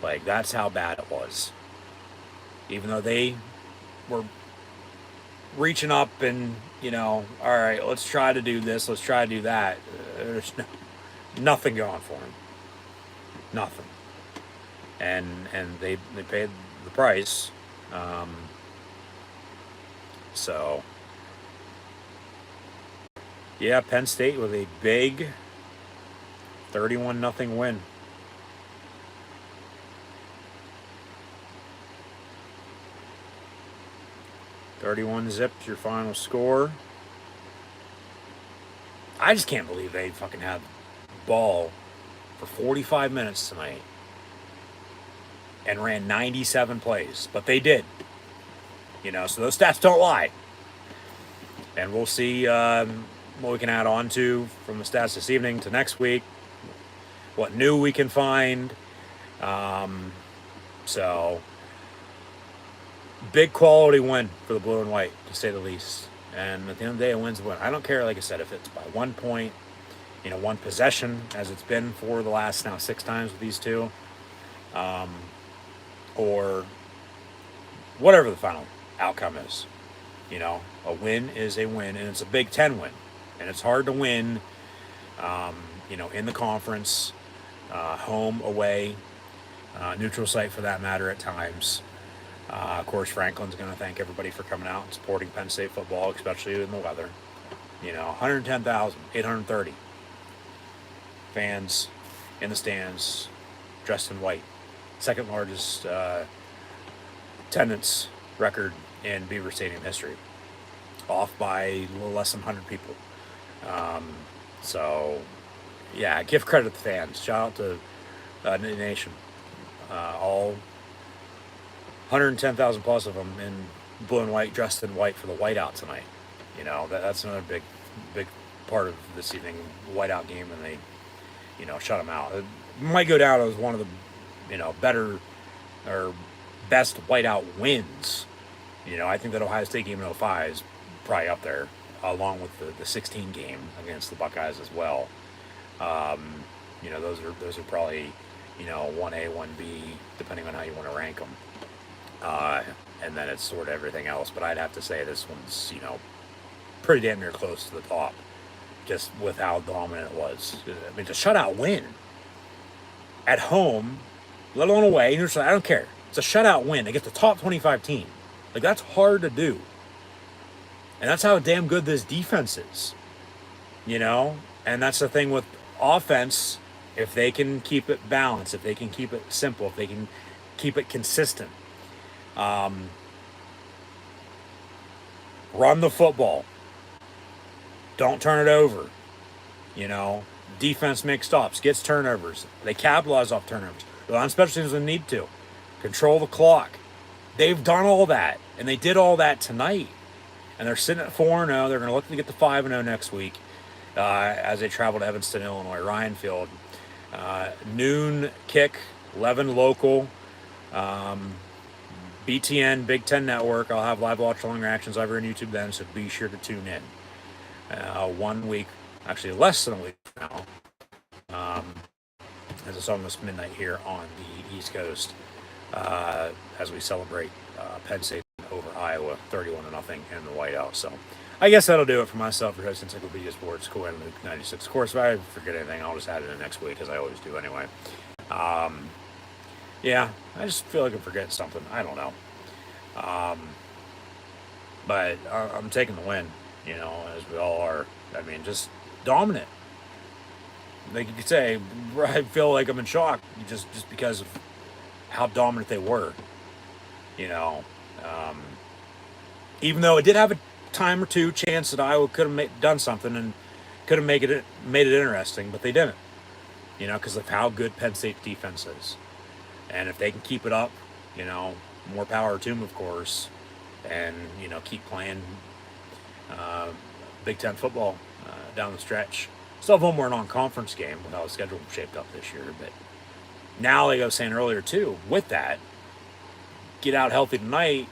Like, that's how bad it was. Even though they were reaching up and, all right, let's try to do this, let's try to do that. There's nothing going for them. Nothing. And they paid the price. So, yeah, Penn State with a big 31-0 win. .31 your final score. I just can't believe they fucking had the ball for 45 minutes tonight and ran 97 plays, but they did. So those stats don't lie. And we'll see what we can add on to from the stats this evening to next week, what new we can find. So, big quality win for the blue and white, to say the least. And at the end of the day, a win's a win. I don't care, like I said, if it's by 1 point, one possession, as it's been for the last now 6 times with these two, or whatever the final outcome is. A win is a win, and it's a Big Ten win. And it's hard to win, in the conference, home, away, neutral site for that matter at times. Of course, Franklin's going to thank everybody for coming out and supporting Penn State football, especially in the weather. 110,830 fans in the stands, dressed in white. Second largest attendance record in Beaver Stadium history, off by a little less than 100 people. So, yeah, give credit to the fans. Shout out to the nation. All 110,000 plus of them in blue and white, dressed in white for the whiteout tonight. That's another big part of this evening whiteout game, and they, shut them out. It might go down as one of the, better or best whiteout wins. I think that Ohio State game in 05 is probably up there, along with the 16 game against the Buckeyes as well. Those are probably, 1A, 1B, depending on how you want to rank them. And then it's sort of everything else. But I'd have to say this one's, pretty damn near close to the top, just with how dominant it was. I mean, it's a shutout win at home, let alone away. I don't care. It's a shutout win against the top 25 team. Like, that's hard to do. And that's how damn good this defense is. And that's the thing with offense. If they can keep it balanced, if they can keep it simple, if they can keep it consistent, run the football, don't turn it over. Defense makes stops, gets turnovers. They capitalize off turnovers. They're on special teams when they need to. Control the clock. They've done all that, and they did all that tonight. And they're sitting at 4-0. They're going to look to get to 5-0 next week as they travel to Evanston, Illinois, Ryan Field. Noon kick, 11 local. BTN, Big Ten Network. I'll have live watch along reactions over on YouTube then, so be sure to tune in. 1 week, actually less than a week now, as it's almost midnight here on the East Coast, as we celebrate Penn State over Iowa, 31-0 in the whiteout. So I guess that'll do it for myself, for host Encyclopedia Sports, Cool and Luke 96. Of course, if I forget anything, I'll just add it in next week, as I always do anyway. Yeah, I just feel like I'm forgetting something. I don't know. But I'm taking the win, as we all are. I mean, just dominant. Like you could say, I feel like I'm in shock just because of how dominant they were. Even though it did have a time or two chance that Iowa could have done something and could have made it interesting, but they didn't. Because of how good Penn State's defense is. And if they can keep it up, more power to them, of course, and, keep playing Big Ten football down the stretch. Still have one more non-conference game with how the schedule shaped up this year. But now, like I was saying earlier, too, with that, get out healthy tonight.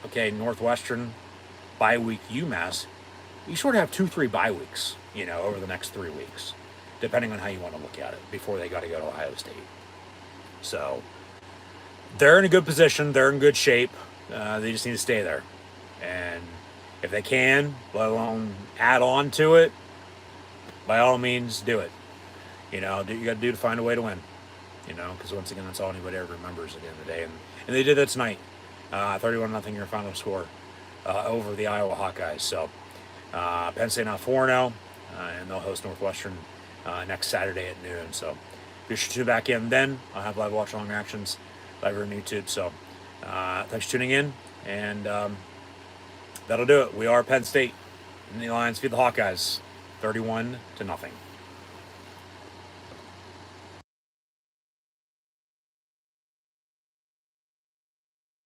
Okay, Northwestern, bye week UMass. You sort of have 2-3 bye weeks, over the next 3 weeks, depending on how you want to look at it, before they got to go to Ohio State. So they're in a good position. They're in good shape. They just need to stay there. And if they can, let alone add on to it, by all means, do it. Do what you got to do to find a way to win. Because once again, that's all anybody ever remembers at the end of the day. And they did that tonight. 31-0 your final score over the Iowa Hawkeyes. So Penn State now 4-0, and they'll host Northwestern next Saturday at noon. So be sure to tune back in then. I'll have live watch along reactions live on YouTube. So thanks for tuning in, and that'll do it. We are Penn State, and the Lions feed the Hawkeyes 31-0.